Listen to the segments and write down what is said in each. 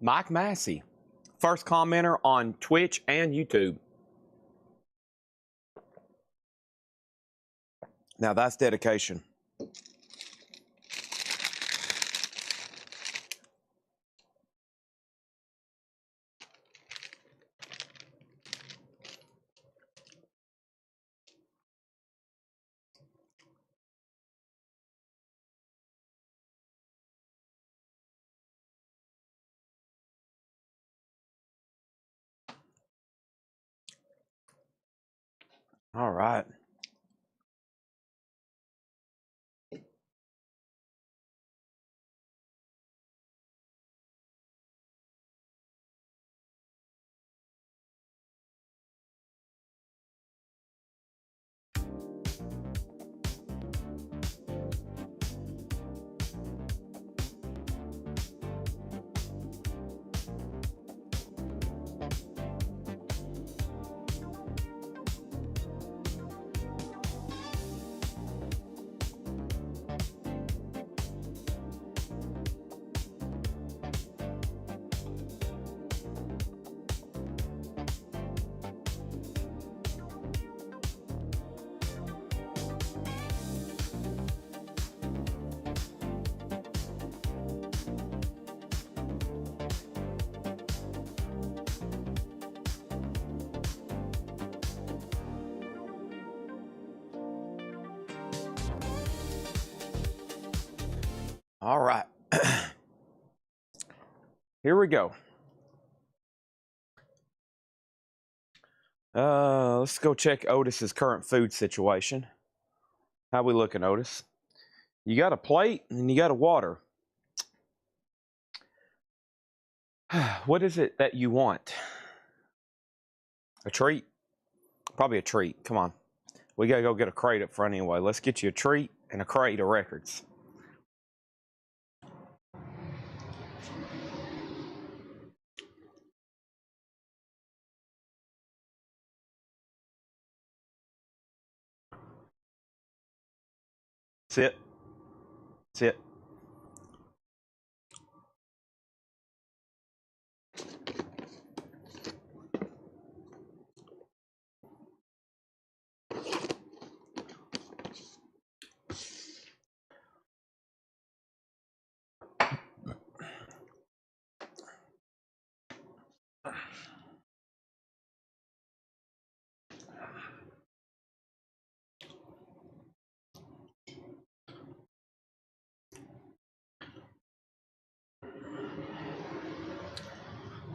Mike Massey, first commenter on Twitch and YouTube. Now that's dedication. All right. All right. Here we go. Let's go check Otis's current food situation. How we looking, Otis? You got a plate and you got a water. What is it that you want? A treat? Probably a treat. Come on. We got to go get a crate up front anyway. Let's get you a treat and a crate of records. Sit. Sit.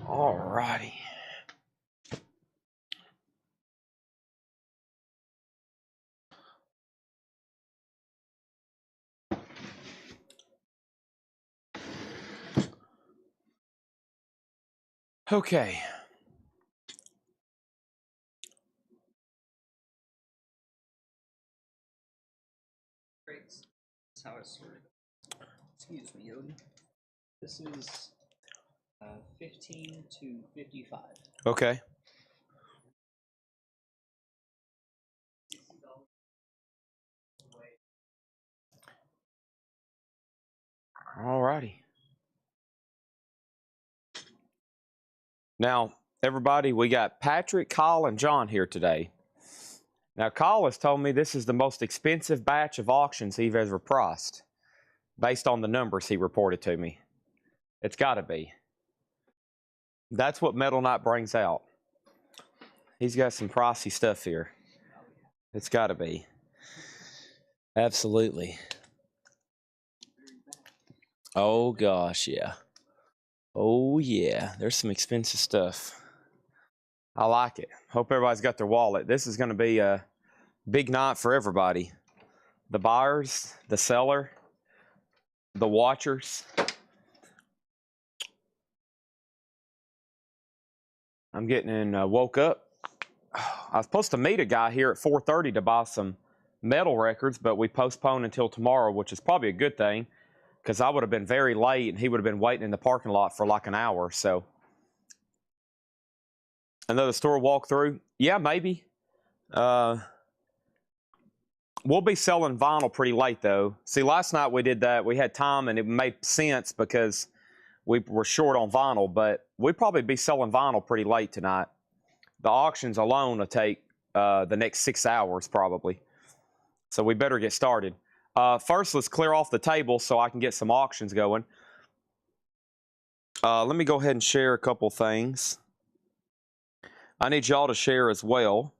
All righty. Okay. That's how I sorted it. Excuse me, Yogi. This is 15 to 55. Okay. All righty. Now, everybody, we got Patrick, Kyle, and John here today. Now, Kyle has told me this is the most expensive batch of auctions he's ever priced, based on the numbers he reported to me. It's got to be. That's what Metal Knight brings out. He's got some pricey stuff here. It's got to be. Absolutely. Oh, gosh, yeah. Oh, yeah. There's some expensive stuff. I like it. Hope everybody's got their wallet. This is going to be a big night for everybody. The buyers, the seller, the watchers. I'm getting woke up. I was supposed to meet a guy here at 4:30 to buy some metal records, but we postponed until tomorrow, which is probably a good thing because I would have been very late and he would have been waiting in the parking lot for like an hour. So another store walkthrough? Yeah, maybe. We'll be selling vinyl pretty late though. See, last night we did that. We had time and it made sense because we were short on vinyl, but we'd probably be selling vinyl pretty late tonight. The auctions alone will take the next 6 hours probably. So we better get started. First, let's clear off the table so I can get some auctions going. Let me go ahead and share a couple things. I need y'all to share as well.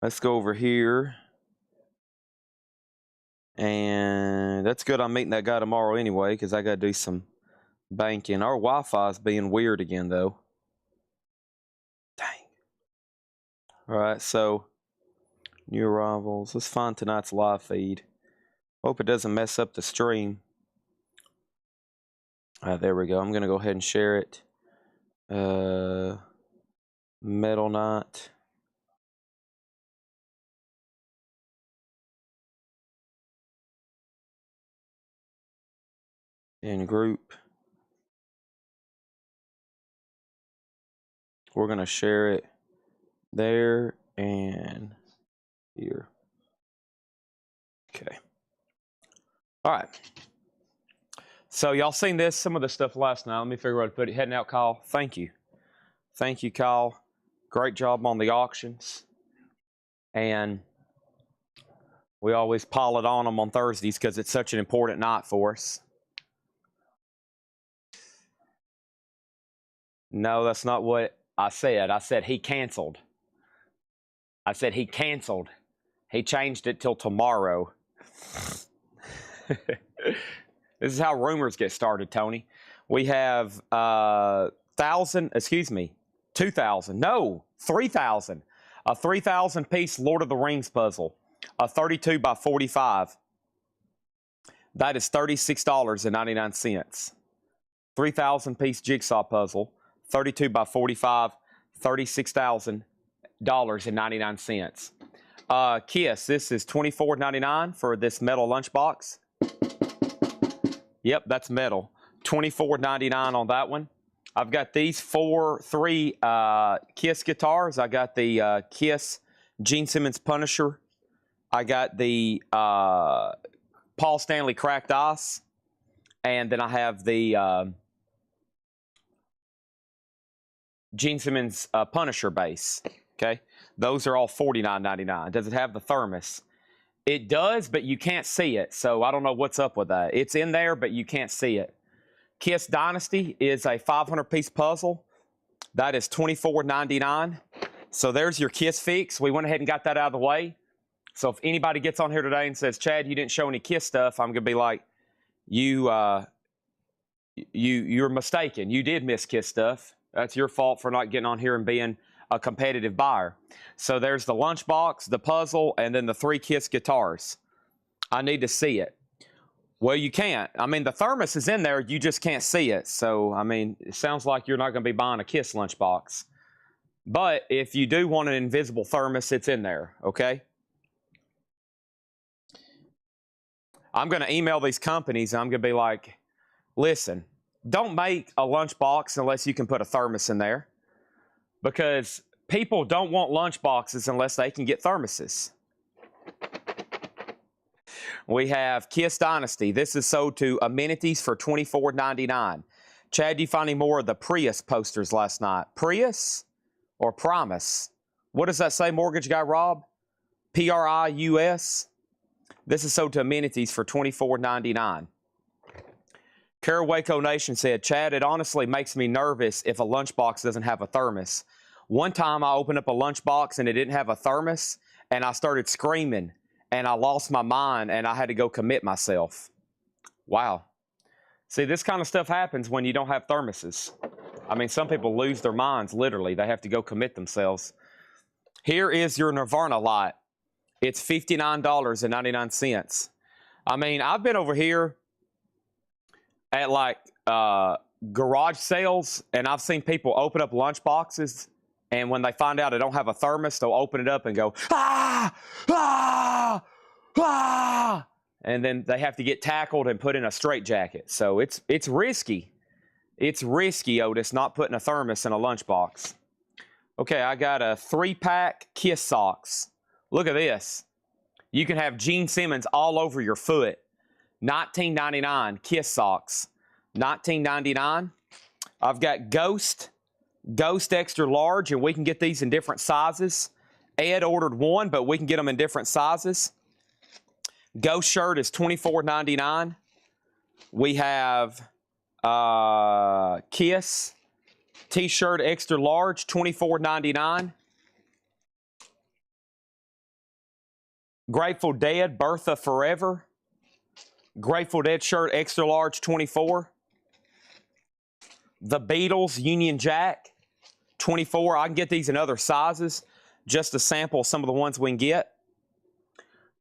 Let's go over here. And that's good. I'm meeting that guy tomorrow anyway because I got to do some banking. Our Wi-Fi is being weird again, though. Dang. All right, so new arrivals. Let's find tonight's live feed. Hope it doesn't mess up the stream. All right, there we go. I'm going to go ahead and share it. Metal Knight. In group. We're going to share it there and here. Okay. All right. So y'all seen this, some of the stuff last night. Let me figure out how to put it. Heading out, Kyle. Thank you. Thank you, Kyle. Great job on the auctions. And we always pile it on them on Thursdays because it's such an important night for us. No, that's not what I said. I said he canceled. I said he canceled. He changed it till tomorrow. This is how rumors get started, Tony. We have 2,000, no, 3,000. A 3,000 piece Lord of the Rings puzzle, a 32 by 45. That is $36.99. 3,000 piece jigsaw puzzle, 32 by 45, $36.99. Kiss, this is $24.99 for this metal lunchbox. Yep, that's metal. $24.99 on that one. I've got these three Kiss guitars. I got the Kiss Gene Simmons Punisher. I got the Paul Stanley Cracked Ice. And then I have the Gene Simmons Punisher bass. Okay, those are all $49.99. Does it have the thermos? It does, but you can't see it. So I don't know what's up with that. It's in there, but you can't see it. Kiss Dynasty is a 500-piece puzzle. That is $24.99. So there's your Kiss fix. We went ahead and got that out of the way. So if anybody gets on here today and says, Chad, you didn't show any Kiss stuff, I'm going to be like, you're mistaken. You did miss Kiss stuff. That's your fault for not getting on here and being a competitive buyer. So there's the lunchbox, the puzzle, and then the 3 Kiss guitars. I need to see it. Well, you can't. I mean, the thermos is in there. You just can't see it. So, I mean, it sounds like you're not going to be buying a Kiss lunchbox. But if you do want an invisible thermos, it's in there, okay? I'm going to email these companies, and I'm going to be like, listen, don't make a lunchbox unless you can put a thermos in there. Because people don't want lunchboxes unless they can get thermoses. We have Kiss Dynasty. This is sold to Amenities for $24.99. Chad, do you find any more of the Prius posters last night? Prius or Promise? What does that say, mortgage guy Rob? Prius? This is sold to Amenities for $24.99. Carol Waco Nation said, Chad, it honestly makes me nervous if a lunchbox doesn't have a thermos. One time I opened up a lunchbox and it didn't have a thermos, and I started screaming, and I lost my mind, and I had to go commit myself. Wow. See, this kind of stuff happens when you don't have thermoses. I mean, some people lose their minds, literally. They have to go commit themselves. Here is your Nirvana light. It's $59.99. I mean, I've been over here at like garage sales, and I've seen people open up lunch boxes, and when they find out they don't have a thermos, they'll open it up and go, ah, ah, ah, and then they have to get tackled and put in a straitjacket. So it's risky. It's risky, Otis, not putting a thermos in a lunchbox. Okay, I got a 3-pack Kiss socks. Look at this. You can have Gene Simmons all over your foot. $19.99 Kiss socks. $19.99. I've got Ghost extra large, and we can get these in different sizes. Ed ordered one, but we can get them in different sizes. Ghost shirt is $24.99. We have Kiss T-shirt extra large, $24.99. Grateful Dead Bertha Forever. Grateful Dead shirt extra large, $24. The Beatles Union Jack, $24. I can get these in other sizes just to sample some of the ones we can get.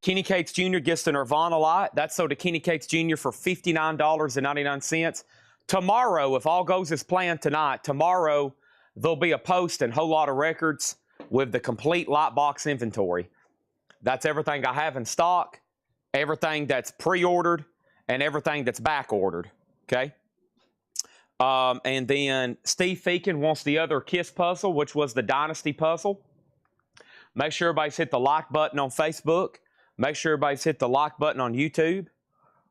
Kenny Cates Jr. gets the Nirvana Light. That's sold to Kenny Cates Jr. for $59.99. Tomorrow, if all goes as planned tonight, tomorrow there'll be a post and Whole Lot of Records with the complete Lightbox inventory. That's everything I have in stock, everything that's pre-ordered, and everything that's back-ordered, okay? And then Steve Feakin wants the other Kiss puzzle, which was the Dynasty puzzle. Make sure everybody's hit the like button on Facebook. Make sure everybody's hit the like button on YouTube.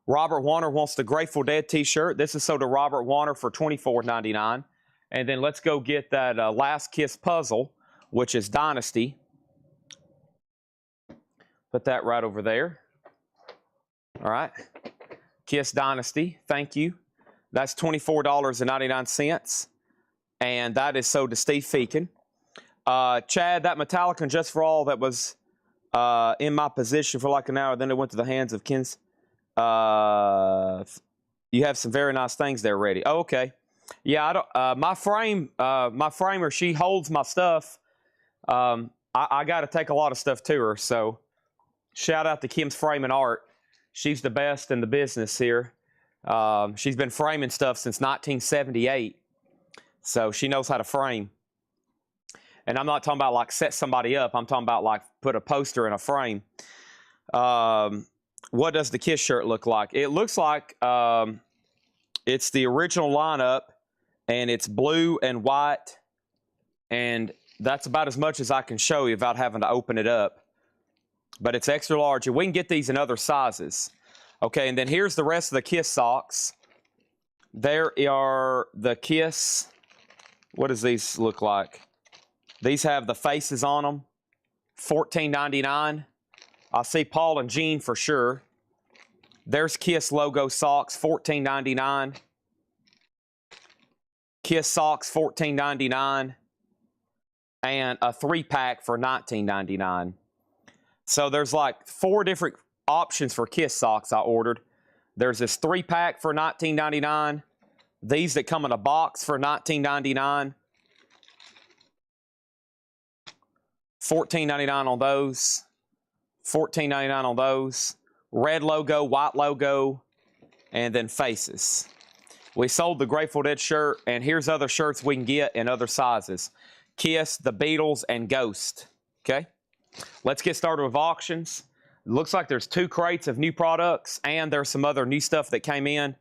Robert Warner wants the Grateful Dead t-shirt. This is sold to Robert Warner for $24.99. And then let's go get that Last Kiss puzzle, which is Dynasty. Put that right over there. All right. Kiss Dynasty. Thank you. That's $24.99. And that is sold to Steve Feakin. Chad, that Metallica and Just For All that was in my position for like an hour, then it went to the hands of Ken's. You have some very nice things there ready. Oh, okay. Yeah, I don't. My framer, she holds my stuff. I got to take a lot of stuff to her. So, shout out to Kim's Framing Art. She's the best in the business here. She's been framing stuff since 1978, so she knows how to frame. And I'm not talking about like set somebody up. I'm talking about like put a poster in a frame. What does the Kiss shirt look like? It looks like it's the original lineup, and it's blue and white, and that's about as much as I can show you without having to open it up. But it's extra large, and we can get these in other sizes. Okay, and then here's the rest of the Kiss socks. There are the Kiss. What does these look like? These have the faces on them. $14.99. I see Paul and Gene for sure. There's Kiss logo socks, $14.99. Kiss socks, $14.99. And a 3-pack for $19.99. So there's like 4 different options for Kiss socks I ordered. There's this 3-pack for $19.99. These that come in a box for $19.99. $14.99 on those. $14.99 on those. Red logo, white logo, and then faces. We sold the Grateful Dead shirt, and here's other shirts we can get in other sizes. Kiss, the Beatles, and Ghost. Okay? Let's get started with auctions. It looks like there's 2 crates of new products, and there's some other new stuff that came in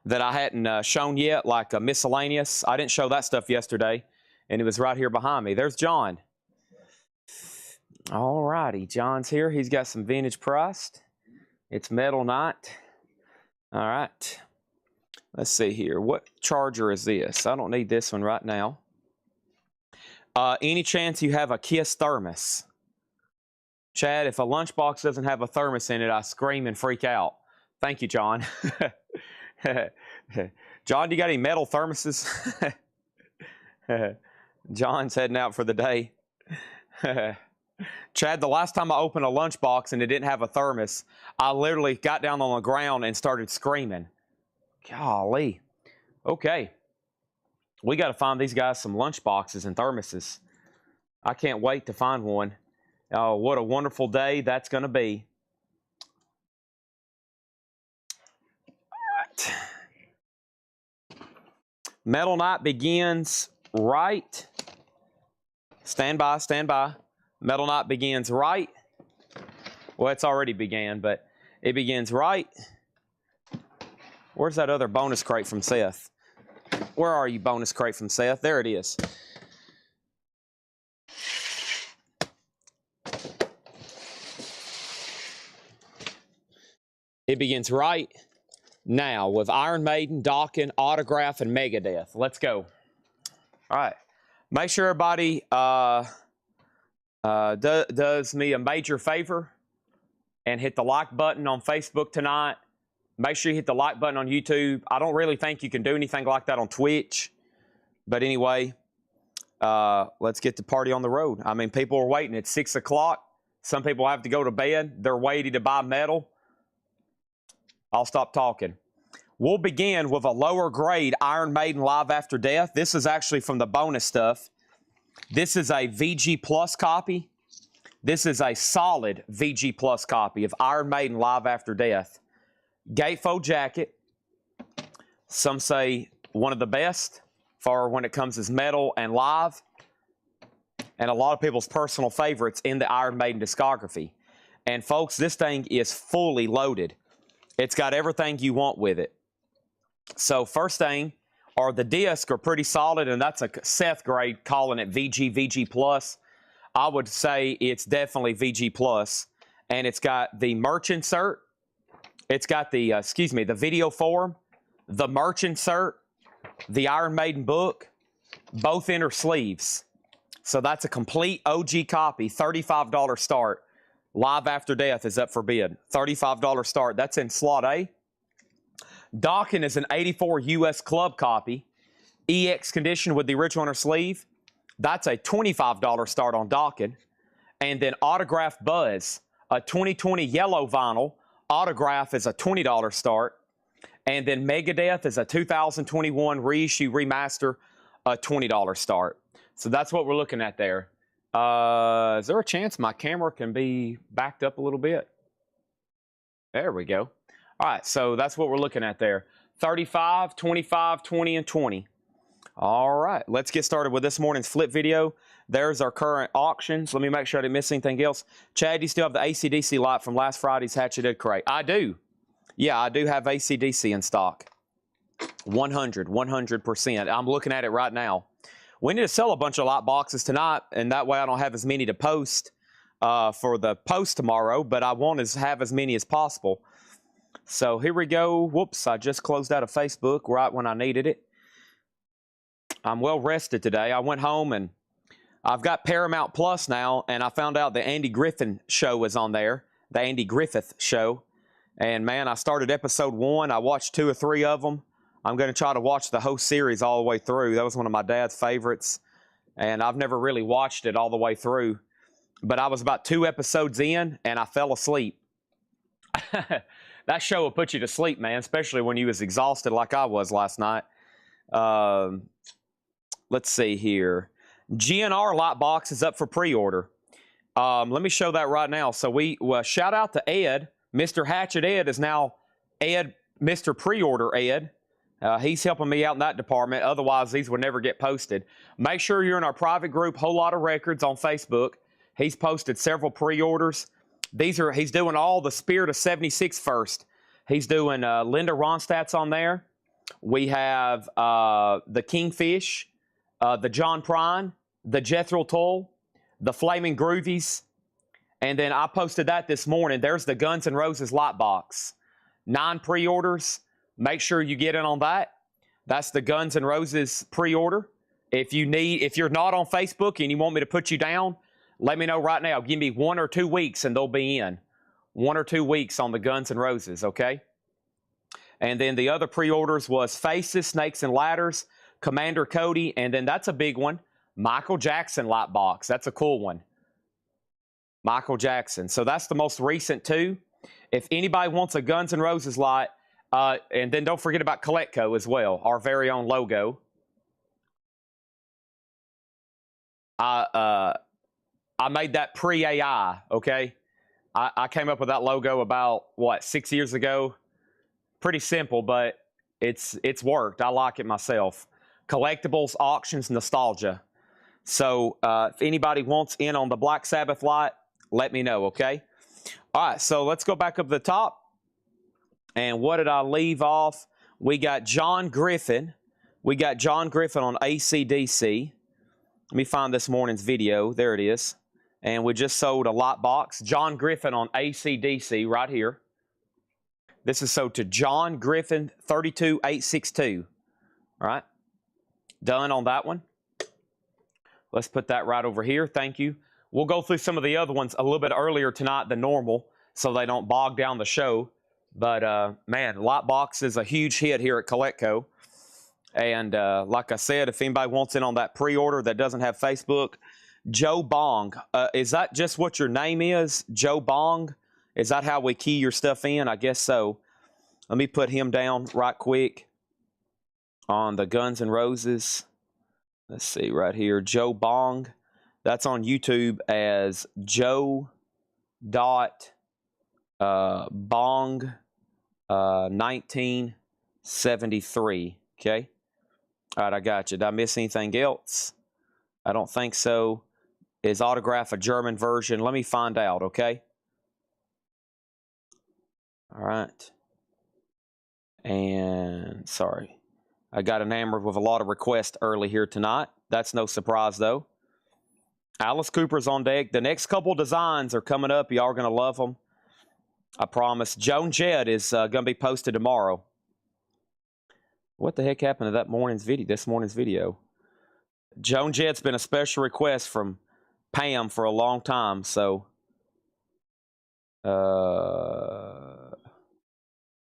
that I hadn't shown yet, like miscellaneous. I didn't show that stuff yesterday, and it was right here behind me. There's John. All righty, John's here. He's got some vintage priced. It's Metal Knight. All right. Let's see here. What charger is this? I don't need this one right now. Any chance you have a Kiss thermos? Chad, if a lunchbox doesn't have a thermos in it, I scream and freak out. Thank you, John. John, do you got any metal thermoses? John's heading out for the day. Chad, the last time I opened a lunchbox and it didn't have a thermos, I literally got down on the ground and started screaming. Golly. Okay. We got to find these guys some lunchboxes and thermoses. I can't wait to find one. Oh, what a wonderful day that's going to be. All right. Metal Night begins right. Stand by, stand by. Metal Night begins right. Well, it's already began, but it begins right. Where's that other bonus crate from Seth? Where are you, bonus crate from Seth? There it is. It begins right now with Iron Maiden, Dawkins, Autograph, and Megadeth. Let's go. All right. Make sure everybody does me a major favor and hit the like button on Facebook tonight. Make sure you hit the like button on YouTube. I don't really think you can do anything like that on Twitch. But anyway, let's get the party on the road. I mean, people are waiting. It's 6 o'clock. Some people have to go to bed. They're waiting to buy metal. I'll stop talking. We'll begin with a lower grade Iron Maiden Live After Death. This is actually from the bonus stuff. This is a VG Plus copy. This is a solid VG Plus copy of Iron Maiden Live After Death. Gatefold jacket. Some say one of the best for when it comes as metal and live. And a lot of people's personal favorites in the Iron Maiden discography. And folks, this thing is fully loaded. It's got everything you want with it. So first thing, the discs are pretty solid, and that's a Seth grade calling it VG Plus. I would say it's definitely VG Plus. And it's got the merch insert. It's got the, the video form, the merch insert, the Iron Maiden book, both inner sleeves. So that's a complete OG copy, $35 start. Live After Death is up for bid. $35 start. That's in slot A. Dawkins is an 84 US Club copy. EX condition with the original inner sleeve. That's a $25 start on Dawkins. And then Autograph Buzz, a 2020 yellow vinyl. Autograph is a $20 start. And then Megadeth is a 2021 reissue remaster, a $20 start. So that's what we're looking at there. Is there a chance my camera can be backed up a little bit? There we go. All right, so that's what we're looking at there. 35, 25, 20, and 20. All right, let's get started with this morning's flip video. There's our current auctions. Let me make sure I didn't miss anything else. Chad, do you still have the AC/DC light from last Friday's Hatchet crate? I do. Yeah, I do have AC/DC in stock. 100%. I'm looking at it right now. We need to sell a bunch of light boxes tonight, and that way I don't have as many to post for the post tomorrow, but I want to have as many as possible. So here we go. Whoops, I just closed out of Facebook right when I needed it. I'm well rested today. I went home and I've got Paramount Plus now, and I found out the Andy Griffith show is on there, the Andy Griffith show. And man, I started episode 1. I watched 2 or 3 of them. I'm going to try to watch the whole series all the way through. That was one of my dad's favorites, and I've never really watched it all the way through. But I was about 2 episodes in, and I fell asleep. That show will put you to sleep, man, especially when you was exhausted like I was last night. Let's see here. GNR Lightbox is up for pre-order. Let me show that right now. So we shout out to Ed. Mr. Hatchet Ed is now Ed, Mr. Pre-Order Ed. He's helping me out in that department. Otherwise, these would never get posted. Make sure you're in our private group, Whole Lot of Records on Facebook. He's posted several pre-orders. He's doing all the Spirit of 76 first. He's doing Linda Ronstadt's on there. We have the Kingfish, the John Prine, the Jethro Tull, the Flaming Groovies. And then I posted that this morning. There's the Guns N' Roses Lightbox. 9 pre-orders. Make sure you get in on that. That's the Guns N' Roses pre-order. If you're not on Facebook and you want me to put you down, let me know right now. Give me 1 or 2 weeks and they'll be in. 1 or 2 weeks on the Guns N' Roses, okay? And then the other pre-orders was Faces, Snakes and Ladders, Commander Cody, and then that's a big one. Michael Jackson Lightbox. That's a cool one. Michael Jackson. So that's the most recent 2. If anybody wants a Guns N' Roses light, and then don't forget about Coletco as well, our very own logo. I made that pre-AI, okay? I came up with that logo about, 6 years ago? Pretty simple, but it's worked. I like it myself. Collectibles, auctions, nostalgia. So if anybody wants in on the Black Sabbath light, let me know, okay? All right, so let's go back up to the top. And what did I leave off? We got John Griffin. We got John Griffin on AC/DC. Let me find this morning's video. There it is. And we just sold a Lightbox. John Griffin on AC/DC right here. This is sold to John Griffin 32862. All right. Done on that one. Let's put that right over here. Thank you. We'll go through some of the other ones a little bit earlier tonight than normal so they don't bog down the show. But, man, Lightbox is a huge hit here at Coletco. And like I said, if anybody wants in on that pre-order that doesn't have Facebook, Joe Bong. Is that just what your name is? Joe Bong? Is that how we key your stuff in? I guess so. Let me put him down right quick on the Guns N' Roses. Let's see right here. Joe Bong. That's on YouTube as Joe dot Bong 1973. Okay. All right, I got you. Did I miss anything else? I don't think so. Is autograph a German version? Let me find out, okay? All right. And sorry. I got enamored with a lot of requests early here tonight. That's no surprise, though. Alice Cooper's on deck. The next couple designs are coming up. Y'all are going to love them. I promise. Joan Jett is going to be posted tomorrow. What the heck happened to that morning's video? This morning's video. Joan Jett's been a special request from Pam for a long time, so there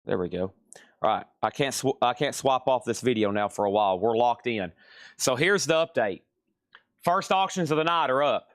we go. All right, I can't swap off this video now for a while. We're locked in. So here's the update. First auctions of the night are up.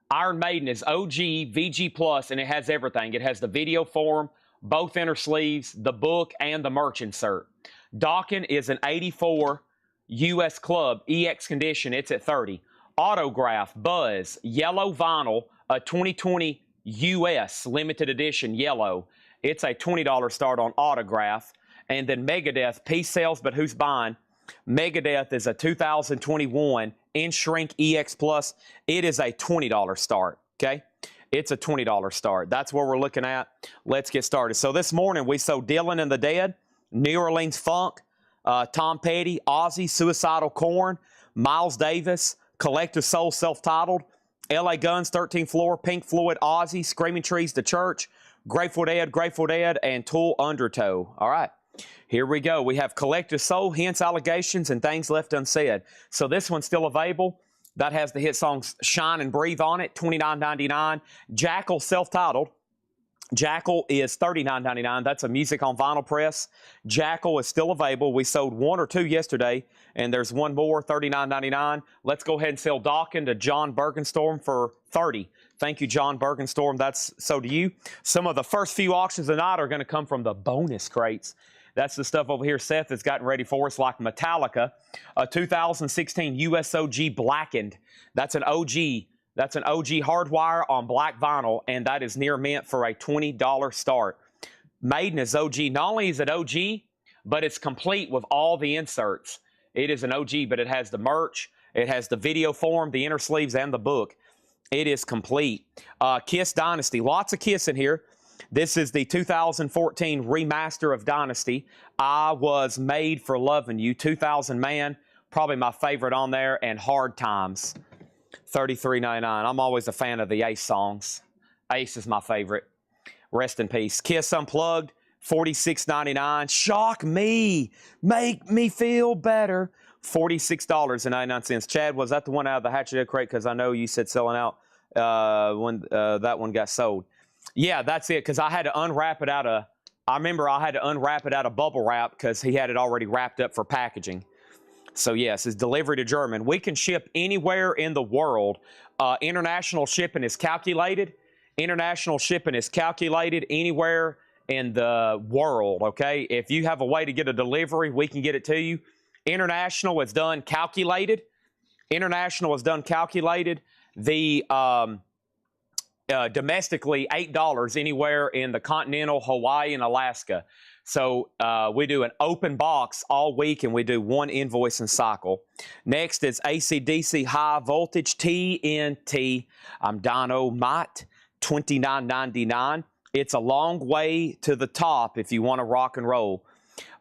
Iron Maiden is OG, VG Plus, and it has everything. It has the video form, both inner sleeves, the book, and the merch insert. Dokken is an 84 US Club EX condition. It's at 30. Autograph, Buzz, yellow vinyl, a 2020 US limited edition yellow. It's a $20 start on autograph. And then Megadeth, piece sales, but who's buying? Megadeth is a 2021 in shrink EX Plus. It is a $20 start, okay? It's a $20 start. That's what we're looking at. Let's get started. So this morning we sold Dylan and the Dead, New Orleans Funk, Tom Petty, Ozzy, Suicidal Corn, Miles Davis, Collective Soul self-titled, LA Guns, 13th Floor, Pink Floyd, Ozzy, Screaming Trees, The Church, Grateful Dead, and Tool Undertow. All right. Here we go. We have Collective Soul, Hints, Allegations, and Things Left Unsaid. So this one's still available. That has the hit songs Shine and Breathe on it, $29.99. Jackal, self-titled. Jackal is $39.99. That's a music on vinyl press. Jackal is still available. We sold one or two yesterday, and there's one more, $39.99. Let's go ahead and sell Dokken to John Bergenstorm for $30. Thank you, John Bergenstorm. That's so to you. Some of the first few auctions of the night are going to come from the bonus crates. That's the stuff over here Seth has gotten ready for us, like Metallica, a 2016 USOG Blackened. That's an OG. That's an OG hardwire on black vinyl, and that is near mint for a $20 start. Maiden is OG. Not only is it OG, but it's complete with all the inserts. It is an OG, but it has the merch, it has the video form, the inner sleeves, and the book. It is complete. Kiss Dynasty. Lots of Kiss in here. This is the 2014 remaster of Dynasty. I Was Made for Loving You. 2000 Man, probably my favorite on there, and Hard Times. $33.99. I'm always a fan of the Ace songs. Ace is my favorite. Rest in peace. Kiss Unplugged, $46.99. Shock Me. Make me feel better. $46.99. Chad, was that the one out of the Hatchet crate? Because I know you said selling out when that one got sold. Yeah, that's it. Because I had to unwrap it out of, I remember I had to unwrap it out of bubble wrap because he had it already wrapped up for packaging. So yes, it's delivery to German. We can ship anywhere in the world. International shipping is calculated. International shipping is calculated anywhere in the world, okay? If you have a way to get a delivery, we can get it to you. International is done calculated. International is done calculated. The domestically, $8 anywhere in the continental, Hawaii, and Alaska. So we do an open box all week, and we do one invoice and cycle. Next is AC/DC High Voltage TNT. I'm Dynamite, $29.99. It's a long way to the top if you want to rock and roll.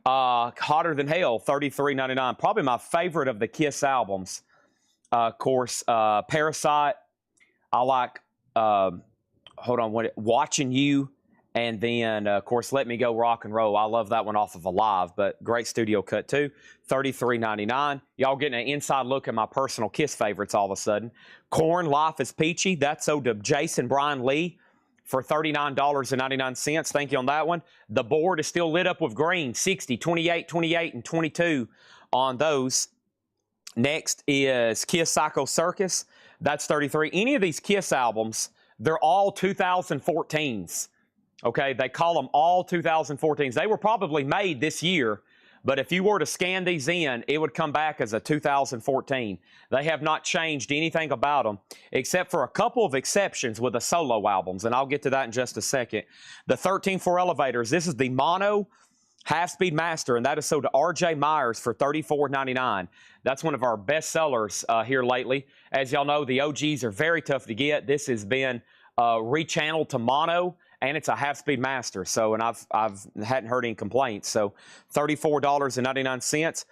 Hotter Than Hell, $33.99. Probably my favorite of the Kiss albums. Of course, Parasite. I like, hold on, Watching You And then, of course, Let Me Go Rock and Roll. I love that one off of Alive, but great studio cut too. $33.99. Y'all getting an inside look at my personal Kiss favorites all of a sudden. Korn, Life is Peachy. That's sold to Jason Brian Lee for $39.99. Thank you on that one. The board is still lit up with green. 60, 28, 28, and 22 on those. Next is Kiss Psycho Circus. That's 33. Any of these Kiss albums, they're all 2014s. Okay, they call them all 2014s. They were probably made this year, but if you were to scan these in, it would come back as a 2014. They have not changed anything about them, except for a couple of exceptions with the solo albums, and I'll get to that in just a second. The 13-4 Elevators, this is the mono half-speed master, and that is sold to R.J. Myers for $34.99. That's one of our best sellers here lately. As y'all know, the OGs are very tough to get. This has been rechanneled to mono, and it's a half-speed master. So, and I've hadn't heard any complaints. So, $34.99.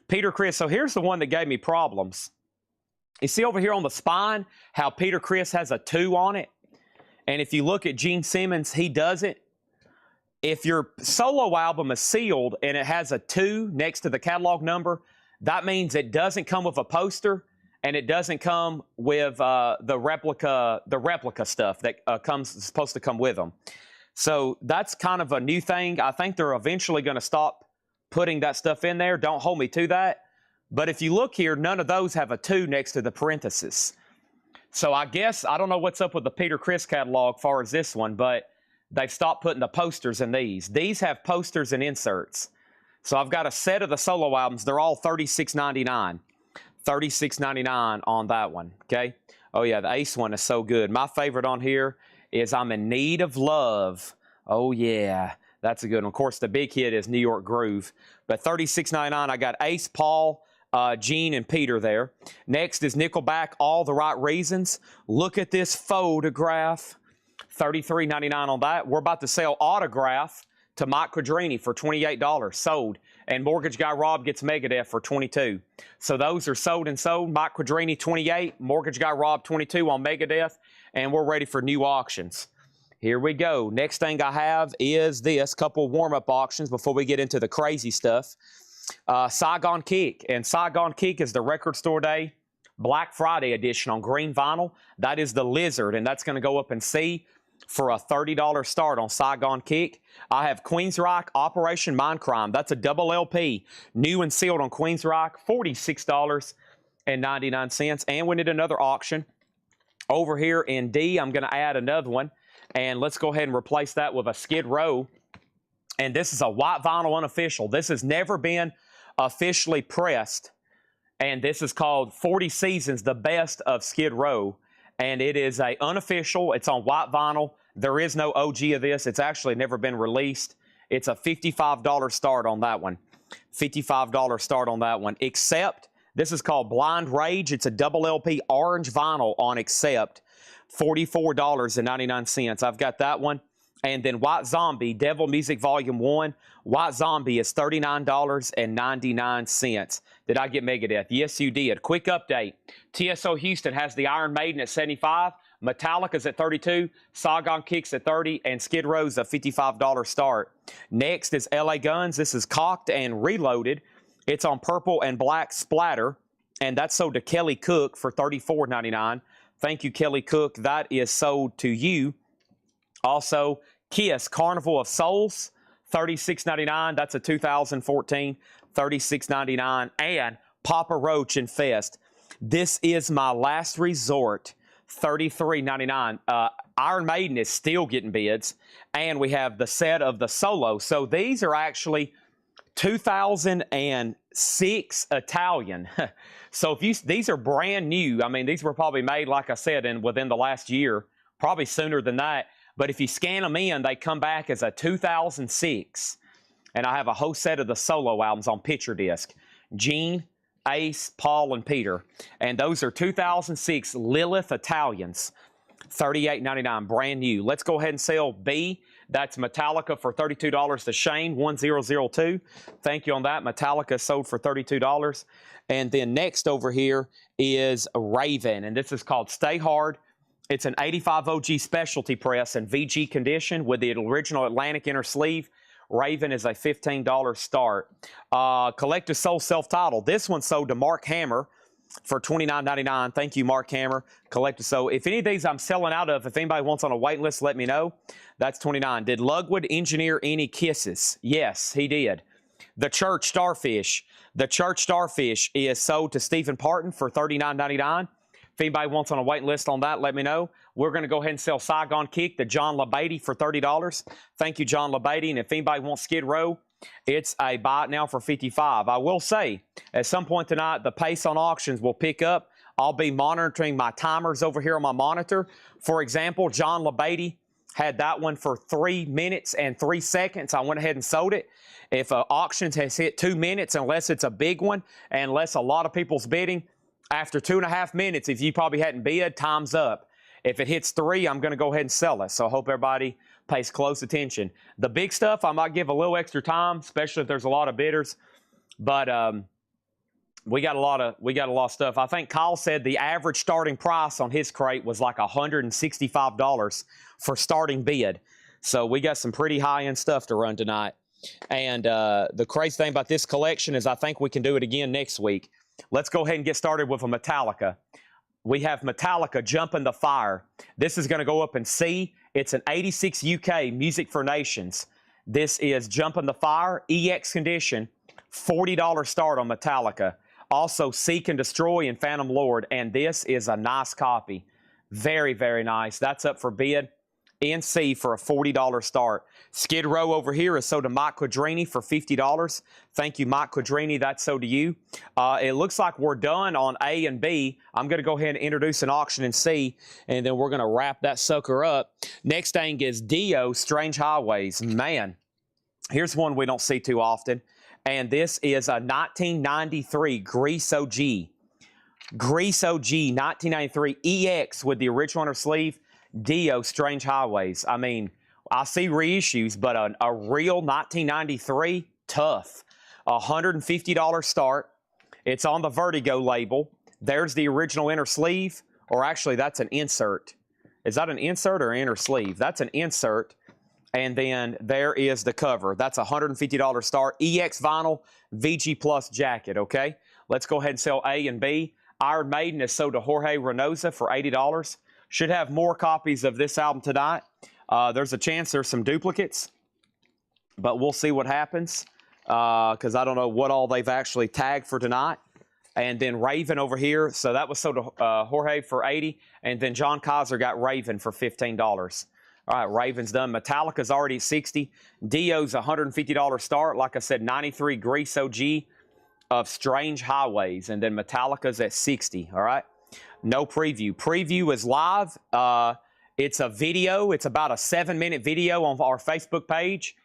Peter Criss. So here's the one that gave me problems. You see over here on the spine how Peter Criss has a 2 on it, and if you look at Gene Simmons, he doesn't. If your solo album is sealed and it has a 2 next to the catalog number, that means it doesn't come with a poster. And it doesn't come with the replica stuff that is supposed to come with them. So that's kind of a new thing. I think they're eventually going to stop putting that stuff in there. Don't hold me to that. But if you look here, none of those have a 2 next to the parenthesis. So I guess, I don't know what's up with the Peter Criss catalog as far as this one, but they've stopped putting the posters in these. These have posters and inserts. So I've got a set of the solo albums. They're all $36.99. $36.99 on that one, okay? Oh, yeah, the Ace one is so good. My favorite on here is I'm in Need of Love. Oh, yeah, that's a good one. Of course, the big hit is New York Groove. But $36.99, I got Ace, Paul, Gene, and Peter there. Next is Nickelback, All the Right Reasons. Look at this photograph. $33.99 on that. We're about to sell Autograph to Mike Quadrini for $28, sold. And Mortgage Guy Rob gets Megadeth for $22. So those are sold and sold. Mike Quadrini, $28. Mortgage Guy Rob, $22 on Megadeth. And we're ready for new auctions. Here we go. Next thing I have is this couple warm-up auctions before we get into the crazy stuff. Saigon Kick. And Saigon Kick is the Record Store Day Black Friday edition on green vinyl. That is the Lizard, and that's going to go up in C for a $30 start on Saigon Kick. I have Queensryche Operation Mindcrime. That's a double LP, new and sealed on Queensryche, $46.99. And we need another auction. Over here in D, I'm going to add another one. And let's go ahead and replace that with a Skid Row. And this is a white vinyl unofficial. This has never been officially pressed. And this is called 40 Seasons, the best of Skid Row. And it is a unofficial. It's on white vinyl. There is no OG of this. It's actually never been released. It's a $55 start on that one. $55 start on that one. Except, this is called Blind Rage. It's a double LP orange vinyl on Except. $44.99. I've got that one. And then White Zombie, Devil Music Volume 1. White Zombie is $39.99. Did I get Megadeth? Yes, you did. Quick update. TSO Houston has the Iron Maiden at 75. Metallica's at 32. Saigon Kick's at 30. And Skid Row's a $55 start. Next is LA Guns. This is Cocked and Reloaded. It's on purple and black splatter. And that's sold to Kelly Cook for $34.99. Thank you, Kelly Cook. That is sold to you. Also, Kiss Carnival of Souls, $36.99. That's a 2014, $36.99. And Papa Roach and Fest. This is my last resort, $33.99. Iron Maiden is still getting bids. And we have the set of the solo. So these are actually 2006 Italian. So these are brand new. I mean, these were probably made, like I said, within the last year, probably sooner than that. But if you scan them in, they come back as a 2006. And I have a whole set of the solo albums on picture disc. Gene, Ace, Paul, and Peter. And those are 2006 Lilith Italians. $38.99, brand new. Let's go ahead and sell B. That's Metallica for $32 to Shane, 1002. Thank you on that. Metallica sold for $32. And then next over here is Raven. And this is called Stay Hard. It's an 85 OG specialty press in VG condition with the original Atlantic inner sleeve. Raven is a $15 start. Collector sold self-titled. This one sold to Mark Hammer for $29.99. Thank you, Mark Hammer. Collector. So if any of these I'm selling out of, if anybody wants on a wait list, let me know. That's $29. Did Lugwood engineer any kisses? Yes, he did. The Church Starfish. The Church Starfish is sold to Stephen Parton for $39.99. If anybody wants on a waiting list on that, let me know. We're going to go ahead and sell Saigon Kick to John LeBeatty for $30. Thank you, John LeBeatty. And if anybody wants Skid Row, it's a buy it now for $55. I will say, at some point tonight, the pace on auctions will pick up. I'll be monitoring my timers over here on my monitor. For example, John LeBeatty had that one for 3 minutes and 3 seconds. I went ahead and sold it. If auctions has hit 2 minutes, unless it's a big one, unless a lot of people's bidding, after 2.5 minutes, if you probably hadn't bid, time's up. If it hits 3, I'm going to go ahead and sell it. So I hope everybody pays close attention. The big stuff, I might give a little extra time, especially if there's a lot of bidders. But we got a lot of stuff. I think Kyle said the average starting price on his crate was like $165 for starting bid. So we got some pretty high-end stuff to run tonight. And the crazy thing about this collection is I think we can do it again next week. Let's go ahead and get started with a Metallica. We have Metallica Jump in the Fire. This is going to go up in C. It's an 86 UK Music for Nations. This is Jump in the Fire, EX condition, $40 start on Metallica. Also, Seek and Destroy and Phantom Lord, and this is a nice copy. Very, very nice. That's up for bid in C for a $40 start. Skid Row over here is sold to Mike Quadrini for $50. Thank you, Mike Quadrini. That's sold to you. It looks like we're done on A and B. I'm going to go ahead and introduce an auction in C, and then we're going to wrap that sucker up. Next thing is Dio, Strange Highways. Man, here's one we don't see too often, and this is a 1993 Grease OG. Grease OG 1993 EX with the original inner sleeve. Dio, Strange Highways. I mean, I see reissues, but a real 1993, tough. $150 start. It's on the Vertigo label. There's the original inner sleeve, or actually that's an insert. Is that an insert or inner sleeve? That's an insert. And then there is the cover. That's $150 start. EX vinyl, VG Plus jacket, okay? Let's go ahead and sell A and B. Iron Maiden is sold to Jorge Reynosa for $80. Should have more copies of this album tonight. There's a chance there's some duplicates, but we'll see what happens because I don't know what all they've actually tagged for tonight. And then Raven over here. So that was sold to Jorge for $80. And then John Kaiser got Raven for $15. All right, Raven's done. Metallica's already at $60. Dio's $150 start. Like I said, 93 Grease OG of Strange Highways. And then Metallica's at $60. All right. No preview. Preview is live. It's a video. It's about a 7-minute video on our Facebook page.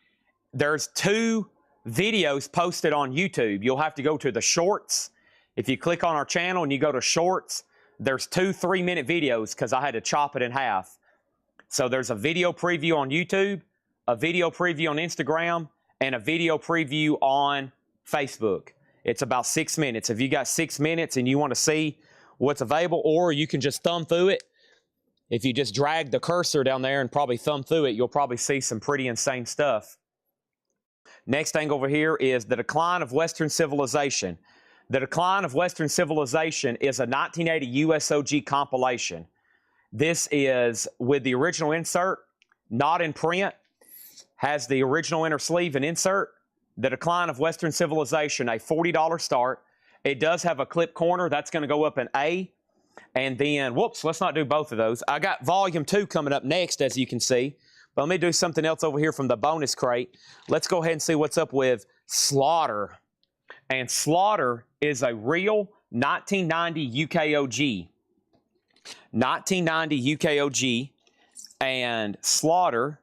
There's 2 videos posted on YouTube. You'll have to go to the shorts. If you click on our channel and you go to shorts, there's 2 3-minute videos because I had to chop it in half. So there's a video preview on YouTube, a video preview on Instagram, and a video preview on Facebook. It's about 6 minutes. If you got 6 minutes and you want to see what's available, or you can just thumb through it. If you just drag the cursor down there and probably thumb through it, you'll probably see some pretty insane stuff. Next thing over here is The Decline of Western Civilization. The Decline of Western Civilization is a 1980 USOG compilation. This is with the original insert, not in print, has the original inner sleeve and insert. The Decline of Western Civilization, a $40 start. It does have a clip corner. That's going to go up in A. And then, whoops, let's not do both of those. I got Volume 2 coming up next, as you can see. But let me do something else over here from the bonus crate. Let's go ahead and see what's up with Slaughter. And Slaughter is a real 1990 UKOG. 1990 UKOG. And Slaughter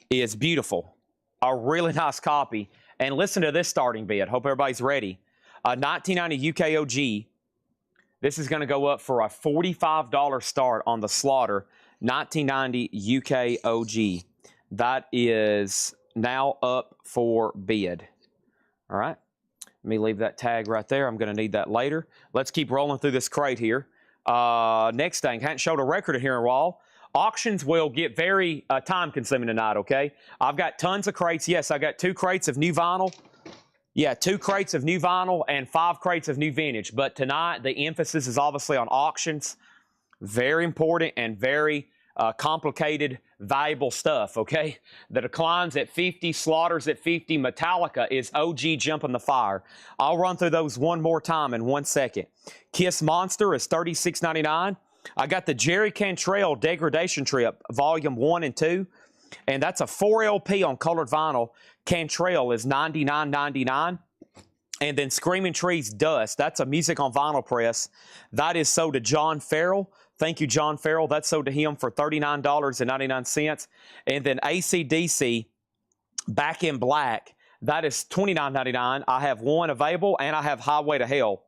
is beautiful. A really nice copy. And listen to this starting bid. Hope everybody's ready. A 1990 UKOG. This is going to go up for a $45 start on the Slaughter 1990 UKOG. That is now up for bid. All right. Let me leave that tag right there. I'm going to need that later. Let's keep rolling through this crate here. Next thing, hadn't showed a record here in a while. Auctions will get very time consuming tonight, okay? I've got tons of crates. Yes, I got 2 crates of new vinyl. Yeah, 2 crates of new vinyl and 5 crates of new vintage. But tonight, the emphasis is obviously on auctions. Very important and very complicated, valuable stuff, okay? The Declines at 50, Slaughters at 50, Metallica is OG jumping the fire. I'll run through those one more time in 1 second. Kiss Monster is $36.99. I got the Jerry Cantrell Degradation Trip, Volume 1 and 2, and that's a 4 LP on colored vinyl. Cantrell is $99.99. And then Screaming Trees Dust, that's a music on vinyl press. That is sold to John Farrell. Thank you, John Farrell. That's sold to him for $39.99. And then AC/DC Back in Black, that is $29.99. I have one available, and I have Highway to Hell.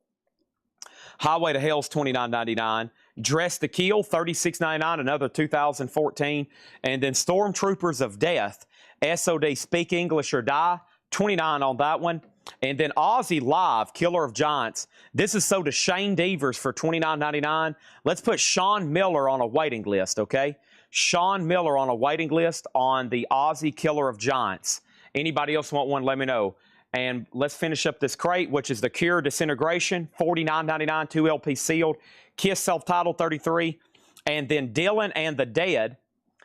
Highway to Hell is $29.99. Dress to Kill, $36.99, another 2014. And then Stormtroopers of Death, SOD Speak English or Die, $29 on that one. And then Aussie Live, Killer of Giants. This is sold to Shane Devers for $29.99. Let's put Sean Miller on a waiting list, okay? Sean Miller on a waiting list on the Aussie Killer of Giants. Anybody else want one, let me know. And let's finish up this crate, which is the Cure Disintegration, $49.99, 2 LP sealed. Kiss Self-Titled, $33. And then Dylan and the Dead.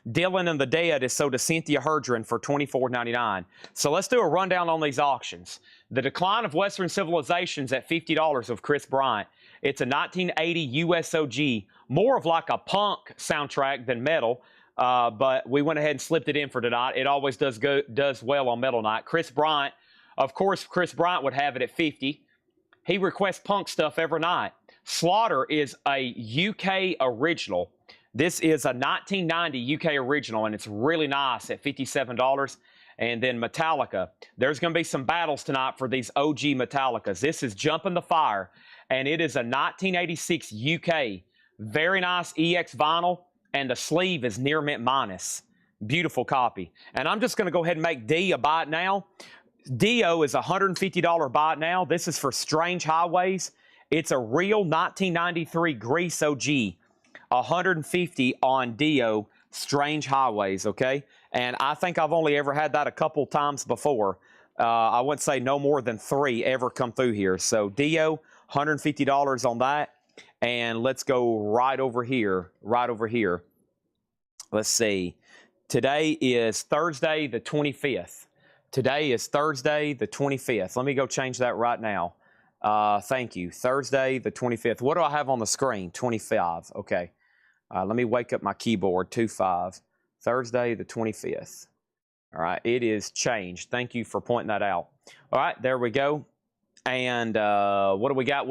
Dylan and the Dead is sold to Cynthia Herdron for $24.99. So let's do a rundown on these auctions. The Decline of Western Civilizations at $50 of Chris Bryant. It's a 1980 USOG, more of like a punk soundtrack than metal, but we went ahead and slipped it in for tonight. It always does well on Metal Night. Chris Bryant, of course, Chris Bryant would have it at $50. He requests punk stuff every night. Slaughter is a UK original. This is a 1990 UK original, and it's really nice at $57. And then Metallica. There's going to be some battles tonight for these OG Metallicas. This is Jumping the Fire, and it is a 1986 UK. Very nice EX vinyl, and the sleeve is near mint minus. Beautiful copy. And I'm just going to go ahead and make D a buy it now. Dio is a $150 buy it now. This is for Strange Highways. It's a real 1993 Grease OG. $150 on Dio, Strange Highways, okay? And I think I've only ever had that a couple times before. I wouldn't say no more than 3 ever come through here. So Dio, $150 on that. And let's go right over here, Let's see. Today is Thursday the 25th. Today is Thursday the 25th. Let me go change that right now. Thank you. Thursday the 25th. What do I have on the screen? 25. Okay. Let me wake up my keyboard. 25. Thursday the 25th. All right. It is changed. Thank you for pointing that out. All right. There we go. And what do we got?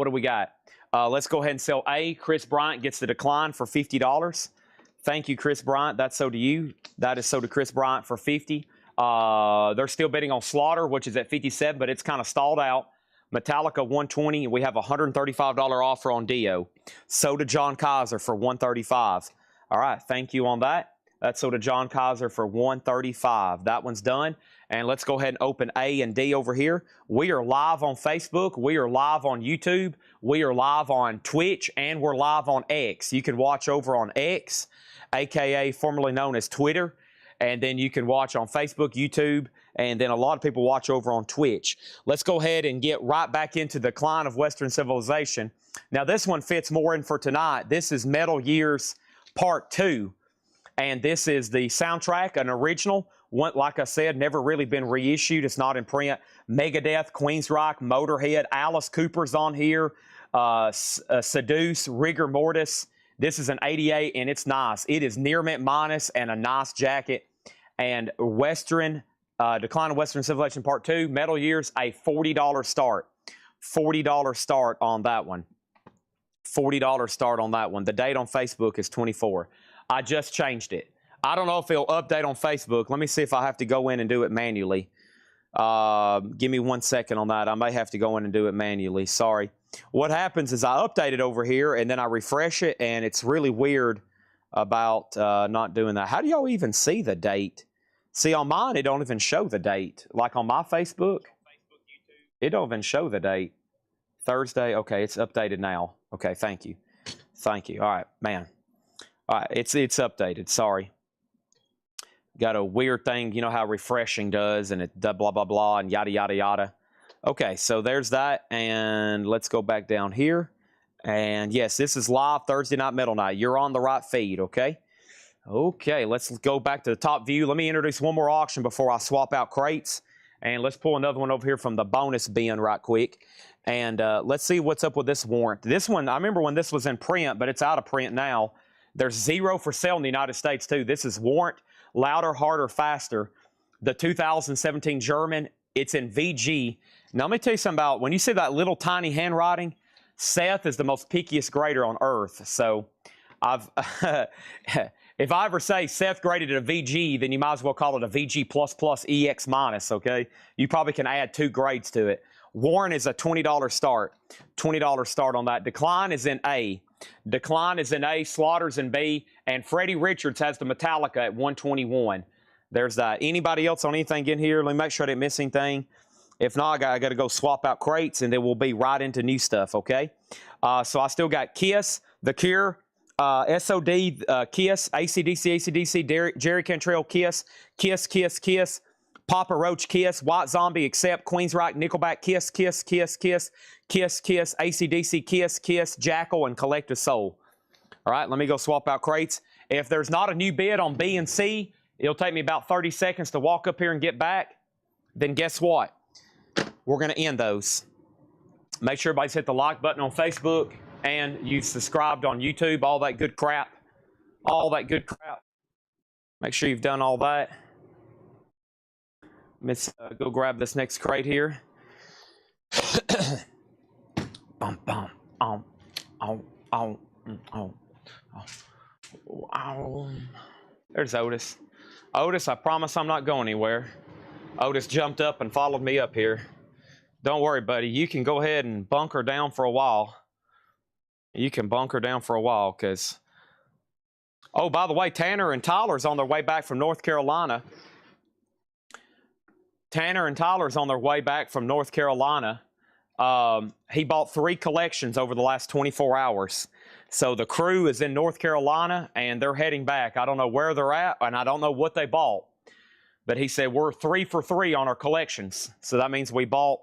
Let's go ahead and sell A. Chris Bryant gets the Decline for $50. Thank you, Chris Bryant. That's sold to you. That is sold to Chris Bryant for $50. They're still bidding on Slaughter, which is at $57, but it's kind of stalled out. Metallica $120, and we have a $135 offer on Dio. Sold to John Kaiser for $135. All right, thank you on that. That's sold to John Kaiser for $135. That one's done. And let's go ahead and open A and D over here. We are live on Facebook. We are live on YouTube. We are live on Twitch, and we're live on X. You can watch over on X, aka formerly known as Twitter. And then you can watch on Facebook, YouTube, and then a lot of people watch over on Twitch. Let's go ahead and get right back into the Decline of Western Civilization. Now, this one fits more in for tonight. This is Metal Years Part 2, and this is the soundtrack, an original. One, like I said, never really been reissued. It's not in print. Megadeth, Queensryche, Motorhead, Alice Cooper's on here, Seduce, Rigor Mortis. This is an 88, and it's nice. It is near mint minus and a nice jacket. And Decline of Western Civilization Part 2, Metal Years, a $40 start. $40 start on that one. $40 start on that one. The date on Facebook is 24. I just changed it. I don't know if it'll update on Facebook. Let me see if I have to go in and do it manually. Give me 1 second on that. I may have to go in and do it manually. Sorry. What happens is I update it over here, and then I refresh it, and it's really weird about not doing that. How do y'all even see the date? See, on mine, it don't even show the date. Like on my Facebook, it don't even show the date. Thursday, okay, it's updated now. Okay, thank you. Thank you. All right, man. All right, it's updated. Sorry. Got a weird thing. You know how refreshing does, and it blah, blah, blah, and yada, yada, yada. Okay, so there's that, and let's go back down here. And yes, this is live Thursday Night Metal Night. You're on the right feed, okay? Okay, let's go back to the top view. Let me introduce one more auction before I swap out crates. And let's pull another one over here from the bonus bin right quick. And let's see what's up with this warrant. This one, I remember when this was in print, but it's out of print now. There's 0 for sale in the United States, too. This is Warrant Louder, Harder, Faster. The 2017 German. It's in VG. Now, let me tell you something about when you see that little tiny handwriting, Seth is the most pickiest grader on earth. So, if I ever say Seth graded it a VG, then you might as well call it a VG++ EX minus, okay? You probably can add 2 grades to it. Warren is a $20 start. $20 start on that. Decline is in A. Decline is in A. Slaughter's in B. And Freddie Richards has the Metallica at 121. There's that. Anybody else on anything in here? Let me make sure I didn't miss anything. If not, I got to go swap out crates, and then we'll be right into new stuff, okay? So I still got Kiss, The Cure, SOD, Kiss, AC/DC, Jerry Cantrell, Kiss, Kiss, Papa Roach, Kiss, White Zombie, Accept, Queensryche, Nickelback, Kiss, AC/DC, Kiss, Jackal, and Collective Soul. All right, let me go swap out crates. If there's not a new bid on B and C, it'll take me about 30 seconds to walk up here and get back. Then guess what? We're going to end those. Make sure everybody's hit the like button on Facebook and you subscribed on YouTube, all that good crap. All that good crap. Make sure you've done all that. Let's go grab this next crate here. Bum, bum, There's Otis. Otis, I promise I'm not going anywhere. Otis jumped up and followed me up here. Don't worry, buddy. You can go ahead and bunker down for a while. You can bunker down for a while, because... Oh, by the way, Tanner and Tyler's on their way back from North Carolina. Tanner and Tyler's on their way back from North Carolina. He bought 3 collections over the last 24 hours. So the crew is in North Carolina, and they're heading back. I don't know where they're at, and I don't know what they bought. But he said we're 3 for 3 on our collections. So that means we bought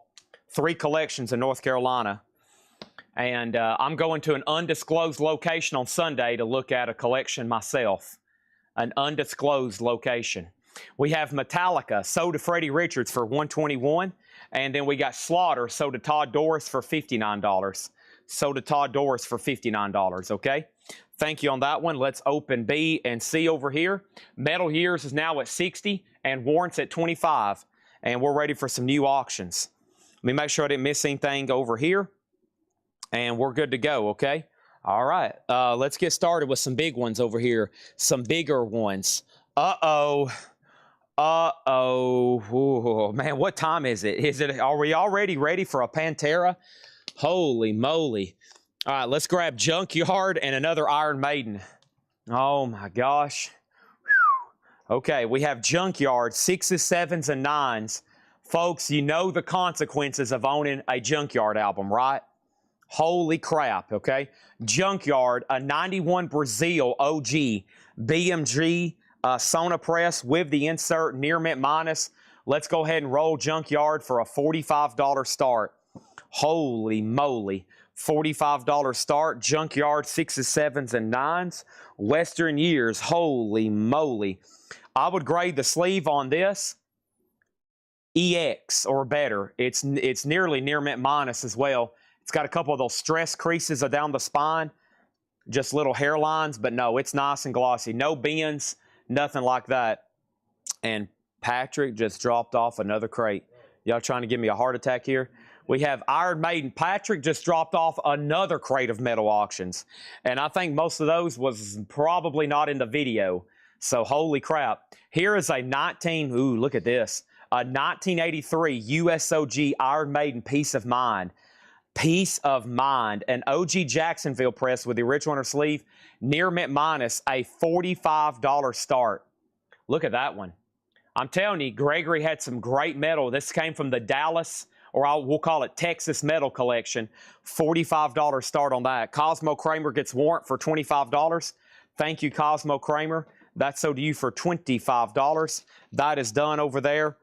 3 collections in North Carolina. And I'm going to an undisclosed location on Sunday to look at a collection myself. An undisclosed location. We have Metallica, sold to Freddie Richards for $121. And then we got Slaughter, sold to Todd Doris for $59. Sold to Todd Doris for $59, okay? Thank you on that one. Let's open B and C over here. Metal Years is now at 60 and Warrants at 25. And we're ready for some new auctions. Let me make sure I didn't miss anything over here. And we're good to go, okay? All right. Let's get started with some big ones over here. Some bigger ones. Uh-oh. Uh-oh. Ooh, man, what time is it? Are we already ready for a Pantera? Holy moly. All right, let's grab Junkyard and another Iron Maiden. Oh, my gosh. Whew. Okay, we have Junkyard, 6s, 7s, and 9s. Folks, you know the consequences of owning a Junkyard album, right? Holy crap, okay? Junkyard, a 91 Brazil OG, BMG, Sona Press with the insert near mint minus. Let's go ahead and roll Junkyard for a $45 start. Holy moly. $45 start. Junkyard 6s, 7s, and 9s. Western Years. Holy moly. I would grade the sleeve on this EX or better. It's nearly near mint minus as well. It's got a couple of those stress creases down the spine. Just little hairlines, but no, it's nice and glossy. No bends, nothing like that. And Patrick just dropped off another crate. Y'all trying to give me a heart attack here? We have Iron Maiden. Patrick just dropped off another crate of metal auctions. And I think most of those was probably not in the video. So holy crap. Here is a look at this. A 1983 USOG Iron Maiden Peace of Mind. Peace of Mind. An OG Jacksonville press with the original inner sleeve. Near mint minus. A $45 start. Look at that one. I'm telling you, Gregory had some great metal. This came from the Dallas or we'll call it Texas Metal Collection. $45 start on that. Cosmo Kramer gets warrant for $25. Thank you, Cosmo Kramer. That's sold to you for $25. That is done over there.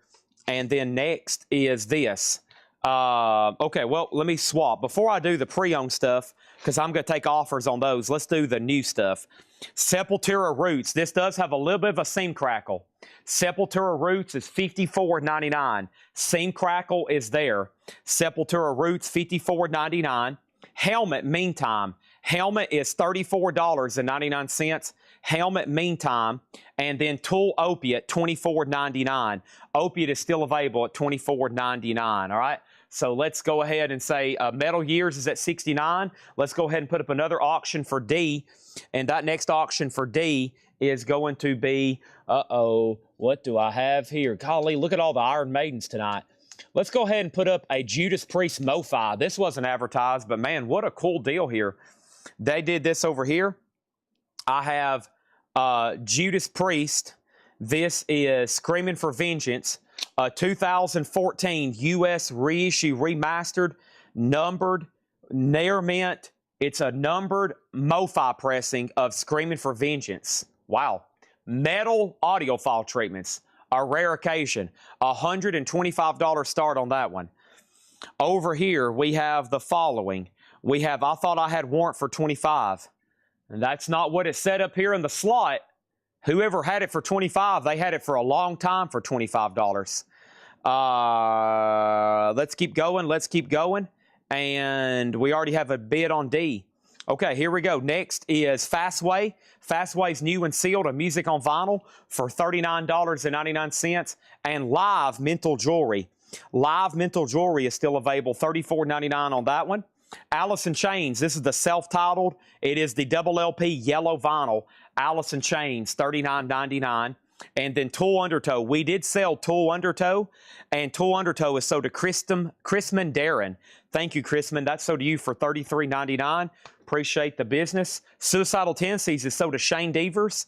And then next is this. Okay, well, let me swap. Before I do the pre-owned stuff, because I'm going to take offers on those, let's do the new stuff. Sepultura Roots. This does have a little bit of a seam crackle. Sepultura Roots is $54.99. Seam crackle is there. Sepultura Roots, $54.99. Helmet, meantime. Helmet is $34.99. Helmet, meantime. And then Tool Opiate, $24.99. Opiate is still available at $24.99, all right? So let's go ahead and say Metal Years is at $69. Let's go ahead and put up another auction for D. And that next auction for D is going to be, what do I have here? Golly, look at all the Iron Maidens tonight. Let's go ahead and put up a Judas Priest MoFi. This wasn't advertised, but man, what a cool deal here. They did this over here. I have Judas Priest. This is Screaming for Vengeance. 2014 U.S. reissue remastered, numbered, near mint. It's a numbered MoFi pressing of Screaming for Vengeance. Wow. Metal audiophile treatments. A rare occasion. $125 start on that one. Over here, we have the following. We have, I thought I had warrant for $25. And that's not what it said up here in the slot. Whoever had it for $25, they had it for a long time for $25. Let's keep going. Let's keep going. And we already have a bid on D. Okay, here we go. Next is Fastway. Fastway's new and sealed, a music on vinyl for $39.99. And Live Mental Jewelry. Live Mental Jewelry is still available, $34.99 on that one. Alice in Chains. This is the self-titled. It is the double LP yellow vinyl. Alice in Chains, $39.99. And then Tool Undertow. We did sell Tool Undertow, and Tool Undertow is sold to Chrisman Darren. Thank you, Chrisman. That's sold to you for $33.99. Appreciate the business. Suicidal Tendencies is sold to Shane Devers.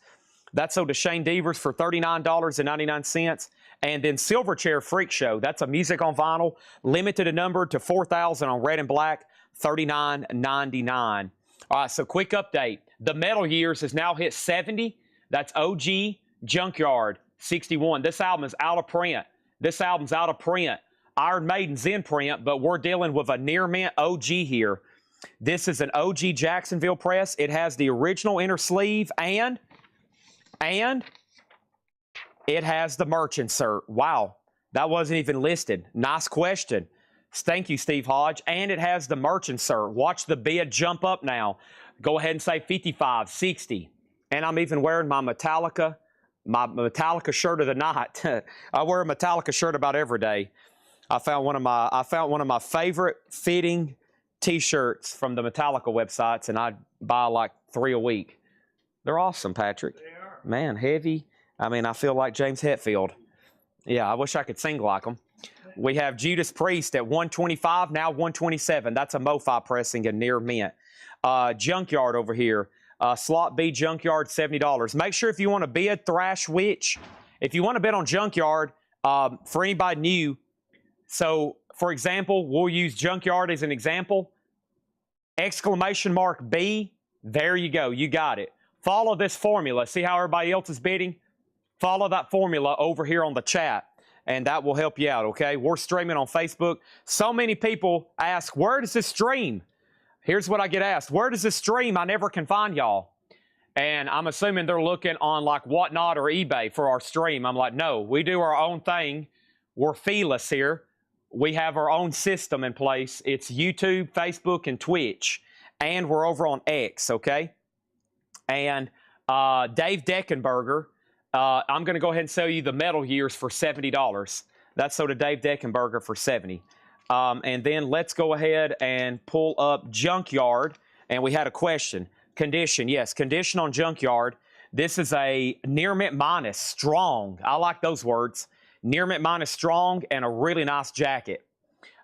That's sold to Shane Devers for $39.99. And then Silverchair Freak Show. That's a music on vinyl, limited and numbered to 4,000 on red and black, $39.99. All right, so quick update. The Metal Years has now hit 70. That's OG Junkyard 61. This album is out of print. This album's out of print. Iron Maiden's in print, but we're dealing with a near mint OG here. This is an OG Jacksonville press. It has the original inner sleeve and it has the merch insert. Wow, that wasn't even listed. Nice question. Thank you, Steve Hodge. And it has the merch insert. Watch the bid jump up now. Go ahead and say 55, 60. And I'm even wearing my Metallica shirt of the night. I wear a Metallica shirt about every day. I found one of my favorite fitting T-shirts from the Metallica websites, and I buy like 3 a week. They're awesome, Patrick. They are. Man, heavy. I mean, I feel like James Hetfield. Yeah, I wish I could sing like him. We have Judas Priest at $125, now $127. That's a MoFi pressing and near mint. Junkyard over here. Slot B Junkyard, $70. Make sure if you want to bid Thrash Witch, if you want to bid on Junkyard, for anybody new, so for example, we'll use Junkyard as an example. Exclamation mark B, there you go, you got it. Follow this formula. See how everybody else is bidding? Follow that formula over here on the chat, and that will help you out, okay? We're streaming on Facebook. So many people ask, where does this stream? Here's what I get asked. Where does this stream? I never can find y'all. And I'm assuming they're looking on like Whatnot or eBay for our stream. I'm like, no, we do our own thing. We're feeless here. We have our own system in place. It's YouTube, Facebook, and Twitch. And we're over on X, okay? And Dave Deckenberger, I'm going to go ahead and sell you the Metal Years for $70. That's sold to Dave Deckenberger for $70. And then let's go ahead and pull up Junkyard. And we had a question. Condition, yes, condition on Junkyard. This is a near mint minus, strong. I like those words. Near mint minus strong and a really nice jacket.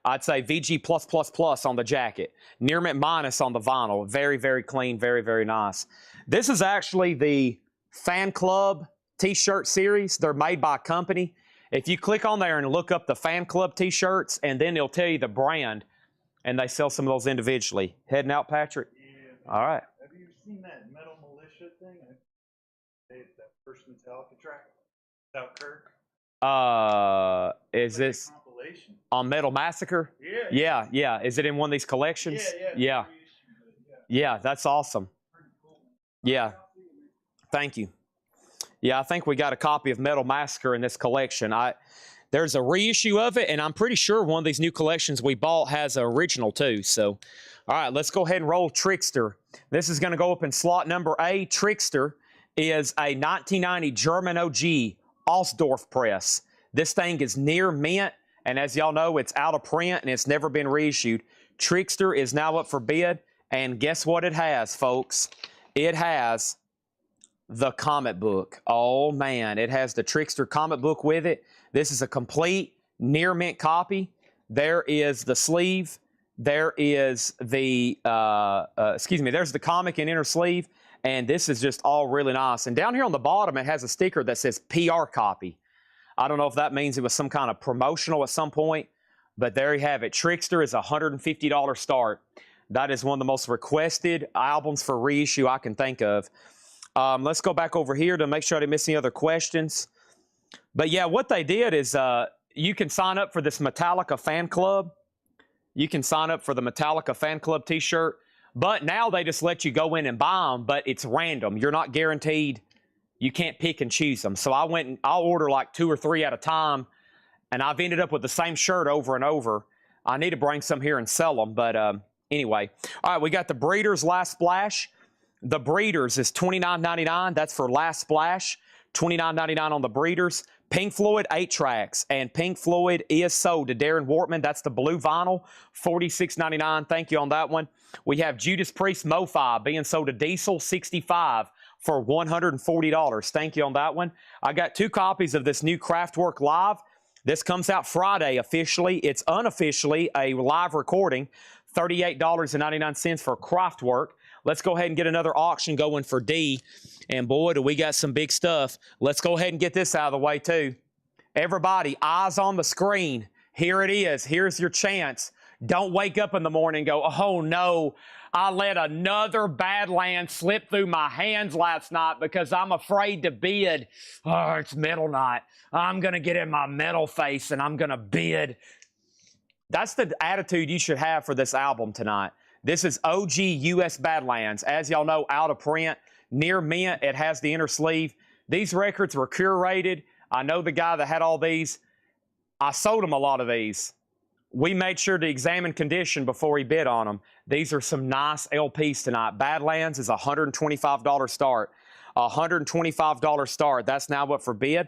I'd say VG+++ on the jacket. Near mint minus on the vinyl. Very, very clean, very, very nice. This is actually the fan club t-shirt series. They're made by a company. If you click on there and look up the fan club t-shirts, and then it'll tell you the brand, and they sell some of those individually. Heading out, Patrick? Yeah. All right. Have you seen that Metal Militia thing? That first Metallica track without Kirk? Is this compilation on Metal Massacre? Yeah. Yeah. Is it in one of these collections? Yeah. Yeah, that's awesome. Pretty cool. Yeah. Thank you. Yeah, I think we got a copy of Metal Massacre in this collection. There's a reissue of it, and I'm pretty sure one of these new collections we bought has an original too. So, all right, let's go ahead and roll Trickster. This is going to go up in slot number A. Trickster is a 1990 German OG Alsdorf press. This thing is near mint, and as y'all know, it's out of print and it's never been reissued. Trickster is now up for bid, and guess what it has, folks? It has the comic book. Oh man, it has the Trickster comic book with it. This is a complete near mint copy. There is the sleeve. There is the there's the comic and inner sleeve, and this is just all really nice. And down here on the bottom, it has a sticker that says PR copy. I don't know if that means it was some kind of promotional at some point, but there you have it. Trickster is a $150 start. That is one of the most requested albums for reissue I can think of. Let's go back over here to make sure I didn't miss any other questions. But yeah, what they did is you can sign up for this Metallica fan club. You can sign up for the Metallica fan club t-shirt. But now they just let you go in and buy them, but it's random. You're not guaranteed. You can't pick and choose them. So I'll order like 2 or 3 at a time, and I've ended up with the same shirt over and over. I need to bring some here and sell them, but anyway. All right, we got the Breeders' Last Splash. The Breeders is $29.99. That's for Last Splash. $29.99 on the Breeders. Pink Floyd 8 tracks, and Pink Floyd is sold to Darren Wortman. That's the blue vinyl, $46.99. Thank you on that one. We have Judas Priest Mo-Fi being sold to Diesel, $65 for $140. Thank you on that one. I got 2 copies of this new Kraftwerk Live. This comes out Friday officially. It's unofficially a live recording, $38.99 for Kraftwerk. Let's go ahead and get another auction going for D. And boy, do we got some big stuff. Let's go ahead and get this out of the way too. Everybody, eyes on the screen. Here it is. Here's your chance. Don't wake up in the morning and go, oh no, I let another Badlands slip through my hands last night because I'm afraid to bid. Oh, it's metal night. I'm going to get in my metal face and I'm going to bid. That's the attitude you should have for this album tonight. This is OG US Badlands. As y'all know, out of print, near mint. It has the inner sleeve. These records were curated. I know the guy that had all these. I sold him a lot of these. We made sure to examine condition before he bid on them. These are some nice LPs tonight. Badlands is a $125 start. A $125 start. That's now up for bid.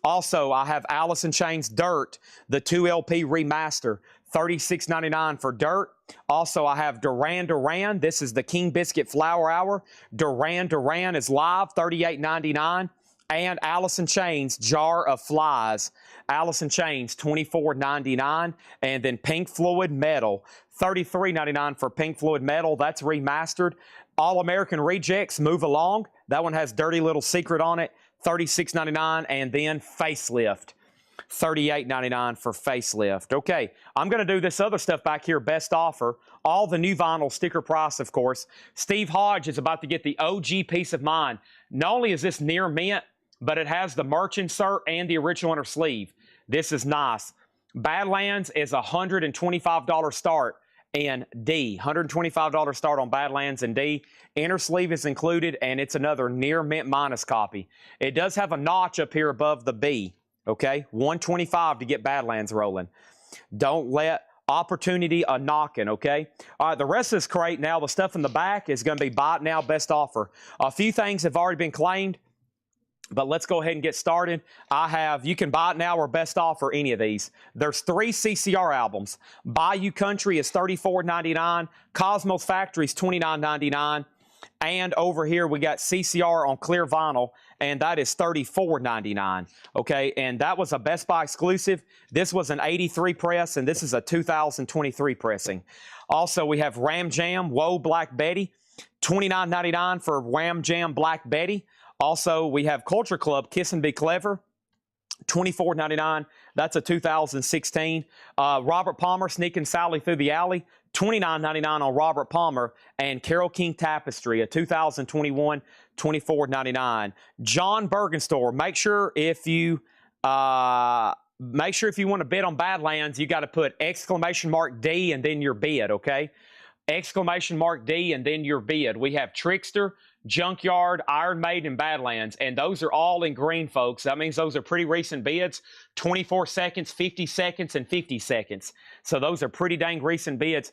Also, I have Alice in Chains Dirt, the 2 LP remaster, $36.99 for Dirt. Also, I have Duran Duran. This is the King Biscuit Flower Hour. Duran Duran is live, $38.99. And Alice in Chains Jar of Flies. Alice in Chains, $24.99. And then Pink Floyd Metal, $33.99 for Pink Floyd Metal. That's remastered. All American Rejects, Move Along. That one has Dirty Little Secret on it, $36.99. And then Facelift, $38.99 for Facelift. Okay, I'm going to do this other stuff back here, best offer. All the new vinyl, sticker price, of course. Steve Hodge is about to get the OG Peace of Mind. Not only is this near mint, but it has the merch insert and the original inner sleeve. This is nice. Badlands is a $125 start in D. $125 start on Badlands and D. Inner sleeve is included, and it's another near mint minus copy. It does have a notch up here above the B. Okay, $125 to get Badlands rolling. Don't let opportunity a knocking, okay? All right, the rest of this crate now, the stuff in the back is going to be buy it now, best offer. A few things have already been claimed, but let's go ahead and get started. You can buy it now or best offer any of these. There's 3 CCR albums. Bayou Country is $34.99. Cosmos Factory is $29.99. And over here, we got CCR on clear vinyl, and that is $34.99. Okay, and that was a Best Buy exclusive. This was an 83 press, and this is a 2023 pressing. Also, we have Ram Jam, Whoa, Black Betty, $29.99 for Ram Jam Black Betty. Also, we have Culture Club, Kiss and Be Clever. $24.99. That's a 2016. Robert Palmer, Sneaking Sally Through the Alley, $29.99 on Robert Palmer. And Carole King Tapestry, a 2021, $24.99. John Bergenstore, make sure if you want to bid on Badlands, you got to put !D and then your bid, okay? !D and then your bid. We have Trickster, Junkyard, Iron Maiden, and Badlands, and those are all in green, folks. That means those are pretty recent bids, 24 seconds, 50 seconds, and 50 seconds. So those are pretty dang recent bids.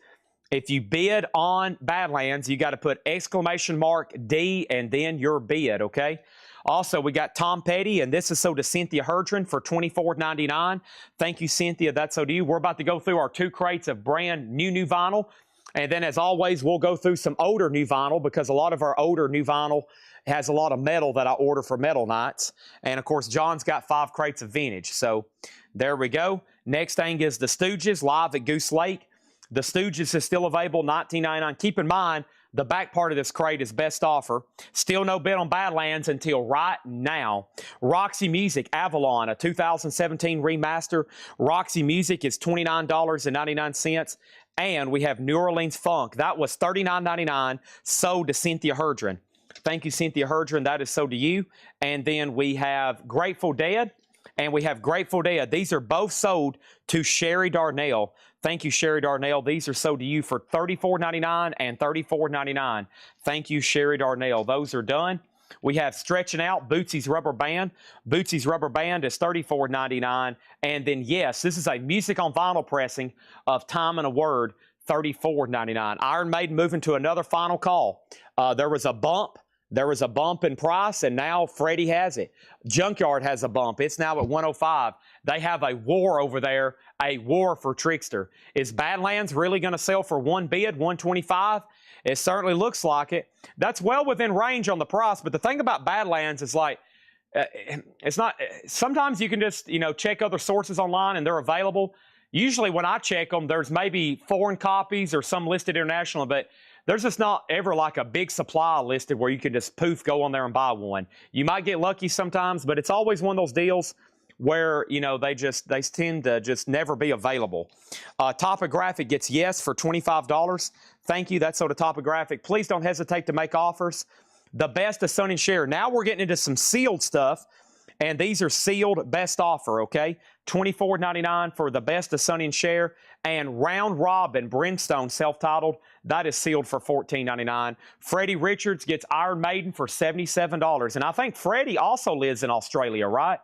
If you bid on Badlands, you got to put !D and then your bid, okay? Also, we got Tom Petty, and this is so to Cynthia Herdron for $24.99. Thank you, Cynthia. That's so to you. We're about to go through our 2 crates of brand new vinyl. And then, as always, we'll go through some older new vinyl because a lot of our older new vinyl has a lot of metal that I order for metal nights. And, of course, John's got 5 crates of vintage. So, there we go. Next thing is the Stooges live at Goose Lake. The Stooges is still available, $19.99. Keep in mind, the back part of this crate is best offer. Still no bid on Badlands until right now. Roxy Music Avalon, a 2017 remaster. Roxy Music is $29.99. And we have New Orleans Funk. That was $39.99, sold to Cynthia Herdron. Thank you, Cynthia Herdron. That is sold to you. And then we have Grateful Dead, and we have Grateful Dead. These are both sold to Sherry Darnell. Thank you, Sherry Darnell. These are sold to you for $34.99 and $34.99. Thank you, Sherry Darnell. Those are done. We have Stretching Out, Bootsy's Rubber Band. Bootsy's Rubber Band is $34.99. And then, yes, this is a music on vinyl pressing of Time and a Word, $34.99. Iron Maiden moving to another final call. There was a bump. There was a bump in price, and now Freddie has it. Junkyard has a bump. It's now at $105. They have a war over there, a war for Trickster. Is Badlands really going to sell for one bid, $125? It certainly looks like it. That's well within range on the price, but the thing about Badlands is like, it's not, sometimes you can just, check other sources online and they're available. Usually when I check them, there's maybe foreign copies or some listed international, but there's just not ever like a big supply listed where you can just poof, go on there and buy one. You might get lucky sometimes, but it's always one of those deals where, they tend to just never be available. Topographic gets yes for $25. Thank you. That's so the Topographic. Please don't hesitate to make offers. The best of Son & Cher. Now we're getting into some sealed stuff, and these are sealed best offer, okay? $24.99 for the best of Son & Cher. And Round Robin Brimstone self-titled, that is sealed for $14.99. Freddie Richards gets Iron Maiden for $77. And I think Freddie also lives in Australia, right?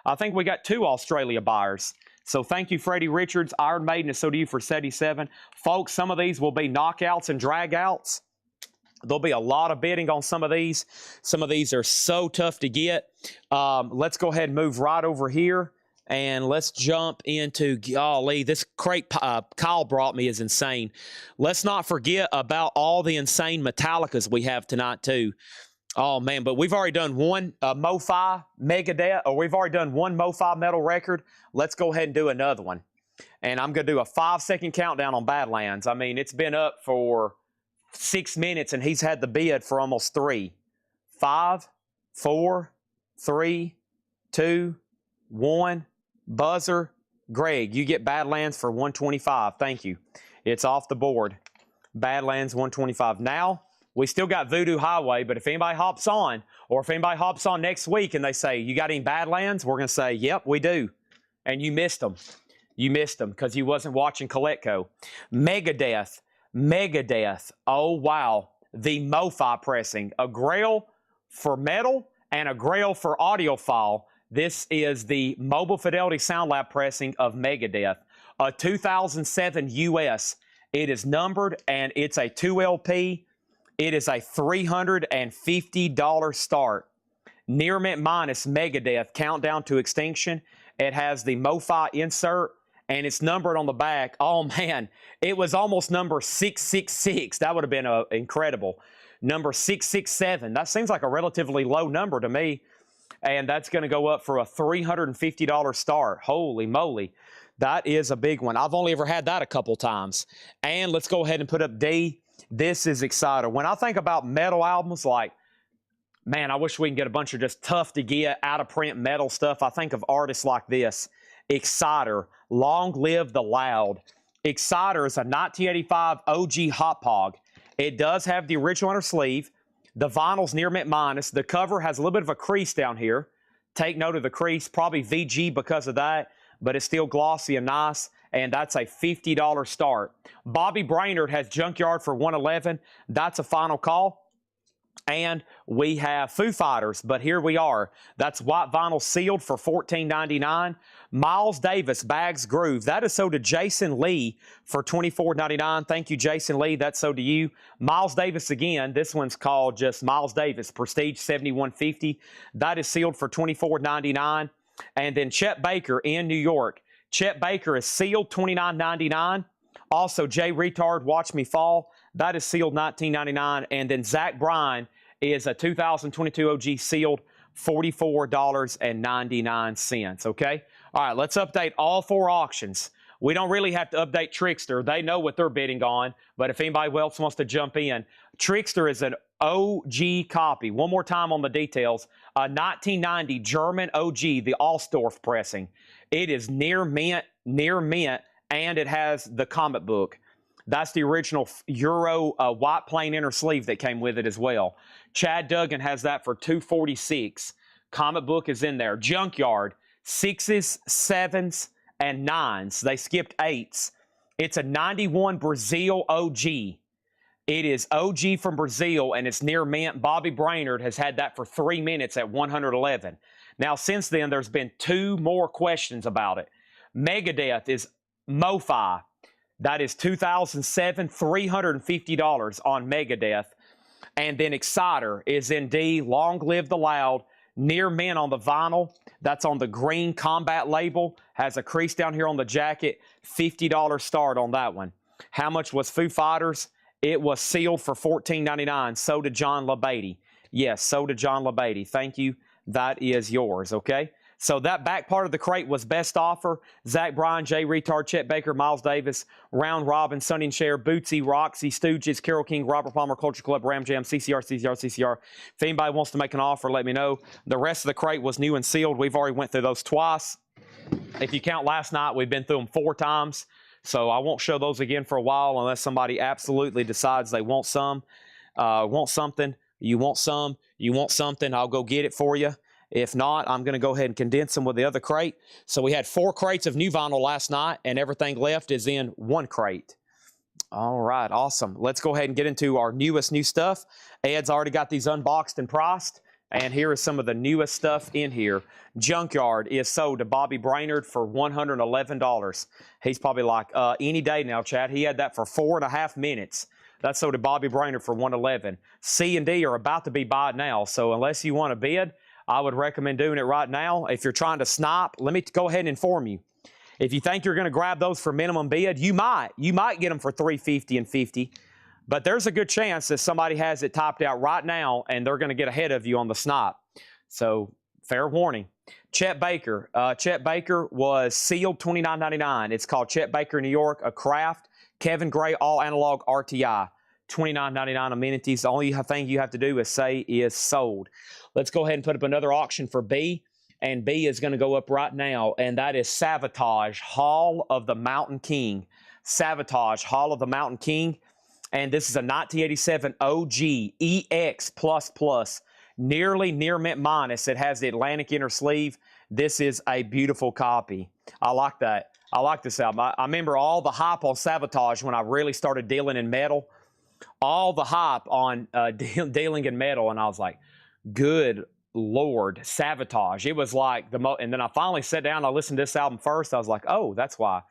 I think we got 2 Australia buyers. So thank you, Freddie Richards. Iron Maiden is sold to you for $77. Folks, some of these will be knockouts and dragouts. There'll be a lot of bidding on some of these. Some of these are so tough to get. Let's go ahead and move right over here. And let's jump into, golly, this crate Kyle brought me is insane. Let's not forget about all the insane Metallicas we have tonight, too. Oh, man, but we've already done one MoFi Megadeth, or we've already done one MoFi metal record. Let's go ahead and do another one. And I'm going to do a 5-second countdown on Badlands. I mean, it's been up for 6 minutes, and he's had the bid for almost 3. 5, 4, 3, 2, 1. Buzzer. Greg, you get Badlands for $125. Thank you. It's off the board. Badlands $125. Now, we still got Voodoo Highway, but if anybody hops on, or if anybody hops on next week and they say, you got any Badlands? We're going to say, yep, we do. And you missed them. You missed them because you wasn't watching Coletco. Megadeth. Megadeth. Oh, wow. The MoFi pressing. A Grail for metal and a Grail for audiophile. This is the Mobile Fidelity Sound Lab pressing of Megadeth. A 2007 US. It is numbered and it's a 2LP. It is a $350 start. Near Mint Minus Megadeth Countdown to Extinction. It has the MoFi insert and it's numbered on the back. Oh man, it was almost number 666. That would have been incredible. Number 667. That seems like a relatively low number to me. And that's going to go up for a $350 start. Holy moly. That is a big one. I've only ever had that a couple times. And let's go ahead and put up D. This is exciting. When I think about metal albums like Man, I wish we can get a bunch of just tough to get, out of print metal stuff. I think of artists like this. Exciter, Long Live the Loud. Exciter is a 1985 OG Hot Pog. It does have the original inner sleeve. The vinyl's near mint minus. The cover has a little bit of a crease down here. Take note of the crease, probably VG because of that, but it's still glossy and nice, and that's a $50 start. Bobby Brainerd has Junkyard for $111. That's a final call. And we have Foo Fighters, but here we are. That's white vinyl sealed for $14.99. Miles Davis, Bags Groove. That is sold to Jason Lee for $24.99. Thank you, Jason Lee. That's sold to you. Miles Davis again. This one's called just Miles Davis, Prestige 7150. That is sealed for $24.99. And then Chet Baker in New York. Chet Baker is sealed $29.99. Also, Jay Retard, Watch Me Fall. That is sealed $19.99. And then Zach Bryan is a 2022 OG sealed $44.99. Okay? All right, let's update all 4 auctions. We don't really have to update Trickster. They know what they're bidding on. But if anybody else wants to jump in, Trickster is an OG copy. One more time on the details. A 1990 German OG, the Allstorff pressing. It is near mint, and it has the comic book. That's the original Euro white plain inner sleeve that came with it as well. Chad Duggan has that for $246. Comic book is in there. Junkyard, 6s, 7s, and 9s. They skipped 8s. It's a 91 Brazil OG. It is OG from Brazil, and it's near mint. Bobby Brainerd has had that for 3 minutes at $111. Now, since then, there's been 2 more questions about it. Megadeth is MoFi. That is 2007, $350 on Megadeth. And then Exciter is in D, Long Live the Loud, near mint on the vinyl. That's on the green combat label. Has a crease down here on the jacket. $50 start on that one. How much was Foo Fighters? It was sealed for $14.99. So did John LaBeatty. Yes, so did John LaBeatty. Thank you. That is yours, okay? So that back part of the crate was best offer. Zach Bryan, Jay Retard, Chet Baker, Miles Davis, Round Robin, Sonny and Cher, Bootsy, Roxy, Stooges, Carole King, Robert Palmer, Culture Club, Ram Jam, CCR. If anybody wants to make an offer, let me know. The rest of the crate was new and sealed. We've already went through those twice. If you count last night, we've been through them 4 times. So I won't show those again for a while unless somebody absolutely decides they want some. Want something, you want some, you want something, I'll go get it for you. If not, I'm going to go ahead and condense them with the other crate. So we had 4 crates of new vinyl last night, and everything left is in 1 crate. All right, awesome. Let's go ahead and get into our newest new stuff. Ed's already got these unboxed and priced, and here is some of the newest stuff in here. Junkyard is sold to Bobby Brainerd for $111. He's probably like, any day now, Chad. He had that for 4.5 minutes. That's sold to Bobby Brainerd for $111. C and D are about to be bought now, so unless you want to bid, I would recommend doing it right now. If you're trying to snipe, let me go ahead and inform you. If you think you're going to grab those for minimum bid, you might get them for $350 and $50. But there's a good chance that somebody has it topped out right now, and they're going to get ahead of you on the snipe. So, fair warning. Chet Baker. Chet Baker was sealed $29.99. It's called Chet Baker New York, a craft. Kevin Gray, all analog RTI. $29.99 amenities. The only thing you have to do is say is sold. Let's go ahead and put up another auction for B, and B is going to go up right now, and that is Savatage, Hall of the Mountain King. Savatage, Hall of the Mountain King, and this is a 1987 OG EX++, nearly near mint minus. It has the Atlantic inner sleeve. This is a beautiful copy. I like that. I like this album. I remember all the hype on Savatage when I really started dealing in metal. All the hype on dealing in metal, and I was like, good Lord, Savatage. It was like the most, and then I finally sat down, I listened to this album first, I was like, oh, that's why.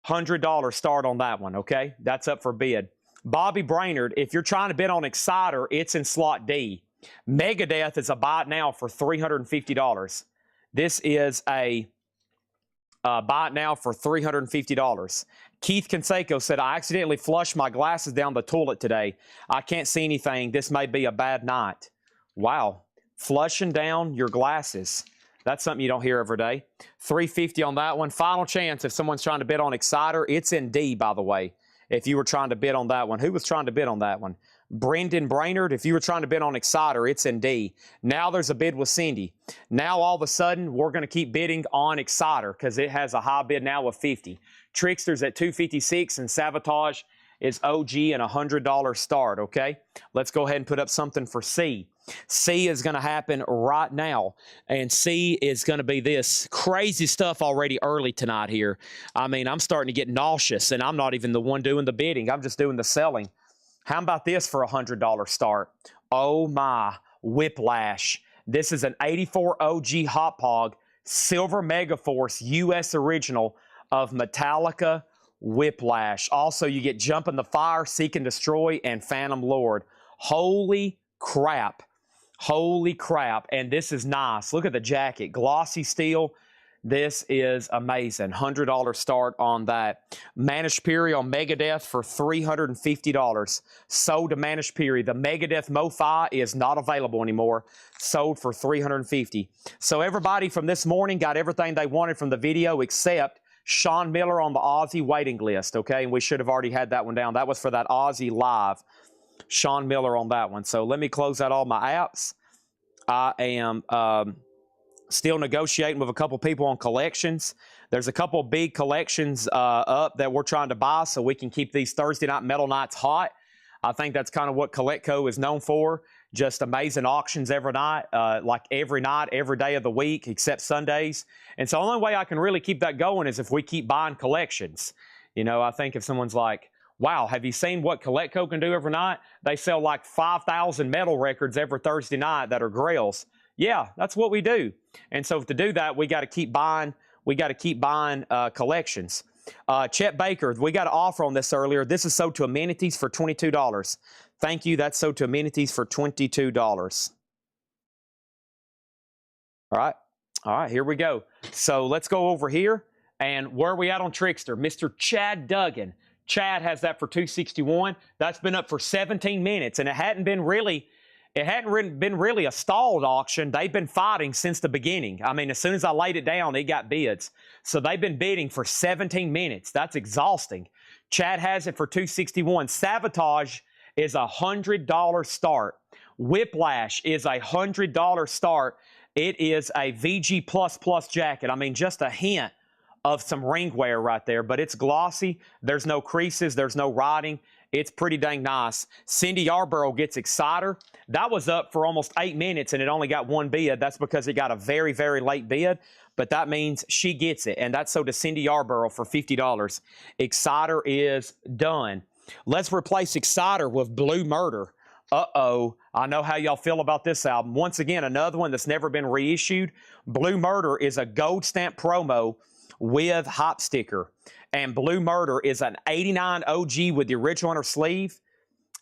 $100 start on that one, okay? That's up for bid. Bobby Brainerd, if you're trying to bid on Exciter, it's in slot D. Megadeth is a buy it now for $350. This is a buy it now for $350. Keith Canseco said, I accidentally flushed my glasses down the toilet today. I can't see anything. This may be a bad night. Wow. Flushing down your glasses. That's something you don't hear every day. $350 on that one. Final chance if someone's trying to bid on Exciter. It's in D, by the way, if you were trying to bid on that one. Who was trying to bid on that one? Brendan Brainerd, if you were trying to bid on Exciter, it's in D. Now there's a bid with Cindy. Now all of a sudden, we're going to keep bidding on Exciter because it has a high bid now of 50. Trickster's at 256 and Sabotage is OG and $100 start, okay? Let's go ahead and put up something for C. C is going to happen right now, and C is going to be this crazy stuff already early tonight here. I mean, I'm starting to get nauseous, and I'm not even the one doing the bidding. I'm just doing the selling. How about this for a $100 start? Oh, my. Whiplash. This is an 84 OG Hot Pog Silver Megaforce US original of Metallica Whiplash. Also, you get Jump in the Fire, Seek and Destroy, and Phantom Lord. Holy crap. Holy crap. And this is nice. Look at the jacket. Glossy steel. This is amazing. $100 start on that. Manish Puri on Megadeth for $350. Sold to Manish Puri. The Megadeth Mo-Fi is not available anymore. Sold for $350. So everybody from this morning got everything they wanted from the video except Sean Miller on the Aussie waiting list, okay? And we should have already had that one down. That was for that Aussie live. Sean Miller on that one. So let me close out all my apps. I am still negotiating with a couple people on collections. There's a couple big collections up that we're trying to buy so we can keep these Thursday night metal nights hot. I think that's kind of what CollectCo is known for. Just amazing auctions every night, like every night, every day of the week, except Sundays. And so the only way I can really keep that going is if we keep buying collections. You know, I think if someone's like, wow, have you seen what CollectCo can do every night? They sell like 5,000 metal records every Thursday night that are Grails. Yeah, that's what we do. And so to do that, we got to keep buying. We got to keep buying collections. Chet Baker, we got an offer on this earlier. This is sold to Amenities for $22. Thank you. That's sold to Amenities for $22. All right. All right, here we go. So let's go over here. And where are we at on Trickster? Mr. Chad Duggan. Chad has that for $261. That's been up for 17 minutes, and it hadn't been really a stalled auction. They've been fighting since the beginning. I mean, as soon as I laid it down, it got bids. So they've been bidding for 17 minutes. That's exhausting. Chad has it for $261. Sabotage is a $100 start. Whiplash is a $100 start. It is a VG++ jacket. I mean, just a hint of some ring wear right there, but it's glossy. There's no creases. There's no writing. It's pretty dang nice. Cindy Yarborough gets Exciter. That was up for almost 8 minutes, and it only got one bid. That's because it got a very, very late bid, but that means she gets it, and that's sold to Cindy Yarborough for $50. Exciter is done. Let's replace Exciter with Blue Murder. Uh-oh. I know how y'all feel about this album. Once again, another one that's never been reissued. Blue Murder is a gold stamp promo with hop sticker. And Blue Murder is an 89 OG with the original inner sleeve.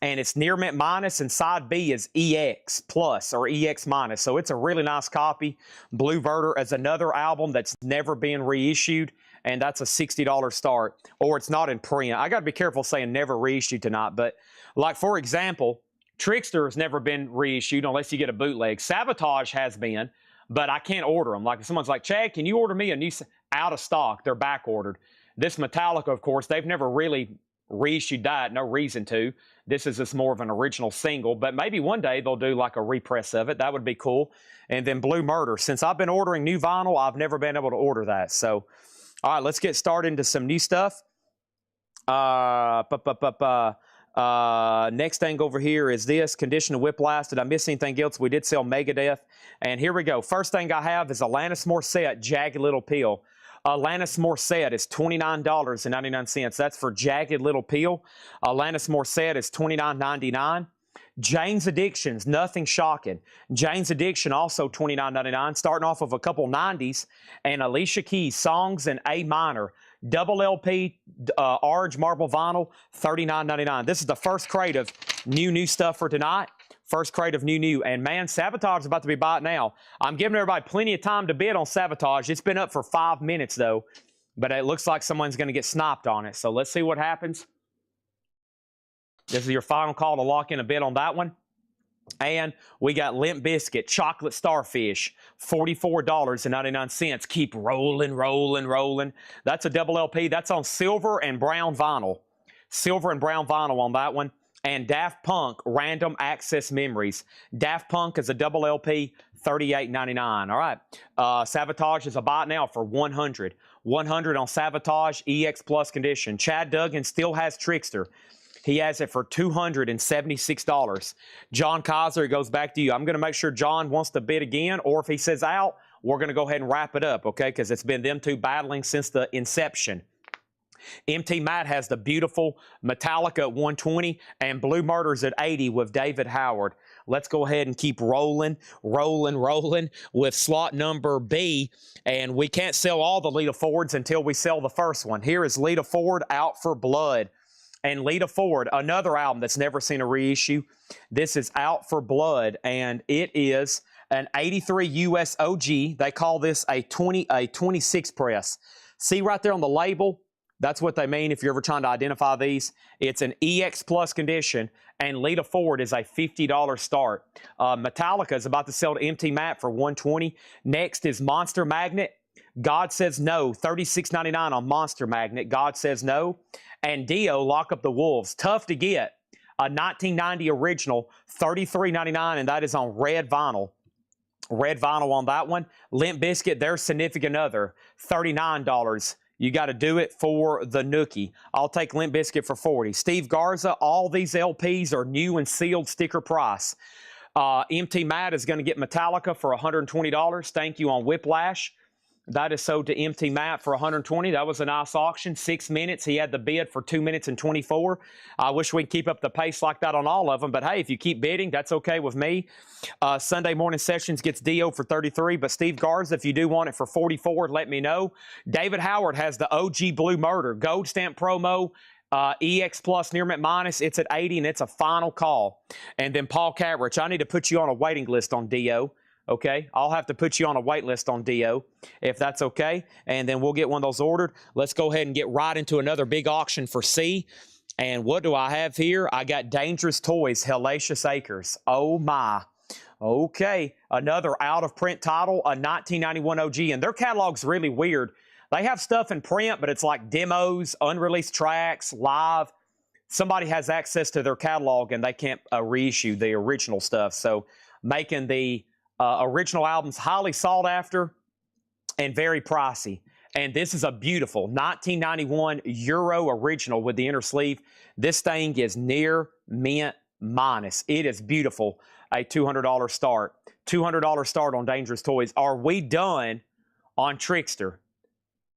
And it's near mint minus, and side B is EX plus or EX minus. So it's a really nice copy. Blue Murder is another album that's never been reissued, and that's a $60 start. Or it's not in print. I got to be careful saying never reissued tonight. But like, for example, Trickster has never been reissued unless you get a bootleg. Sabotage has been, but I can't order them. Like if someone's like, Chad, can you order me a new out of stock? They're back ordered. This Metallica, of course, they've never really reissued that. No reason to. This is just more of an original single, but maybe one day they'll do like a repress of it. That would be cool. And then Blue Murder. Since I've been ordering new vinyl, I've never been able to order that. So, all right, let's get started into some new stuff. Next thing over here is this Condition of Whiplash. Did I miss anything else? We did sell Megadeth. And here we go. First thing I have is Alanis Morissette, Jagged Little Pill. Alanis Morissette is $29.99. That's for Jagged Little Pill. Alanis Morissette is $29.99. Jane's Addictions, Nothing Shocking. Jane's Addiction, also $29.99. Starting off of a couple 90s. And Alicia Keys, Songs in A minor. Double LP, orange marble vinyl, $39.99. This is the first crate of new stuff for tonight. First crate of new. And man, Sabotage is about to be bought now. I'm giving everybody plenty of time to bid on Sabotage. It's been up for 5 minutes though, but it looks like someone's going to get sniped on it. So let's see what happens. This is your final call to lock in a bid on that one. And we got Limp Bizkit, Chocolate Starfish, $44.99. Keep rolling. That's a double LP. That's on silver and brown vinyl. Silver and brown vinyl on that one. and Daft Punk, Random Access Memories. Daft Punk is a double LP, $38.99. All right. Sabotage is a buy now for $100. $100 on Sabotage, EX Plus condition. Chad Duggan still has Trickster. He has it for $276. John Kaiser, it goes back to you. I'm going to make sure John wants to bid again, or if he says out, we're going to go ahead and wrap it up, okay? Because it's been them two battling since the inception. MT Matt has the beautiful Metallica at 120 and Blue Murders at 80 with David Howard. Let's go ahead and keep rolling with slot number B. And we can't sell all the Lita Fords until we sell the first one. Here is Lita Ford, Out for Blood. And Lita Ford, another album that's never seen a reissue. This is Out for Blood, and it is an 83 US OG. They call this a 26 press. See right there on the label? That's what they mean if you're ever trying to identify these. It's an EX Plus condition, and Lita Ford is a $50 start. Metallica is about to sell to MT Matt for $120. Next is Monster Magnet. God Says No, $36.99 on Monster Magnet. God Says No. And Dio, Lock Up the Wolves. Tough to get. A 1990 original, $33.99, and that is on red vinyl. Red vinyl on that one. Limp Bizkit, Their Significant Other, $39. You got to do it for the Nookie. I'll take Limp Bizkit for $40. Steve Garza, all these LPs are new and sealed sticker price. MT Matt is going to get Metallica for $120. Thank you on Whiplash. That is sold to MT Matt for $120. That was a nice auction. 6 minutes. He had the bid for 2 minutes and 24. I wish we could keep up the pace like that on all of them. But, hey, if you keep bidding, that's okay with me. Sunday Morning Sessions gets Dio for $33. But Steve Garza, if you do want it for $44, let me know. David Howard has the OG Blue Murder. Gold stamp promo. EX Plus Near Mint Minus. It's at 80, and it's a final call. And then Paul Catrich, I need to put you on a waiting list on Dio. Okay, I'll have to put you on a wait list on Dio, if that's okay, and then we'll get one of those ordered. Let's go ahead and get right into another big auction for C. And what do I have here? I got Dangerous Toys, Hellacious Acres. Oh, my. Okay, another out-of-print title, a 1991 OG, and their catalog's really weird. They have stuff in print, but it's like demos, unreleased tracks, live. Somebody has access to their catalog, and they can't reissue the original stuff, so making the original albums highly sought after and very pricey. And this is a beautiful 1991 Euro original with the inner sleeve. This thing is near mint minus. It is beautiful. A $200 start. $200 start on Dangerous Toys. Are we done on Trickster?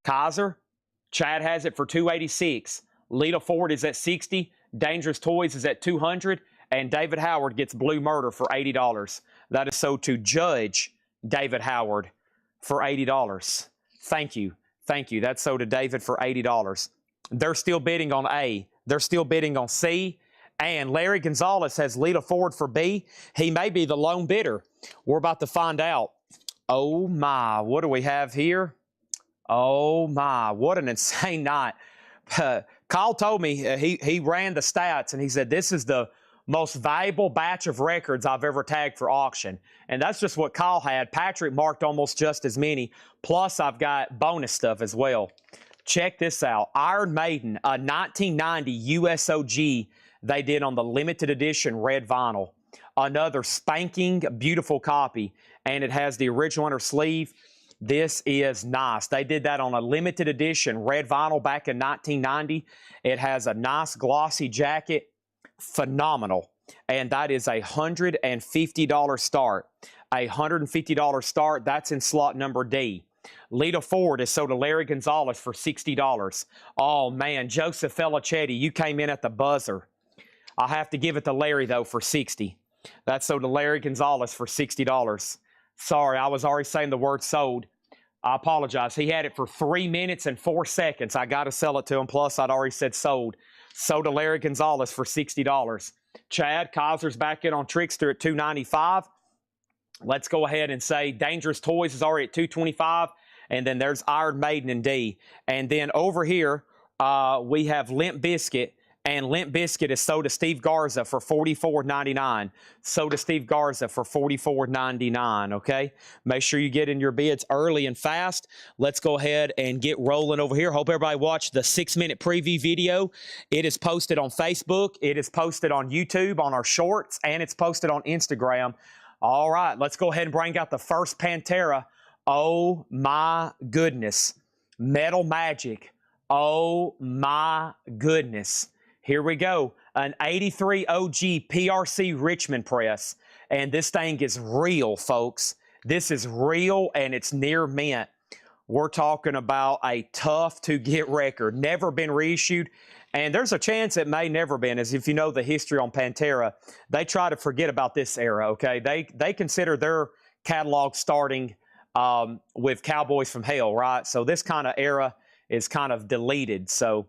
Kaiser, Chad has it for $286. Lita Ford is at $60. Dangerous Toys is at $200. And David Howard gets Blue Murder for $80. That is sold to Judge David Howard for $80. Thank you. Thank you. That's sold to David for $80. They're still bidding on A. They're still bidding on C. And Larry Gonzalez has Lita Ford for B. He may be the lone bidder. We're about to find out. Oh, my. What do we have here? Oh, my. What an insane night. Kyle told me, he ran the stats, and he said this is the most valuable batch of records I've ever tagged for auction. And that's just what Kyle had. Patrick marked almost just as many. Plus, I've got bonus stuff as well. Check this out. Iron Maiden, a 1990 USOG they did on the limited edition red vinyl. Another spanking beautiful copy. And it has the original inner sleeve. This is nice. They did that on a limited edition red vinyl back in 1990. It has a nice glossy jacket. Phenomenal. And that is a $150 start. A $150 start. That's in slot number D. Lita Ford is sold to Larry Gonzalez for $60. Oh, man. Joseph Felicetti, you came in at the buzzer. I have to give it to Larry, though, for $60. That's sold to Larry Gonzalez for $60. Sorry, I was already saying the word sold. I apologize. He had it for 3 minutes and 4 seconds. I got to sell it to him. Plus, I'd already said sold. Sold to Larry Gonzalez for $60. Chad, Kaiser's back in on Trickster at $295. Let's go ahead and say Dangerous Toys is already at $225. And then there's Iron Maiden in D. And then over here, we have Limp Bizkit And Limp Bizkit is sold to Steve Garza for $44.99. Sold to Steve Garza for $44.99, okay? Make sure you get in your bids early and fast. Let's go ahead and get rolling over here. Hope everybody watched the 6-minute preview video. It is posted on Facebook. It is posted on YouTube on our shorts, and it's posted on Instagram. All right, let's go ahead and bring out the first Pantera. Oh, my goodness. Metal Magic. Oh, my goodness. Here we go, an 83 OG PRC Richmond press, and this thing is real, folks. This is real, and it's near mint. We're talking about a tough-to-get record, never been reissued, and there's a chance it may never been, as if you know the history on Pantera, they try to forget about this era, okay? They consider their catalog starting with Cowboys from Hell, right? So this kind of era is kind of deleted, so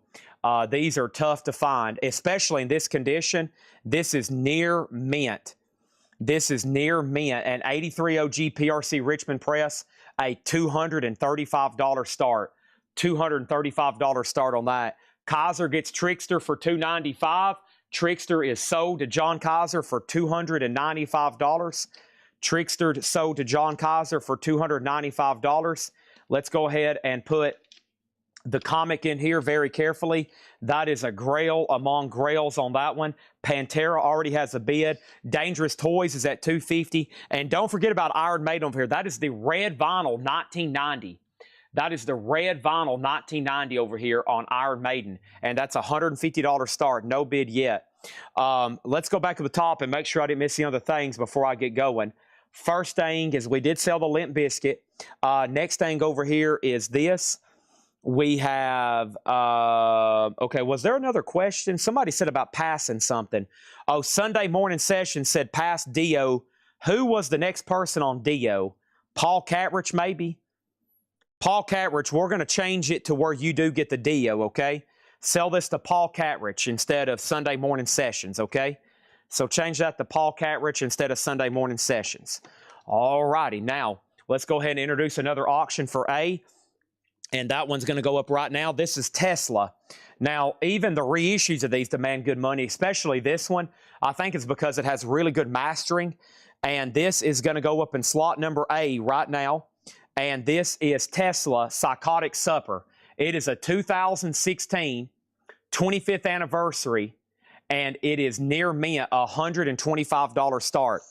these are tough to find, especially in this condition. This is near mint. This is near mint. An 83 OG PRC Richmond press, a $235 start. $235 start on that. Kaiser gets Trickster for $295. Trickster is sold to John Kaiser for $295. Trickster sold to John Kaiser for $295. Let's go ahead and put the comic in here very carefully. That is a Grail among Grails on that one. Pantera already has a bid. Dangerous Toys is at $250. And don't forget about Iron Maiden over here. That is the red vinyl 1990. That is the red vinyl 1990 over here on Iron Maiden. And that's a $150 start. No bid yet. Let's go back to the top and make sure I didn't miss any other things before I get going. First thing is we did sell the Limp Bizkit. Next thing over here is this. We have, okay, was there another question? Somebody said about passing something. Oh, Sunday Morning Session said pass Dio. Who was the next person on Dio? Paul Catrich, maybe? Paul Catrich, we're going to change it to where you do get the Dio, okay? Sell this to Paul Catrich instead of Sunday Morning Sessions, okay? So change that to Paul Catrich instead of Sunday Morning Sessions. All righty, now let's go ahead and introduce another auction for A. And that one's going to go up right now. This is Tesla. Now, even the reissues of these demand good money, especially this one. I think it's because it has really good mastering. And this is going to go up in slot number A right now. And this is Tesla Psychotic Supper. It is a 2016 25th anniversary. And it is near mint, a $125 start.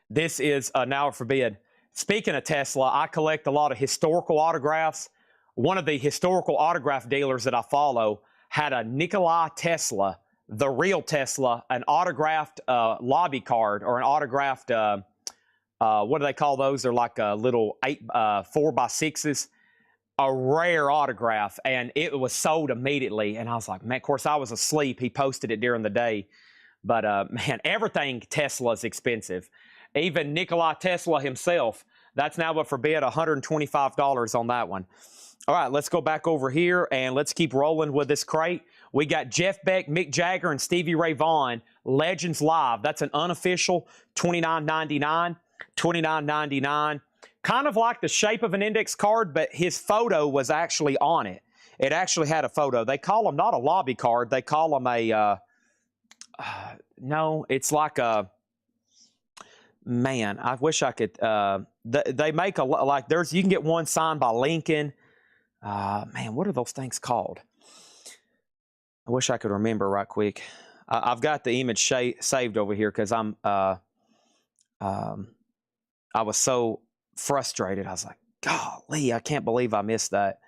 This is now for bid. Speaking of Tesla, I collect a lot of historical autographs. One of the historical autograph dealers that I follow had a Nikola Tesla, the real Tesla, an autographed lobby card or an autographed, what do they call those? They're like a little 4x6s, a rare autograph, and it was sold immediately. And I was like, man, of course, I was asleep. He posted it during the day. But, man, everything Tesla is expensive. Even Nikola Tesla himself, that's now up for bid, $125 on that one. All right, let's go back over here, and let's keep rolling with this crate. We got Jeff Beck, Mick Jagger, and Stevie Ray Vaughan, Legends Live. That's an unofficial $29.99. $29.99. Kind of like the shape of an index card, but his photo was actually on it. It actually had a photo. They call them not a lobby card. They call them a, no, it's like a, man, I wish I could, they make a, like there's, you can get one signed by Lincoln. Man, what are those things called? I wish I could remember right quick. I've got the image saved over here because I was so frustrated. I was like, golly, I can't believe I missed that.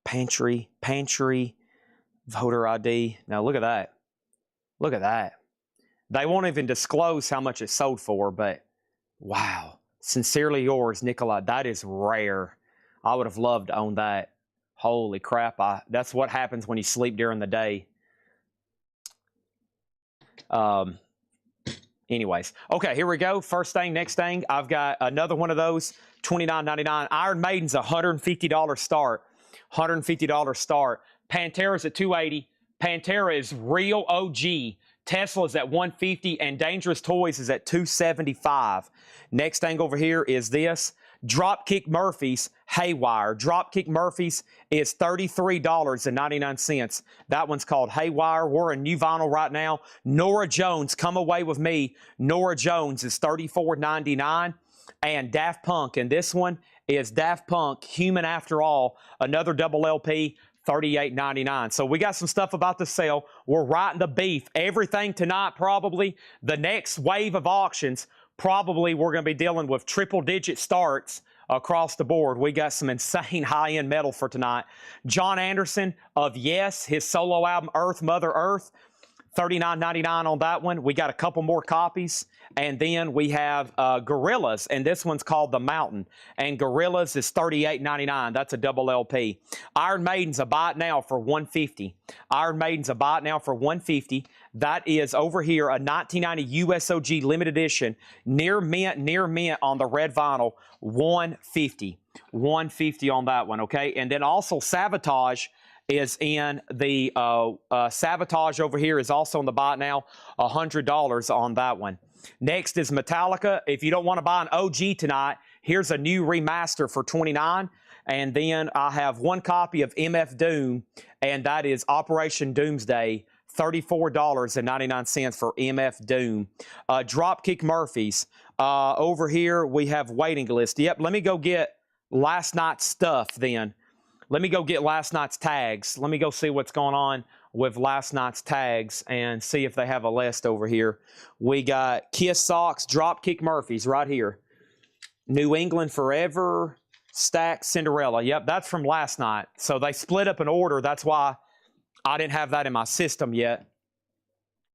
Pantry, voter ID. Now look at that. Look at that. They won't even disclose how much it sold for, but wow. Sincerely yours, Nikolai. That is rare. I would have loved to own that. Holy crap. That's what happens when you sleep during the day. Anyways. Okay, here we go. First thing, next thing. I've got another one of those. $29.99. Iron Maiden's a $150 start. $150 start. Pantera's at $280. Pantera is real OG Tesla's at 150, and Dangerous Toys is at 275. Next thing over here is this. Dropkick Murphys Haywire. Dropkick Murphys is $33.99. That one's called Haywire. We're in new vinyl right now. Nora Jones, Come Away With Me. Nora Jones is $34.99. And Daft Punk, and this one is Daft Punk, Human After All, another double LP, $38.99. So we got some stuff about the sale. We're right in the beef. Everything tonight, probably. The next wave of auctions, probably we're going to be dealing with triple-digit starts across the board. We got some insane high-end metal for tonight. John Anderson of Yes, his solo album, Earth, Mother Earth, $39.99 on that one. We got a couple more copies. And then we have Gorillas, and this one's called The Mountain. And Gorillas is $38.99. That's a double LP. Iron Maiden's a buy it now for $150. Iron Maiden's a buy it now for $150. That is over here a 1990 USOG limited edition, near mint on the red vinyl, $150. $150 on that one, okay? And then also Sabotage is in the Sabotage over here is also on the buy it now, $100 on that one. Next is Metallica. If you don't want to buy an OG tonight, here's a new remaster for $29. And then I have one copy of MF Doom, and that is Operation Doomsday, $34.99 for MF Doom. Dropkick Murphys. Over here, we have waiting list. Yep, let me go get last night's stuff then. Let me go get last night's tags. Let me go see what's going on with last night's tags and see if they have a list over here. We got Kiss Socks, Dropkick Murphys right here. New England Forever, Stack Cinderella. Yep, that's from last night. So they split up an order. That's why I didn't have that in my system yet.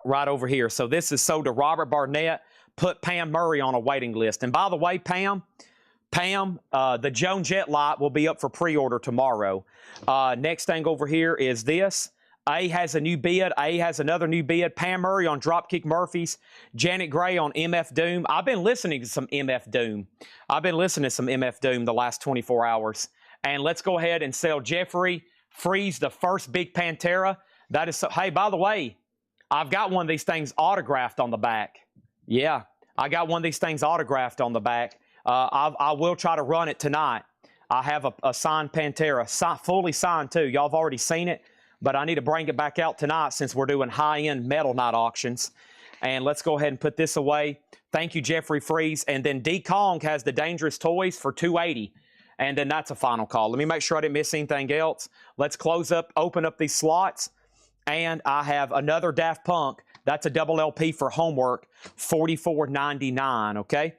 Right over here. So this is sold to Robert Barnett. Put Pam Murray on a waiting list. And by the way, Pam, the Joan Jett light will be up for pre-order tomorrow. Next thing over here is this. A has a new bid. A has another new bid. Pam Murray on Dropkick Murphys. Janet Gray on MF Doom. I've been listening to some MF Doom. The last 24 hours. And let's go ahead and sell Jeffrey Freeze, the first big Pantera. That is so, hey, by the way, I've got one of these things autographed on the back. Yeah, I got one of these things autographed on the back. I will try to run it tonight. I have a signed Pantera, fully signed too. Y'all have already seen it, but I need to bring it back out tonight since we're doing high-end metal night auctions. And let's go ahead and put this away. Thank you, Jeffrey Freeze. And then D. Kong has the Dangerous Toys for $280. And then that's a final call. Let me make sure I didn't miss anything else. Let's open up these slots. And I have another Daft Punk. That's a double LP for Homework, $44.99, okay?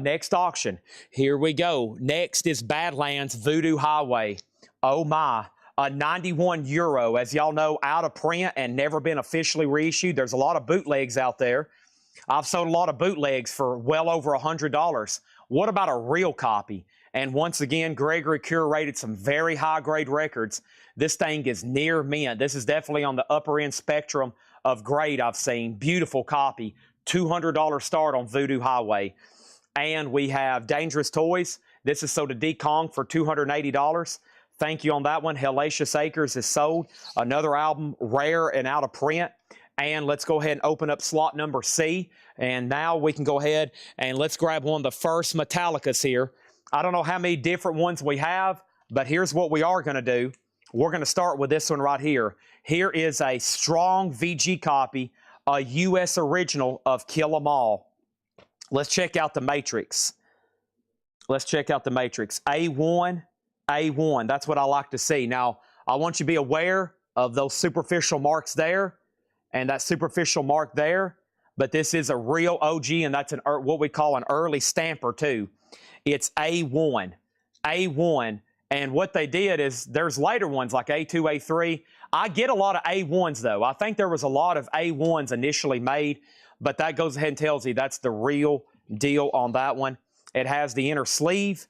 Next auction. Here we go. Next is Badlands Voodoo Highway. Oh, my. 91 euro. As y'all know, out of print and never been officially reissued. There's a lot of bootlegs out there. I've sold a lot of bootlegs for well over $100. What about a real copy? And once again, Gregory curated some very high-grade records. This thing is near mint. This is definitely on the upper-end spectrum of grade I've seen. Beautiful copy. $200 start on Voodoo Highway. And we have Dangerous Toys. This is sold to D. Kong for $280. Thank you on that one. Hellacious Acres is sold. Another album, rare and out of print. And let's go ahead and open up slot number C. And now we can go ahead and let's grab one of the first Metallicas here. I don't know how many different ones we have, but here's what we are going to do. We're going to start with this one right here. Here is a strong VG copy, a U.S. original of Kill 'Em All. Let's check out the Matrix. A1, A1. That's what I like to see. Now, I want you to be aware of those superficial marks there and that superficial mark there, but this is a real OG, and that's what we call an early stamper too. It's A1. A1. And what they did is there's later ones like A2, A3. I get a lot of A1s, though. I think there was a lot of A1s initially made, but that goes ahead and tells you that's the real deal on that one. It has the inner sleeve,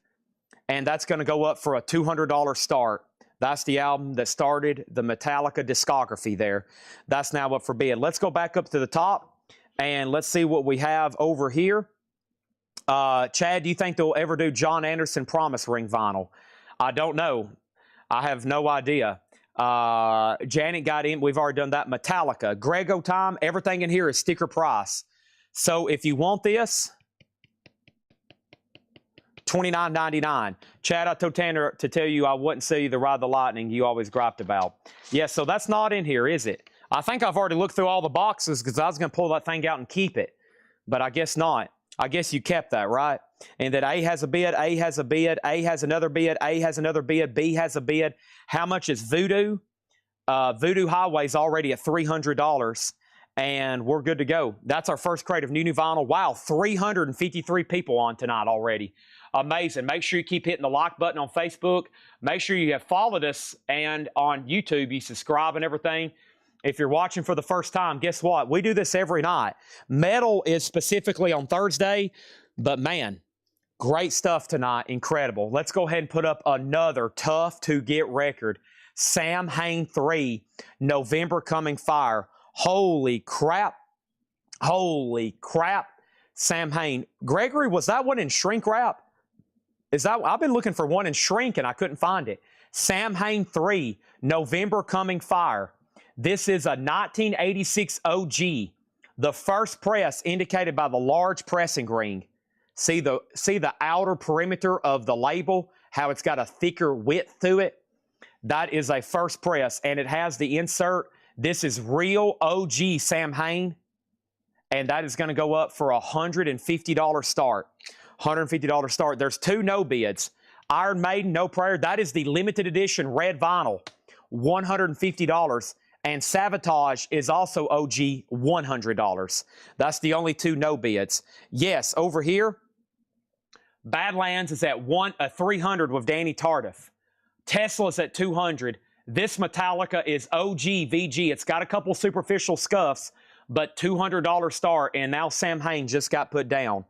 and that's going to go up for a $200 start. That's the album that started the Metallica discography there. That's now up for bid. Let's go back up to the top, and let's see what we have over here. Chad, do you think they'll ever do John Anderson Promise Ring vinyl? I don't know. I have no idea. Janet got in. We've already done that. Metallica. Grego time. Everything in here is sticker price. So if you want this, $29.99. Chad, I told Tanner to tell you I wouldn't sell you the Ride the Lightning you always griped about. Yeah, so that's not in here, is it? I think I've already looked through all the boxes because I was going to pull that thing out and keep it. But I guess not. I guess you kept that, right? And that A has a bid, A has a bid, A has another bid, A has another bid, B has a bid. How much is Voodoo? Voodoo Highway's already at $300. And we're good to go. That's our first crate of new vinyl. Wow, 353 people on tonight already. Amazing. Make sure you keep hitting the like button on Facebook. Make sure you have followed us, and on YouTube, you subscribe and everything. If you're watching for the first time, guess what? We do this every night. Metal is specifically on Thursday, but man, great stuff tonight. Incredible. Let's go ahead and put up another tough to get record. Sam Hain 3, November Coming Fire. Holy crap. Holy crap. Sam Hain. Gregory, was that one in shrink wrap? I've been looking for one in shrink and I couldn't find it. Sam Hain 3, November Coming Fire. This is a 1986 OG. The first press indicated by the large pressing ring. See the outer perimeter of the label, how it's got a thicker width to it? That is a first press, and it has the insert. This is real OG Sam Hain, and that is going to go up for a $150 start. $150 start. There's two no bids. Iron Maiden, No Prayer. That is the limited edition red vinyl, $150. And Sabotage is also OG, $100. That's the only two no bids. Yes, over here, Badlands is at $300 with Danny Tardif. Tesla's at $200. This Metallica is OG VG. It's got a couple superficial scuffs, but $200 start, and now Sam Hain just got put down.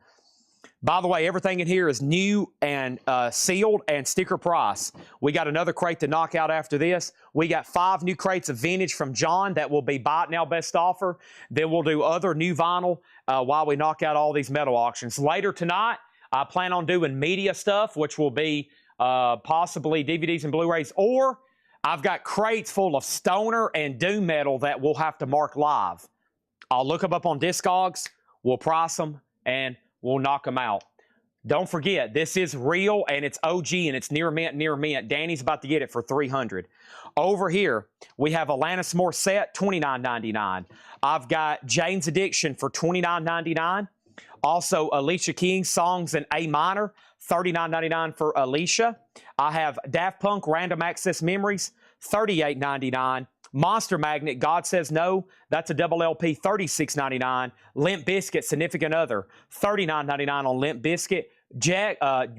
By the way, everything in here is new and sealed and sticker price. We got another crate to knock out after this. We got 5 new crates of vintage from John that will be buy it now best offer. Then we'll do other new vinyl while we knock out all these metal auctions. Later tonight, I plan on doing media stuff, which will be possibly DVDs and Blu-rays, or I've got crates full of stoner and doom metal that we'll have to mark live. I'll look them up on Discogs, we'll price them, and we'll knock them out. Don't forget, this is real, and it's OG, and it's near mint, near mint. Danny's about to get it for $300. Over here, we have Alanis Morissette, $29.99. I've got Jane's Addiction for $29.99. Also, Alicia Keys, Songs in A minor, $39.99 for Alicia. I have Daft Punk, Random Access Memories, $38.99. Monster Magnet, God Says No, that's a double LP, $36.99. Limp Bizkit, Significant Other, $39.99 on Limp Bizkit.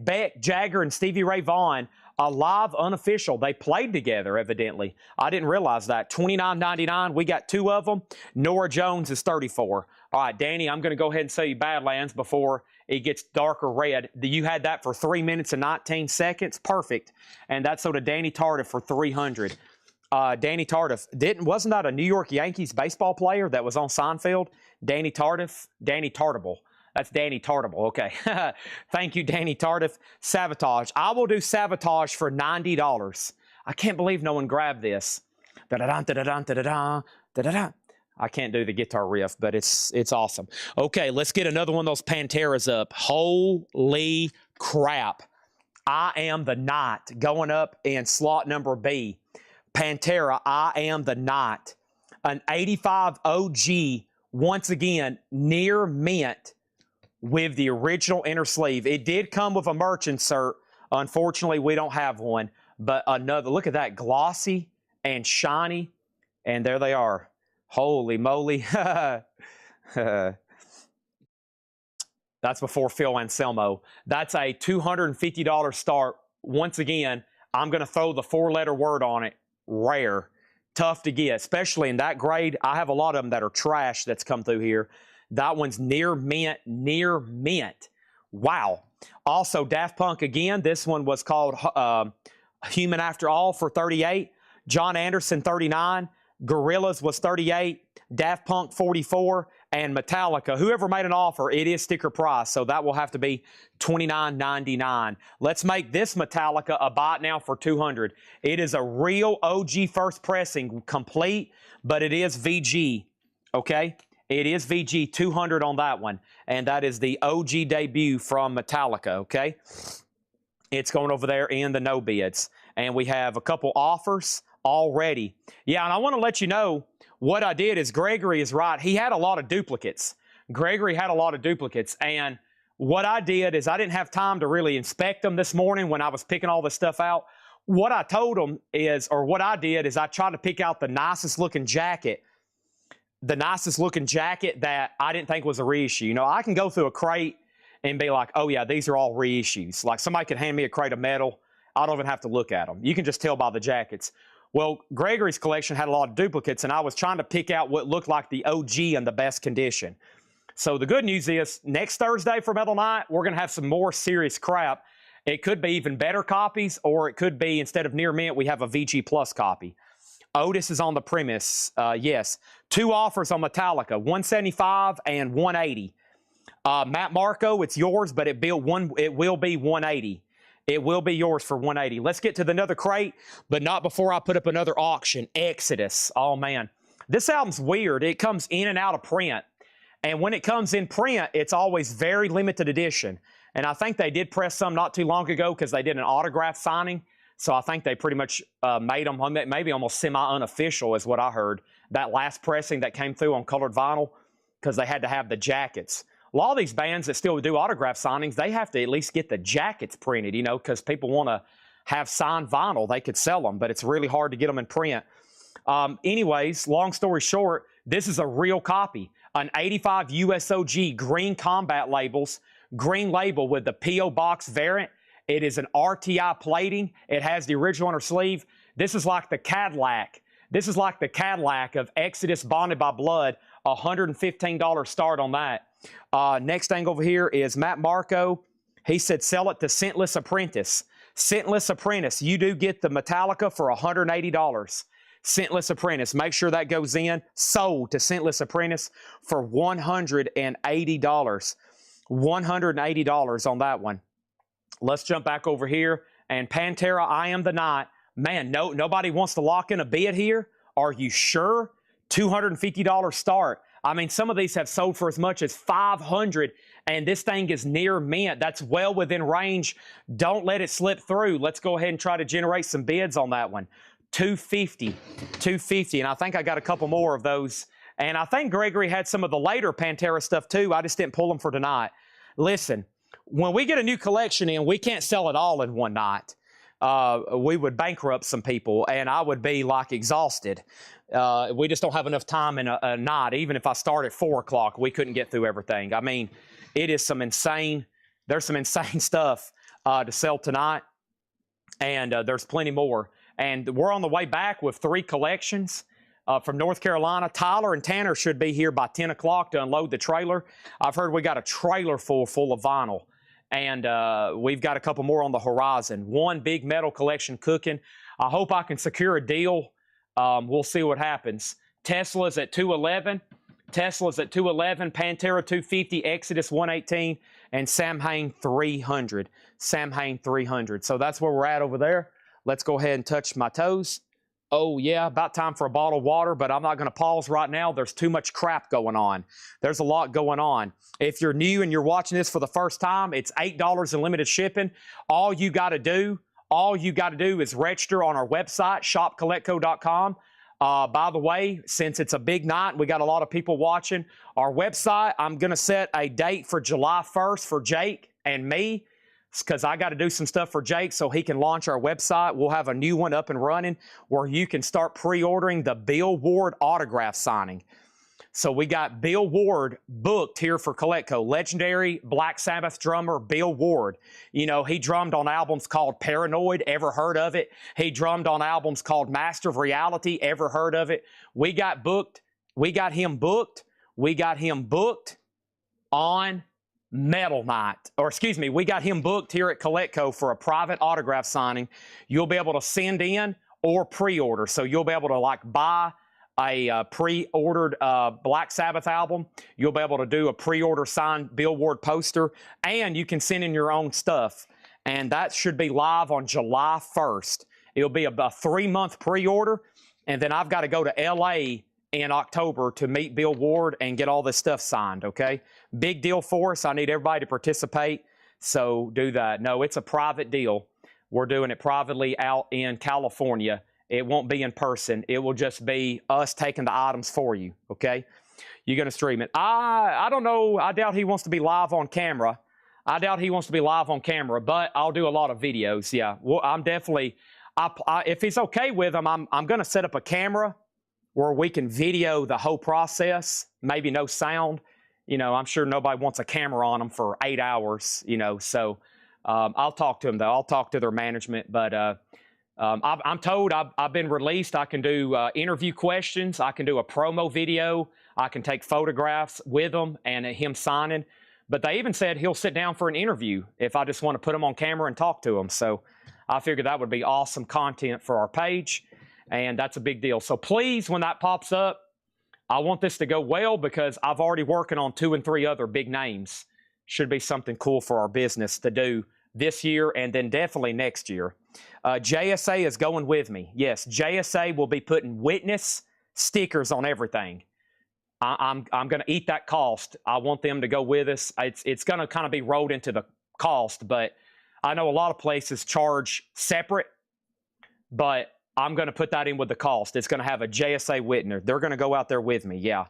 Beck, Jagger, and Stevie Ray Vaughan, a live unofficial. They played together, evidently. I didn't realize that. $29.99. We got 2 of them. Norah Jones is $34. All right, Danny, I'm going to go ahead and sell you Badlands before it gets darker red. You had that for 3 minutes and 19 seconds. Perfect. And that's sold to Danny Tardif for $300. Danny Tardif, wasn't that a New York Yankees baseball player that was on Seinfeld? Danny Tardif? Danny Tartable. That's Danny Tartable. Okay. Thank you, Danny Tardif. Sabotage. I will do Sabotage for $90. I can't believe no one grabbed this. Da-da-da, da-da-da, da-da-da, da-da-da. I can't do the guitar riff, but it's awesome. Okay, let's get another one of those Panteras up. Holy crap. I Am the Night going up in slot number B. Pantera, I Am the Night. An 85 OG, once again, near mint with the original inner sleeve. It did come with a merch insert. Unfortunately, we don't have one. But another, look at that, glossy and shiny. And there they are. Holy moly. That's before Phil Anselmo. That's a $250 start. Once again, I'm going to throw the 4-letter word on it. Rare. Tough to get, especially in that grade. I have a lot of them that are trash that's come through here. That one's near mint, near mint. Wow. Also, Daft Punk again. This one was called Human After All for $38. John Anderson, $39. Gorillaz was $38. Daft Punk, $44. and Metallica. Whoever made an offer, it is sticker price, so that will have to be $29.99. Let's make this Metallica a buy it now for $200. It is a real OG first pressing, complete, but it is VG, okay? It is VG, 200 on that one, and that is the OG debut from Metallica, okay? It's going over there in the no bids, and we have a couple offers already. Yeah, and I want to let you know what I did is Gregory is right. He had a lot of duplicates. Gregory had a lot of duplicates, and what I did is I didn't have time to really inspect them this morning when I was picking all this stuff out. What I told him is, or what I did is I tried to pick out the nicest looking jacket that I didn't think was a reissue. You know, I can go through a crate and be like, oh yeah, these are all reissues. Like somebody could hand me a crate of metal. I don't even have to look at them. You can just tell by the jackets. Well, Gregory's collection had a lot of duplicates, and I was trying to pick out what looked like the OG in the best condition. So the good news is next Thursday for Metal Night, we're going to have some more serious crap. It could be even better copies, or it could be, instead of near mint, we have a VG Plus copy. Otis is on the premise. Yes. 2 offers on Metallica, $175 and $180. Matt Marco, it's yours, but it will be $180. It will be yours for $180. Let's get to the another crate, but not before I put up another auction. Exodus. Oh, man. This album's weird. It comes in and out of print. And when it comes in print, it's always very limited edition. And I think they did press some not too long ago because they did an autograph signing. So I think they pretty much made them maybe almost semi-unofficial is what I heard. That last pressing that came through on colored vinyl because they had to have the jackets. A lot of these bands that still do autograph signings, they have to at least get the jackets printed, you know, because people want to have signed vinyl. They could sell them, but it's really hard to get them in print. Anyways, long story short, this is a real copy. An 85 USOG green combat labels, green label with the P.O. Box variant. It is an RTI plating. It has the original inner sleeve. This is like the Cadillac. This is like the Cadillac of Exodus Bonded by Blood. $115 start on that. Next thing over here is Matt Marco. He said sell it to Scentless Apprentice. Scentless Apprentice, you do get the Metallica for $180. Scentless Apprentice, make sure that goes in. Sold to Scentless Apprentice for $180. $180 on that one. Let's jump back over here. And Pantera, I Am the Night. Man, nobody wants to lock in a bid here. Are you sure? $250 start. I mean, some of these have sold for as much as $500, and this thing is near mint. That's well within range. Don't let it slip through. Let's go ahead and try to generate some bids on that one. $250, and I think I got a couple more of those. And I think Gregory had some of the later Pantera stuff too. I just didn't pull them for tonight. Listen, when we get a new collection in, we can't sell it all in one night. We would bankrupt some people, and I would be like exhausted. We just don't have enough time in a night. Even if I start at 4 o'clock, we couldn't get through everything. I mean, it is there's some insane stuff to sell tonight, and there's plenty more. And we're on the way back with 3 collections from North Carolina. Tyler and Tanner should be here by 10 o'clock to unload the trailer. I've heard we got a trailer full of vinyl. And we've got a couple more on the horizon. 1 big metal collection cooking. I hope I can secure a deal. We'll see what happens. Tesla's at $211. Pantera $250. Exodus $118. And Samhain $300. Samhain $300. So that's where we're at over there. Let's go ahead and touch my toes. Oh, yeah, about time for a bottle of water, but I'm not going to pause right now. There's too much crap going on. There's a lot going on. If you're new and you're watching this for the first time, it's $8 in limited shipping. All you got to do is register on our website, shopcollectco.com. By the way, since it's a big night, we got a lot of people watching our website. I'm going to set a date for July 1st for Jake and me, because I got to do some stuff for Jake so he can launch our website. We'll have a new one up and running where you can start pre-ordering the Bill Ward autograph signing. So we got Bill Ward booked here for Collectco. Legendary Black Sabbath drummer Bill Ward. You know, he drummed on albums called Paranoid. Ever heard of it? He drummed on albums called Master of Reality. Ever heard of it? We got him booked on Metal Night, or excuse me, we got him booked here at Collectco for a private autograph signing. You'll be able to send in or pre-order, so you'll be able to like buy a pre-ordered Black Sabbath album. You'll be able to do a pre-order signed Bill Ward poster, and you can send in your own stuff. And that should be live on July 1st. It'll be a 3-month pre-order, and then I've got to go to LA in October to meet Bill Ward and get all this stuff signed, okay? Big deal for us. I need everybody to participate, so do that. No, it's a private deal. We're doing it privately out in California. It won't be in person. It will just be us taking the items for you, okay? You're going to stream it. I don't know. I doubt he wants to be live on camera. But I'll do a lot of videos, yeah. Well, I'm definitely, if he's okay with them, I'm going to set up a camera where we can video the whole process, maybe no sound. You know, I'm sure nobody wants a camera on them for 8 hours, you know, so I'll talk to them, though. I'll talk to their management, but I'm told I've been released. I can do interview questions. I can do a promo video. I can take photographs with him and him signing. But they even said he'll sit down for an interview if I just want to put him on camera and talk to him. So I figured that would be awesome content for our page, and that's a big deal. So please, when that pops up, I want this to go well because I've already working on 2 and 3 other big names. Should be something cool for our business to do this year and then definitely next year. JSA is going with me. Yes, JSA will be putting witness stickers on everything. I'm going to eat that cost. I want them to go with us. It's going to kind of be rolled into the cost, but I know a lot of places charge separate, but I'm going to put that in with the cost. It's going to have a JSA witness. They're going to go out there with me. Yeah,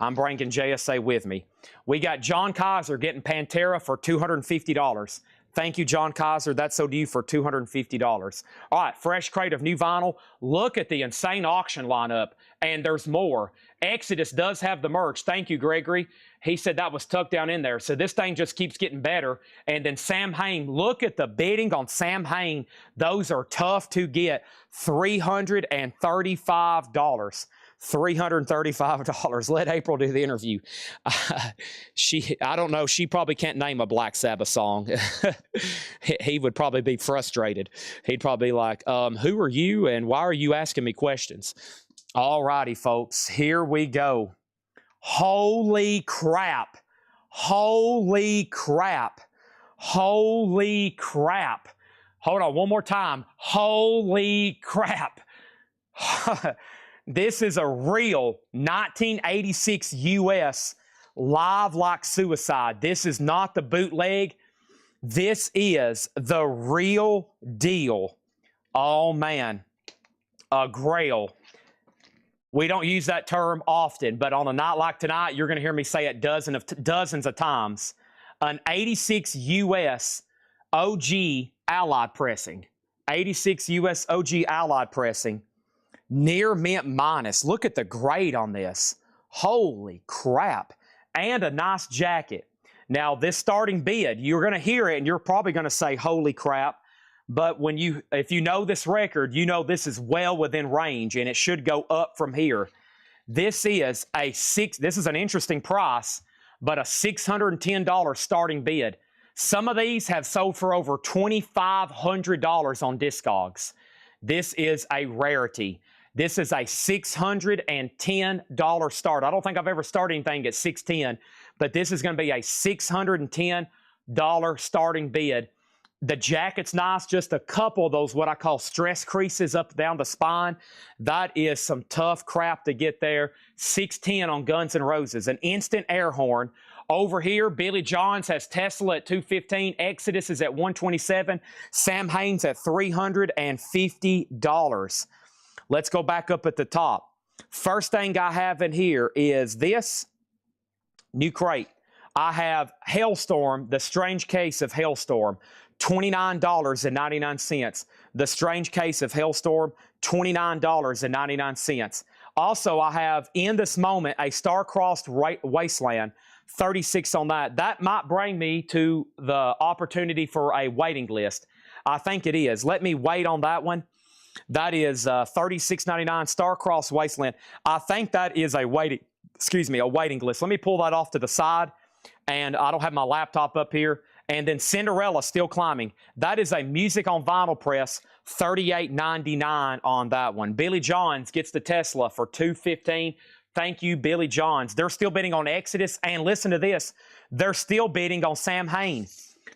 I'm bringing JSA with me. We got John Kaiser getting Pantera for $250. Thank you, John Kaiser. That's so due for $250. All right, fresh crate of new vinyl. Look at the insane auction lineup, and there's more. Exodus does have the merch. Thank you, Gregory. He said that was tucked down in there. So this thing just keeps getting better. And then Sam Hain, look at the bidding on Sam Hain. Those are tough to get. $335. $335. Let April do the interview. I don't know. She probably can't name a Black Sabbath song. He would probably be frustrated. He'd probably be like, who are you and why are you asking me questions? All righty, folks. Here we go. Holy crap. Holy crap. Holy crap. Hold on one more time. Holy crap. This is a real 1986 US Live Like Suicide. This is not the bootleg. This is the real deal. Oh, man. A Grail. We don't use that term often, but on a night like tonight, you're going to hear me say it dozens of times. An 86 US OG Allied pressing. 86 US OG Allied pressing. Near mint minus. Look at the grade on this. Holy crap. And a nice jacket. Now, this starting bid, you're going to hear it and you're probably going to say, holy crap. But if you know this record, you know this is well within range and it should go up from here. This is an interesting price, but a $610 starting bid. Some of these have sold for over $2,500 on Discogs. This is a rarity. This is a $610 start. I don't think I've ever started anything at $610, but this is going to be a $610 starting bid. The jacket's nice, just a couple of those what I call stress creases up down the spine. That is some tough crap to get there. $610 on Guns N' Roses. An instant air horn. Over here, Billy John's has Tesla at $215. Exodus is at $127. Sam Hain's at $350. Let's go back up at the top. First thing I have in here is this new crate. I have Hailstorm, the strange case of Hailstorm. $29.99. The strange case of Hailstorm, $29.99. Also, I have in this moment a star-crossed wasteland, 36 on that. That might bring me to the opportunity for a waiting list. I think it is. Let me wait on that one. That is $36.99 star-crossed wasteland. I think that is a waiting list. Let me pull that off to the side. And I don't have my laptop up here. And then Cinderella still climbing. That is a music on vinyl press, $38.99 on that one. Billy John's gets the Tesla for $215. Thank you, Billy John's. They're still bidding on Exodus. And listen to this. They're still bidding on Sam Hain.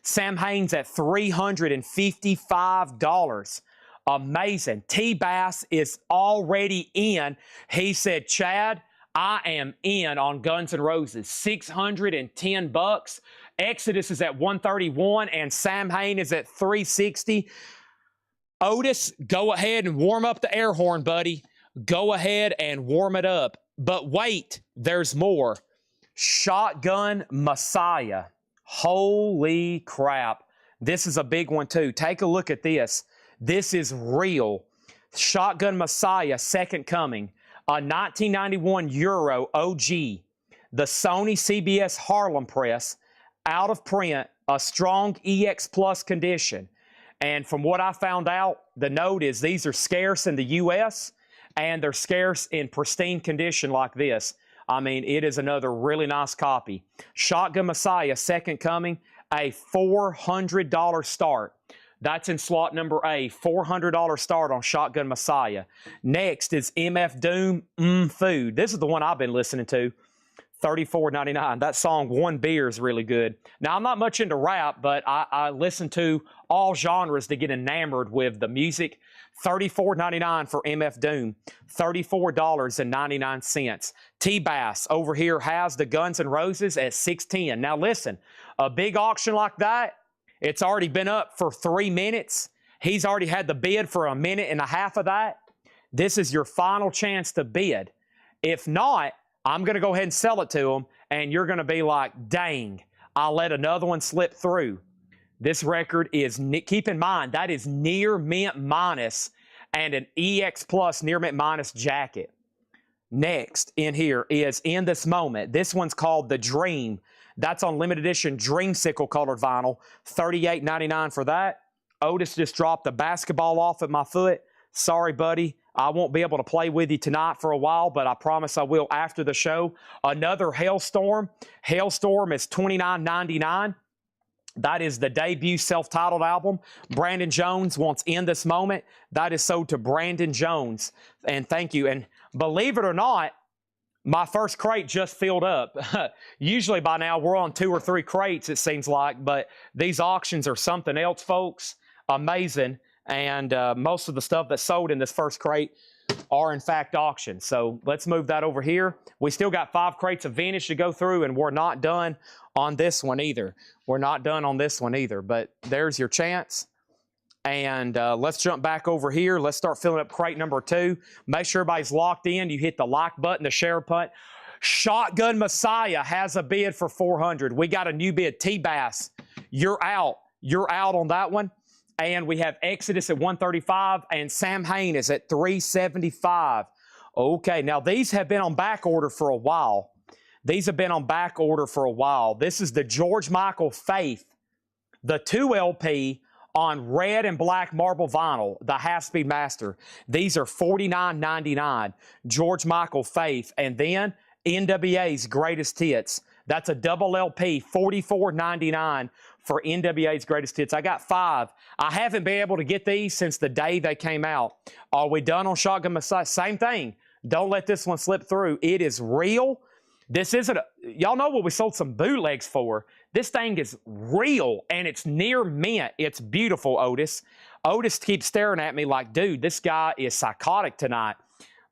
Sam Hain's at $355. Amazing. T-Bass is already in. He said, Chad, I am in on Guns N' Roses. $610. Exodus is at $131 and Sam Hain is at $360. Otis, go ahead and warm up the air horn, buddy. Go ahead and warm it up. But wait, there's more. Shotgun Messiah. Holy crap. This is a big one too. Take a look at this. This is real. Shotgun Messiah, Second Coming. A 1991 Euro OG. The Sony CBS Harlem press. Out of print, a strong EX Plus condition. And from what I found out, the note is these are scarce in the U.S. and they're scarce in pristine condition like this. I mean, it is another really nice copy. Shotgun Messiah, Second Coming, a $400 start. That's in slot number A, $400 start on Shotgun Messiah. Next is MF Doom, Food. This is the one I've been listening to. $34.99. That song, One Beer, is really good. Now, I'm not much into rap, but I listen to all genres to get enamored with the music. $34.99 for MF Doom. $34.99. T-Bass over here has the Guns N' Roses at $610. Now, listen, a big auction like that, it's already been up for 3 minutes. He's already had the bid for a minute and a half of that. This is your final chance to bid. If not, I'm going to go ahead and sell it to him, and you're going to be like, dang, I'll let another one slip through. This record is, keep in mind, that is near mint minus and an EX Plus near mint minus jacket. Next in here is In This Moment. This one's called The Dream. That's on limited edition Dreamsicle colored vinyl. $38.99 for that. Otis just dropped the basketball off at my foot. Sorry, buddy. I won't be able to play with you tonight for a while, but I promise I will after the show. Another Hailstorm. Hailstorm is $29.99. That is the debut self-titled album. Brandon Jones wants In This Moment. That is sold to Brandon Jones. And thank you. And believe it or not, my first crate just filled up. Usually by now we're on 2 or 3 crates, it seems like, but these auctions are something else, folks. Amazing. And most of the stuff that's sold in this first crate are in fact auctions. So let's move that over here. We still got 5 crates of vintage to go through, and we're not done on this one either. We're not done on this one either, but there's your chance. And let's jump back over here. Let's start filling up crate number 2. Make sure everybody's locked in. You hit the like button, the share punt. Shotgun Messiah has a bid for $400. We got a new bid. T-Bass, you're out. You're out on that one. And we have Exodus at $135 and Sam Hain is at $375. Okay, now these have been on back order for a while. These have been on back order for a while. This is the George Michael Faith, the 2 LP on red and black marble vinyl, the half-speed master. These are $49.99. George Michael Faith. And then NWA's Greatest Hits. That's a double LP, $44.99 for NWA's Greatest Hits. I got 5. I haven't been able to get these since the day they came out. Are we done on Shotgun Messiah? Same thing. Don't let this one slip through. It is real. This isn't a, y'all know what we sold some bootlegs for. This thing is real, and it's near mint. It's beautiful, Otis. Otis keeps staring at me like, dude, this guy is psychotic tonight.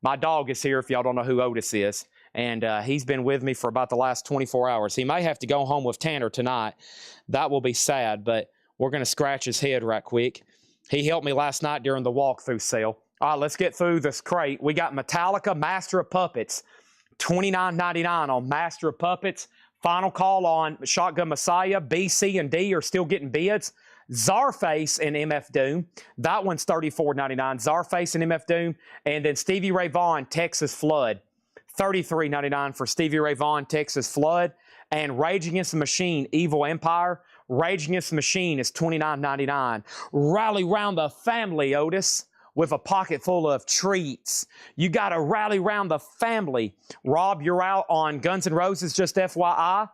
My dog is here, if y'all don't know who Otis is. And he's been with me for about the last 24 hours. He may have to go home with Tanner tonight. That will be sad, but we're going to scratch his head right quick. He helped me last night during the walkthrough sale. All right, let's get through this crate. We got Metallica, Master of Puppets, $29.99 on Master of Puppets. Final call on Shotgun Messiah. B, C, and D are still getting bids. Czarface and MF Doom. That one's $34.99. Czarface and MF Doom. And then Stevie Ray Vaughan, Texas Flood. $33.99 for Stevie Ray Vaughan, Texas Flood. And Rage Against the Machine, Evil Empire. Rage Against the Machine is $29.99. Rally round the family, Otis, with a pocket full of treats. You got to rally round the family. Rob, you're out on Guns N' Roses, just FYI.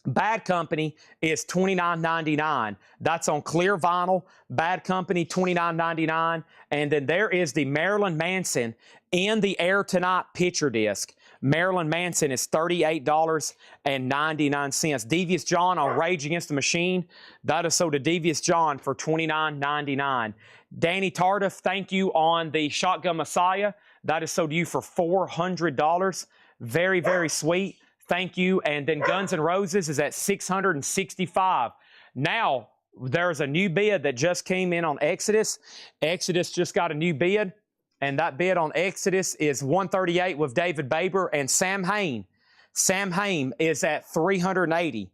Bad Company is $29.99. That's on clear vinyl. Bad Company, $29.99. And then there is the Marilyn Manson in the Air Tonight picture disc. Marilyn Manson is $38.99. Devious John on Rage Against the Machine. That is sold to Devious John for $29.99. Danny Tardif, thank you on the Shotgun Messiah. That is sold to you for $400. Very, very sweet. Thank you. And then Guns N' Roses is at $665. Now, there's a new bid that just came in on Exodus. Exodus just got a new bid, and that bid on Exodus is $138 with David Baber and Sam Hain. Sam Hain is at $380.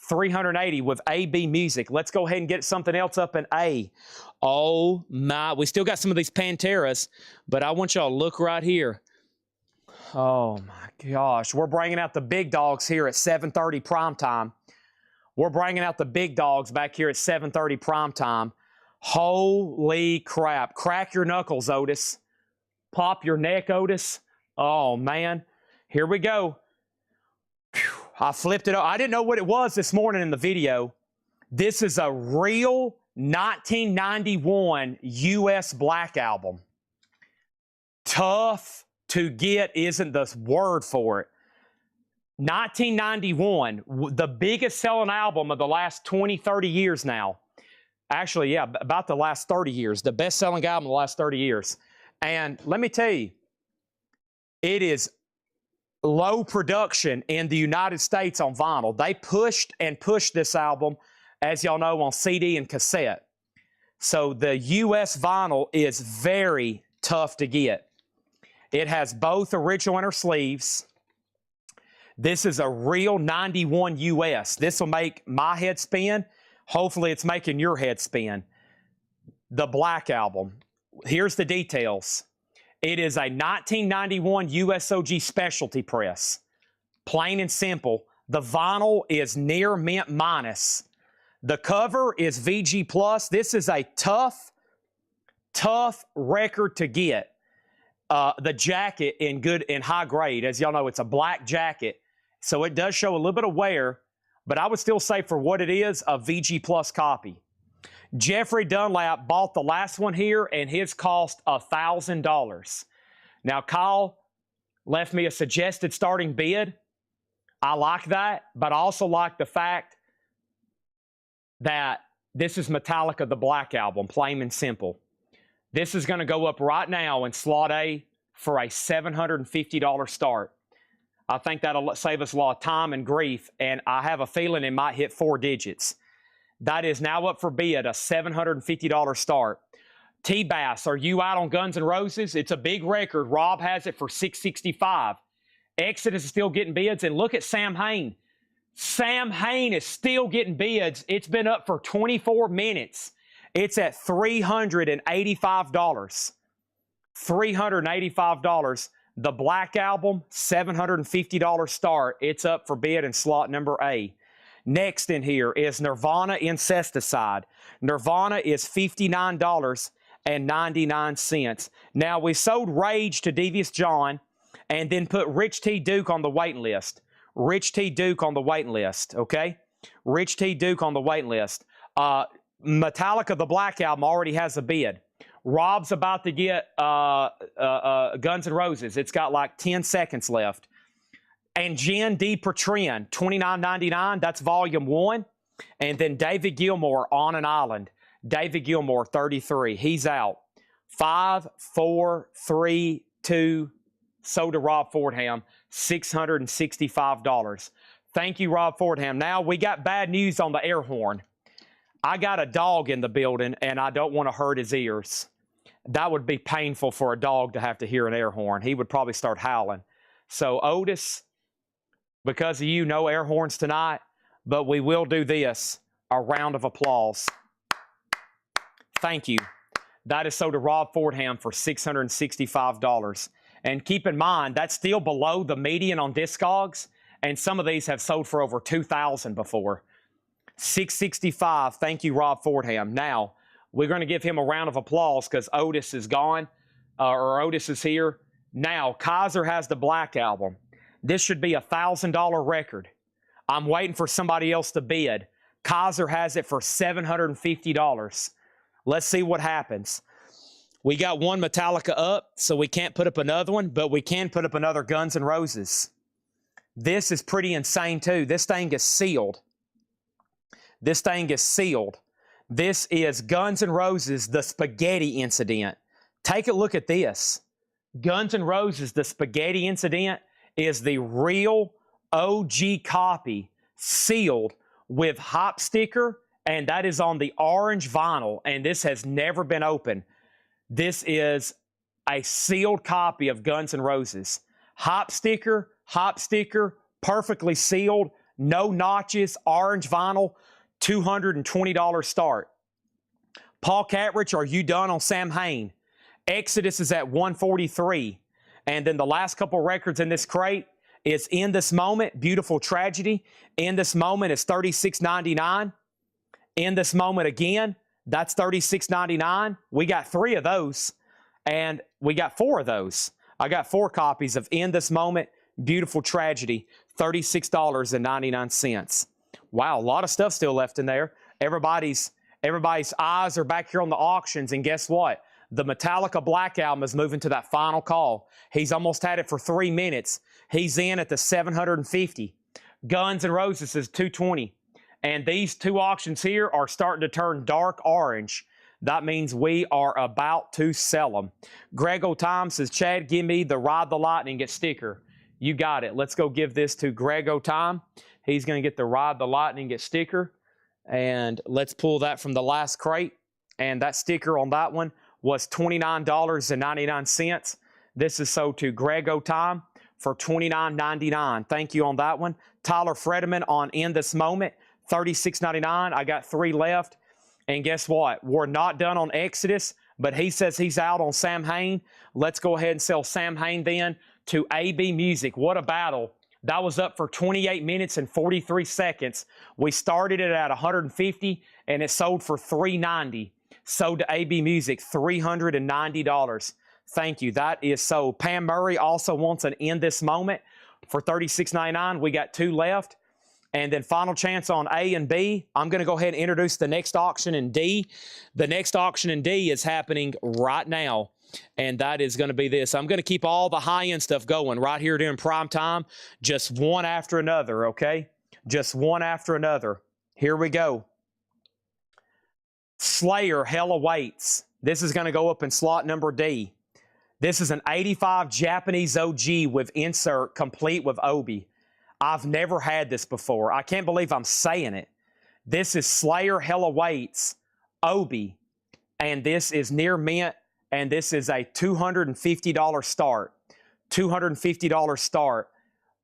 $380 with AB Music. Let's go ahead and get something else up in A. Oh my, we still got some of these Panteras, but I want y'all to look right here. Oh my gosh, we're bringing out the big dogs here at 7:30 prime time. We're bringing out the big dogs back here at 7:30 prime time. Holy crap. Crack your knuckles, Otis. Pop your neck, Otis. Oh man, here we go. Whew. I flipped it up. I didn't know what it was this morning in the video. This is a real 1991 US Black album. Tough to get isn't the word for it. 1991, the biggest selling album of the last 20, 30 years now. Actually, yeah, about the last 30 years. The best selling album of the last 30 years. And let me tell you, it is low production in the United States on vinyl. They pushed and pushed this album, as y'all know, on CD and cassette. So the US vinyl is very tough to get. It has both original inner sleeves. This is a real 91 US. This will make my head spin. Hopefully it's making your head spin. The Black Album. Here's the details. It is a 1991 USOG specialty press. Plain and simple. The vinyl is near mint minus. The cover is VG plus. This is a tough record to get. The jacket in high grade. As y'all know, it's a black jacket. So it does show a little bit of wear, but I would still say for what it is, a VG Plus copy. Jeffrey Dunlap bought the last one here, and his cost $1,000. Now, Kyle left me a suggested starting bid. I like that, but I also like the fact that this is Metallica, the Black Album, plain and simple. This is going to go up right now in slot A for a $750 start. I think that'll save us a lot of time and grief, and I have a feeling it might hit 4 digits. That is now up for bid, a $750 start. T-Bass, are you out on Guns N' Roses? It's a big record. Rob has it for $665. Exodus is still getting bids, and look at Sam Hain. Sam Hain is still getting bids. It's been up for 24 minutes. It's at $385. $385. The Black Album, $750 start. It's up for bid in slot number A. Next in here is Nirvana Incesticide. Nirvana is $59.99. Now, we sold Rage to Devious John and then put Rich T. Duke on the waiting list. Rich T. Duke on the waiting list, okay? Rich T. Duke on the waiting list. Metallica, the Black Album, already has a bid. Rob's about to get Guns N' Roses. It's got like 10 seconds left. And Jen D. Patrin, $29.99. That's volume 1. And then David Gilmour, On an Island. David Gilmour, $33. He's out. 5, 4, 3, 2. Sold to Rob Fordham, $665. Thank you, Rob Fordham. Now, we got bad news on the air horn. I got a dog in the building, and I don't want to hurt his ears. That would be painful for a dog to have to hear an air horn. He would probably start howling. So, Otis, because of you, no air horns tonight, but we will do this. A round of applause. Thank you. That is sold to Rob Fordham for $665. And keep in mind, that's still below the median on Discogs, and some of these have sold for over $2,000 before. $665. Thank you, Rob Fordham. Now, we're going to give him a round of applause because Otis is gone, or Otis is here. Now, Kaiser has the Black Album. This should be a $1,000 record. I'm waiting for somebody else to bid. Kaiser has it for $750. Let's see what happens. We got one Metallica up, so we can't put up another one, but we can put up another Guns N' Roses. This is pretty insane too. This thing is sealed. This thing is sealed. This is Guns N' Roses, The Spaghetti Incident. Take a look at this. Guns N' Roses, The Spaghetti Incident is the real OG copy, sealed with hop sticker, and that is on the orange vinyl, and this has never been opened. This is a sealed copy of Guns N' Roses. Hop sticker, perfectly sealed, no notches, orange vinyl, $220 start. Paul Catrich, Are You Done on Sam Hain? Exodus is at $143. And then the last couple records in this crate is In This Moment, Beautiful Tragedy. In This Moment is $36.99. In This Moment again, that's $36.99. We got 3 of those, and we got 4 of those. I got 4 copies of In This Moment, Beautiful Tragedy, $36.99. Wow, a lot of stuff still left in there. Everybody's eyes are back here on the auctions, and guess what? The Metallica Black Album is moving to that final call. He's almost had it for 3 minutes. He's in at the $750. Guns N' Roses is $220. And these 2 auctions here are starting to turn dark orange. That means we are about to sell them. Greg O'Time says, Chad, give me the Ride the Lightning get sticker. You got it. Let's go give this to Greg O'Time. He's going to get the Ride the Lightning get sticker. And let's pull that from the last crate. And that sticker on that one was $29.99. This is sold to Greg O'Time for $29.99. Thank you on that one. Tyler Frediman on In This Moment, $36.99. I got 3 left. And guess what? We're not done on Exodus, but he says he's out on Sam Hain. Let's go ahead and sell Sam Hain then to AB Music. What a battle. That was up for 28 minutes and 43 seconds. We started it at 150 and it sold for $390. Sold to AB Music, $390. Thank you. That is sold. Pam Murray also wants an In This Moment for $36.99. We got 2 left. And then final chance on A and B. I'm going to go ahead and introduce the next auction in D. The next auction in D is happening right now. And that is going to be this. I'm going to keep all the high-end stuff going right here during prime time, just one after another, okay? Just one after another. Here we go. Slayer, Hell Awaits. This is going to go up in slot number D. This is an 85 Japanese OG with insert, complete with Obi. I've never had this before. I can't believe I'm saying it. This is Slayer, Hell Awaits, Obi. And this is near mint. And this is a $250 start. $250 start.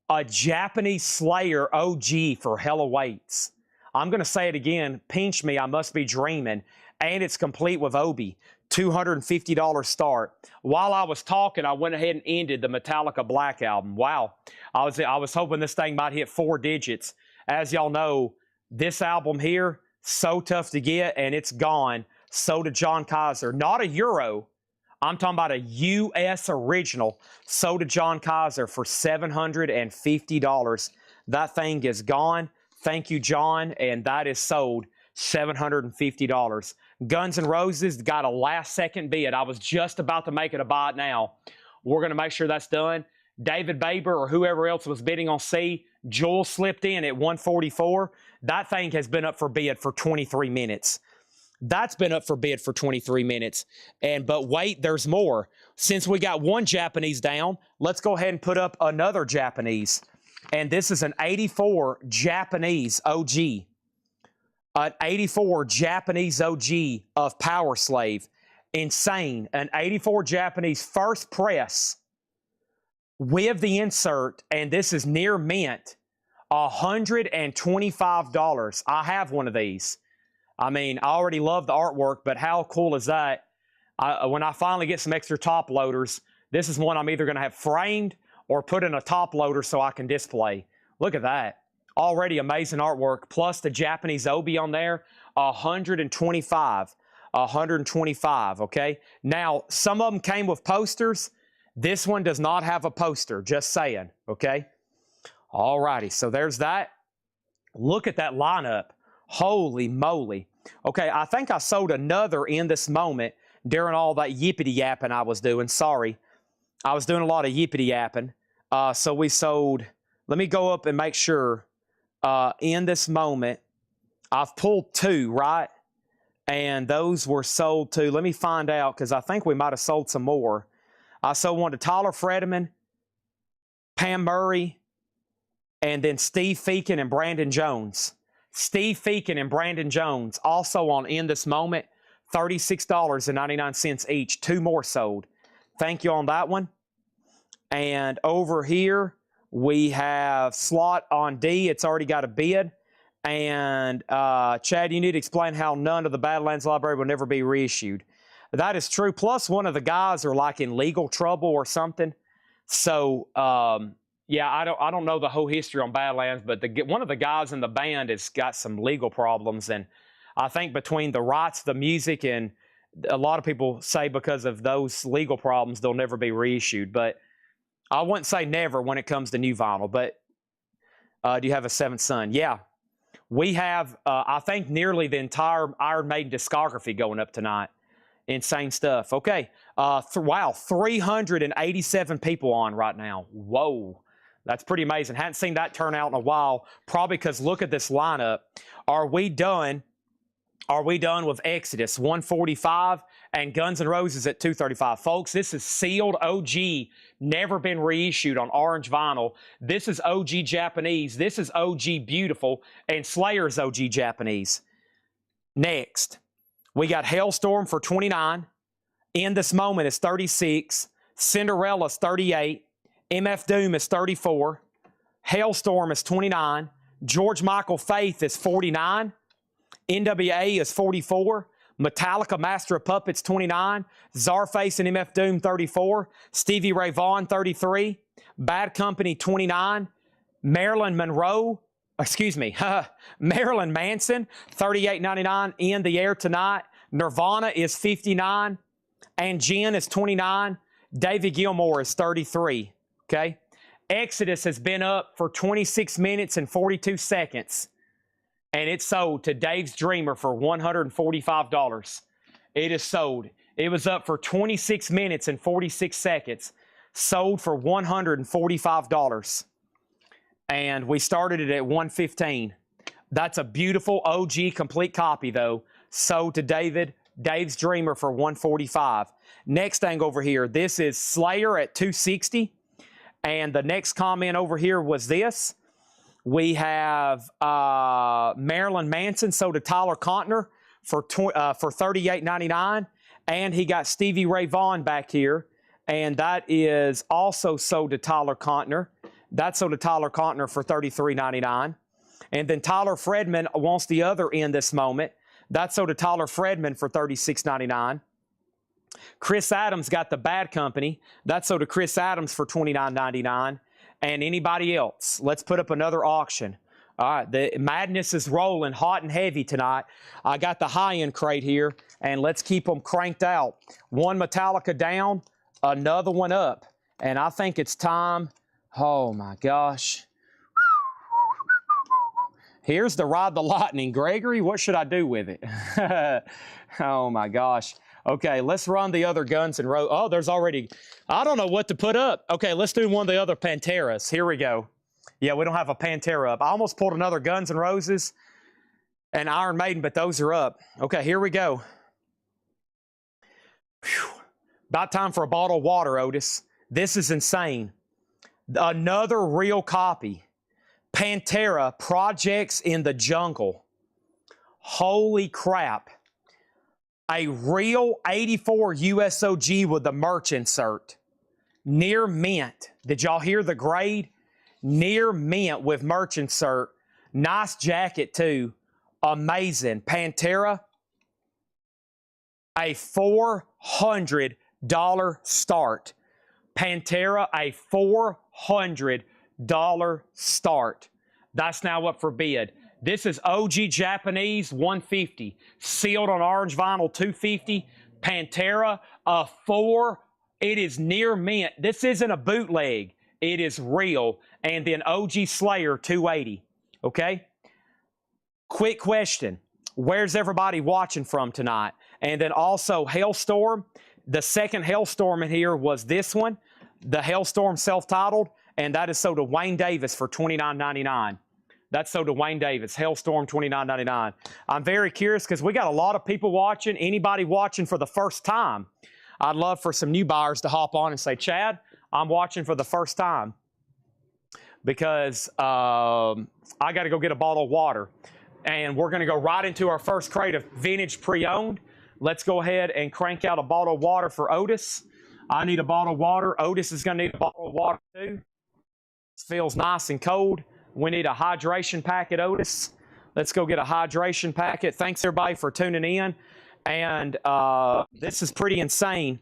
A Japanese Slayer OG for Hell Awaits. I'm going to say it again. Pinch me, I must be dreaming. And it's complete with Obi. $250 start. While I was talking, I went ahead and ended the Metallica Black Album. Wow. I was hoping this thing might hit 4 digits. As y'all know, this album here, so tough to get, and it's gone. So did John Kaiser. Not a Euro. I'm talking about a U.S. original. Sold to John Kaiser for $750. That thing is gone. Thank you, John. And that is sold $750. Guns N' Roses got a last-second bid. I was just about to make it a buy now. We're going to make sure that's done. David Baber or whoever else was bidding on C, Joel slipped in at 144. That thing has been up for bid for 23 minutes. That's been up for bid for 23 minutes. But wait, there's more. Since we got one Japanese down, let's go ahead and put up another Japanese. And this is an 84 Japanese OG. An 84 Japanese OG of Power Slave. Insane. An 84 Japanese first press with the insert, and this is near mint, $125. I have one of these. I mean, I already love the artwork, but how cool is that? When I finally get some extra top loaders, this is one I'm either going to have framed or put in a top loader so I can display. Look at that. Already amazing artwork, plus the Japanese Obi on there, $125. $125, okay? Now, some of them came with posters. This one does not have a poster, just saying, okay? All righty, so there's that. Look at that lineup. Holy moly. Okay, I think I sold another in this moment during all that yippity yapping I was doing. Sorry. I was doing a lot of yippity yapping. So we sold, let me go up and make sure. In this moment, I've pulled 2, right? And those were sold to, let me find out, because I think we might have sold some more. I sold one to Tyler Fredman, Pam Murray, and then Steve Feakin and Brandon Jones. Steve Feakin and Brandon Jones also on In This Moment, $36.99 each. 2 more sold. Thank you on that one. And over here, we have Slot on D. It's already got a bid. And Chad, you need to explain how none of the Badlands Library will never be reissued. That is true. Plus, one of the guys are like in legal trouble or something. So, yeah, I don't know the whole history on Badlands, but one of the guys in the band has got some legal problems. And I think between the rights, the music, and a lot of people say because of those legal problems, they'll never be reissued. But I wouldn't say never when it comes to new vinyl. But do you have a 7th son? Yeah. We have, I think, nearly the entire Iron Maiden discography going up tonight. Insane stuff. Okay. Wow, 387 people on right now. Whoa. That's pretty amazing. Hadn't seen that turn out in a while. Probably because look at this lineup. Are we done? Are we done with Exodus 145 and Guns N' Roses at 235? Folks, this is sealed OG, never been reissued on orange vinyl. This is OG Japanese. This is OG Beautiful, and Slayer's OG Japanese. Next, we got Hailstorm for 29. In This Moment is 36. Cinderella's 38. MF Doom is 34. Hailstorm is 29. George Michael Faith is 49. NWA is 44. Metallica Master of Puppets 29. Czarface and MF Doom 34. Stevie Ray Vaughan 33. Bad Company 29. Marilyn Monroe, Marilyn Manson $38.99 In the Air Tonight. Nirvana is 59. And Jen is 29. David Gilmour is 33. Okay. Exodus has been up for 26 minutes and 42 seconds. And it's sold to Dave's Dreamer for $145. It is sold. It was up for 26 minutes and 46 seconds. Sold for $145. And we started it at $115. That's a beautiful OG complete copy, though. Sold to Dave's Dreamer for $145. Next thing over here, this is Slayer at $260. And the next comment over here was this. We have Marilyn Manson sold to Tyler Contner for $38.99. And he got Stevie Ray Vaughan back here. And that is also sold to Tyler Contner. That's sold to Tyler Contner for $33.99. And then Tyler Fredman wants the other In This Moment. That's sold to Tyler Fredman for $36.99. Chris Adams got the Bad Company. That's sold to Chris Adams for $29.99. And anybody else? Let's put up another auction. All right, the madness is rolling hot and heavy tonight. I got the high-end crate here, and let's keep them cranked out. One Metallica down, another one up. And I think it's time. Oh, my gosh. Here's the Ride the Lightning. Gregory, what should I do with it? Oh, my gosh. Okay, let's run the other Guns N' Roses. Oh, there's already, I don't know what to put up. Okay, let's do one of the other Panteras. Here we go. Yeah, we don't have a Pantera up. I almost pulled another Guns N' Roses and Iron Maiden, but those are up. Okay, here we go. Whew. About time for a bottle of water, Otis. This is insane. Another real copy. Pantera, Projects in the Jungle. Holy crap. A real 84 USOG with the merch insert. Near mint. Did y'all hear the grade? Near mint with merch insert. Nice jacket too. Amazing. Pantera. A $400 start. Pantera, a $400 start. That's now up for bid. This is OG Japanese, $150. Sealed on orange vinyl, $250. Pantera, it is near mint. This isn't a bootleg. It is real. And then OG Slayer, $280. Okay? quick question. Where's everybody watching from tonight? And then also Hailstorm. The second Hailstorm in here was this one, the Hailstorm self-titled, and that is sold to Wayne Davis for $29.99. That's sold to Wayne Davis, Hailstorm $29.99. I'm very curious because we got a lot of people watching. Anybody watching for the first time, I'd love for some new buyers to hop on and say, Chad, I'm watching for the first time because I got to go get a bottle of water. And we're going to go right into our first crate of vintage pre-owned. Let's go ahead and crank out a bottle of water for Otis. I need a bottle of water. Otis is going to need a bottle of water too. It feels nice and cold. We need a hydration packet, Otis. Let's go get a hydration packet. Thanks, everybody, for tuning in. And this is pretty insane.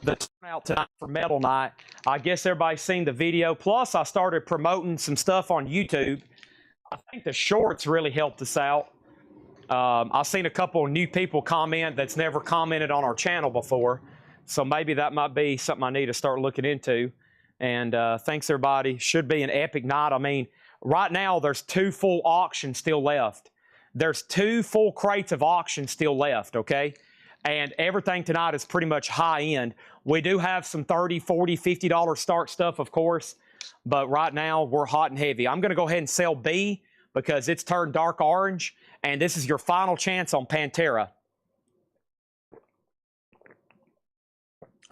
The turnout tonight for Metal Night. I guess everybody's seen the video. Plus, I started promoting some stuff on YouTube. I think the shorts really helped us out. I've seen a couple of new people comment that's never commented on our channel before. So maybe that might be something I need to start looking into. And thanks, everybody. Should be an epic night. I mean, right now, there's 2 full auctions still left. There's 2 full crates of auctions still left, okay? And everything tonight is pretty much high-end. We do have some $30, $40, $50 start stuff, of course. But right now, we're hot and heavy. I'm going to go ahead and sell B because it's turned dark orange. And this is your final chance on Pantera.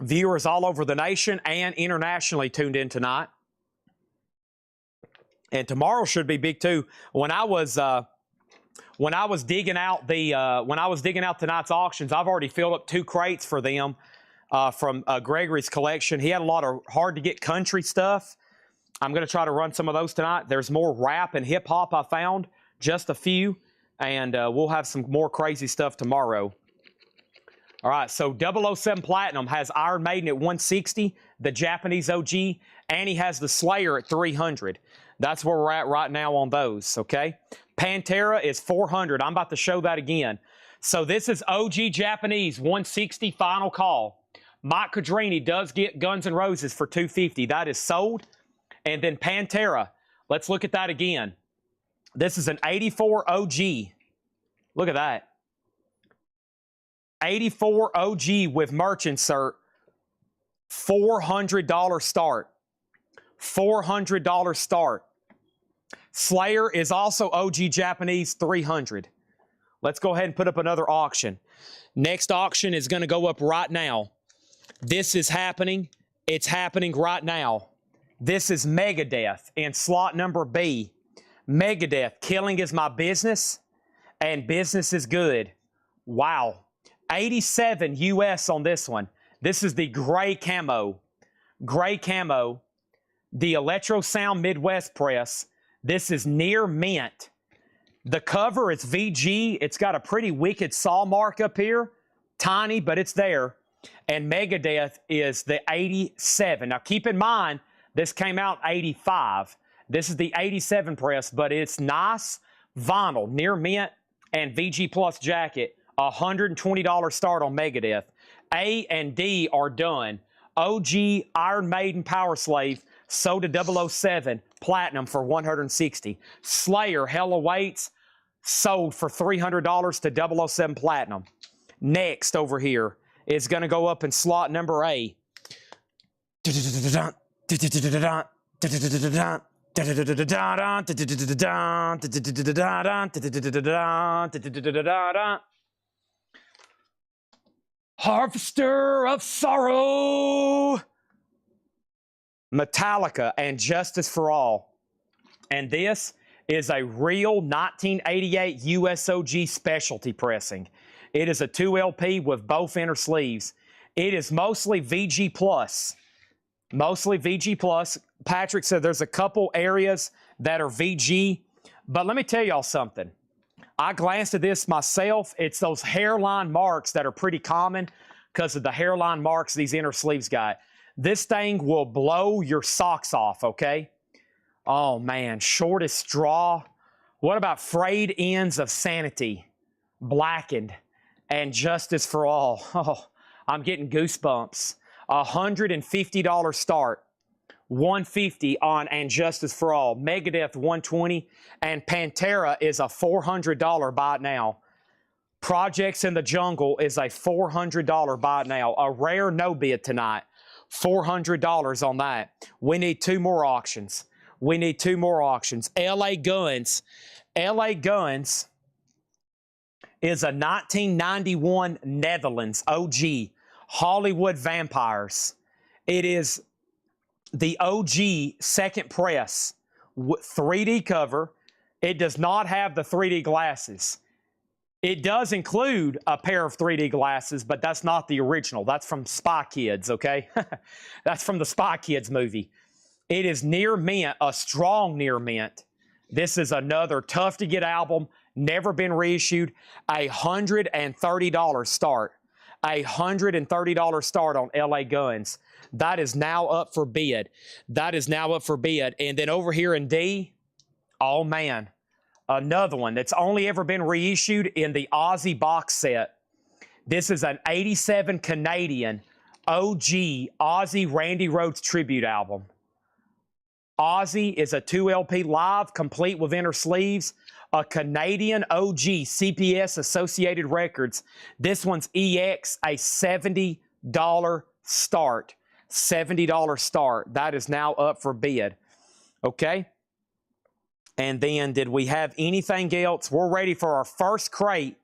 Viewers all over the nation and internationally tuned in tonight. And tomorrow should be big too. When I was digging out tonight's auctions, I've already filled up 2 crates for them from Gregory's collection. He had a lot of hard to get country stuff. I'm going to try to run some of those tonight. There's more rap and hip hop I found, just a few, and we'll have some more crazy stuff tomorrow. All right, so 007 Platinum has Iron Maiden at 160, the Japanese OG, and he has the Slayer at 300. That's where we're at right now on those, okay? Pantera is 400. I'm about to show that again. So this is OG Japanese, 160, final call. Mike Codrini does get Guns N' Roses for 250. That is sold. And then Pantera, let's look at that again. This is an 84 OG. Look at that. 84 OG with merch insert. $400 start. $400 start. Slayer is also OG Japanese, 300. Let's go ahead and put up another auction. Next auction is going to go up right now. This is happening. It's happening right now. This is Megadeth in slot number B. Megadeth, killing is my business, and business is good. Wow. 87 US on this one. This is the gray camo. Gray camo. The Electro Sound Midwest press. This is near mint. The cover is VG. It's got a pretty wicked saw mark up here. Tiny, but it's there. And Megadeth is the 87. Now keep in mind, this came out 85. This is the 87 press, but it's nice vinyl, near mint, and VG Plus jacket. $120 start on Megadeth. A and D are done. OG Iron Maiden Power Slave sold to 007 Platinum for $160. Slayer Hell Awaits sold for $300 to 007 Platinum. Next over here is going to go up in slot number A. Harvester of Sorrow. Metallica and Justice for All. And this is a real 1988 USOG specialty pressing. It is a 2LP with both inner sleeves. It is mostly VG Plus. Mostly VG Plus. Patrick said there's a couple areas that are VG. But let me tell y'all something. I glanced at this myself. It's those hairline marks that are pretty common because of the hairline marks these inner sleeves got. This thing will blow your socks off, okay? Oh, man. Shortest straw. What about frayed ends of sanity? Blackened. And Justice for All. Oh, I'm getting goosebumps. $150 start. 150 on And Justice for All. Megadeth 120, and Pantera is a $400 buy it now. Projects in the Jungle is a $400 buy it now. A rare no bid tonight. $400 on that. We need 2 more auctions. We need 2 more auctions. LA Guns. LA Guns is a 1991 Netherlands OG Hollywood Vampires. It is the OG second press 3D cover. It does not have the 3D glasses. It does include a pair of 3D glasses, but that's not the original. That's from Spy Kids, okay? That's from the Spy Kids movie. It is near mint, a strong near mint. This is another tough to get album, never been reissued. $130 start. $130 start on LA Guns. That is now up for bid. That is now up for bid. And then over here in D, oh man, another one that's only ever been reissued in the Ozzy box set. This is an 87 Canadian OG Ozzy Randy Rhoads tribute album. Ozzy is a 2 LP live, complete with inner sleeves. A Canadian OG CPS Associated Records. This one's EX, a $70 start. $70 start. That is now up for bid. Okay? And then, did we have anything else? We're ready for our first crate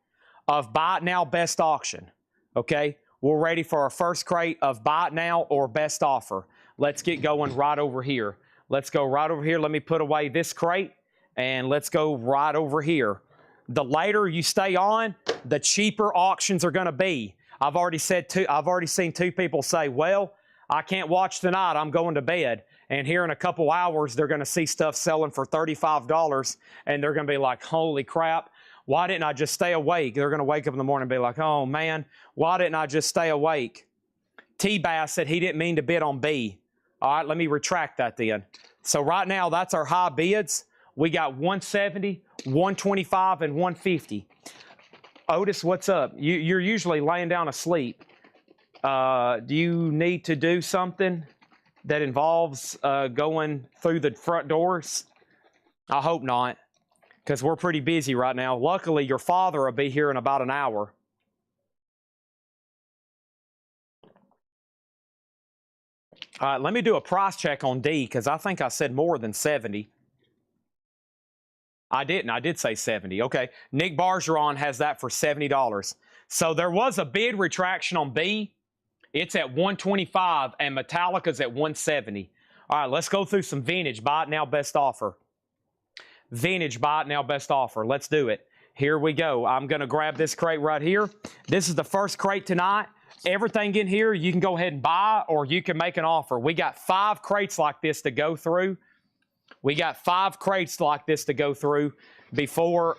of Buy It Now Best Auction. Okay? We're ready for our first crate of Buy It Now or Best Offer. Let's get going right over here. Let's go right over here. Let me put away this crate, and let's go right over here. The later you stay on, the cheaper auctions are going to be. I've already seen 2 people say, well, I can't watch tonight. I'm going to bed. And here in a couple hours, they're going to see stuff selling for $35, and they're going to be like, holy crap, why didn't I just stay awake? They're going to wake up in the morning and be like, oh, man, why didn't I just stay awake? T-Bass said he didn't mean to bid on B. All right, let me retract that then. So right now, that's our high bids. We got 170, 125, and 150. Otis, what's up? You're usually laying down asleep. Do you need to do something that involves going through the front doors? I hope not, because we're pretty busy right now. Luckily, your father will be here in about an hour. All right, let me do a price check on D, because I think I said more than 70. I didn't. I did say 70. Okay. Nick Bargeron has that for $70. So there was a bid retraction on B. It's at 125, and Metallica's at 170. All right, let's go through some vintage. Buy It Now Best Offer. Vintage Buy It Now Best Offer. Let's do it. Here we go. I'm going to grab this crate right here. This is the first crate tonight. Everything in here you can go ahead and buy, or you can make an offer. We got 5 crates like this to go through. We got 5 crates like this to go through before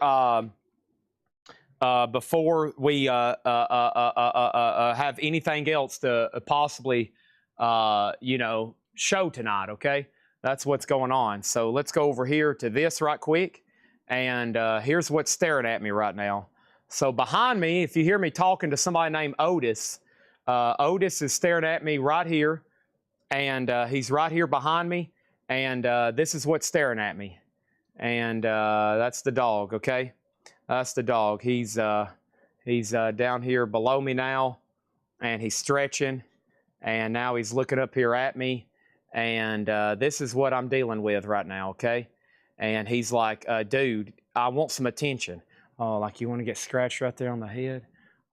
we have anything else to possibly, show tonight, okay? That's what's going on. So let's go over here to this right quick. And here's what's staring at me right now. So behind me, if you hear me talking to somebody named Otis, Otis is staring at me right here. And he's right here behind me. And this is what's staring at me. And that's the dog, okay? That's the dog. He's down here below me now, and he's stretching, and now he's looking up here at me, and this is what I'm dealing with right now, okay? And he's like, dude, I want some attention. Oh, like you want to get scratched right there on the head?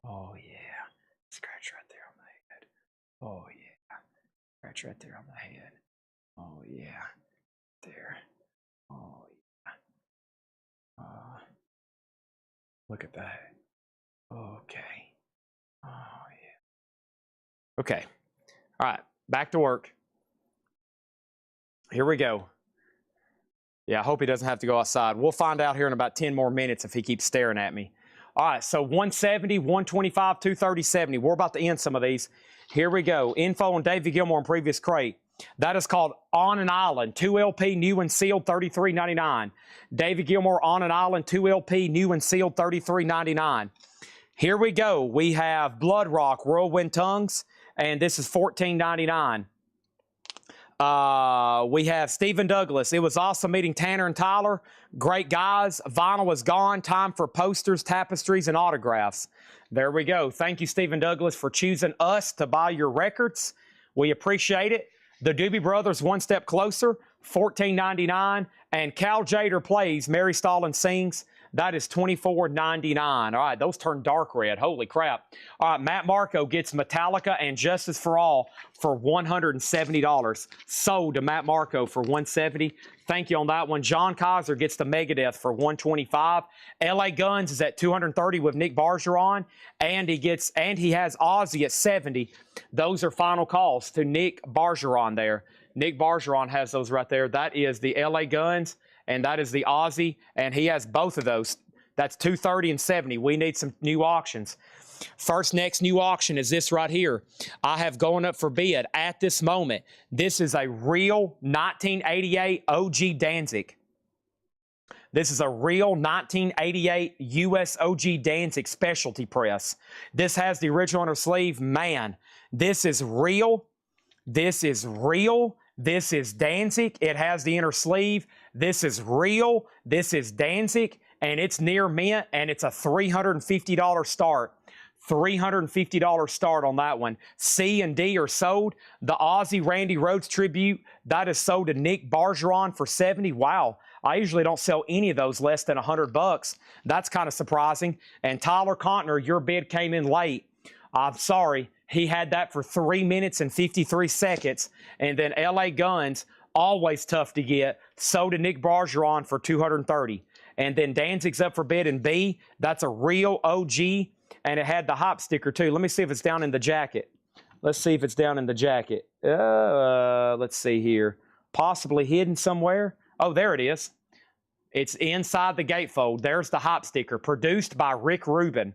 Oh, yeah. Scratch right there on the head. Oh, yeah. Scratch right there on the head. Oh, yeah. There. Oh, yeah. Look at that. Okay. Oh, yeah. Okay. All right. Back to work. Here we go. Yeah, I hope he doesn't have to go outside. We'll find out here in about 10 more minutes if he keeps staring at me. All right, so 170, 125, 230, 70. We're about to end some of these. Here we go. Info on David Gilmour in previous crate. That is called On an Island, 2 LP, new and sealed, $33.99. David Gilmour, On an Island, 2 LP, new and sealed, $33.99. Here we go. We have Blood Rock, Whirlwind Tongues, and this is $14.99. We have Stephen Douglas. It was awesome meeting Tanner and Tyler. Great guys. Vinyl is gone. Time for posters, tapestries, and autographs. There we go. Thank you, Stephen Douglas, for choosing us to buy your records. We appreciate it. The Doobie Brothers, One Step Closer, $14.99. And Cal Jader Plays, Mary Stalin Sings. That is $24.99. All right, those turn dark red. Holy crap. All right, Matt Marco gets Metallica and Justice for All for $170. Sold to Matt Marco for $170. Thank you on that one. John Kaiser gets the Megadeth for $125. LA Guns is at $230 with Nick Bergeron, and he has Ozzy at $70. Those are final calls to Nick Bergeron there. Nick Bergeron has those right there. That is the LA Guns, and that is the Ozzy, and he has both of those. That's $230 and $70. We need some new auctions. First next new auction is this right here. I have going up for bid at this moment. This is a real 1988 OG Danzig. This is a real 1988 US OG Danzig specialty press. This has the original inner sleeve. Man, this is real. This is real. This is Danzig. It has the inner sleeve. This is real. This is Danzig, and it's near mint, and it's a $350 start. $350 start on that one. C and D are sold. The Ozzy Randy Rhoads tribute, that is sold to Nick Bergeron for $70. Wow. I usually don't sell any of those less than $100. That's kind of surprising. And Tyler Contner, your bid came in late. I'm sorry. He had that for 3 minutes and 53 seconds. And then LA Guns, always tough to get, sold to Nick Bergeron for $230. And then Danzig's up for bid in B. That's a real OG. And it had the hop sticker too. Let me see if it's down in the jacket. Let's see if it's down in the jacket. Let's see here. Possibly hidden somewhere. Oh, there it is. It's inside the gatefold. There's the hop sticker. Produced by Rick Rubin.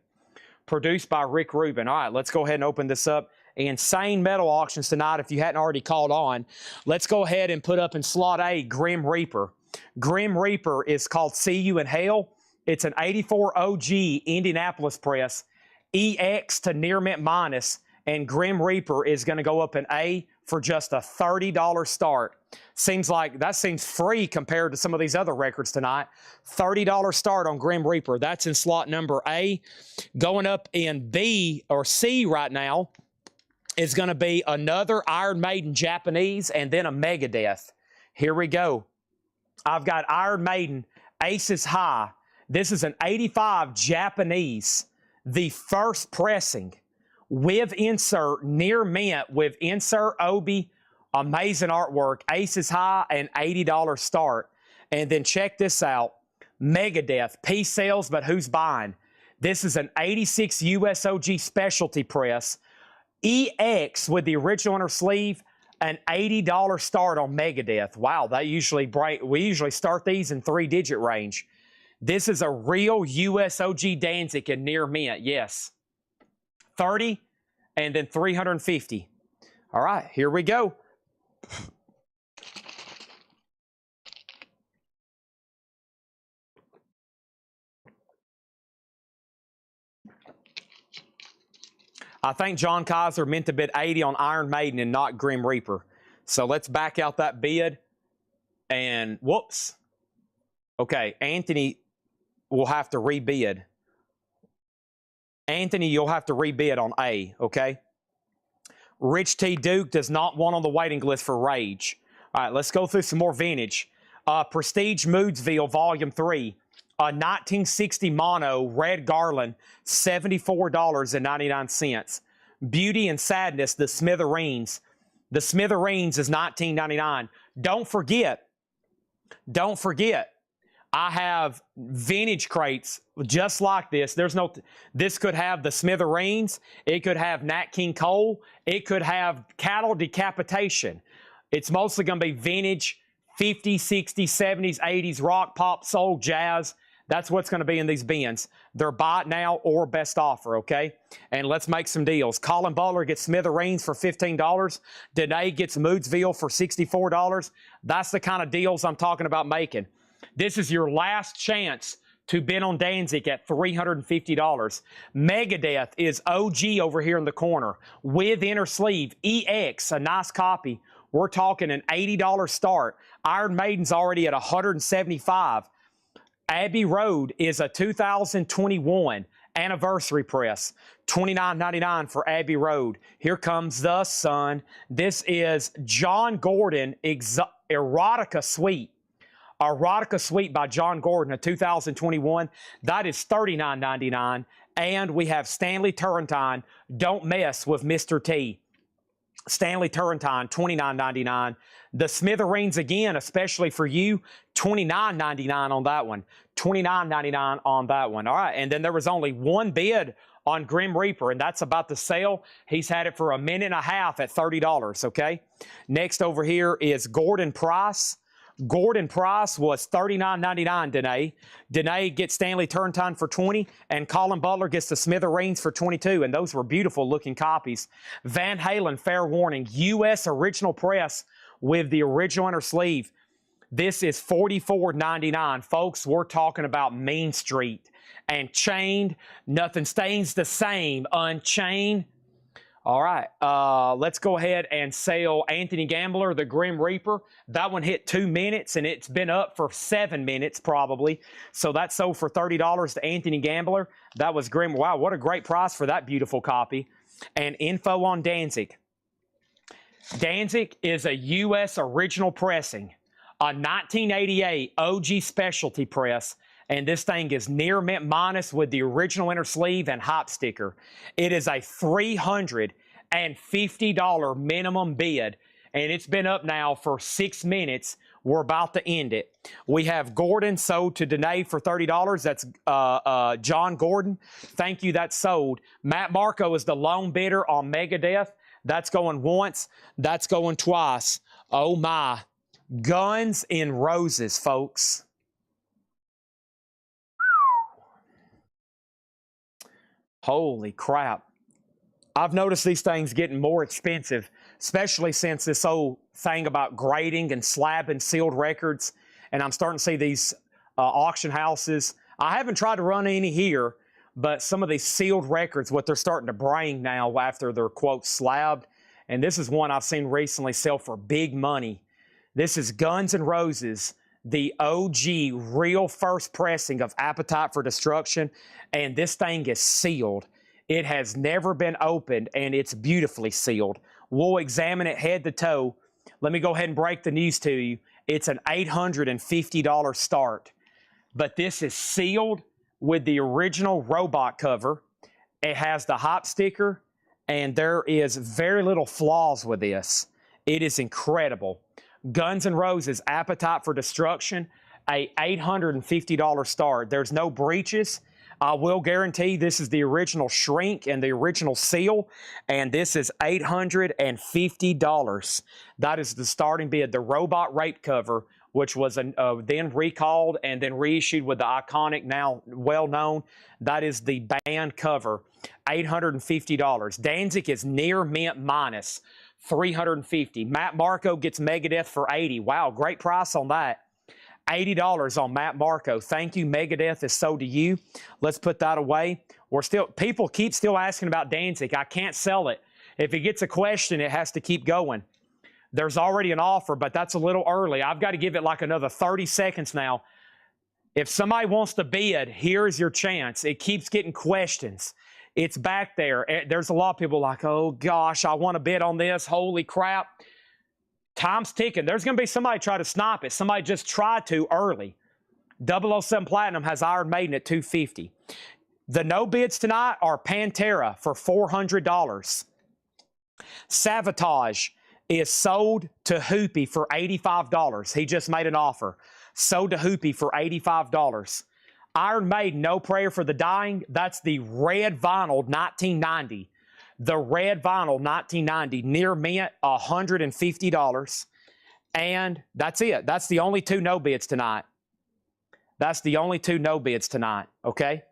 Produced by Rick Rubin. All right, let's go ahead and open this up. Insane metal auctions tonight if you hadn't already called on. Let's go ahead and put up in slot A, Grim Reaper. Grim Reaper is called See You in Hell. It's an 84 OG Indianapolis press. EX to near mint minus, and Grim Reaper is going to go up in A for just a $30 start. Seems like that seems free compared to some of these other records tonight. $30 start on Grim Reaper. That's in slot number A. Going up in B or C right now is going to be another Iron Maiden Japanese and then a Megadeth. Here we go. I've got Iron Maiden Aces High. This is an 85 Japanese. The first pressing with insert near mint with insert Obi, amazing artwork, Aces High, and $80 start. And then check this out, Megadeth, P sales, but who's buying? This is an 86 USOG specialty press, EX with the original inner sleeve, an $80 start on Megadeth. Wow, we usually start these in 3-digit range. This is a real USOG Danzig in near mint, yes. 30 and then 350. All right, here we go. I think John Kaiser meant to bid 80 on Iron Maiden and not Grim Reaper. So let's back out that bid. And whoops. Okay, Anthony will have to rebid. Anthony, you'll have to rebid on A, okay? Rich T. Duke does not want on the waiting list for Rage. All right, let's go through some more vintage. Prestige Moodsville, Volume 3. 1960 mono, Red Garland, $74.99. Beauty and Sadness, the Smithereens. The Smithereens is $19.99. Don't forget, I have vintage crates just like this. This could have the Smithereens. It could have Nat King Cole. It could have Cattle Decapitation. It's mostly going to be vintage, 50s, 60s, 70s, 80s, rock, pop, soul, jazz. That's what's going to be in these bins. They're buy it now or best offer, okay? And let's make some deals. Colin Butler gets Smithereens for $15. Danae gets Moodsville for $64. That's the kind of deals I'm talking about making. This is your last chance to bid on Danzig at $350. Megadeth is OG over here in the corner with inner sleeve. EX, a nice copy, We're talking an $80 start. Iron Maiden's already at $175. Abbey Road is a 2021 anniversary press, $29.99 for Abbey Road. Here comes the sun. This is John Gordon Erotica Suite. Erotica Suite by John Gordon, a 2021. That is $39.99. And we have Stanley Turrentine, Don't Mess with Mr. T. Stanley Turrentine, $29.99. The Smithereens again, especially for you, $29.99 on that one. $29.99 on that one. All right, and then there was only one bid on Grim Reaper, and that's about to sell. He's had it for a minute and a half at $30, okay? Next over here is Gordon Price. Gordon Price was $39.99, Danae. Danae gets Stanley Turrentine for $20, and Colin Butler gets the Smithereens for $22, and those were beautiful looking copies. Van Halen, Fair Warning, U.S. original press with the original inner sleeve. This is $44.99. Folks, we're talking about Main Street. And Chained, Nothing Stains the Same, Unchained. All right, let's go ahead and sell Anthony Gambler, the Grim Reaper. That one hit 2 minutes, and it's been up for 7 minutes probably. So that sold for $30 to Anthony Gambler. That was Grim. Wow, what a great price for that beautiful copy. And info on Danzig. Danzig is a U.S. original pressing, a 1988 OG specialty press. And this thing is near mint minus with the original inner sleeve and hop sticker. It is a $350 minimum bid, and it's been up now for 6 minutes. We're about to end it. We have Gordon sold to Danae for $30. That's John Gordon. Thank you, that's sold. Matt Marco is the lone bidder on Megadeth. That's going once. That's going twice. Oh, my. Guns N' Roses, folks. Holy crap. I've noticed these things getting more expensive, especially since this whole thing about grading and slabbing sealed records. And I'm starting to see these auction houses. I haven't tried to run any here, but some of these sealed records, what they're starting to bring now after they're, quote, slabbed. And this is one I've seen recently sell for big money. This is Guns N' Roses, the OG real first pressing of Appetite for Destruction, and this thing is sealed. It has never been opened, and it's beautifully sealed. We'll examine it head to toe. Let me go ahead and break the news to you. It's an $850 start, but this is sealed with the original robot cover. It has the hop sticker, and there is very little flaws with this. It is incredible. Guns N' Roses, Appetite for Destruction, a $850 start. There's no breaches. I will guarantee this is the original shrink and the original seal, and this is $850. That is the starting bid. The robot rape cover, which was then recalled and then reissued with the iconic, now well-known, that is the band cover, $850. Danzig is near mint minus. $350. Matt Marco gets Megadeth for $80. Wow, great price on that. $80 on Matt Marco. Thank you. Megadeth is sold to you. Let's put that away. People keep still asking about Danzig. I can't sell it. If it gets a question, it has to keep going. There's already an offer, but that's a little early. I've got to give it like another 30 seconds now. If somebody wants to bid, here's your chance. It keeps getting questions. It's back there. There's a lot of people like, oh gosh, I want to bid on this. Holy crap. Time's ticking. There's going to be somebody try to snipe it. Somebody just tried to early. 007 Platinum has Iron Maiden at $250. The no bids tonight are Pantera for $400. Savatage is sold to Hoopy for $85. He just made an offer. Sold to Hoopy for $85. Iron Maiden, No Prayer for the Dying, that's the red vinyl 1990. The red vinyl 1990, near mint, $150. And that's it. That's the only two no bids tonight. That's the only two no bids tonight, okay?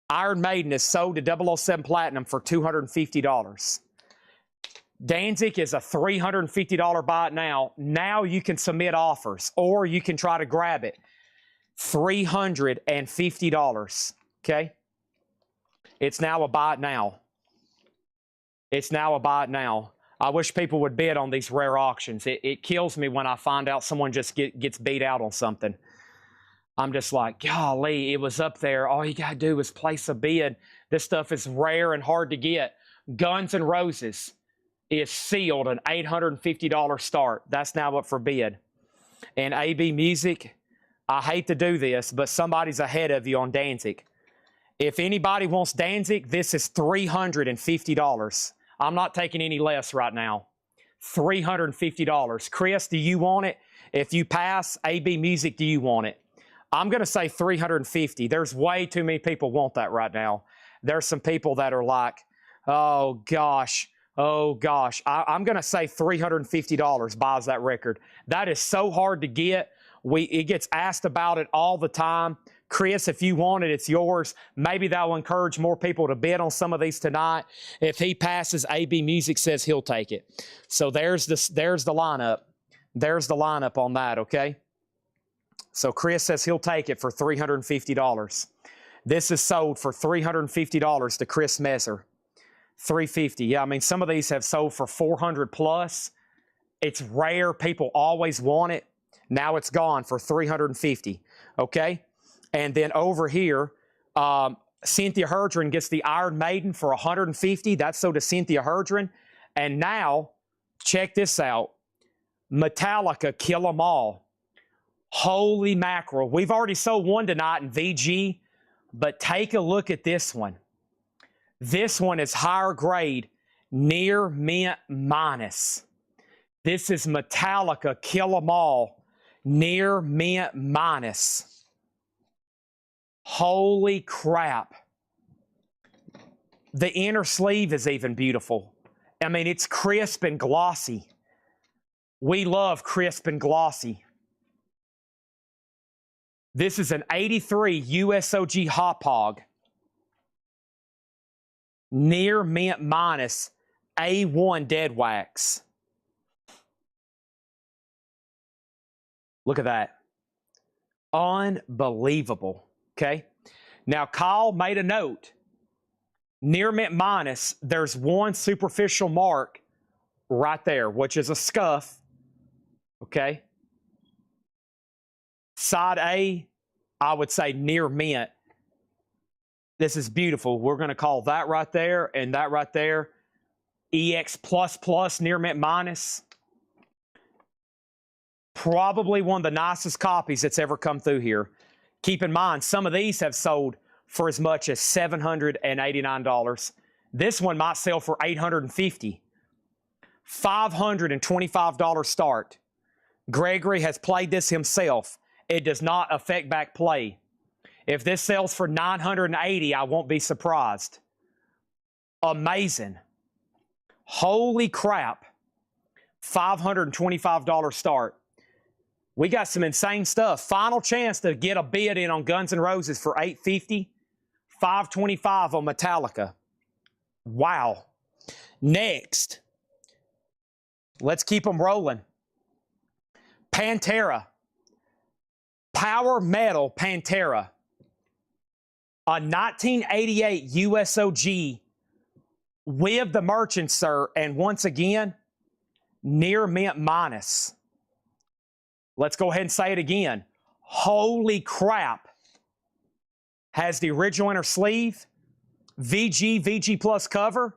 Iron Maiden is sold to 007 Platinum for $250. Danzig is a $350 buy it now. Now you can submit offers, or you can try to grab it. $350, okay? It's now a buy it now. It's now a buy it now. I wish people would bid on these rare auctions. It kills me when I find out someone just gets beat out on something. I'm just like, golly, it was up there. All you got to do is place a bid. This stuff is rare and hard to get. Guns N' Roses is sealed, an $850 start. That's now up for bid. And AB Music, I hate to do this, but somebody's ahead of you on Danzig. If anybody wants Danzig, this is $350. I'm not taking any less right now. $350. Chris, do you want it? If you pass, AB Music, do you want it? I'm going to say $350. There's way too many people want that right now. There's some people that are like, oh gosh, I'm going to say $350 buys that record. That is so hard to get. It gets asked about it all the time. Chris, if you want it, it's yours. Maybe that will encourage more people to bid on some of these tonight. If he passes, AB Music says he'll take it. So there's the lineup. There's the lineup on that, okay? So Chris says he'll take it for $350. This is sold for $350 to Chris Messer. $350. Yeah, I mean, some of these have sold for $400 plus. It's rare. People always want it. Now it's gone for $350. Okay? And then over here, Cynthia Herdren gets the Iron Maiden for $150. That's sold to Cynthia Herdren. And now, check this out. Metallica, Kill 'Em All. Holy mackerel. We've already sold one tonight in VG, but take a look at this one. This one is higher grade, near mint minus. This is Metallica, Kill 'Em All, near mint minus. Holy crap. The inner sleeve is even beautiful. I mean, it's crisp and glossy. We love crisp and glossy. This is an 83 USOG Hop Hog. Near mint minus A1 dead wax. Look at that. Unbelievable. Okay. Now, Kyle made a note. Near mint minus, there's one superficial mark right there, which is a scuff. Okay. Side A, I would say near mint. This is beautiful. We're going to call that right there and that right there EX++ near mint minus. Probably one of the nicest copies that's ever come through here. Keep in mind, some of these have sold for as much as $789. This one might sell for $850. $525 start. Gregory has played this himself. It does not affect back play. If this sells for $980, I won't be surprised. Amazing. Holy crap. $525 start. We got some insane stuff. Final chance to get a bid in on Guns N' Roses for $850. $525 on Metallica. Wow. Next. Let's keep them rolling. Pantera. Power Metal Pantera. A 1988 USOG with the merchant, sir. And once again, near mint minus. Let's go ahead and say it again. Holy crap. Has the original inner sleeve. VG plus cover.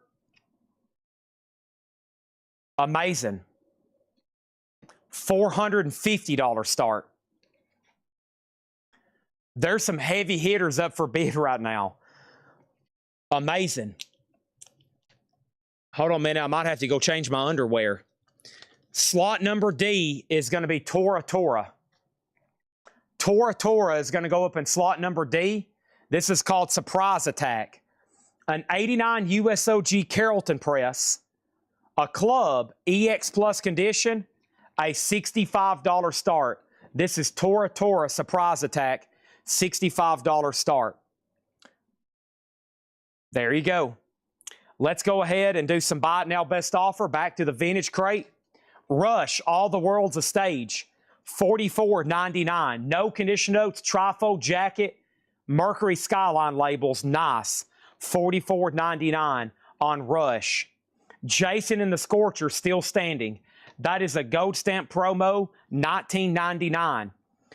Amazing. $450 start. There's some heavy hitters up for bid right now. Amazing. Hold on a minute. I might have to go change my underwear. Slot number D is going to be Tora Tora. Tora Tora is going to go up in slot number D. This is called Surprise Attack. An 89 USOG Carrollton press. A club, EX plus condition. A $65 start. This is Tora Tora Surprise Attack. $65 start. There you go. Let's go ahead and do some buy it now best offer. Back to the vintage crate. Rush, All the World's a Stage. $44.99. No condition notes, trifold jacket, Mercury Skyline labels. Nice. $44.99 on Rush. Jason and the Scorcher still standing. That is a gold stamp promo, $19.99.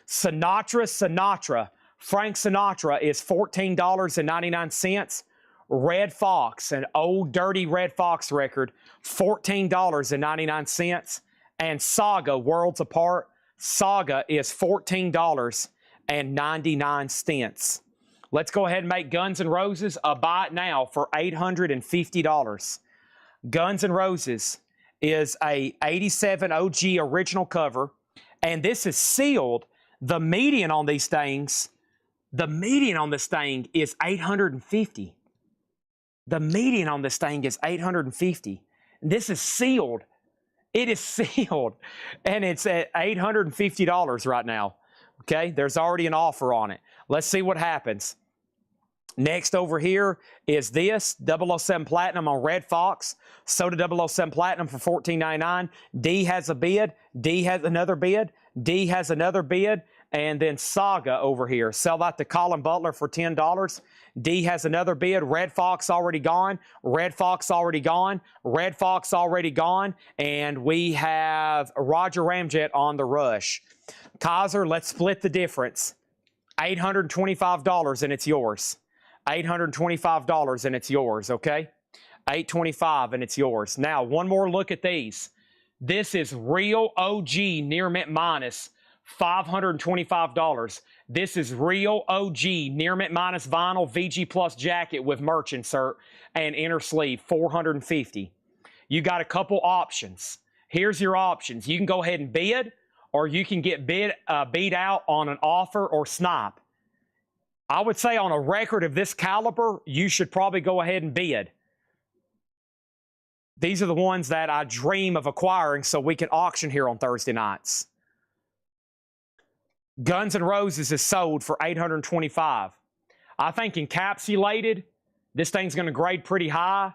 Sinatra, Frank Sinatra is $14.99. Red Fox, an old dirty Red Fox record, $14.99. And Saga, Worlds Apart, Saga is $14.99. Let's go ahead and make Guns N' Roses a buy it now for $850. Guns N' Roses is a 87 OG original cover, and this is sealed. The median on these things, the median on this thing is 850. The median on this thing is 850. This is sealed. It is sealed, and it's at $850 right now. Okay, there's already an offer on it. Let's see what happens. Next over here is this 007 Platinum on Red Fox. Soda 007 Platinum for $14.99. D has a bid. D has another bid. D has another bid. And then Saga over here. Sell that to Colin Butler for $10. D has another bid. Red Fox already gone. Red Fox already gone. Red Fox already gone. And we have Roger Ramjet on the rush. Kaiser, let's split the difference. $825 and it's yours. $825 and it's yours, okay? $825 and it's yours. Now, one more look at these. This is real OG near mint minus, $525. This is real OG near mint minus vinyl VG Plus jacket with merch insert and inner sleeve, $450. You got a couple options. Here's your options. You can go ahead and bid, or you can get beat out on an offer or snipe. I would say on a record of this caliber, you should probably go ahead and bid. These are the ones that I dream of acquiring so we can auction here on Thursday nights. Guns N' Roses is sold for $825. I think encapsulated, this thing's going to grade pretty high,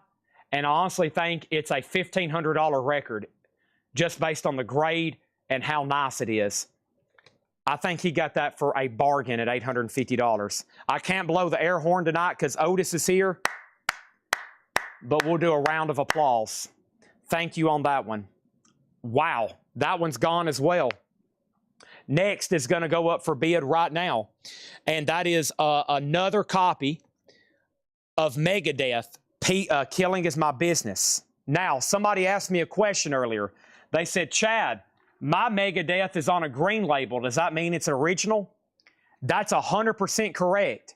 and I honestly think it's a $1,500 record just based on the grade and how nice it is. I think he got that for a bargain at $850. I can't blow the air horn tonight because Otis is here, but we'll do a round of applause. Thank you on that one. Wow, that one's gone as well. Next is going to go up for bid right now, and that is another copy of Megadeth, Killing Is My Business. Now, somebody asked me a question earlier. They said, Chad, my Megadeth is on a green label. Does that mean it's original? That's 100% correct.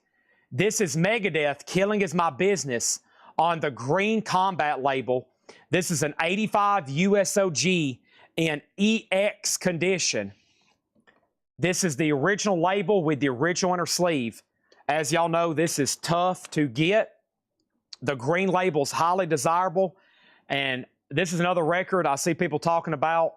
This is Megadeth, Killing Is My Business, on the green combat label. This is an 85 USOG in EX condition. This is the original label with the original inner sleeve. As y'all know, this is tough to get. The green label is highly desirable. And this is another record I see people talking about.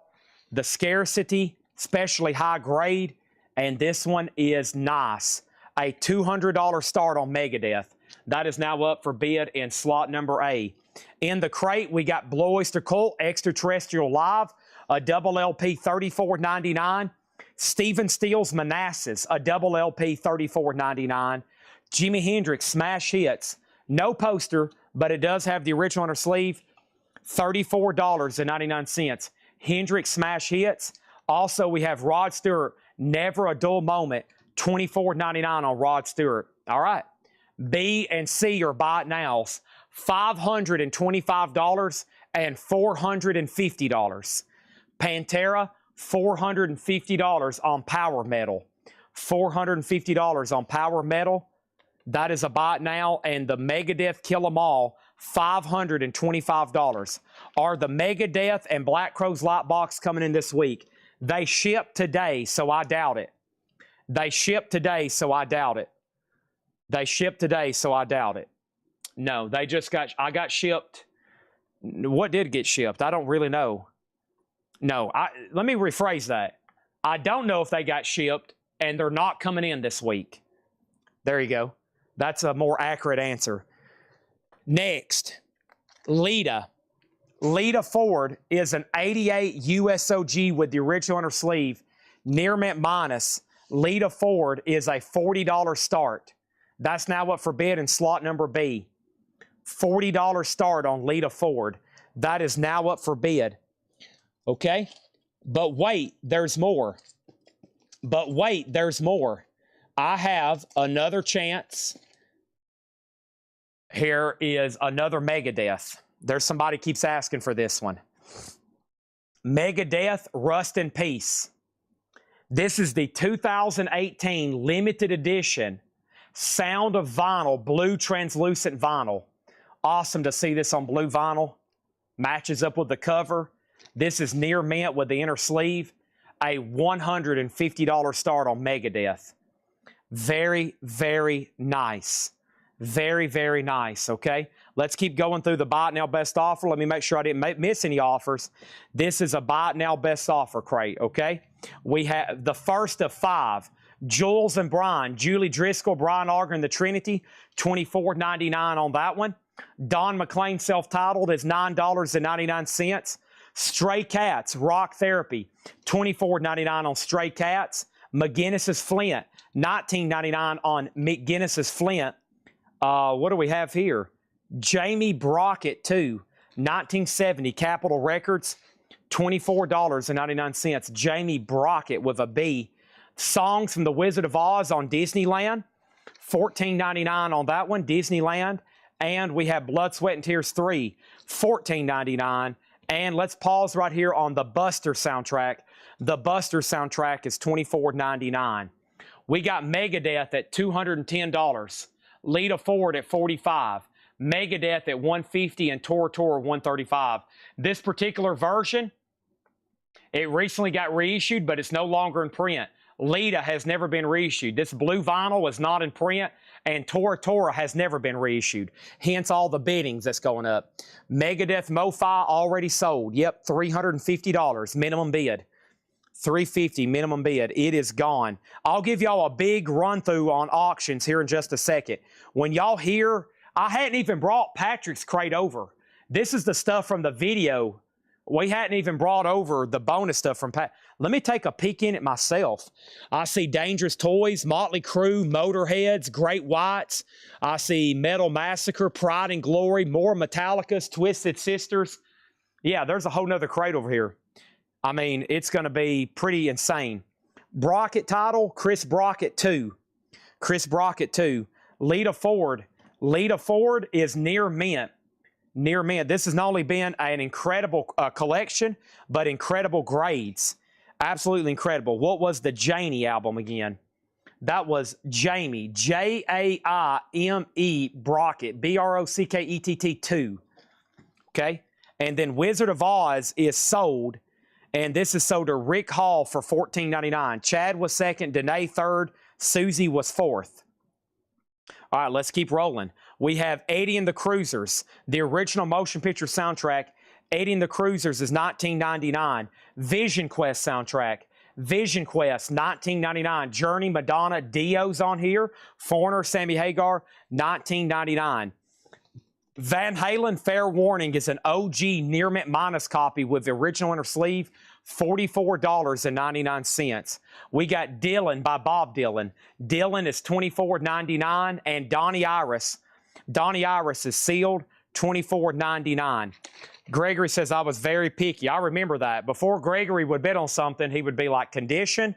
The scarcity, especially high grade, and this one is nice. A $200 start on Megadeth. That is now up for bid in slot number A. In the crate, we got Blue Oyster Cult Extraterrestrial Live, a double LP $34.99. Stephen Steele's Manassas, a double LP $34.99. Jimi Hendrix Smash Hits, no poster, but it does have the original inner sleeve, $34.99. Hendrix Smash Hits. Also, we have Rod Stewart, Never a Dull Moment, $24.99 on Rod Stewart. All right. B and C are buy it nows, $525 and $450. Pantera, $450 on Power Metal. $450 on Power Metal. That is a buy it now. And the Megadeth Kill 'Em All, $525. Are the Megadeth and Black Crowes Lightbox coming in this week? They ship today, so I doubt it. They ship today, so I doubt it. They ship today, so I doubt it. No, they just got, I got shipped. What did get shipped? I don't really know. No, let me rephrase that. I don't know if they got shipped, and they're not coming in this week. There you go. That's a more accurate answer. Next, Lita. Lita Ford is an 88 USOG with the original inner sleeve, near mint minus. Lita Ford is a $40 start. That's now up for bid in slot number B. $40 start on Lita Ford. That is now up for bid. Okay? But wait, there's more. But wait, there's more. I have another chance. Here is another Megadeth. There's somebody keeps asking for this one. Megadeth Rust in Peace. This is the 2018 limited edition Sound of Vinyl, blue translucent vinyl. Awesome to see this on blue vinyl. Matches up with the cover. This is near mint with the inner sleeve. A $150 start on Megadeth. Very, very nice. Very, very nice, okay? Let's keep going through the buy it now best offer. Let me make sure I didn't miss any offers. This is a buy it now best offer crate, okay? We have the first of 5. Jules and Brian, Julie Driscoll, Brian Auger, and the Trinity, $24.99 on that one. Don McLean self-titled is $9.99. Stray Cats, Rock Therapy, $24.99 on Stray Cats. McGinnis's Flint, $19.99 on McGinnis's Flint. What do we have here? Jamie Brockett 2, 1970, Capitol Records, $24.99. Jamie Brockett with a B. Songs from The Wizard of Oz on Disneyland, $14.99 on that one, Disneyland. And we have Blood, Sweat, and Tears 3, $14.99. And let's pause right here on the Buster soundtrack. The Buster soundtrack is $24.99. We got Megadeth at $210. Lita Ford at $45. Megadeth at $150 and Tora $135. This particular version, it recently got reissued, but it's no longer in print. Lita has never been reissued. This blue vinyl is not in print, and Tora has never been reissued. Hence all the biddings that's going up. Megadeth MoFi already sold. Yep, $350 minimum bid. $350 minimum bid. It is gone. I'll give y'all a big run through on auctions here in just a second. When y'all hear, I hadn't even brought Patrick's crate over. This is the stuff from the video. We hadn't even brought over the bonus stuff from Pat. Let me take a peek in it myself. I see Dangerous Toys, Motley Crue, Motorheads, Great Whites. I see Metal Massacre, Pride and Glory, more Metallica's, Twisted Sisters. Yeah, there's a whole nother crate over here. I mean, it's going to be pretty insane. Brockett title, Chris Brockett 2. Chris Brockett 2. Lita Ford. Lita Ford is near mint. Near mint. This has not only been an incredible collection, but incredible grades. Absolutely incredible. What was the Janie album again? That was Jamie. J-A-I-M-E Brockett. B-R-O-C-K-E-T-T 2. Okay? And then Wizard of Oz is sold. And this is sold to Rick Hall for $14.99. Chad was second, Danae third, Susie was fourth. All right, let's keep rolling. We have Eddie and the Cruisers, the original motion picture soundtrack. Eddie and the Cruisers is $19.99. Vision Quest soundtrack. Vision Quest, $19.99. Journey, Madonna, Dio's on here. Foreigner, Sammy Hagar, $19.99. Van Halen Fair Warning is an OG near mint minus copy with the original inner sleeve, $44.99. We got Dylan by Bob Dylan. Dylan is $24.99, and Donnie Iris. Donnie Iris is sealed, $24.99. Gregory says, I was very picky. I remember that. Before Gregory would bid on something, he would be like, condition?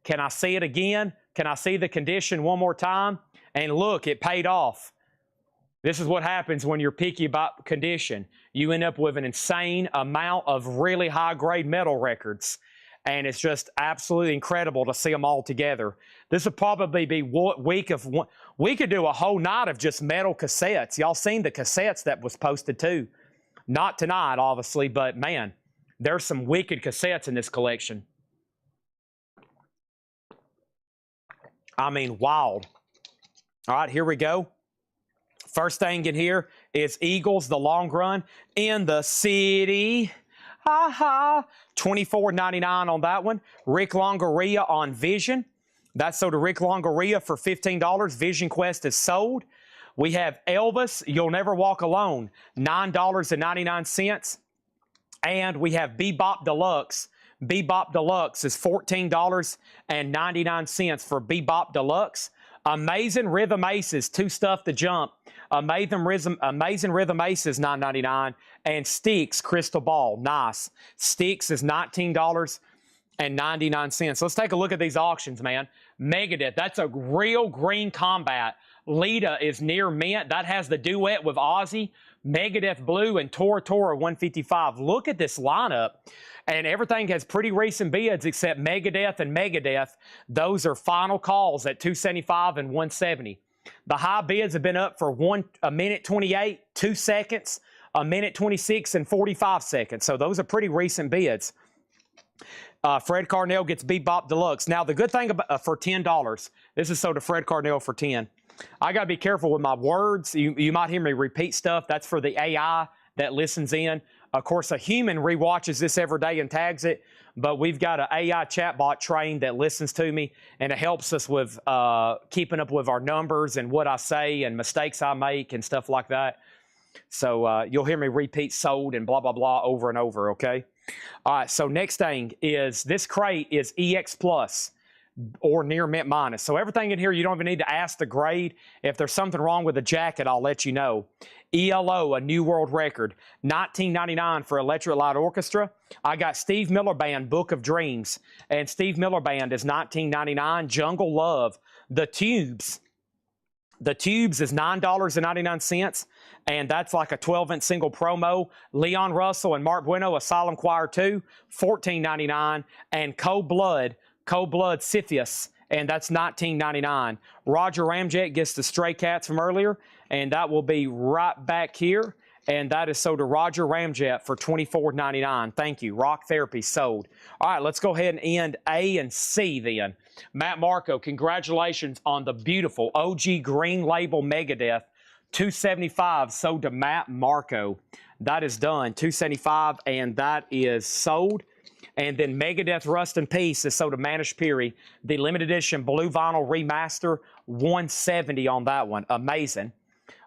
Can I see it again? Can I see the condition one more time? And look, it paid off. This is what happens when you're picky about condition. You end up with an insane amount of really high-grade metal records. And it's just absolutely incredible to see them all together. This would probably be week of one. We could do a whole night of just metal cassettes. Y'all seen the cassettes that was posted too. Not tonight, obviously, but man, there's some wicked cassettes in this collection. I mean, wild. All right, here we go. First thing in here is Eagles, The Long Run, In the City. Ha ha. $24.99 on that one. Rick Longoria on Vision. That's sold to Rick Longoria for $15. Vision Quest is sold. We have Elvis, You'll Never Walk Alone, $9.99. And we have Bebop Deluxe. Bebop Deluxe is $14.99 for Bebop Deluxe. Amazing Rhythm Aces, 2 stuff to jump. Amazing Rhythm Aces, $9.99. And Sticks Crystal Ball, nice. Sticks is $19.99. Let's take a look at these auctions, man. Megadeth, that's a real green combat. Lita is near mint. That has the duet with Ozzy. Megadeth Blue and Tora 155. Look at this lineup. And everything has pretty recent bids except Megadeth and Megadeth. Those are final calls at 275 and 170. The high bids have been up for a minute 28, 2 seconds, a minute 26, and 45 seconds. So those are pretty recent bids. Fred Carnell gets Bebop Deluxe. Now, the good thing about for $10, this is sold to Fred Carnell for 10. I got to be careful with my words. You might hear me repeat stuff. That's for the AI that listens in. Of course, a human rewatches this every day and tags it, but we've got an AI chatbot trained that listens to me, and it helps us with keeping up with our numbers and what I say and mistakes I make and stuff like that. So you'll hear me repeat sold and blah, blah, blah over and over, okay? All right, so next thing is this crate is EX Plus or near mint minus. So everything in here, you don't even need to ask the grade. If there's something wrong with the jacket, I'll let you know. ELO, a new world record, $19.99 for Electric Light Orchestra. I got Steve Miller Band, Book of Dreams, and Steve Miller Band is $19.99. Jungle Love, The Tubes. The Tubes is $9.99, and that's like a 12-inch single promo. Leon Russell and Mark Bueno, Asylum Choir 2, $14.99, and Cold Blood Scythius, and that's $19.99. Roger Ramjet gets the Stray Cats from earlier, and that will be right back here, and that is sold to Roger Ramjet for $24.99. Thank you. Rock Therapy sold. All right, let's go ahead and end A and C then. Matt Marco, congratulations on the beautiful OG Green Label Megadeth. $275 sold to Matt Marco. That is done. $275, and that is sold. And then Megadeth Rust in Peace is sold to Manish Piri. The limited edition blue vinyl remaster, $170 on that one. Amazing.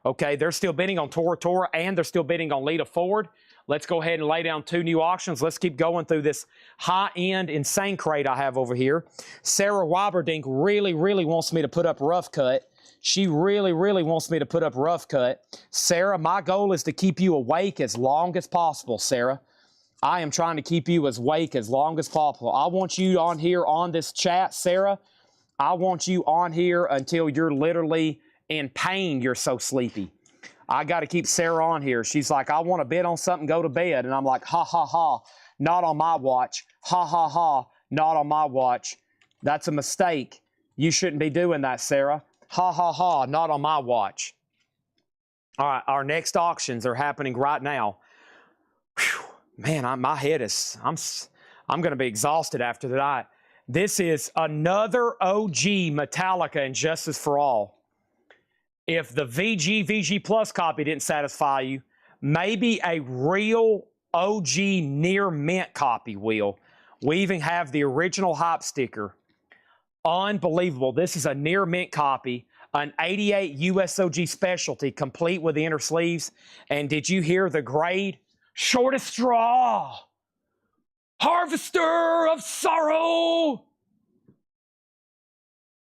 Okay, they're still bidding on Tora, and they're still bidding on Lita Ford. Let's go ahead and lay down 2 new auctions. Let's keep going through this high-end insane crate I have over here. Sarah Waberdink really, really wants me to put up Rough Cut. She really, really wants me to put up Rough Cut. Sarah, my goal is to keep you awake as long as possible, Sarah. I am trying to keep you as awake as long as possible. I want you on here on this chat, Sarah. I want you on here until you're literally in pain. You're so sleepy. I got to keep Sarah on here. She's like, I want to bid on something, go to bed. And I'm like, ha, ha, ha, not on my watch. Ha, ha, ha, not on my watch. That's a mistake. You shouldn't be doing that, Sarah. Ha, ha, ha, not on my watch. All right, our next auctions are happening right now. Whew. Man, my head is, I'm going to be exhausted after tonight. This is another OG Metallica and Justice for All. If the VG Plus copy didn't satisfy you, maybe a real OG near mint copy will. We even have the original hype sticker. Unbelievable. This is a near mint copy, an 88 USOG specialty, complete with the inner sleeves. And did you hear the grade? Shortest straw, harvester of sorrow.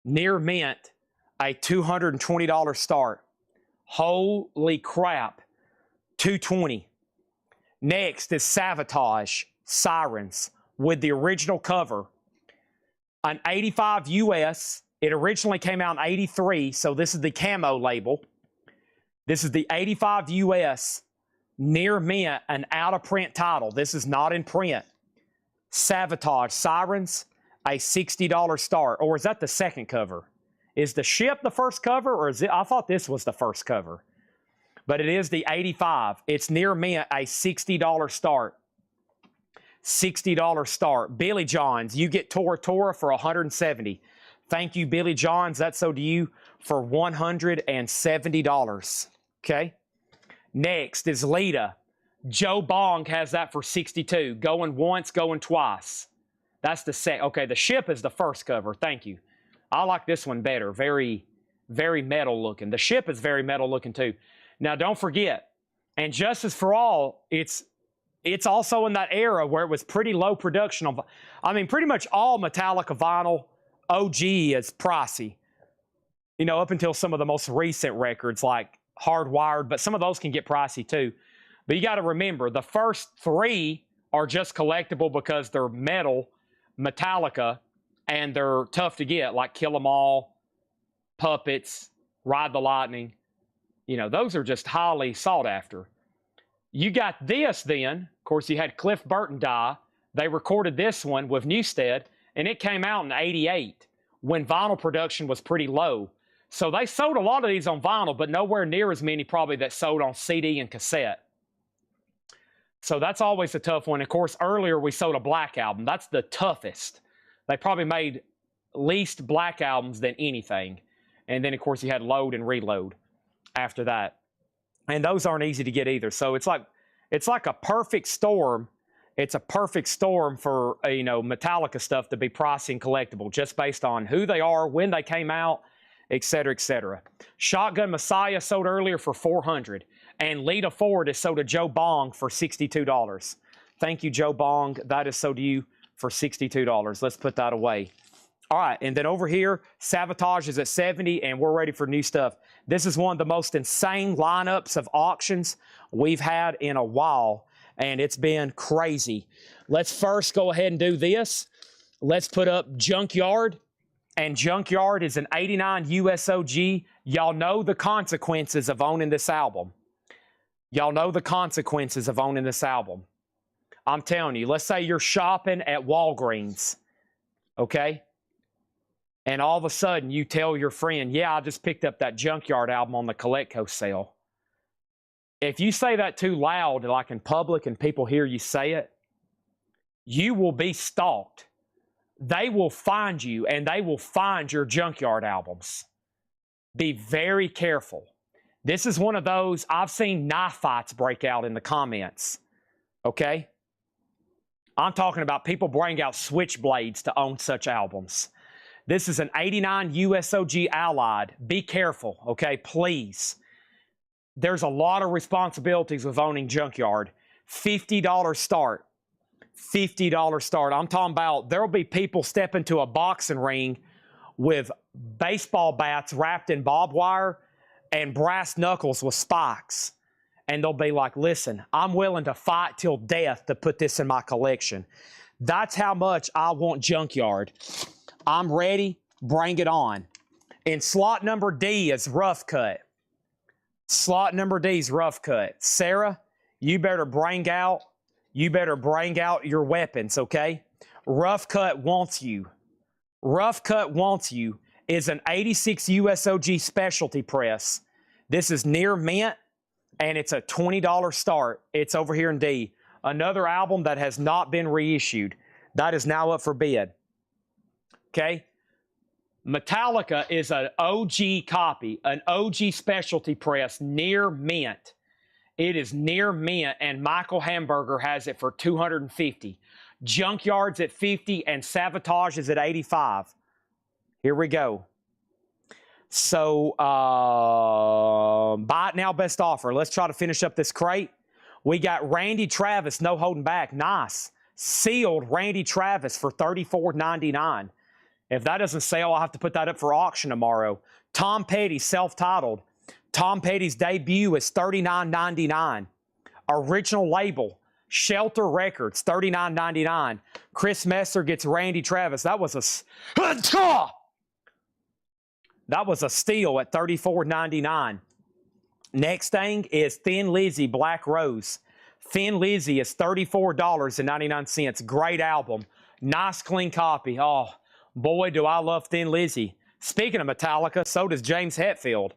Near mint, a $220 start. Holy crap, $220. Next is Savatage Sirens with the original cover. An 85 US. It originally came out in 83, so this is the camo label. This is the 85 US. Near mint, an out-of-print title. This is not in print. Savatage Sirens, a $60 start. Or is that the second cover? Is the ship the first cover, or is it? I thought this was the first cover. But it is the 85. It's near mint, a $60 start. $60 start. Billy John's, you get Tora for $170. Thank you, Billy John's. That's so to you for $170. Okay? Next is Lita. Joe Bong has that for $62. Going once, going twice. That's the set. Okay, the ship is the first cover. Thank you. I like this one better. Very, very metal looking. The ship is very metal looking too. Now, don't forget, and Justice for All, it's also in that era where it was pretty low production. I mean, pretty much all Metallica vinyl OG is pricey. you know, up until some of the most recent records like Hardwired, but some of those can get pricey too. But you got to remember, the first 3 are just collectible because they're metal, Metallica, and they're tough to get, like Kill 'Em All, Puppets, Ride the Lightning. You know, those are just highly sought after. You got this then. Of course, you had Cliff Burton die. They recorded this one with Newstead, and it came out in '88 when vinyl production was pretty low. So they sold a lot of these on vinyl, but nowhere near as many probably that sold on CD and cassette. So that's always a tough one. Of course, earlier we sold a Black Album. That's the toughest. They probably made least Black Albums than anything. And then, of course, you had Load and Reload after that. And those aren't easy to get either. So it's like a perfect storm. It's a perfect storm for, you know, Metallica stuff to be pricing collectible just based on who they are, when they came out, et cetera, et cetera. Shotgun Messiah sold earlier for $400. And Lita Ford is sold to Joe Bong for $62. Thank you, Joe Bong. That is sold to you for $62. Let's put that away. All right, and then over here, Savatage is at $70, and we're ready for new stuff. This is one of the most insane lineups of auctions we've had in a while, and it's been crazy. Let's first go ahead and do this. Let's put up Junkyard, and Junkyard is an '89 USOG. Y'all know the consequences of owning this album. Y'all know the consequences of owning this album. I'm telling you, let's say you're shopping at Walgreens, okay? And all of a sudden you tell your friend, yeah, I just picked up that Junkyard album on the Colectco sale. If you say that too loud, like in public, and people hear you say it, you will be stalked. They will find you, and they will find your Junkyard albums. Be very careful. This is one of those, I've seen knife fights break out in the comments, okay? I'm talking about people bring out switchblades to own such albums. This is an '89 USOG Allied. Be careful, okay? Please. There's a lot of responsibilities with owning Junkyard. $50 start. $50 start. I'm talking about there'll be people step into a boxing ring with baseball bats wrapped in barbed wire and brass knuckles with spikes. And they'll be like, listen, I'm willing to fight till death to put this in my collection. That's how much I want Junkyard. I'm ready. Bring it on. And slot number D is Rough Cut. Slot number D is Rough Cut. Sarah, you better bring out your weapons, okay? Rough Cut wants you. Rough Cut wants you is an '86 USOG specialty press. This is near mint, and it's a $20 start. It's over here in D. Another album that has not been reissued. That is now up for bid. Okay? Metallica is an OG copy, an OG specialty press near mint. It is near mint, and Michael Hamburger has it for $250. Junkyard's at $50, and Savatage is at $85. Here we go. So, buy it now, best offer. Let's try to finish up this crate. We got Randy Travis, no holding back. Nice. Sealed Randy Travis for $34.99. If that doesn't sell, I'll have to put that up for auction tomorrow. Tom Petty, self-titled. Tom Petty's debut is $39.99. Original label, Shelter Records, $39.99. Chris Messer gets Randy Travis. That was a steal at $34.99. Next thing is Thin Lizzy, Black Rose. Thin Lizzy is $34.99. Great album. Nice, clean copy. Oh, boy, do I love Thin Lizzy. Speaking of Metallica, so does James Hetfield.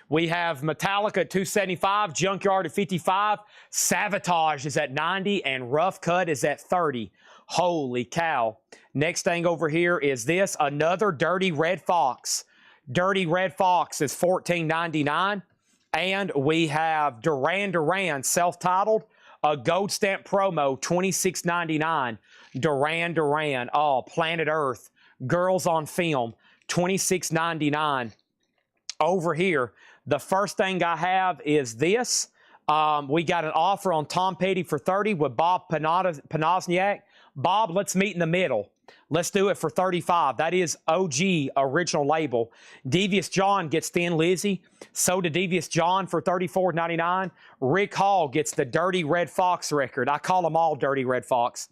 We have Metallica at $275, Junkyard at $55, Savatage is at $90, and Rough Cut is at $30. Holy cow. Next thing over here is this, another Dirty Red Fox. Dirty Red Fox is $14.99. And we have Duran Duran, self-titled, a gold stamp promo, $26.99. Duran Duran, oh, Planet Earth, Girls on Film, $26.99. Over here, the first thing I have is this. We got an offer on Tom Petty for $30 with Bob Panozniak. Bob, let's meet in the middle. Let's do it for 35. That is OG original label. Devious John gets Thin Lizzy. So did Devious John for $34.99. Rick Hall gets the Dirty Red Fox record. I call them all Dirty Red Fox.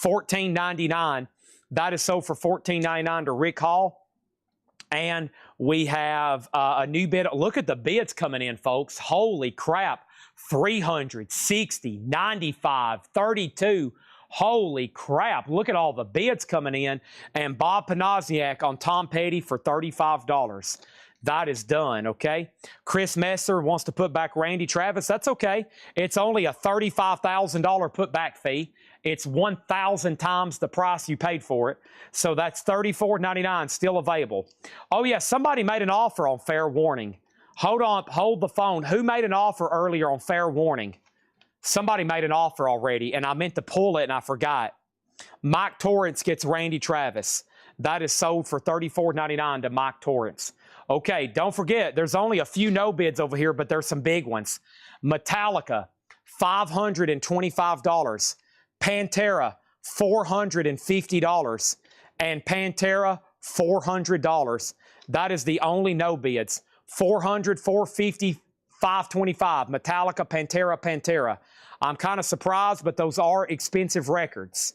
$14.99. That is sold for $14.99 to Rick Hall. And we have a new bid. Look at the bids coming in, folks. Holy crap. 300, 60, 95, 32. Holy crap. Look at all the bids coming in. And Bob Panasiak on Tom Petty for $35. That is done, okay? Chris Messer wants to put back Randy Travis. That's okay. It's only a $35,000 putback fee. It's 1,000 times the price you paid for it. So that's $34.99 still available. Oh, yeah, somebody made an offer on Fair Warning. Hold on, hold the phone. Who made an offer earlier on Fair Warning? Somebody made an offer already, and I meant to pull it, and I forgot. Mike Torrance gets Randy Travis. That is sold for $34.99 to Mike Torrance. Okay, don't forget, there's only a few no bids over here, but there's some big ones. Metallica, $525. Pantera, $450. And Pantera, $400. That is the only no bids. $400, $450, $525. Metallica, Pantera, Pantera. I'm kind of surprised, but those are expensive records.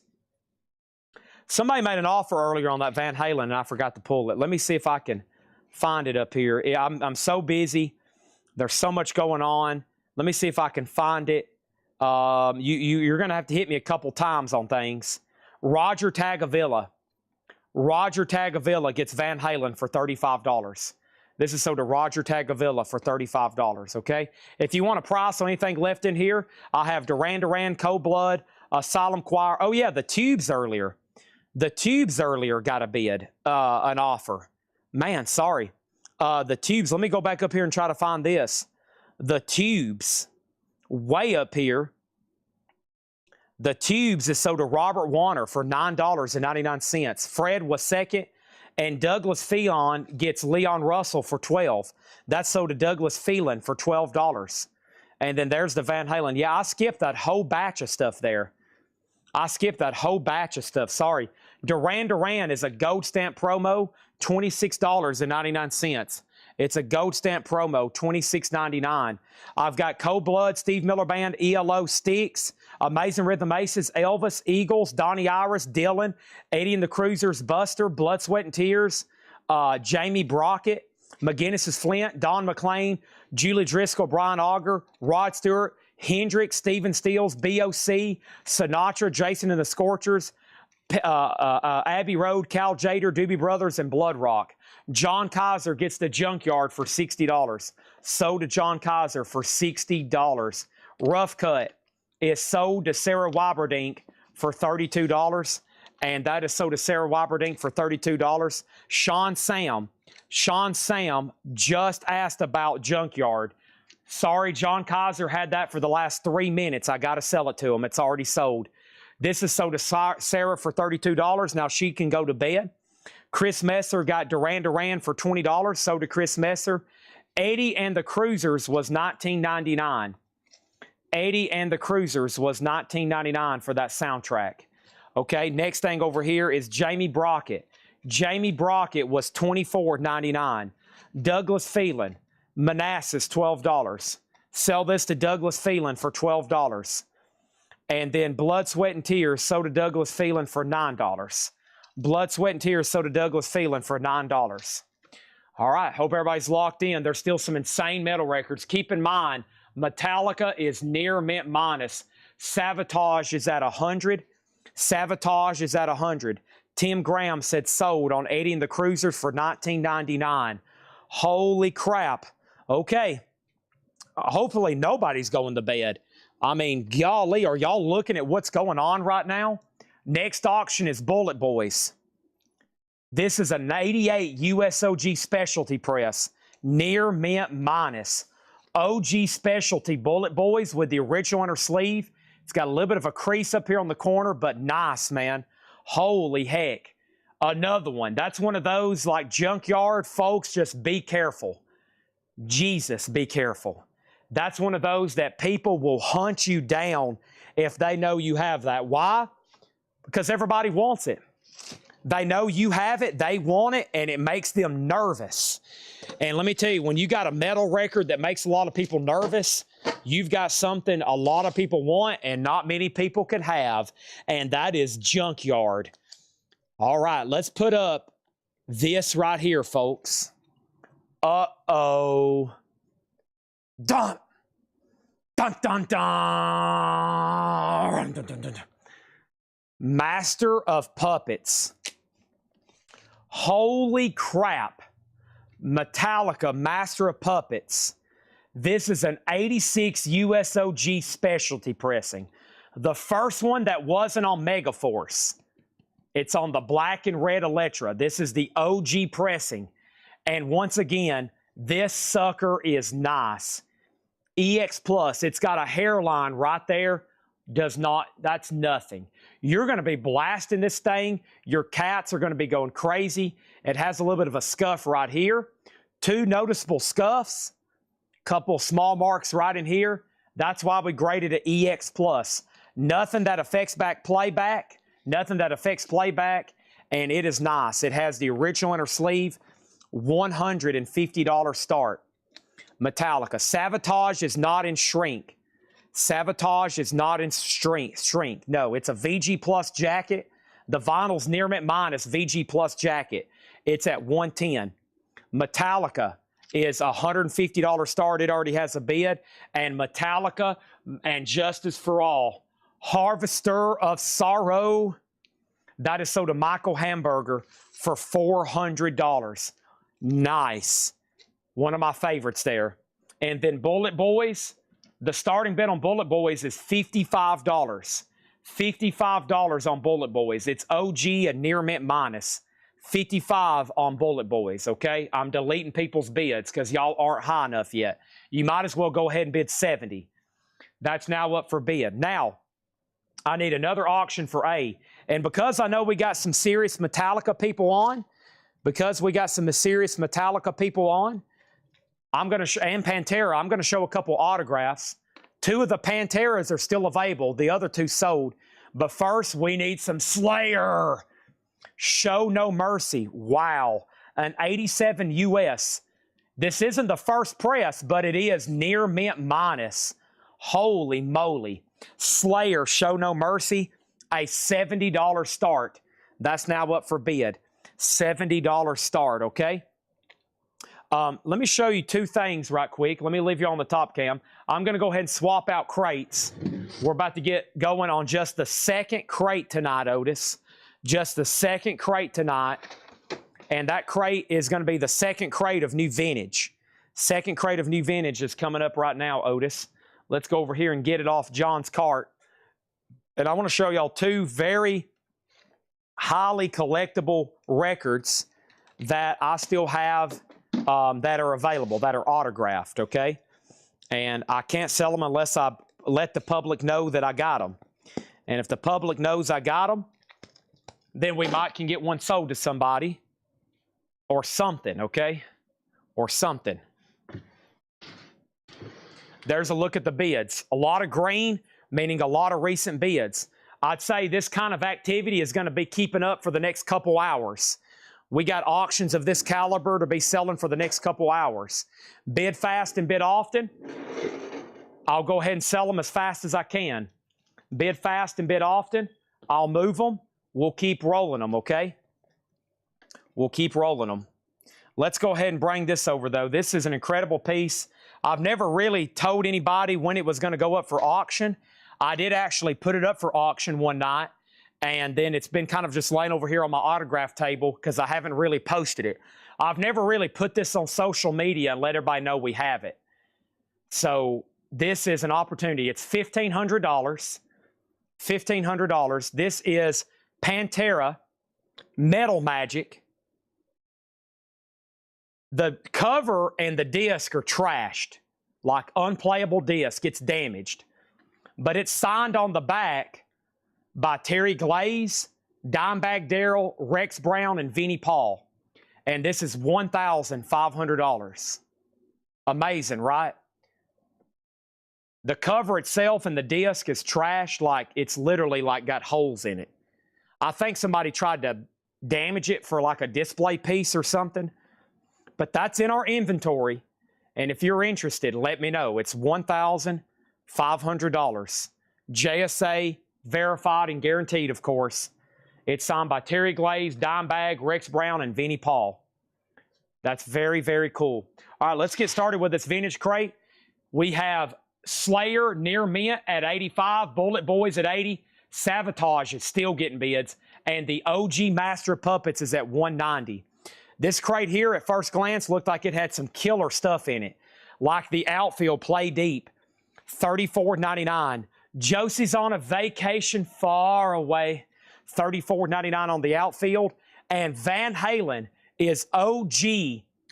Somebody made an offer earlier on that Van Halen, and I forgot to pull it. Let me see if I can find it up here. Yeah, I'm so busy. There's so much going on. Let me see if I can find it. You're going to have to hit me a couple times on things. Roger Tagavilla. Roger Tagavilla gets Van Halen for $35. This is sold to Roger Tagavilla for $35, okay? If you want a price on anything left in here, I have Duran Duran, Cold Blood, Solemn Choir. Oh, yeah, the Tubes earlier. The Tubes earlier got a bid, an offer. Man, sorry. The Tubes, let me go back up here and try to find this. The Tubes, way up here. The Tubes is sold to Robert Warner for $9.99. Fred was second. And Douglas Phelan gets Leon Russell for $12. That's sold to Douglas Phelan for $12. And then there's the Van Halen. Yeah, I skipped that whole batch of stuff there. I skipped that whole batch of stuff. Sorry. Duran Duran is a gold stamp promo, $26.99. It's a gold stamp promo, $26.99. I've got Cold Blood, Steve Miller Band, ELO, Styx, Amazing Rhythm Aces, Elvis, Eagles, Donnie Iris, Dylan, Eddie and the Cruisers, Buster, Blood, Sweat, and Tears, Jamie Brockett, McGinnis's Flint, Don McLean, Julie Driscoll, Brian Auger, Rod Stewart, Hendrix, Stephen Stills, BOC, Sinatra, Jason and the Scorchers, Abbey Road, Cal Jader, Doobie Brothers, and Blood Rock. John Kaiser gets the Junkyard for $60. Sold to John Kaiser for $60. Rough Cut is sold to Sarah Weiberdink for $32. And that is sold to Sarah Weiberdink for $32. Sean Sam just asked about Junkyard. Sorry, John Kaiser had that for the last 3 minutes. I got to sell it to him. It's already sold. This is sold to Sarah for $32. Now she can go to bed. Chris Messer got Duran Duran for $20. Sold to Chris Messer. Eddie and the Cruisers was $19.99. Eddie and the Cruisers was $19.99 for that soundtrack. Okay, next thing over here is Jamie Brockett. Jamie Brockett was $24.99. Douglas Phelan, Manassas, $12. Sell this to Douglas Phelan for $12. And then Blood, Sweat, and Tears sold to Douglas Phelan for $9. Blood, Sweat, and Tears sold to Douglas Phelan for $9. All right, hope everybody's locked in. There's still some insane metal records. Keep in mind, Metallica is near mint minus. Savatage is at 100. Savatage is at 100. Tim Graham said sold on Eddie and the Cruisers for $19.99. Holy crap. Okay. Hopefully nobody's going to bed. I mean, golly, are y'all looking at what's going on right now? Next auction is Bullet Boys. This is an 88 USOG specialty press. Near mint minus. OG specialty Bullet Boys with the original inner sleeve. It's got a little bit of a crease up here on the corner, but nice, man. Holy heck. Another one. That's one of those like Junkyard. Folks, just be careful. Jesus, be careful. That's one of those that people will hunt you down if they know you have that. Why? Because everybody wants it. They know you have it, they want it, and it makes them nervous. And let me tell you, when you got a metal record that makes a lot of people nervous, you've got something a lot of people want and not many people can have, and that is Junkyard. All right, let's put up this right here, folks. Uh-oh. Dun! Dun, dun, dun! Dun, dun, dun. Master of Puppets. Holy crap. Metallica Master of Puppets. This is an 86 USOG specialty pressing. The first one that wasn't on Megaforce. It's on the black and red Electra. This is the OG pressing. And once again, this sucker is nice. EX Plus, it's got a hairline right there. Does not, that's nothing. You're going to be blasting this thing. Your cats are going to be going crazy. It has a little bit of a scuff right here. 2 noticeable scuffs. Couple small marks right in here. That's why we graded it EX Plus. Nothing that affects back playback. Nothing that affects playback. And it is nice. It has the original inner sleeve. $150 start. Metallica. Sabotage is not in shrink. Sabotage is not in shrink. No, it's a VG Plus jacket. The vinyl's near mint minus VG Plus jacket. It's at 110. Metallica is $150 start. It already has a bid. And Metallica and Justice for All. Harvester of Sorrow. That is sold to Michael Hamburger for $400. Nice. One of my favorites there. And then Bullet Boys. The starting bid on Bullet Boys is $55. $55 on Bullet Boys. It's OG and near mint minus. $55 on Bullet Boys, okay? I'm deleting people's bids because y'all aren't high enough yet. You might as well go ahead and bid $70. That's now up for bid. Now, I need another auction for A. And because I know we got some serious Metallica people on, I'm going to, and Pantera, I'm going to show a couple autographs. 2 of the Panteras are still available. The other 2 sold. But first, we need some Slayer. Show No Mercy. Wow. An 87 US. This isn't the first press, but it is near mint minus. Holy moly. Slayer, Show No Mercy. A $70 start. That's now up for bid. $70 start, okay? Let me show you 2 things right quick. Let me leave you on the top cam. I'm going to go ahead and swap out crates. We're about to get going on just the second crate tonight, Otis. Just the second crate tonight. And that crate is going to be the second crate of new vintage. Second crate of new vintage is coming up right now, Otis. Let's go over here and get it off John's cart. And I want to show y'all 2 very highly collectible records that I still have that are available, that are autographed, okay? And I can't sell them unless I let the public know that I got them. And if the public knows I got them, then we can get one sold to somebody or something, okay? Or something. There's a look at the bids. A lot of green, meaning a lot of recent bids. I'd say this kind of activity is going to be keeping up for the next couple hours. We got auctions of this caliber to be selling for the next couple hours. Bid fast and bid often. I'll go ahead and sell them as fast as I can. Bid fast and bid often. I'll move them. We'll keep rolling them, okay? We'll keep rolling them. Let's go ahead and bring this over, though. This is an incredible piece. I've never really told anybody when it was going to go up for auction. I did actually put it up for auction one night. And then it's been kind of just laying over here on my autograph table because I haven't really posted it. I've never really put this on social media and let everybody know we have it. So this is an opportunity. It's $1,500. $1,500. This is Pantera Metal Magic. The cover and the disc are trashed, like unplayable disc. It's damaged. But it's signed on the back by Terry Glaze, Dimebag Darrell, Rex Brown, and Vinnie Paul. And this is $1,500. Amazing, right? The cover itself and the disc is trashed, like it's literally like got holes in it. I think somebody tried to damage it for like a display piece or something. But that's in our inventory. And if you're interested, let me know. It's $1,500. JSA, verified and guaranteed, of course. It's signed by Terry Glaze, Dimebag, Rex Brown, and Vinnie Paul. That's very, very cool. All right, let's get started with this vintage crate. We have Slayer near mint at 85, Bullet Boys at 80, Sabotage is still getting bids, and the OG Master of Puppets is at 190. This crate here, at first glance, looked like it had some killer stuff in it, like the outfield Play Deep, $34.99. Josie's on a vacation far away, $34.99 on the outfield, and Van Halen is OG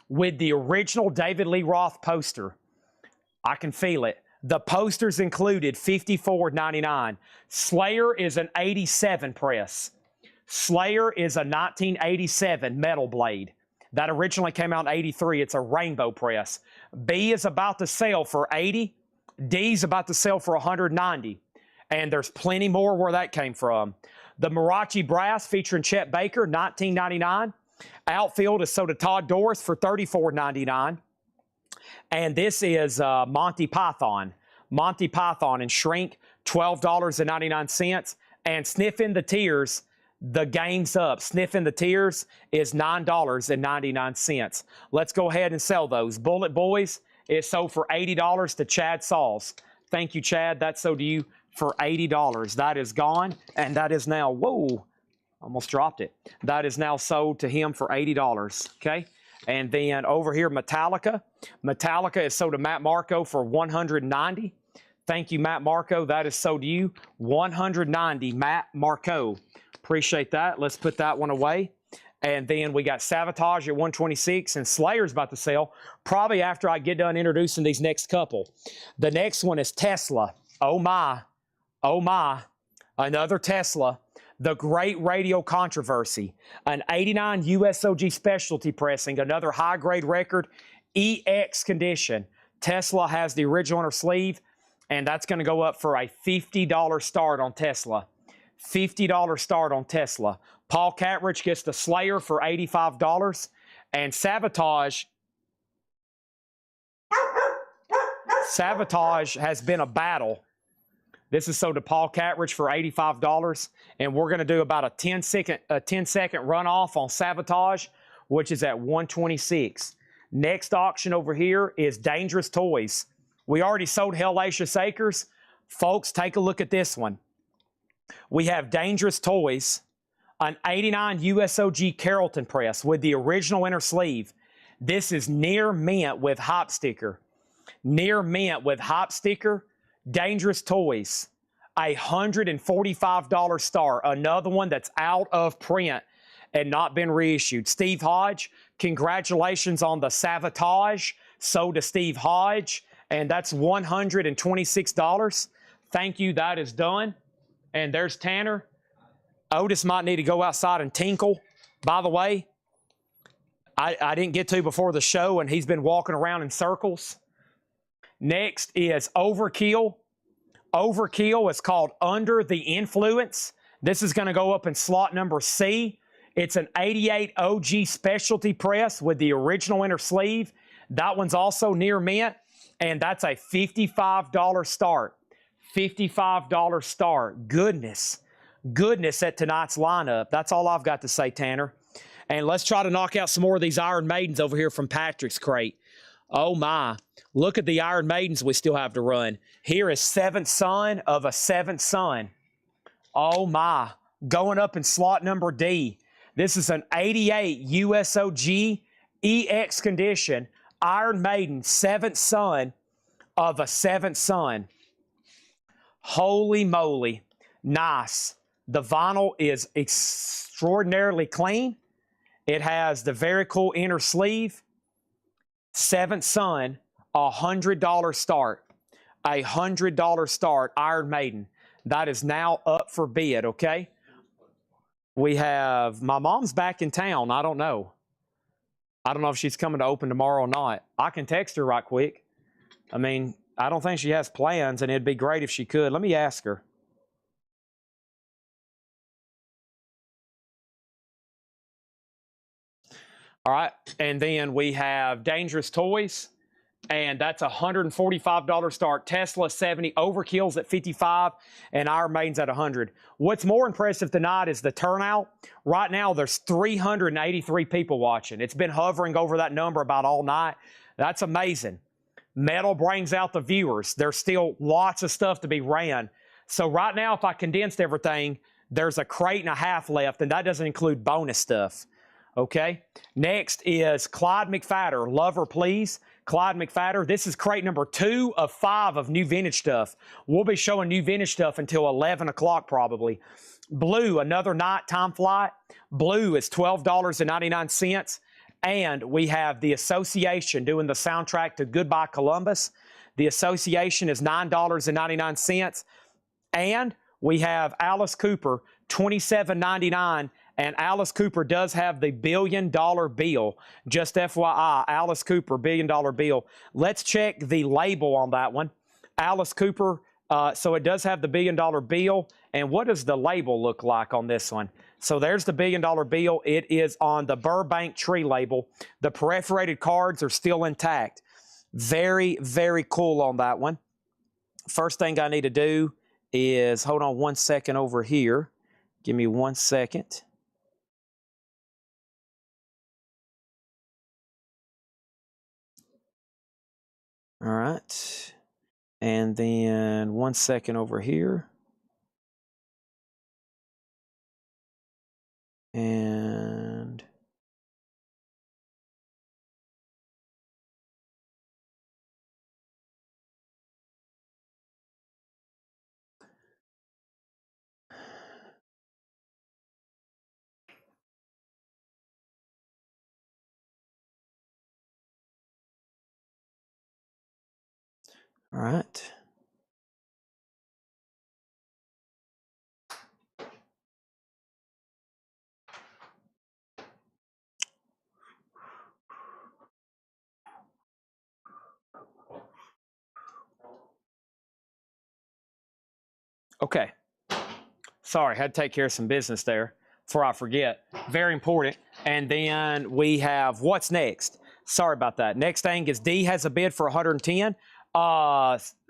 with the original David Lee Roth poster. I can feel it. The posters included, $54.99. Slayer is an 87 press. Slayer is a 1987 metal blade. That originally came out in 83. It's a rainbow press. B is about to sell for 80. D is about to sell for 190. And there's plenty more where that came from. The Marachi Brass featuring Chet Baker, $19.99. Outfield is sold to Todd Doris for $34.99. And this is Monty Python. Monty Python in shrink, $12.99. And Sniffing the Tears, the game's up. Sniffing the Tears is $9.99. Let's go ahead and sell those. Bullet Boys is sold for $80 to Chad Sauls. Thank you, Chad. That's sold to you for $80. That is gone, and that is now, whoa, almost dropped it. That is now sold to him for $80, okay? And then over here, Metallica. Metallica is sold to Matt Marco for $190. Thank you, Matt Marco. That is sold to you, $190, Matt Marco. Appreciate that. Let's put that one away. And then we got Sabotage at $126, and Slayer's about to sell probably after I get done introducing these next couple. The next one is Tesla. Oh my, another Tesla. The Great Radio Controversy, an 89 USOG specialty pressing, another high-grade record, EX condition. Tesla has the original inner sleeve, and that's going to go up for a $50 start on Tesla. $50 start on Tesla. Paul Catridge gets the Slayer for $85, and Sabotage has been a battle. This is sold to Paul Catridge for $85, and we're going to do about a 10-second runoff on Sabotage, which is at $126. Next auction over here is Dangerous Toys. We already sold Hellacious Acres. Folks, take a look at this one. We have Dangerous Toys, an 89 USOG Carrollton press with the original inner sleeve. This is near mint with hop sticker. Near mint with hop sticker. Dangerous Toys, $145 star. Another one that's out of print and not been reissued. Steve Hodge, congratulations on the Sabotage. Sold to Steve Hodge, and that's $126. Thank you, that is done. And there's Tanner. Otis might need to go outside and tinkle. By the way, I didn't get to before the show, and he's been walking around in circles. Next is Overkill. Overkill is called Under the Influence. This is going to go up in slot number C. It's an 88 OG specialty press with the original inner sleeve. That one's also near mint, and that's a $55 start. $55 start. Goodness at tonight's lineup. That's all I've got to say, Tanner. And let's try to knock out some more of these Iron Maidens over here from Patrick's crate. Oh my, look at the Iron Maidens we still have to run. Here is Seventh Son of a Seventh Son. Oh my, going up in slot number D. This is an 88 USOG EX condition, Iron Maiden, Seventh Son of a Seventh Son. Holy moly, nice. The vinyl is extraordinarily clean. It has the very cool inner sleeve. Seventh Son, $100 start. $100 start, Iron Maiden. That is now up for bid, okay? We have, my mom's back in town. I don't know. I don't know if she's coming to open tomorrow or not. I can text her right quick. I mean, I don't think she has plans, and it'd be great if she could. Let me ask her. All right. And then we have Dangerous Toys. And that's a $145 start. Tesla 70, Overkill's at 55, and Iron Maiden's at 100. What's more impressive tonight is the turnout. Right now, there's 383 people watching. It's been hovering over that number about all night. That's amazing. Metal brings out the viewers. There's still lots of stuff to be ran. So right now, if I condensed everything, there's a crate and a half left, and that doesn't include bonus stuff. Okay? Next is Clyde McFadder, Lover Please. Clyde McFadder, this is crate number 2 of 5 of new vintage stuff. We'll be showing new vintage stuff until 11 o'clock probably. Blue, another nighttime flight. Blue is $12.99. And we have the Association doing the soundtrack to Goodbye Columbus. The Association is $9.99. And we have Alice Cooper, $27.99. And Alice Cooper does have the $1 billion bill. Just FYI, Alice Cooper, $1 billion bill. Let's check the label on that one. Alice Cooper, so it does have the $1 billion bill. And what does the label look like on this one? So there's the $1 billion bill. It is on the Burbank Tree label. The perforated cards are still intact. Very, very cool on that one. First thing I need to do is, hold on one second over here. Give me 1 second. All right, and then 1 second over here. And all right. Okay. Sorry, had to take care of some business there before I forget. Very important. And then we have what's next. Sorry about that. Next thing is D has a bid for 110.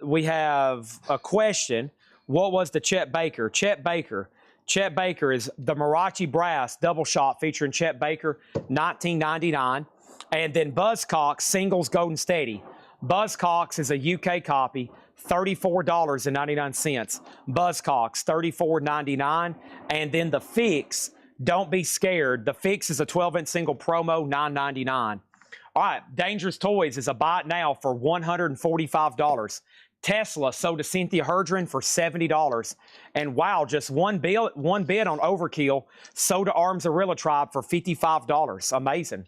We have a question. What was the Chet Baker? Chet Baker. Chet Baker is the Marachi Brass double shot featuring Chet Baker, $19.99. And then Buzzcocks Singles Golden Steady. Buzzcocks is a UK copy, $34.99. Buzzcocks, $34.99. And then the Fix, don't be scared. The Fix is a 12-inch single promo, $9.99. All right, Dangerous Toys is a buy it now for $145. Tesla sold to Cynthia Herdren for $70. And wow, just one bid on Overkill sold to Arms Arilla Tribe for $55. Amazing.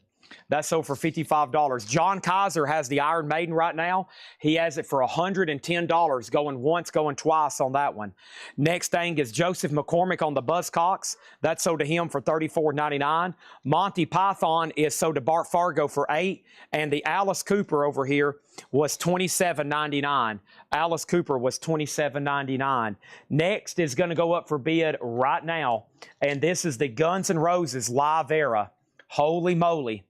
That's sold for $55. John Kaiser has the Iron Maiden right now. He has it for $110, going once, going twice on that one. Next thing is Joseph McCormick on the Buzzcocks. That's sold to him for $34.99. Monty Python is sold to Bart Fargo for $8. And the Alice Cooper over here was $27.99. Alice Cooper was $27.99. Next is going to go up for bid right now. And this is the Guns N' Roses Live Era. Holy moly.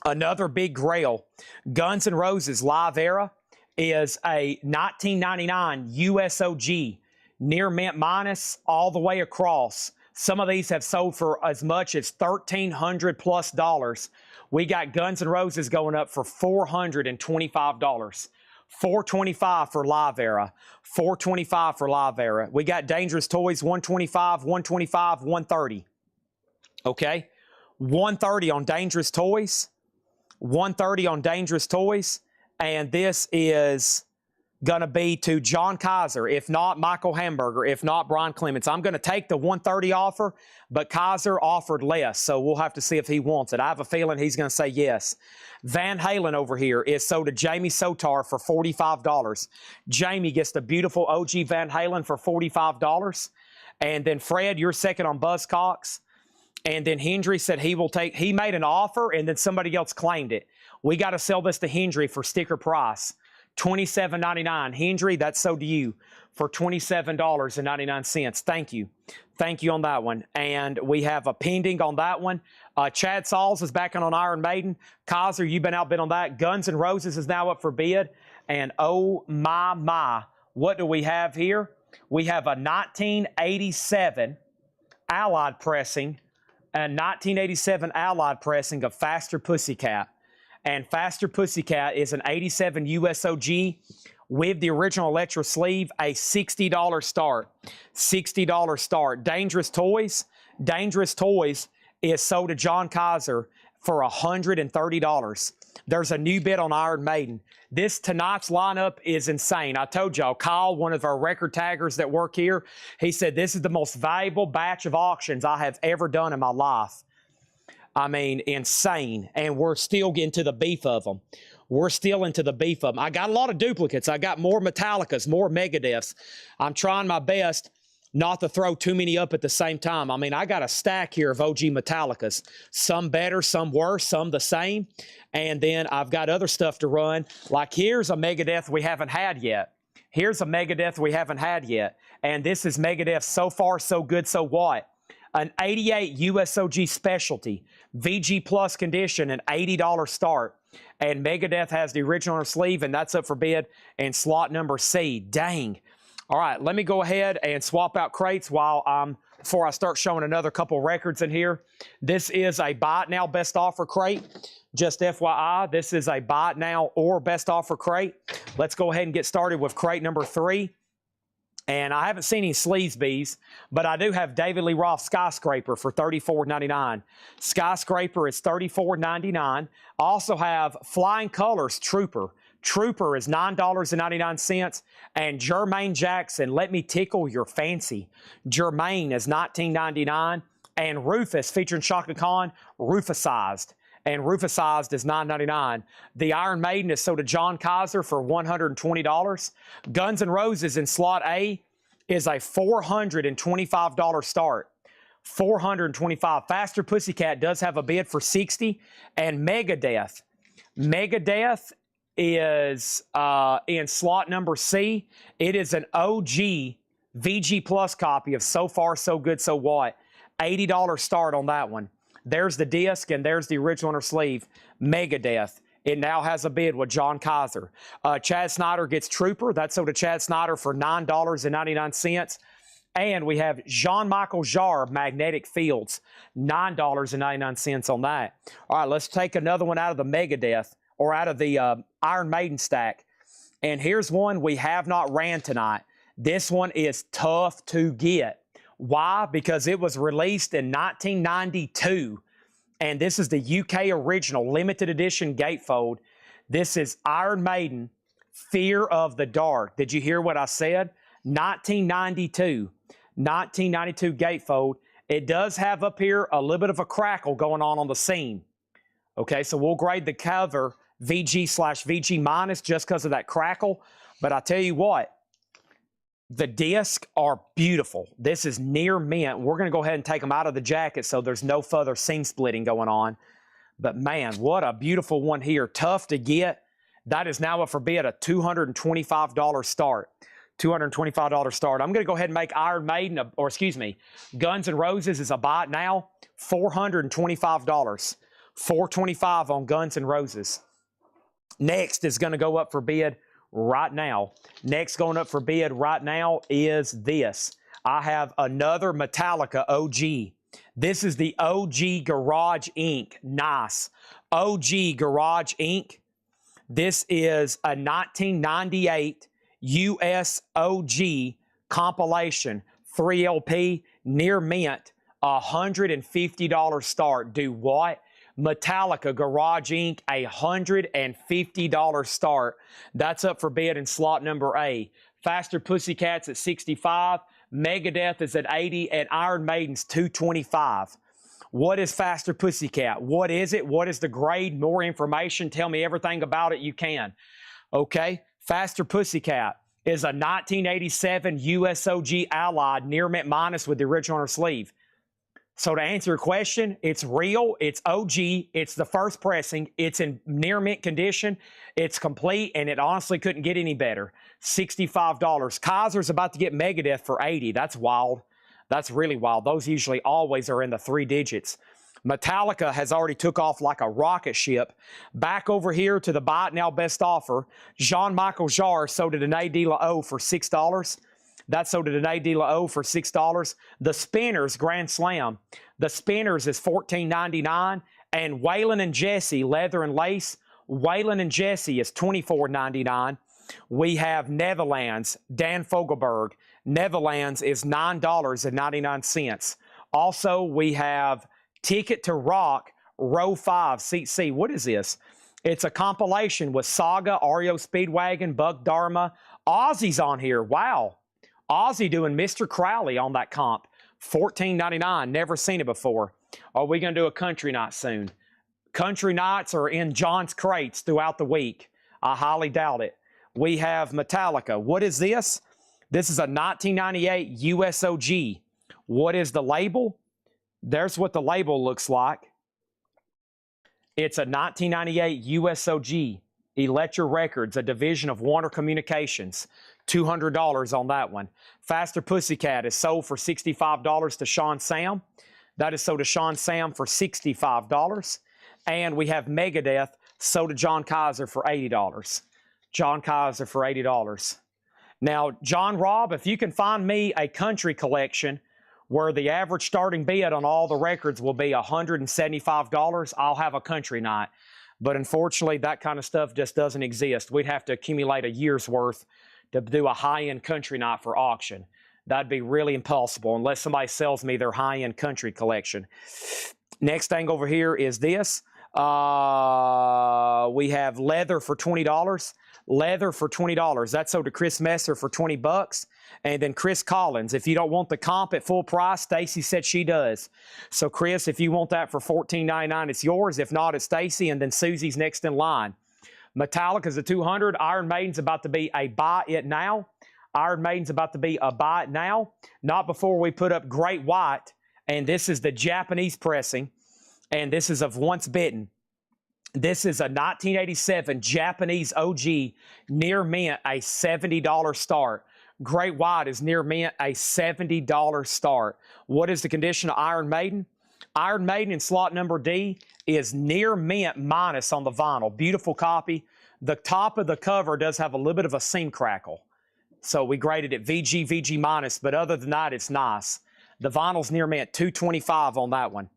Another big grail. Guns N' Roses Live Era is a 1999 USOG, near mint minus all the way across. Some of these have sold for as much as $1,300 plus. We got Guns N' Roses going up for $425. $425 for Live Era. $425 for Live Era. We got Dangerous Toys, $125, $125, $130. Okay? $130 on Dangerous Toys. $130 on Dangerous Toys. And this is going to be to John Kaiser, if not Michael Hamburger, if not Brian Clements. I'm going to take the $130 offer, but Kaiser offered less, so we'll have to see if he wants it. I have a feeling he's going to say yes. Van Halen over here is sold to Jamie Sotar for $45. Jamie gets the beautiful OG Van Halen for $45. And then Fred, you're second on Buzzcocks. And then Hendry said he made an offer and then somebody else claimed it. We got to sell this to Hendry for sticker price. $27.99. Hendry, that's sold to you for $27.99. Thank you. Thank you on that one. And we have a pending on that one. Chad Sauls is back on Iron Maiden. Kaiser, you've been outbid on that. Guns N' Roses is now up for bid. And oh my, what do we have here? We have a 1987 Allied pressing, of Faster Pussycat. And Faster Pussycat is an 87 USOG with the original Electra sleeve, a $60 start. $60 start. Dangerous Toys is sold to John Kaiser for $130. There's a new bid on Iron Maiden. Tonight's lineup is insane. I told y'all, Kyle, one of our record taggers that work here, he said this is the most valuable batch of auctions I have ever done in my life. I mean, insane. And we're still getting to the beef of them. I got a lot of duplicates. I got more Metallicas, more Megadeths. I'm trying my best not to throw too many up at the same time. I mean, I got a stack here of OG Metallicas. Some better, some worse, some the same. And then I've got other stuff to run. Like here's a Megadeth we haven't had yet. And this is Megadeth So Far, So Good, So What? An 88 USOG specialty, VG Plus condition, an $80 start. And Megadeth has the original on her sleeve, and that's up for bid in slot number C. Dang. All right, let me go ahead and swap out crates before I start showing another couple records in here. This is a buy it now best offer crate. Just FYI, this is a buy it now or best offer crate. Let's go ahead and get started with crate number 3. And I haven't seen any sleeves bees, but I do have David Lee Roth Skyscraper for $34.99. Skyscraper is $34.99. I also have Flying Colors Trooper. Trooper is $9.99. And Jermaine Jackson, Let Me Tickle Your Fancy. Jermaine is $19.99. And Rufus, featuring Shaka Khan, Rufusized. And Rufusized is $9.99. The Iron Maiden is sold to John Kaiser for $120. Guns N' Roses in slot A is a $425 start. $425. Faster Pussycat does have a bid for $60. And Megadeth is in slot number C. It is an OG VG Plus copy of So Far, So Good, So What? $80 start on that one. There's the disc, and there's the original on her sleeve. Megadeth. It now has a bid with John Kaiser. Chad Snyder gets Trooper. That's sold to Chad Snyder for $9.99. And we have Jean-Michel Jarre Magnetic Fields. $9.99 on that. All right, let's take another one out of the Megadeth, or out of the Iron Maiden stack. And here's one we have not ran tonight. This one is tough to get. Why? Because it was released in 1992. And this is the UK original limited edition gatefold. This is Iron Maiden, Fear of the Dark. Did you hear what I said? 1992 gatefold. It does have up here a little bit of a crackle going on the seam. Okay, so we'll grade the cover VG/VG minus just because of that crackle. But I tell you what, the discs are beautiful. This is near mint. We're going to go ahead and take them out of the jacket so there's no further seam splitting going on. But man, what a beautiful one here. Tough to get. That is now up for bid, a $225 start. $225 start. I'm going to go ahead and make Iron Maiden, Guns N' Roses is a buy it now. $425. $425 on Guns N' Roses. Next is going to go up for bid right now. Next going up for bid right now is this. I have another Metallica OG. This is the OG Garage Inc. Nice. OG Garage Inc. This is a 1998 US OG compilation. 3LP, near mint, $150 start. Do what? Metallica Garage Inc., $150 start. That's up for bid in slot number A. Faster Pussycats at $65. Megadeth is at $80, and Iron Maiden's $225. What is Faster Pussycat? What is it? What is the grade? More information. Tell me everything about it you can. Okay. Faster Pussycat is a 1987 USOG Allied near mint minus with the original on her sleeve. So to answer your question, it's real, it's OG, it's the first pressing, it's in near mint condition, it's complete, and it honestly couldn't get any better. $65. Kaiser's about to get Megadeth for $80. That's wild. That's really wild. Those usually always are in the 3 digits. Metallica has already took off like a rocket ship. Back over here to the buy it now best offer. Jean-Michel Jarre sold it an A de la O for $6. That sold it an A de la O for $6. The Spinners Grand Slam. The Spinners is $14.99. And Waylon and Jesse Leather and Lace. Waylon and Jesse is $24.99. We have Netherlands, Dan Fogelberg. Netherlands is $9.99. Also, we have Ticket to Rock, Row 5, Seat C. What is this? It's a compilation with Saga, REO Speedwagon, Buck Dharma. Ozzy's on here. Wow. Ozzy doing Mr. Crowley on that comp. $14.99. Never seen it before. Are we going to do a country night soon? Country nights are in John's crates throughout the week. I highly doubt it. We have Metallica. What is this? This is a 1998 USOG. What is the label? There's what the label looks like. It's a 1998 USOG, Elektra Records, a division of Warner Communications. $200 on that one. Faster Pussycat is sold for $65 to Sean Sam. That is sold to Sean Sam for $65. And we have Megadeth sold to John Kaiser for $80. John Kaiser for $80. Now, John Robb, if you can find me a country collection where the average starting bid on all the records will be $175, I'll have a country night. But unfortunately, that kind of stuff just doesn't exist. We'd have to accumulate a year's worth to do a high-end country night for auction. That'd be really impossible unless somebody sells me their high-end country collection. Next thing over here is this. We have leather for $20. Leather for $20. That's sold to Chris Messer for $20. And then Chris Collins. If you don't want the comp at full price, Stacy said she does. So Chris, if you want that for $14.99, it's yours. If not, it's Stacy, and then Susie's next in line. Metallica's a $200. Iron Maiden's about to be a buy it now. Iron Maiden's about to be a buy it now. Not before we put up Great White. And this is the Japanese pressing. And this is of Once Bitten. This is a 1987 Japanese OG, near mint, a $70 start. Great White is near mint, a $70 start. What is the condition of Iron Maiden? Iron Maiden in slot number D is near mint minus on the vinyl. Beautiful copy. The top of the cover does have a little bit of a seam crackle. So we graded it VG minus, but other than that, it's nice. The vinyl's near mint, $225 on that one.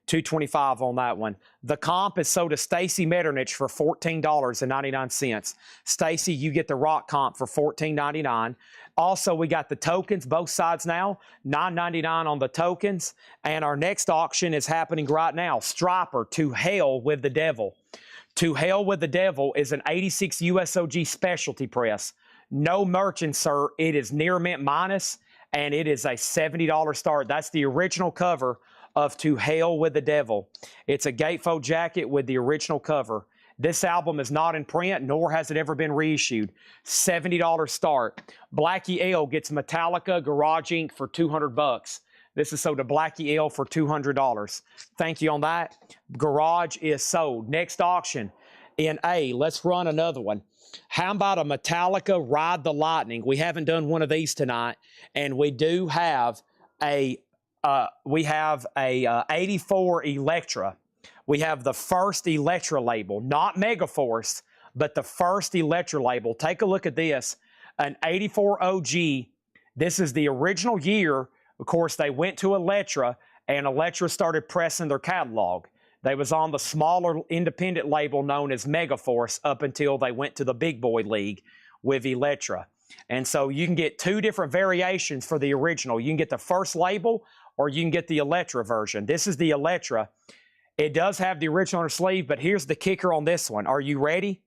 $225 on that one. The comp is sold to Stacy Metternich for $14.99. Stacy, you get the rock comp for $14.99. Also, we got the tokens, both sides now, $9.99 on the tokens. And our next auction is happening right now. Striper, To Hell with the Devil. To Hell with the Devil is an 86 USOG specialty press. No merchant, sir. It is near mint minus, and it is a $70 start. That's the original cover of To Hell with the Devil. It's a gatefold jacket with the original cover. This album is not in print, nor has it ever been reissued. $70 start. Blackie L gets Metallica Garage Inc. for $200. This is sold to Blackie L for $200. Thank you on that. Garage is sold. Next auction in A. Let's run another one. How about a Metallica Ride the Lightning? We haven't done one of these tonight, and we do have a 84 Elektra. We have the first Elektra label, not Megaforce, but the first Elektra label. Take a look at this, an 84 OG. This is the original year. Of course, they went to Elektra, and Elektra started pressing their catalog. They was on the smaller independent label known as Megaforce up until they went to the big boy league with Elektra. And so you can get two different variations for the original. You can get the first label, or you can get the Elektra version. This is the Elektra. It does have the original on the sleeve, but here's the kicker on this one. Are you ready?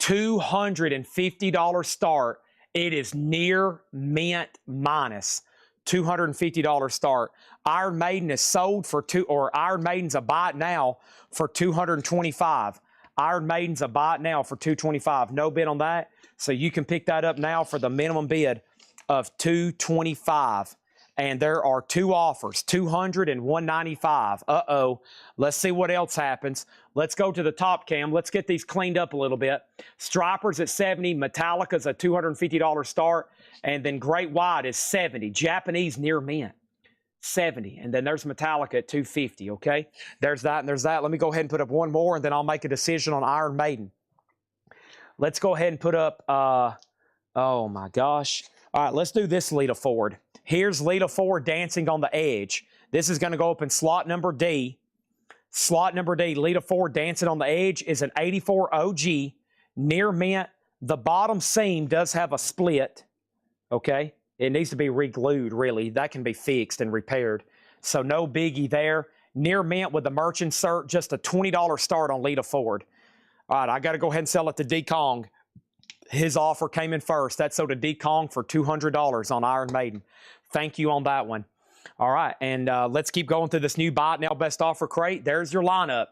$250 start. It is near mint minus. $250 start. Iron Maiden is sold for Iron Maiden's a buy it now for $225. Iron Maiden's a buy it now for $225. No bid on that. So you can pick that up now for the minimum bid of $225. And there are two offers, $200 and $195. Uh-oh. Let's see what else happens. Let's go to the top cam. Let's get these cleaned up a little bit. Striper's at $70. Metallica's a $250 start. And then Great White is $70. Japanese near mint. 70. And then there's Metallica at 250, okay? There's that and there's that. Let me go ahead and put up one more, and then I'll make a decision on Iron Maiden. Let's go ahead and put up, oh my gosh. All right, let's do this Lita Ford. Here's Lita Ford dancing on the edge. This is going to go up in slot number D. Slot number D, Lita Ford dancing on the edge is an 84 OG, near mint. The bottom seam does have a split, okay? It needs to be re-glued, really. That can be fixed and repaired. So no biggie there. Near mint with the merch insert, just a $20 start on Lita Ford. All right, I got to go ahead and sell it to D. Kong. His offer came in first. That sold to D. Kong for $200 on Iron Maiden. Thank you on that one. All right, and let's keep going through this new Buy It Now Best Offer crate. There's your lineup.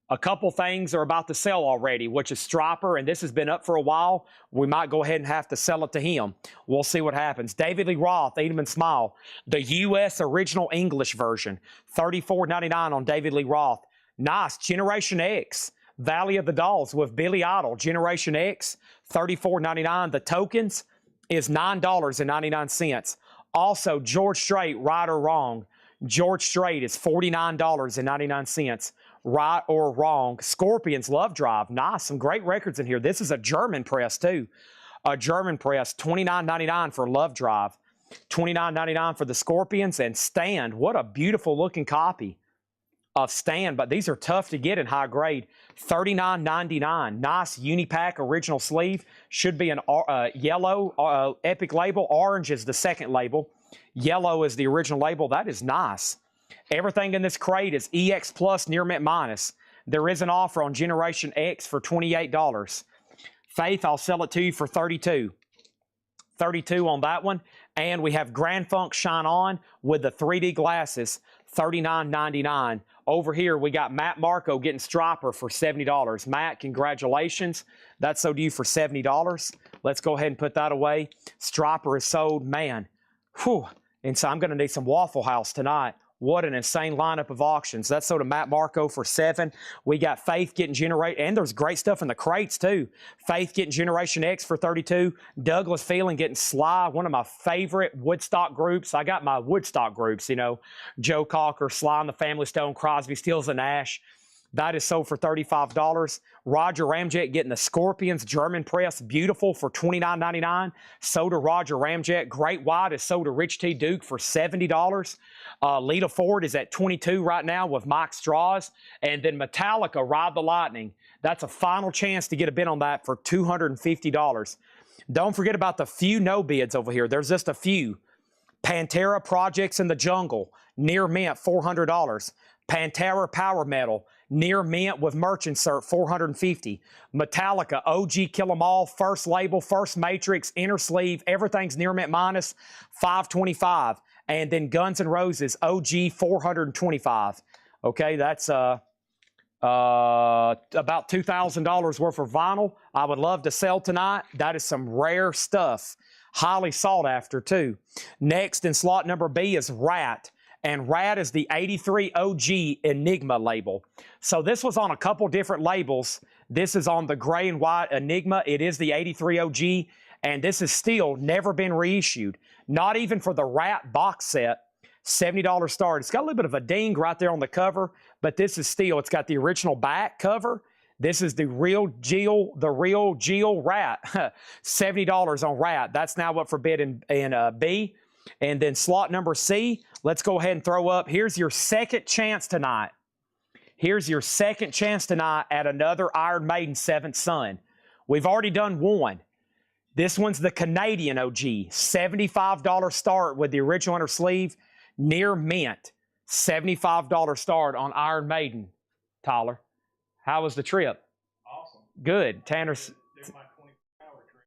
A couple things are about to sell already, which is Striper, and this has been up for a while. We might go ahead and have to sell it to him. We'll see what happens. David Lee Roth, Eat 'em and Smile. The U.S. original English version, $34.99 on David Lee Roth. Nice. Generation X, Valley of the Dolls with Billy Idol. Generation X, $34.99. The tokens is $9.99. Also, George Strait, Right or Wrong. George Strait is $49.99. Right or Wrong. Scorpions, Love Drive. Nice. Some great records in here. This is a German press, too. A German press. $29.99 for Love Drive. $29.99 for the Scorpions. And Stand. What a beautiful looking copy of Stand. But these are tough to get in high grade. $39.99. Nice Unipack original sleeve. Should be an yellow Epic label. Orange is the second label. Yellow is the original label. That is nice. Everything in this crate is EX Plus near mint minus. There is an offer on Generation X for $28. Faith, I'll sell it to you for $32. $32 on that one. And we have Grand Funk Shine On with the 3D glasses, $39.99. Over here, we got Matt Marco getting Striper for $70. Matt, congratulations. That's sold to you for $70. Let's go ahead and put that away. Striper is sold. Man, whew. And so I'm going to need some Waffle House tonight. What an insane lineup of auctions. That's sold to Matt Marco for $7. We got Faith getting and there's great stuff in the crates too. Faith getting Generation X for $32. Douglas Feeling getting Sly, one of my favorite Woodstock groups. I got my Woodstock groups, you know, Joe Cocker, Sly and the Family Stone, Crosby, Stills and Nash. That is sold for $35. Roger Ramjet getting the Scorpions German press, beautiful, for $29.99. Sold to Roger Ramjet. Great White is sold to Rich T. Duke for $70. Lita Ford is at $22 right now with Mike Straws. And then Metallica, Ride the Lightning. That's a final chance to get a bid on that for $250. Don't forget about the few no bids over here. There's just a few. Pantera Projects in the Jungle, near mint, $400. Pantera Power Metal, near mint with merch insert, $450. Metallica, OG Kill 'Em All, first label, first matrix, inner sleeve, everything's near mint minus, $525. And then Guns N' Roses, OG, $425. Okay, that's about $2,000 worth of vinyl. I would love to sell tonight. That is some rare stuff. Highly sought after, too. Next in slot number B is Rat. And Rat is the 83 OG Enigma label. So this was on a couple different labels. This is on the gray and white Enigma. It is the 83 OG. And this is still never been reissued. Not even for the Rat box set. $70 start. It's got a little bit of a ding right there on the cover. But this is still, it's got the original back cover. This is the real Geo Rat. $70 on Rat. That's now up for bid in B. And then slot number C, let's go ahead and throw up. Here's your second chance tonight. Here's your second chance tonight at another Iron Maiden 7th Son. We've already done one. This one's the Canadian OG. $75 start with the original inner sleeve. Near mint. $75 start on Iron Maiden. Tyler, how was the trip? Awesome. Good. Tanner's... Did my 24-hour trip.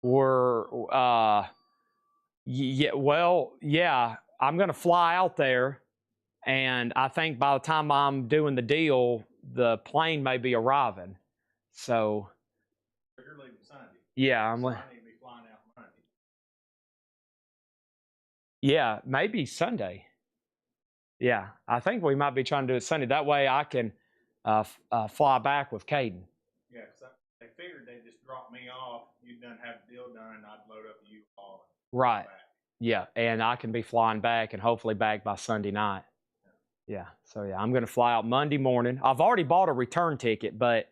We're... Yeah, well, yeah, I'm going to fly out there, and I think by the time I'm doing the deal, the plane may be arriving. So, You're leaving Sunday. yeah, So I need to be flying out Monday. Yeah, maybe Sunday. Yeah, I think we might be trying to do it Sunday. That way I can fly back with Caden. Yeah, because they figured they'd just drop me off. You'd done have the deal done, and I'd load up you all. Right. Yeah, and I can be flying back and hopefully back by Sunday night. Yeah, so yeah, I'm going to fly out Monday morning. I've already bought a return ticket, but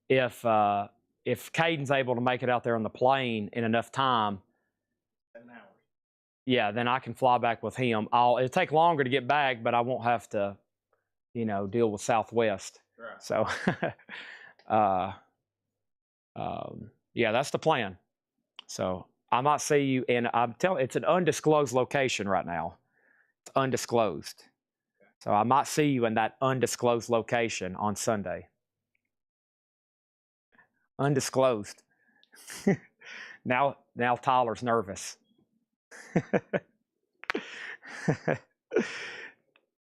if Caden's able to make it out there on the plane in enough time, 7 hours. yeah, then I can fly back with him. It'll take longer to get back, but I won't have to, deal with Southwest. Right. So, yeah, that's the plan. So I might see you, and I'm telling, it's an undisclosed location right now. It's undisclosed. So I might see you in that undisclosed location on Sunday. Undisclosed. Now Tyler's nervous.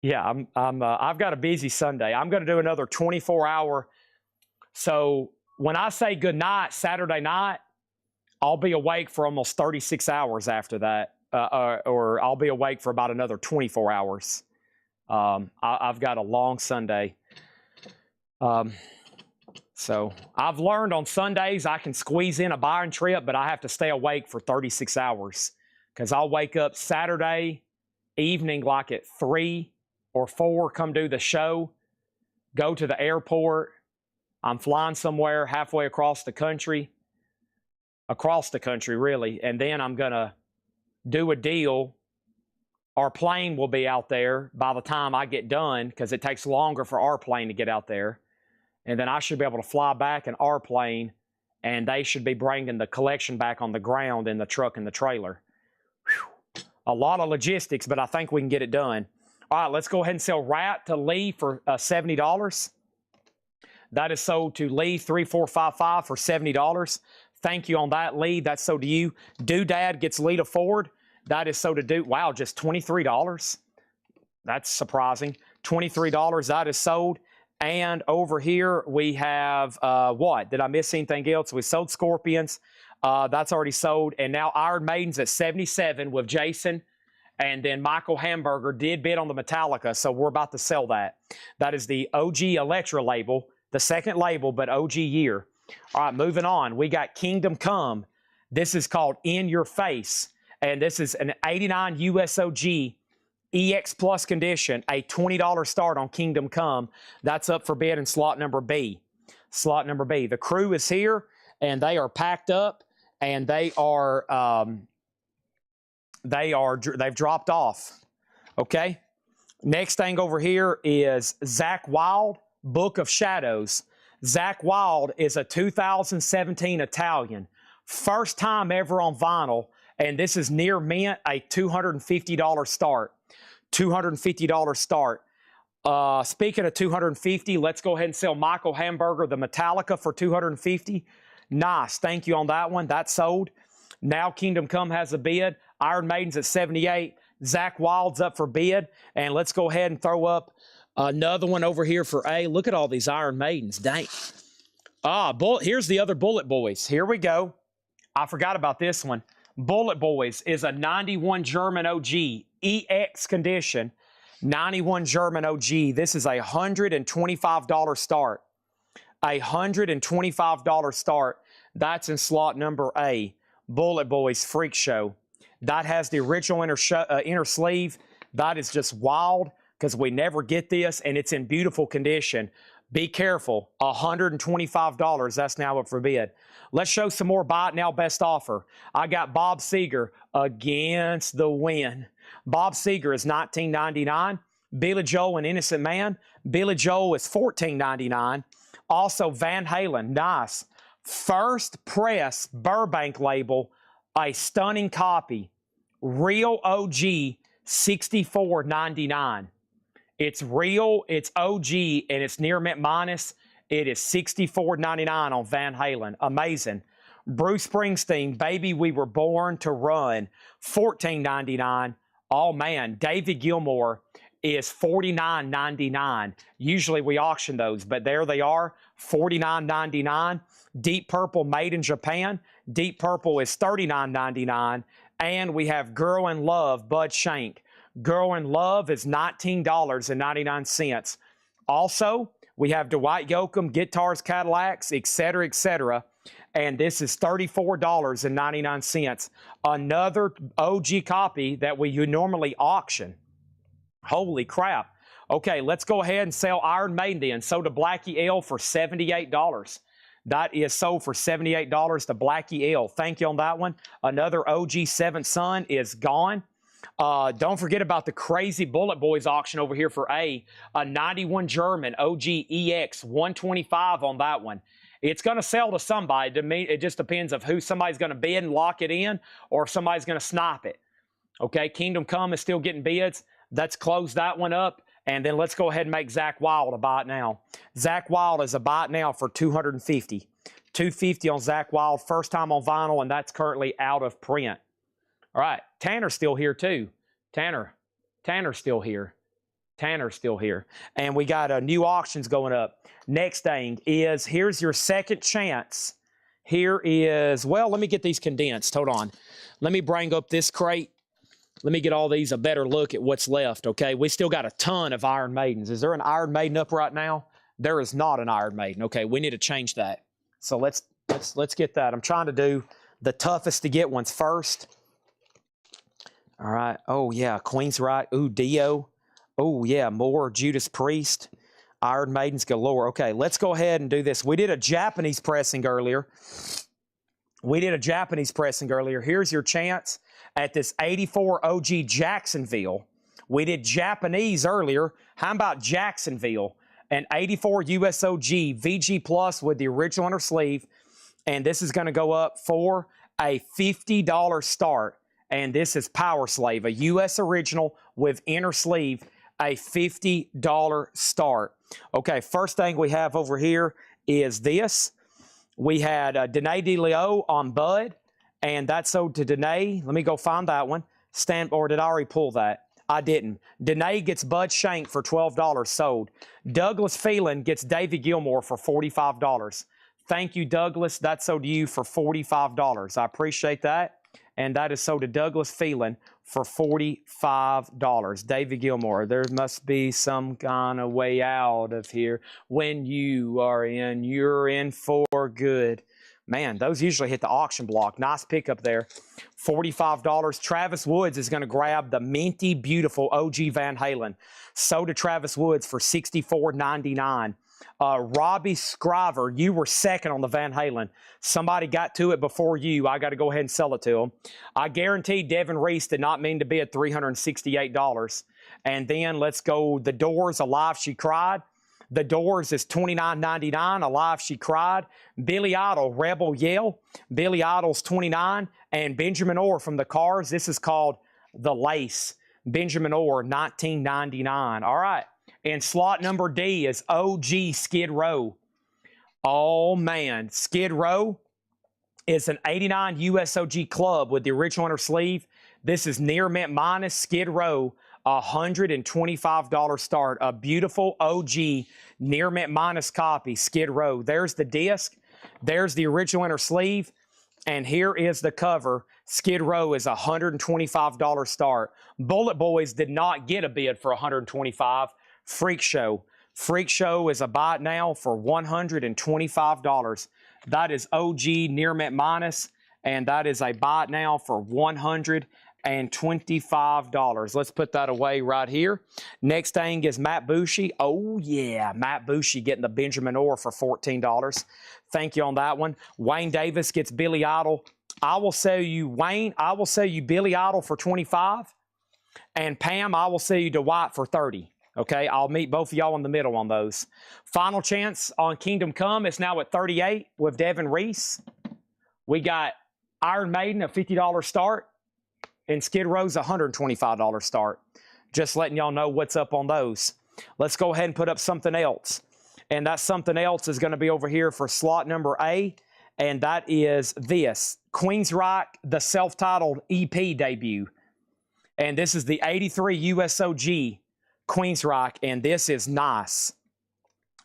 Yeah, I've got a busy Sunday. I'm going to do another 24-hour. So when I say good night Saturday night, I'll be awake for almost 36 hours after that, or I'll be awake for about another 24 hours. I've got a long Sunday. So I've learned on Sundays I can squeeze in a buying trip, but I have to stay awake for 36 hours because I'll wake up Saturday evening like at 3 or 4, come do the show, go to the airport. I'm flying somewhere halfway across the country really, and then I'm going to do a deal. Our plane will be out there by the time I get done because it takes longer for our plane to get out there. And then I should be able to fly back in our plane, and they should be bringing the collection back on the ground in the truck and the trailer. Whew. A lot of logistics, but I think we can get it done. All right, let's go ahead and sell Rat to Lee for $70. That is sold to Lee 3455 for $70. Thank you on that, Lee. That's sold to you. Doodad gets Lee to Ford. That is sold to Dude. Wow, just $23. That's surprising. $23, that is sold. And over here we have, what? Did I miss anything else? We sold Scorpions. That's already sold. And now Iron Maiden's at 77 with Jason. And then Michael Hamburger did bid on the Metallica, so we're about to sell that. That is the OG Electra label, the second label, but OG year. All right, moving on. We got Kingdom Come. This is called In Your Face. And this is an 89 USOG EX Plus condition, a $20 start on Kingdom Come. That's up for bid in slot number B. Slot number B. The crew is here, and they are packed up, and they've dropped off. Okay? Next thing over here is Zach Wild, Book of Shadows. Zach Wild is a 2017 Italian. First time ever on vinyl, and this is near mint, a $250 start. $250 start. Speaking of $250, let's go ahead and sell Michael Hamburger, the Metallica, for $250. Nice. Thank you on that one. That's sold. Now Kingdom Come has a bid. Iron Maiden's at 78. Zach Wild's up for bid. And let's go ahead and throw up another one over here for A. Look at all these Iron Maidens. Dang. Here's the other Bullet Boys. Here we go. I forgot about this one. Bullet Boys is a 91 German OG, EX condition. 91 German OG. This is a $125 start. A $125 start. That's in slot number A. Bullet Boys Freak Show. That has the original inner sleeve. That is just wild because we never get this, and it's in beautiful condition. Be careful. $125. That's now up for bid. Let's show some more buy it now best offer. I got Bob Seger against the win. Bob Seger is $19.99. Billy Joel and Innocent Man. Billy Joel is $14.99. Also Van Halen. Nice. First press Burbank label. A stunning copy. Real OG $64.99. It's real, it's OG, and it's near mint minus. It is $64.99 on Van Halen. Amazing. Bruce Springsteen, Baby We Were Born to Run, $14.99. Oh man, David Gilmour is $49.99. Usually we auction those, but there they are, $49.99. Deep Purple made in Japan. Deep Purple is $39.99. And we have Girl in Love, Bud Shank. Girl in Love is $19.99. Also, we have Dwight Yoakam, Guitars, Cadillacs, etc., etc. And this is $34.99. Another OG copy that we normally auction. Holy crap. Okay, let's go ahead and sell Iron Maiden then. Sold to Blackie L for $78. That is sold for $78 to Blackie L. Thank you on that one. Another OG Seventh Son is gone. Don't forget about the crazy Bullet Boys auction over here for a 91 German OG EX 125 on that one. It's going to sell to somebody. To me, it just depends of who somebody's going to bid and lock it in, or if somebody's going to snipe it. Okay, Kingdom Come is still getting bids. Let's close that one up, and then let's go ahead and make Zach Wild a buy it now. Zach Wild is a buy it now for $250. $250 on Zach Wild, first time on vinyl, and that's currently out of print. All right, Tanner's still here too. Tanner's still here. Tanner's still here. And we got new auctions going up. Next thing is, here's your second chance. Here is, well, let me get these condensed. Hold on. Let me bring up this crate. Let me get all these a better look at what's left, okay? We still got a ton of Iron Maidens. Is there an Iron Maiden up right now? There is not an Iron Maiden. Okay, we need to change that. So let's get that. I'm trying to do the toughest to get ones first. All right. Oh, yeah. Queen's Right. Ooh, Dio. Oh, yeah. More Judas Priest. Iron Maidens galore. Okay, let's go ahead and do this. We did a Japanese pressing earlier. Here's your chance at this 84 OG Jacksonville. We did Japanese earlier. How about Jacksonville? An 84 USOG VG Plus with the original inner sleeve. And this is going to go up for a $50 start. And this is Power Slave, a U.S. original with inner sleeve, a $50 start. Okay, first thing we have over here is this. We had Danae DeLeo on Bud, and that's sold to Danae. Let me go find that one. Or did I already pull that? I didn't. Danae gets Bud Shank for $12 sold. Douglas Phelan gets Davey Gilmore for $45. Thank you, Douglas. That's sold to you for $45. I appreciate that. And that is sold to Douglas Phelan for $45. David Gilmore, there must be some kind of way out of here. When you are in, you're in for good. Man, those usually hit the auction block. Nice pickup there. $45. Travis Woods is going to grab the minty, beautiful OG Van Halen. Sold to Travis Woods for $64.99. Robbie Scriver, you were second on the Van Halen. Somebody got to it before you. I got to go ahead and sell it to him. I guarantee Devin Reese did not mean to bid $368. And then let's go The Doors, Alive She Cried. The Doors is $29.99. Alive She Cried. Billy Idol, Rebel Yell. Billy Idol's $29. And Benjamin Orr from the Cars. This is called The Lace. Benjamin Orr, $19.99. All right. And slot number D is OG Skid Row. Oh, man. Skid Row is an 89 USOG club with the original inner sleeve. This is near mint minus Skid Row, $125 start. A beautiful OG near mint minus copy, Skid Row. There's the disc. There's the original inner sleeve. And here is the cover. Skid Row is $125 start. Bullet Boys did not get a bid for $125. Freak Show. Freak Show is a buy it now for $125. That is OG near mint minus, and that is a buy it now for $125. Let's put that away right here. Next thing is Matt Bushy. Oh, yeah, Matt Bushy getting the Benjamin Orr for $14. Thank you on that one. Wayne Davis gets Billy Idol. I will sell you Wayne. I will sell you Billy Idol for $25. And Pam, I will sell you Dwight for $30. Okay, I'll meet both of y'all in the middle on those. Final chance on Kingdom Come. It's now at 38 with Devin Reese. We got Iron Maiden, a $50 start. And Skid Row's a $125 start. Just letting y'all know what's up on those. Let's go ahead and put up something else. And that something else is going to be over here for slot number A. And that is this. Queensryche, the self-titled EP debut. And this is the 83 USOG Queensryche, and this is nice.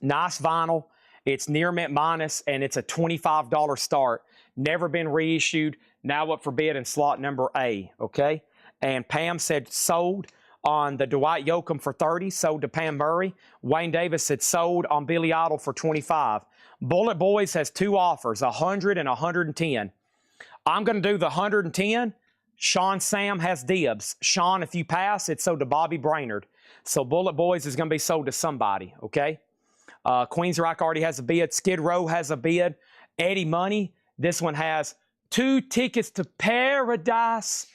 Nice vinyl. It's near mint minus, and it's a $25 start. Never been reissued. Now up for bid in slot number A, okay? And Pam said sold on the Dwight Yoakam for $30, sold to Pam Murray. Wayne Davis said sold on Billy Idol for $25. Bullet Boys has two offers, 100 and 110. I'm going to do the 110. Sean Sam has dibs. Sean, if you pass, it's sold to Bobby Brainerd. So Bullet Boys is going to be sold to somebody, okay? Queensryche already has a bid. Skid Row has a bid. Eddie Money, this one has 2 tickets to Paradise.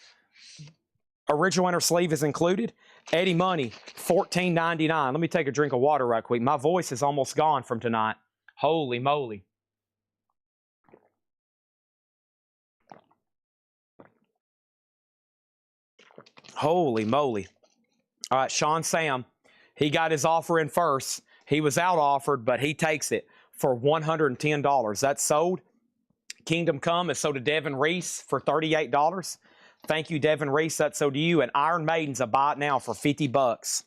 Original inner sleeve is included. Eddie Money, $14.99. Let me take a drink of water right quick. My voice is almost gone from tonight. Holy moly. Holy moly. All right, Sean Sam, he got his offer in first. He was out offered, but he takes it for $110. That's sold. Kingdom Come is sold to Devin Reese for $38. Thank you, Devin Reese. That's sold to you. And Iron Maiden's a buy it now for $50.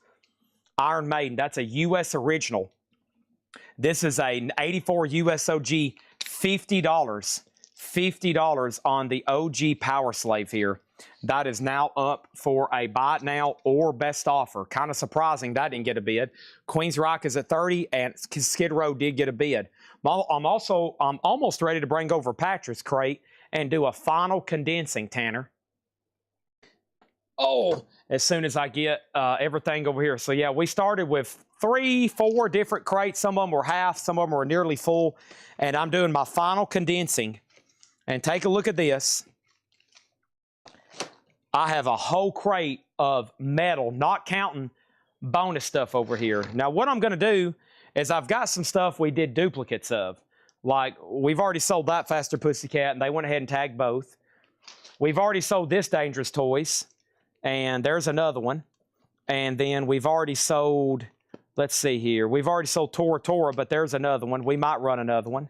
Iron Maiden, that's a U.S. original. This is an 84 USOG, $50. $50 on the OG Power Slave here. That is now up for a buy it now or best offer. Kind of surprising that didn't get a bid. Queensryche is at 30 and Skid Row did get a bid. I'm almost ready to bring over Patrick's crate and do a final condensing, Tanner. Oh, as soon as I get everything over here. So yeah, we started with 3, 4 different crates. Some of them were half, some of them were nearly full. And I'm doing my final condensing. And take a look at this. I have a whole crate of metal, not counting bonus stuff over here. Now, what I'm going to do is I've got some stuff we did duplicates of. Like, we've already sold that Faster Pussycat, and they went ahead and tagged both. We've already sold this Dangerous Toys, and there's another one. And then we've already sold, let's see here. We've already sold Tora Tora, but there's another one. We might run another one.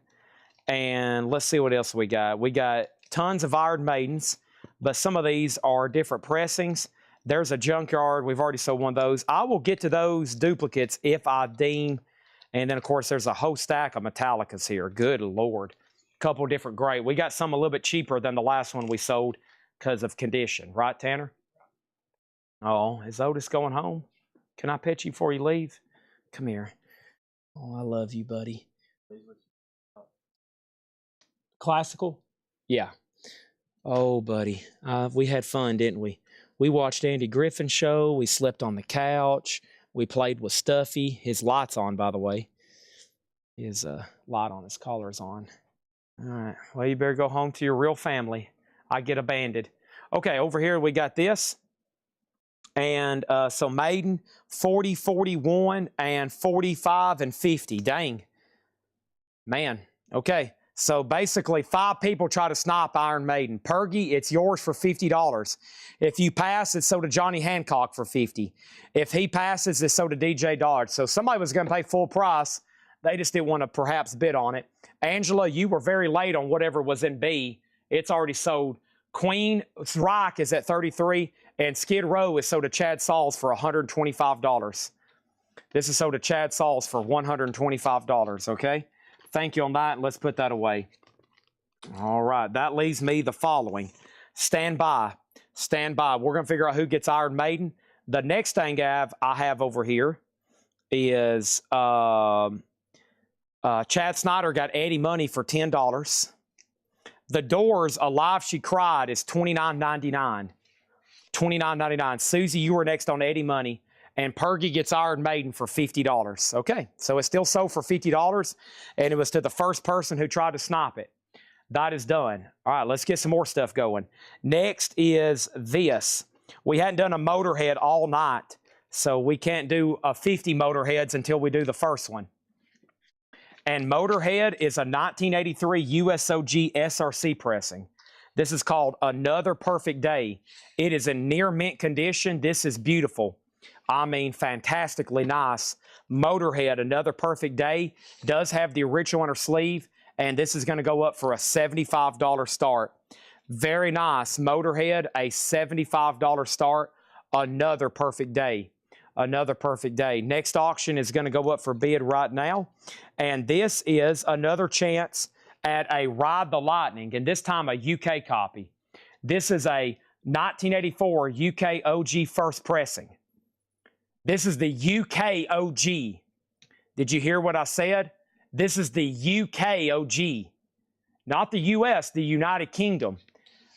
And let's see what else we got. We got tons of Iron Maidens, but some of these are different pressings. There's a Junkyard. We've already sold one of those. I will get to those duplicates if I deem. And then, of course, there's a whole stack of Metallicas here. Good Lord. Couple different great. We got some a little bit cheaper than the last one we sold because of condition. Right, Tanner? Oh, is Otis going home? Can I pet you before you leave? Come here. Oh, I love you, buddy. Classical? Yeah. Oh, buddy. We had fun, didn't we? We watched Andy Griffin's show. We slept on the couch. We played with Stuffy. His light's on, by the way. His light on his collar's on. All right. Well, you better go home to your real family. I get abandoned. Okay, over here we got this. And so Maiden, 40, 41, and 45, and 50. Dang. Man. Okay. So basically, 5 people try to snipe Iron Maiden. Pergy, it's yours for $50. If you pass, it's sold to Johnny Hancock for $50. If he passes, it's sold to DJ Dodge. So somebody was going to pay full price. They just didn't want to perhaps bid on it. Angela, you were very late on whatever was in B. It's already sold. Queensryche is at 33, and Skid Row is sold to Chad Sauls for $125. This is sold to Chad Sauls for $125, okay? Thank you on that. Let's put that away. All right. That leaves me the following. Stand by. Stand by. We're going to figure out who gets Iron Maiden. The next thing I have over here is Chad Snyder got Eddie Money for $10. The Doors, Alive She Cried, is $29.99. $29.99. Susie, you were next on Eddie Money. And Pergy gets Iron Maiden for $50. Okay, so it's still sold for $50, and it was to the first person who tried to snipe it. That is done. All right, let's get some more stuff going. Next is this. We hadn't done a Motorhead all night, so we can't do a 50 Motorheads until we do the first one. And Motorhead is a 1983 USOG SRC pressing. This is called Another Perfect Day. It is in near mint condition. This is beautiful. I mean, fantastically nice. Motorhead, Another Perfect Day, does have the original inner sleeve, and this is going to go up for a $75 start. Very nice. Motorhead, a $75 start. Another Perfect Day. Another Perfect Day. Next auction is going to go up for bid right now, and this is another chance at a Ride the Lightning, and this time a UK copy. This is a 1984 UK OG first pressing. This is the UK OG. Did you hear what I said? This is the UK OG, not the US, the United Kingdom.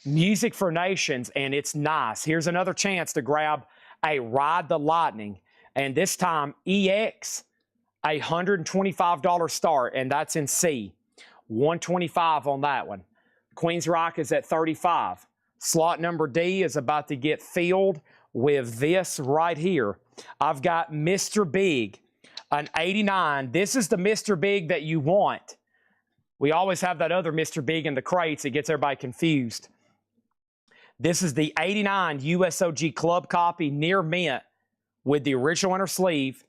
Music for Nations, and it's nice. Here's another chance to grab a Ride the Lightning, and this time EX, $125 start, and that's in C. 125 on that one. Queensryche is at 35. Slot number D is about to get filled with this right here. I've got Mr. Big, an 89. This is the Mr. Big that you want. We always have that other Mr. Big in the crates. It gets everybody confused. This is the 89 USOG Club copy, near mint, with the original inner sleeve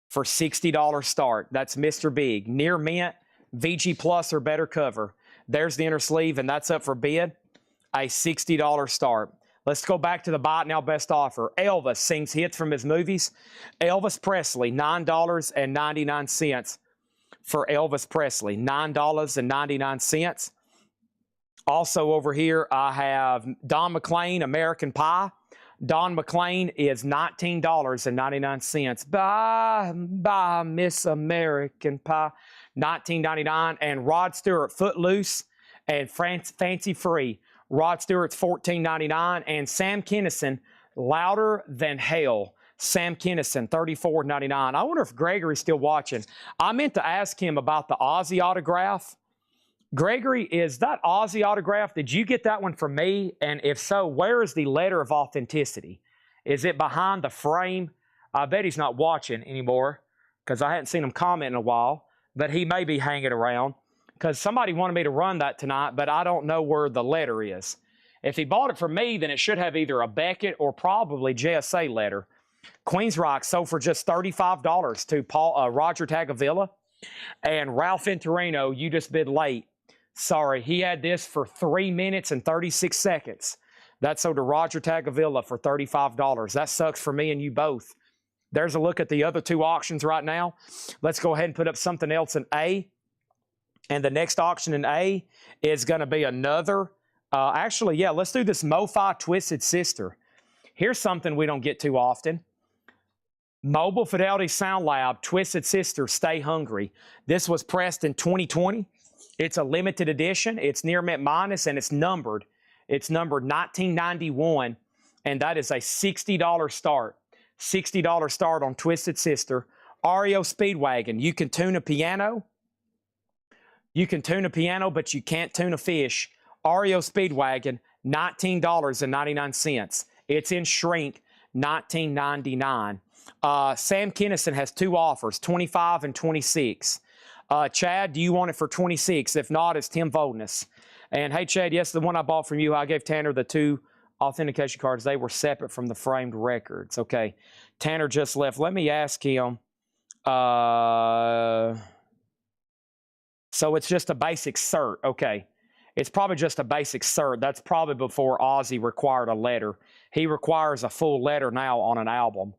for $60 start. That's Mr. Big. Near mint, VG Plus or better cover. There's the inner sleeve, and that's up for bid. A $60 start. Let's go back to the buy it now best offer. Elvis sings hits from his movies. Elvis Presley, $9.99 for Elvis Presley. $9.99. Also over here, I have Don McLean, American Pie. Don McLean is $19.99. Bye, Miss American Pie. $19.99. And Rod Stewart, Footloose and Fancy Free. Rod Stewart's $14.99. And Sam Kinison, Louder Than Hell. Sam Kinison, $34.99. I wonder if Gregory's still watching. I meant to ask him about the Ozzy autograph. Gregory, is that Ozzy autograph, did you get that one from me? And if so, where is the letter of authenticity? Is it behind the frame? I bet he's not watching anymore because I hadn't seen him comment in a while, but he may be hanging around because somebody wanted me to run that tonight, but I don't know where the letter is. If he bought it from me, then it should have either a Beckett or probably JSA letter. Queensryche sold for just $35 to Roger Tagavilla. And Ralph Venturino, you just bid late. Sorry, he had this for 3 minutes and 36 seconds. That sold to Roger Tagavilla for $35. That sucks for me and you both. There's a look at the other two auctions right now. Let's go ahead and put up something else in A. And the next auction in A is going to be another. Actually, yeah, let's do this MoFi Twisted Sister. Here's something we don't get too often. Mobile Fidelity Sound Lab, Twisted Sister, Stay Hungry. This was pressed in 2020. It's a limited edition. It's near mint minus, and it's numbered. It's numbered 1991, and that is a $60 start. $60 start on Twisted Sister. REO Speedwagon. You can tune a piano. You can tune a piano, but you can't tune a fish. REO Speedwagon, $19.99. It's in shrink, $19.99. Sam Kinison has two offers, 25 and 26. Chad, do you want it for 26? If not, it's Tim Voldness. And hey, Chad, yes, the one I bought from you, I gave Tanner the two authentication cards. They were separate from the framed records. Okay, Tanner just left. Let me ask him. So it's just a basic cert. Okay, it's probably just a basic cert. That's probably before Ozzy required a letter. He requires a full letter now on an album.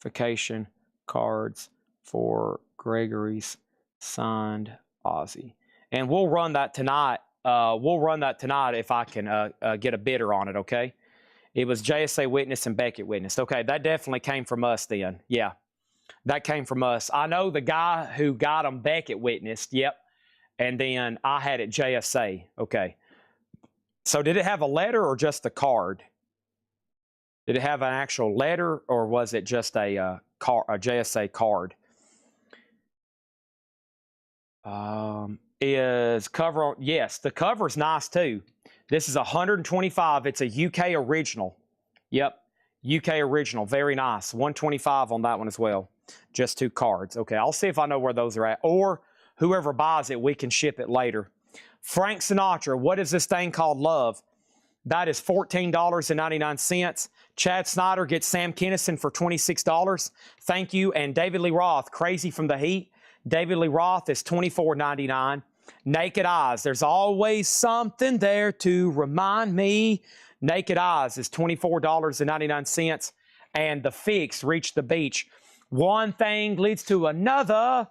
Vacation cards for Gregory's signed Ozzy. And we'll run that tonight. We'll run that tonight if I can get a bidder on it, okay? It was JSA Witness and Beckett Witness. Okay, that definitely came from us then. Yeah, that came from us. I know the guy who got them Beckett witnessed, yep. And then I had it JSA, okay. So did it have a letter or just the card? Did it have an actual letter or was it just a JSA card? Is cover on? Yes, the cover's nice too. This is 125. It's a UK original. Yep, UK original. Very nice. 125 on that one as well. Just two cards. Okay, I'll see if I know where those are at. Or whoever buys it, we can ship it later. Frank Sinatra, what is this thing called Love? That is $14.99. Chad Snyder gets Sam Kinison for $26. Thank you. And David Lee Roth, Crazy from the Heat. David Lee Roth is $24.99. Naked Eyes, there's always something there to remind me. Naked Eyes is $24.99. And The Fix, Reach the Beach. One thing leads to another.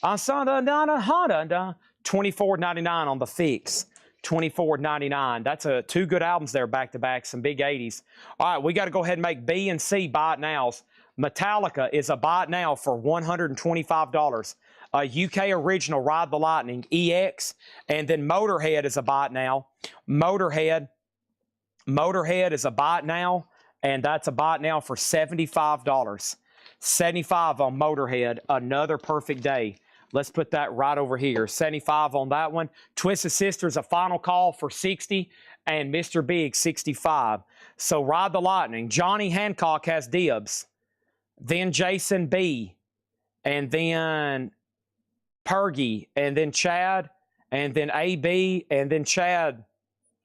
$24.99 on The Fix. $24.99. That's two good albums there back to back, some big 80s. All right, we got to go ahead and make B and C buy it nows. Metallica is a buy it now for $125. A UK original, Ride the Lightning, EX. And then Motorhead is a buy it now. Motorhead is a buy it now, and that's a buy it now for $75. 75 on Motorhead, another perfect day. Let's put that right over here. 75 on that one. Twisted Sister's a final call for 60, and Mr. Big 65. So Ride the Lightning. Johnny Hancock has dibs. Then Jason B. And then Pergy. And then Chad. And then AB. And then Chad.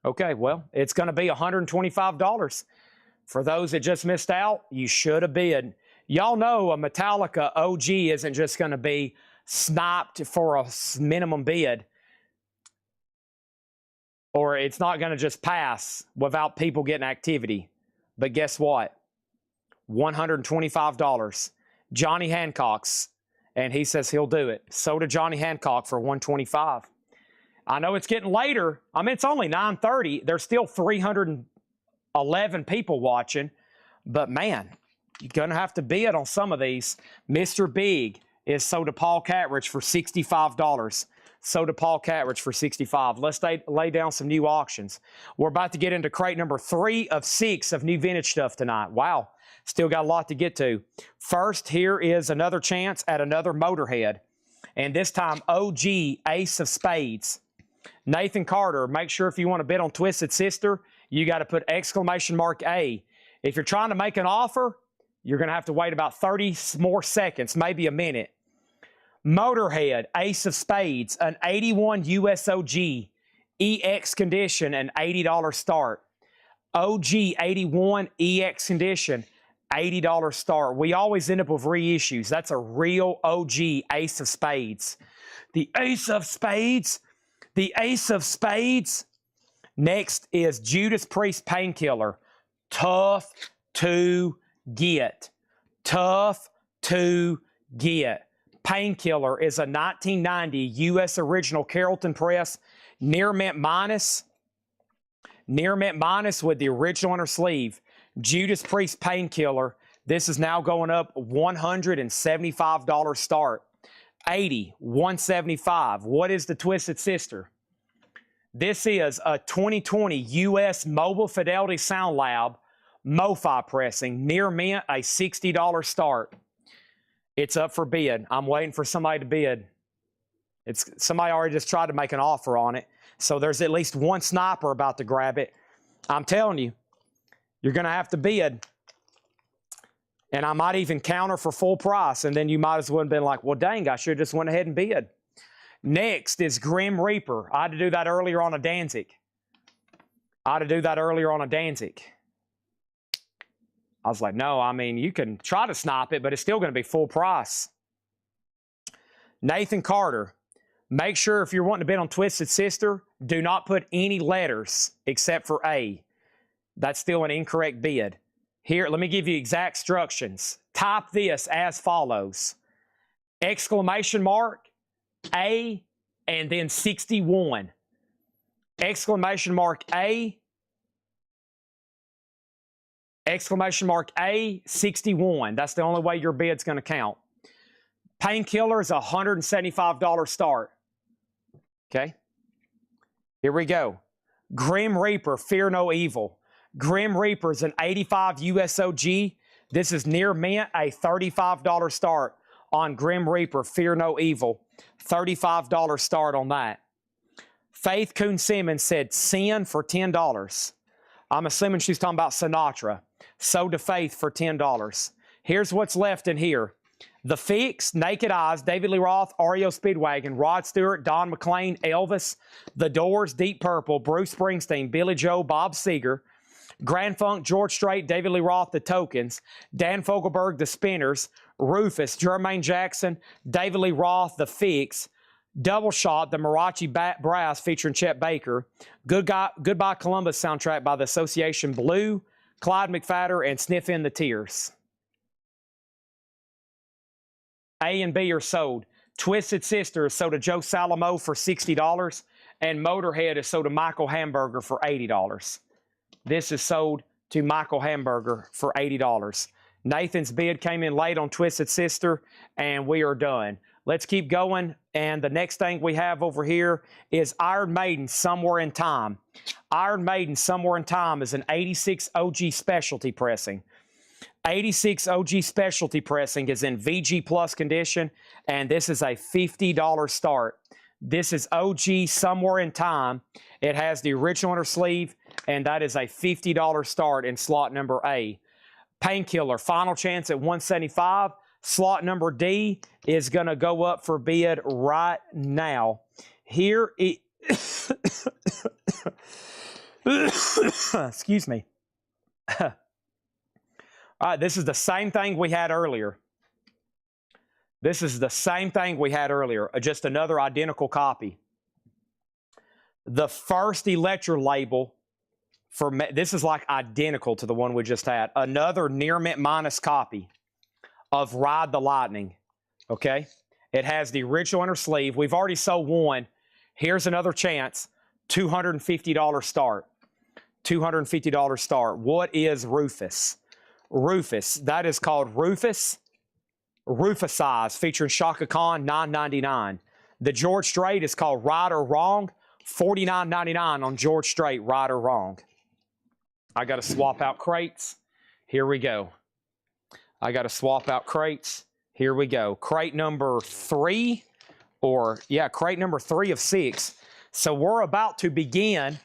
Okay, well, it's going to be $125. For those that just missed out, you should have bid. Y'all know a Metallica OG isn't just going to be sniped for a minimum bid, or it's not going to just pass without people getting activity. But guess what? $125. Johnny Hancock's, and he says he'll do it. So did Johnny Hancock for $125. I know it's getting later. I mean, it's only 9:30. There's still 311 people watching, but man, you're going to have to bid on some of these. Mr. Big is sold to Paul Catridge for $65. Sold to Paul Catridge for $65. Let's lay down some new auctions. We're about to get into crate number 3 of 6 of new vintage stuff tonight. Wow, still got a lot to get to. First, here is another chance at another Motorhead, and this time OG Ace of Spades. Nathan Carter, make sure if you want to bid on Twisted Sister, you got to put exclamation mark A. If you're trying to make an offer, you're going to have to wait about 30 more seconds, maybe a minute. Motorhead, Ace of Spades, an 81 USOG, EX condition, an $80 start. OG 81 EX condition, $80 start. We always end up with reissues. That's a real OG Ace of Spades. The Ace of Spades. The Ace of Spades. Next is Judas Priest Painkiller. Tough to get. Tough to get. Painkiller is a 1990 U.S. original Carrollton Press. Near mint minus. Near mint minus with the original inner sleeve. Judas Priest Painkiller. This is now going up $175 start. 80, 175. What is the Twisted Sister? This is a 2020 U.S. Mobile Fidelity Sound Lab MoFi pressing. Near mint, a $60 start. It's up for bid. I'm waiting for somebody to bid. Somebody already just tried to make an offer on it. So there's at least one sniper about to grab it. I'm telling you, you're going to have to bid. And I might even counter for full price. And then you might as well have been like, well, dang, I should have just went ahead and bid. Next is Grim Reaper. I had to do that earlier on a Danzig. I was like, no, I mean, you can try to snipe it, but it's still going to be full price. Nathan Carter. Make sure if you're wanting to bid on Twisted Sister, do not put any letters except for A. That's still an incorrect bid. Here, let me give you exact instructions. Type this as follows. Exclamation mark, A, and then 61. Exclamation mark A, exclamation mark A, 61. That's the only way your bid's going to count. Painkiller is a $175 start. Okay? Here we go. Grim Reaper, Fear No Evil. Grim Reaper is an 85 USOG. This is near mint, a $35 start on Grim Reaper, Fear No Evil. $35 start on that. Faith Coon Simmons said Sin for $10. I'm assuming she's talking about Sinatra. So to Faith for $10. Here's what's left in here. The Fix, Naked Eyes, David Lee Roth, REO Speedwagon, Rod Stewart, Don McLean, Elvis, The Doors, Deep Purple, Bruce Springsteen, Billy Joe, Bob Seger, Grand Funk, George Strait, David Lee Roth, The Tokens, Dan Fogelberg, The Spinners, Rufus, Jermaine Jackson, David Lee Roth, The Fix, Double Shot, The Mariachi Brass featuring Chet Baker, Goodbye Columbus soundtrack by the Association Blue, Clyde McPhatter, and Sniff in the Tears. A and B are sold. Twisted Sister is sold to Joe Salamo for $60. And Motorhead is sold to Michael Hamburger for $80. This is sold to Michael Hamburger for $80. Nathan's bid came in late on Twisted Sister, and we are done. Let's keep going. And the next thing we have over here is Iron Maiden Somewhere in Time. Iron Maiden Somewhere in Time is an 86 OG specialty pressing. 86 OG specialty pressing is in VG Plus condition, and this is a $50 start. This is OG Somewhere in Time. It has the original inner sleeve, and that is a $50 start in slot number A. Painkiller, final chance at $175. Slot number D is going to go up for bid right now. Here it excuse me. All right, this is the same thing we had earlier. This is the same thing we had earlier, just another identical copy. The first Electra label for this is like identical to the one we just had. Another near mint minus copy of Ride the Lightning. Okay, it has the original inner sleeve. We've already sold one. Here's another chance. $250 start. $250 start. What is Rufus? Rufus. That is called Rufus. Rufus size featuring Shaka Khan, $9.99. The George Strait is called Right or Wrong, $49.99 on George Strait, Right or Wrong. I got to swap out crates. Here we go. I got to swap out crates. Here we go. Crate number 3, or yeah, crate number 3 of 6. So we're about to begin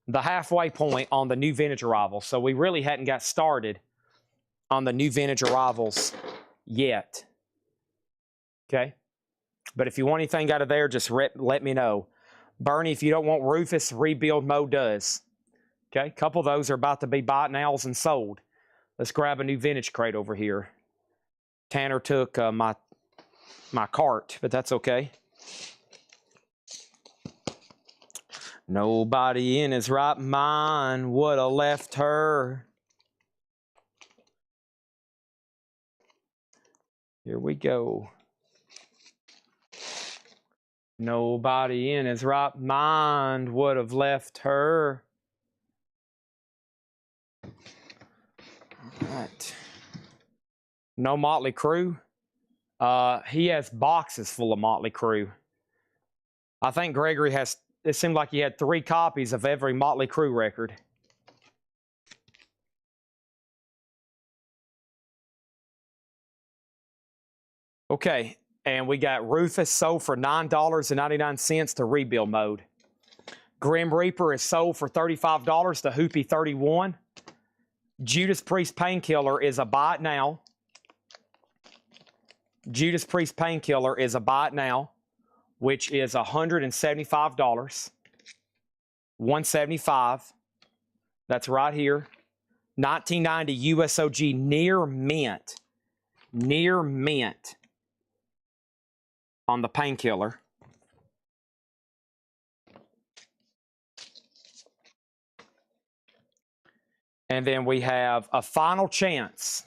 the halfway point on the new vintage arrivals. So we really hadn't got started on the new vintage arrivals yet. Okay? But if you want anything out of there, just let me know. Bernie, if you don't want Rufus, Rebuild Mode does. Okay? A couple of those are about to be bought nails and sold. Let's grab a new vintage crate over here. Tanner took my cart, but that's okay. Nobody in his right mind would have left her. Here we go. Nobody in his right mind would have left her. All right. No Motley Crue. He has boxes full of Motley Crue. I think Gregory has, it seemed like he had 3 copies of every Motley Crue record. Okay, and we got Rufus sold for $9.99 to Rebuild Mode. Grim Reaper is sold for $35 to Hoopy 31. Judas Priest Painkiller is a buy it now. Judas Priest Painkiller is a buy it now, which is $175. $175. That's right here. 1990 USOG near mint. Near mint on the Painkiller. And then we have a final chance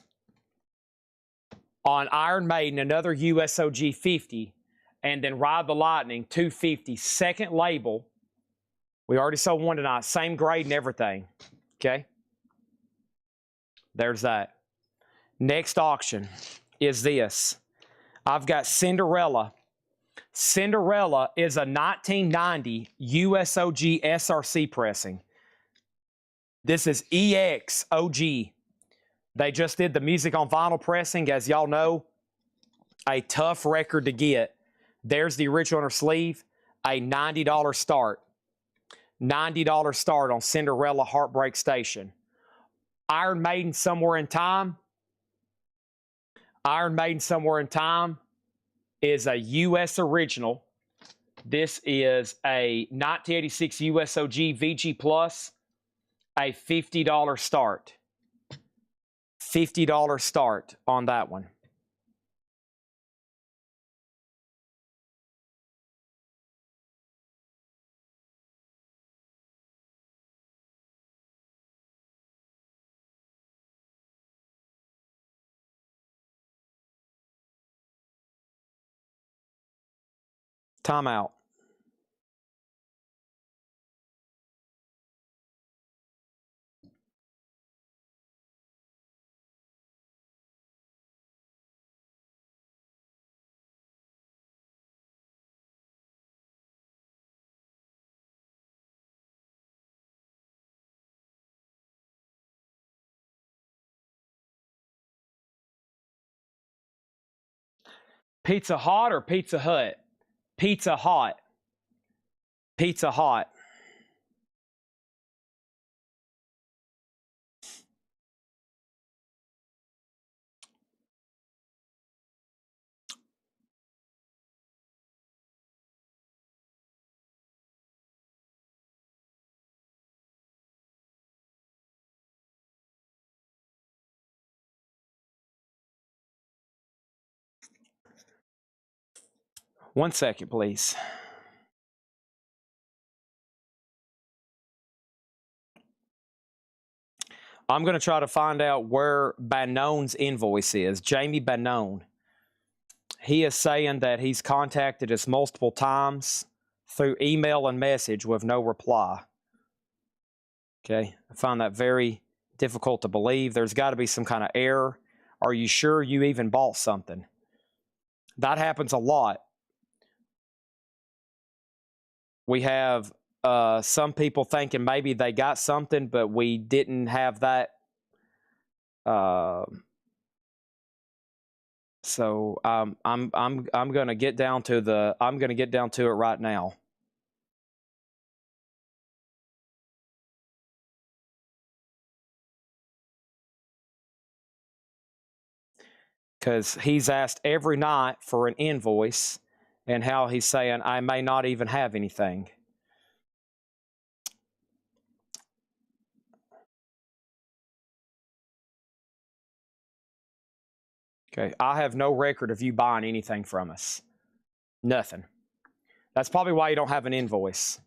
on Iron Maiden, another USOG 50, and then Ride the Lightning 250, second label. We already sold one tonight, same grade and everything. Okay? There's that. Next auction is this. I've got Cinderella. Cinderella is a 1990 USOG SRC pressing. This is EX OG. They just did the music on vinyl pressing. As y'all know, a tough record to get. There's the original inner sleeve, a $90 start. $90 start on Cinderella Heartbreak Station. Iron Maiden Somewhere in Time. Iron Maiden Somewhere in Time is a US original. This is a 1986 USOG VG Plus, a $50 start. $50 start on that one. Timeout. Pizza Hut or Pizza Hut? Pizza Hut. Pizza Hut. One second, please. I'm going to try to find out where Bannon's invoice is. Jamie Bannon. He is saying that he's contacted us multiple times through email and message with no reply. Okay, I find that very difficult to believe. There's got to be some kind of error. Are you sure you even bought something? That happens a lot. We have some people thinking maybe they got something, but we didn't have that. So I'm going to get down to it right now. Because he's asked every night for an invoice, and how he's saying I may not even have anything. Okay, I have no record of you buying anything from us. Nothing. That's probably why you don't have an invoice.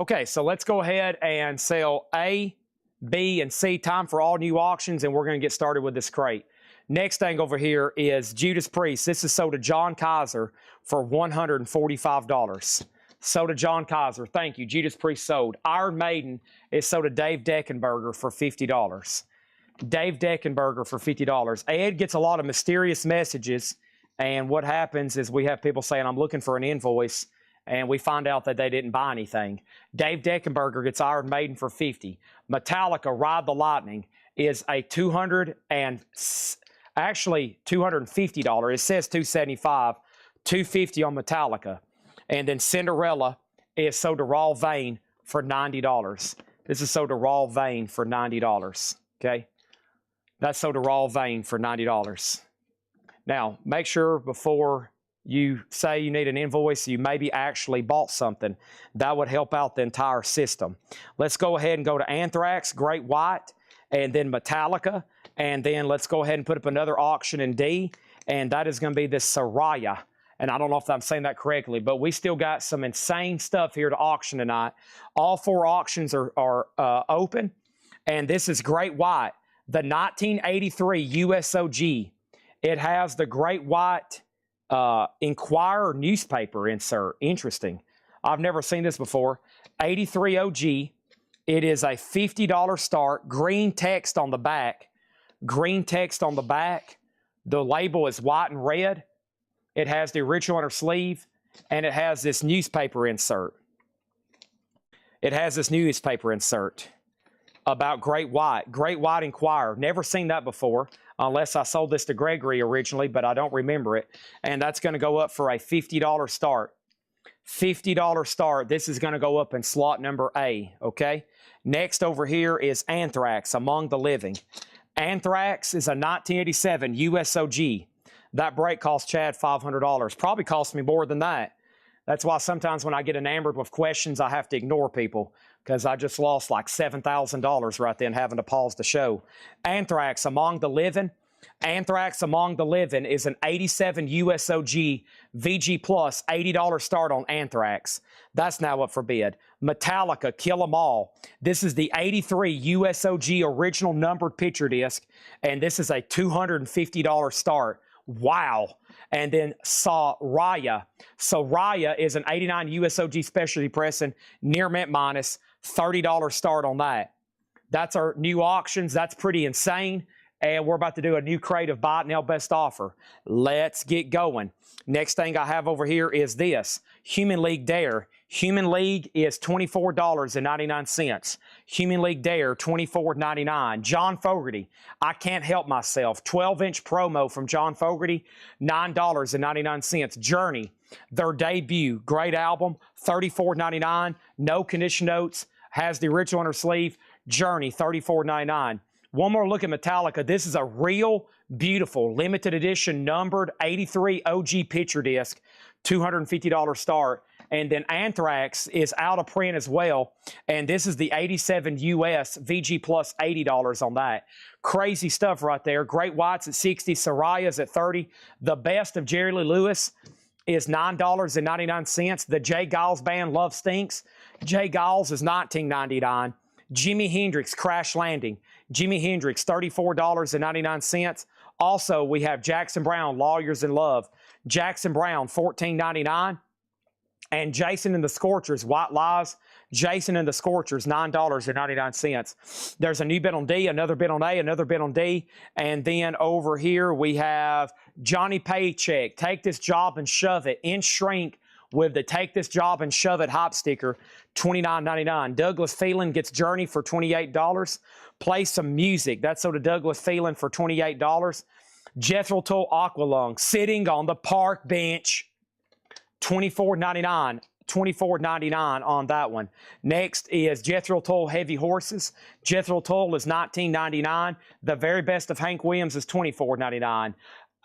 Okay, so let's go ahead and sell A, B, and C. Time for all new auctions, and we're going to get started with this crate. Next thing over here is Judas Priest. This is sold to John Kaiser for $145. Sold to John Kaiser. Thank you. Judas Priest sold. Iron Maiden is sold to Dave Deckenberger for $50. Dave Deckenberger for $50. Ed gets a lot of mysterious messages, and what happens is we have people saying, I'm looking for an invoice, and we find out that they didn't buy anything. Dave Deckenberger gets Iron Maiden for $50. Metallica Ride the Lightning is a $250. It says $275, $250 on Metallica. And then Cinderella is sold to Raw Vein for $90. This is sold to Raw Vein for $90. Okay? That's sold to Raw Vein for $90. Now, make sure before you say you need an invoice, you maybe actually bought something. That would help out the entire system. Let's go ahead and go to Anthrax, Great White, and then Metallica. And then let's go ahead and put up another auction in D. And that is going to be this Soraya. And I don't know if I'm saying that correctly, but we still got some insane stuff here to auction tonight. All 4 auctions are open. And this is Great White, the 1983 USOG. It has the Great White Inquirer newspaper insert. Interesting. I've never seen this before. 83 OG. It is a $50 start. Green text on the back. Green text on the back. The label is white and red. It has the original inner sleeve, and it has this newspaper insert. It has this newspaper insert about Great White. Great White Inquirer. Never seen that before, unless I sold this to Gregory originally, but I don't remember it. And that's going to go up for a $50 start. $50 start. This is going to go up in slot number A, okay? Next over here is Anthrax, Among the Living. Anthrax is a 1987 USOG. That break cost Chad $500. Probably cost me more than that. That's why sometimes when I get enamored with questions, I have to ignore people, because I just lost like $7,000 right then having to pause the show. Anthrax, Among the Living. Anthrax, Among the Living is an 87 USOG VG Plus $80 start on Anthrax. That's now up for bid. Metallica, Kill 'Em All. This is the 83 USOG original numbered picture disc, and this is a $250 start. Wow. And then Soraya. Soraya is an 89 USOG specialty pressing, near mint minus, $30 start on that. That's our new auctions. That's pretty insane. And we're about to do a new crate of Buy It Now Best Offer. Let's get going. Next thing I have over here is this. Human League Dare. Human League is $24.99. Human League Dare, $24.99. John Fogerty, I Can't Help Myself. 12-inch promo from John Fogerty, $9.99. Journey, their debut, great album, $34.99. No condition notes, has the original on her sleeve. Journey, $34.99. One more look at Metallica. This is a real beautiful limited edition numbered 83 OG picture disc, $250 start. And then Anthrax is out of print as well. And this is the 87 US VG plus $80 on that. Crazy stuff right there. Great Whites at 60, Soraya's at 30. The best of Jerry Lee Lewis is $9.99. The Jay Giles Band, Love Stinks. Jay Giles is $19.99. Jimi Hendrix, Crash Landing. Jimi Hendrix, $34.99. Also, we have Jackson Browne, Lawyers in Love. Jackson Browne, $14.99. And Jason and the Scorchers, White Lies. Jason and the Scorchers, $9.99. There's a new bid on D, another bid on A, another bid on D. And then over here we have Johnny Paycheck, Take This Job and Shove It, in shrink with the Take This Job and Shove It hop sticker, $29.99. Douglas Phelan gets Journey for $28. Play Some Music. That's so to Douglas Phelan for $28. Jethro Tull Aqualung, Sitting on the Park Bench, $24.99. $24.99 on that one. Next is Jethro Tull Heavy Horses. Jethro Tull is $19.99. The Very Best of Hank Williams is $24.99.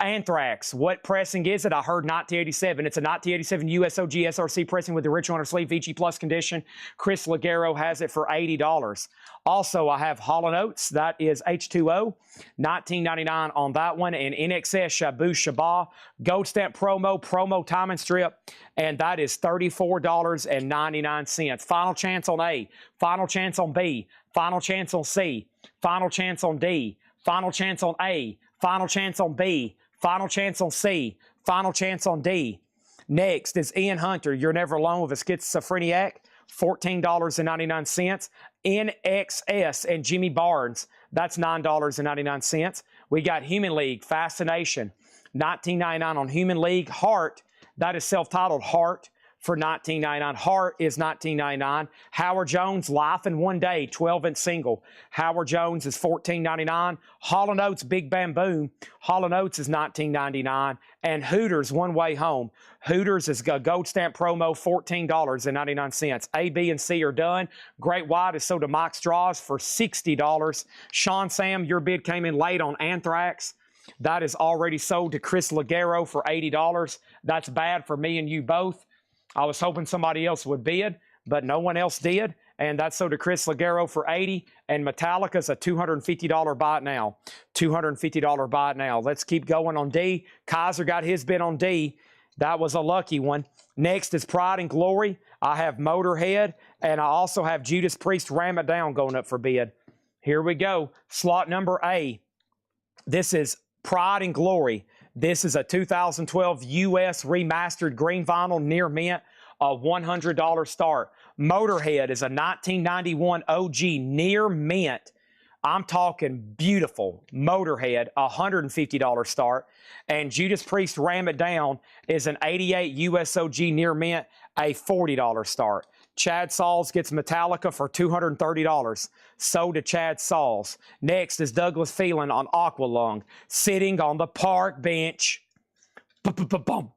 Anthrax, what pressing is it? I heard 1987. It's a 1987 USOG SRC pressing with the original on her sleeve, VG Plus condition. Chris Ligero has it for $80. Also, I have Hall & Oates. That is H2O, $19.99 on that one. And NXS Shabu Shabah, Gold Stamp promo time and strip. And that is $34.99. Final chance on A, final chance on B, final chance on C, final chance on D, final chance on A, final chance on B, final chance on C, final chance on D. Next is Ian Hunter, You're Never Alone with a Schizophreniac, $14.99. NXS and Jimmy Barnes, that's $9.99. We got Human League, Fascination, $19.99 on Human League. Heart, that is self-titled Heart, for $19.99. Heart is $19.99. Howard Jones, Life in One Day, 12-inch single. Howard Jones is $14.99. Hall & Oates, Big Bam Boom. Hall & Oates is $19.99. And Hooters, One Way Home. Hooters is a gold stamp promo, $14.99. A, B, and C are done. Great White is sold to Mike Straws for $60. Sean Sam, your bid came in late on Anthrax. That is already sold to Chris Ligero for $80. That's bad for me and you both. I was hoping somebody else would bid, but no one else did. And that's sold to Chris Ligero for $80. And Metallica's a $250 buy it now. $250 buy it now. Let's keep going on D. Kaiser got his bid on D. That was a lucky one. Next is Pride and Glory. I have Motorhead, and I also have Judas Priest, Ram It Down going up for bid. Here we go. Slot number A. This is Pride and Glory. This is a 2012 US remastered green vinyl near mint, a $100 start. Motorhead is a 1991 OG near mint. I'm talking beautiful. Motorhead, $150 start. And Judas Priest Ram It Down is an 88 USOG near mint, a $40 start. Chad Sauls gets Metallica for $230. So to Chad Sauls. Next is Douglas Phelan on Aqualung, Sitting on the Park Bench. Boom.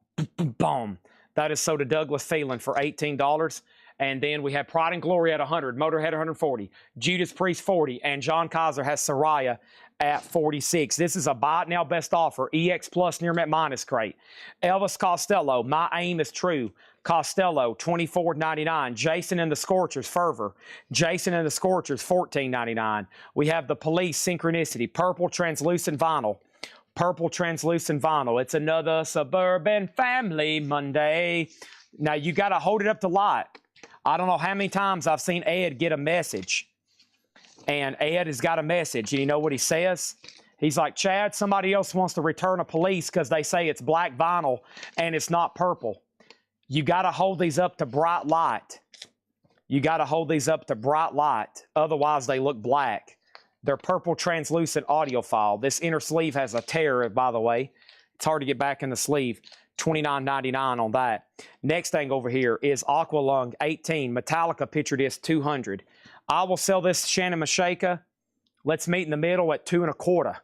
That is so to Douglas Phelan for $18. And then we have Pride and Glory at 100, Motorhead 140, Judas Priest 40, and John Kaiser has Soraya at 46. This is a Buy It Now Best Offer, EX Plus Near Mint Minus crate. Elvis Costello, My Aim Is True. Costello, $24.99. Jason and the Scorchers, Fervor. Jason and the Scorchers, $14.99. We have The Police, Synchronicity, Purple Translucent Vinyl. Purple Translucent Vinyl. It's another Suburban Family Monday. Now, you got to hold it up to light. I don't know how many times I've seen Ed get a message. And Ed has got a message. And you know what he says? He's like, Chad, somebody else wants to return a Police because they say it's black vinyl and it's not purple. You got to hold these up to bright light. You got to hold these up to bright light. Otherwise, they look black. They're purple translucent audiophile. This inner sleeve has a tear, by the way. It's hard to get back in the sleeve. $29.99 on that. Next thing over here is Aqualung 18 Metallica picture disc 200. I will sell this Shannon Mashaka. Let's meet in the middle at 2 1/4.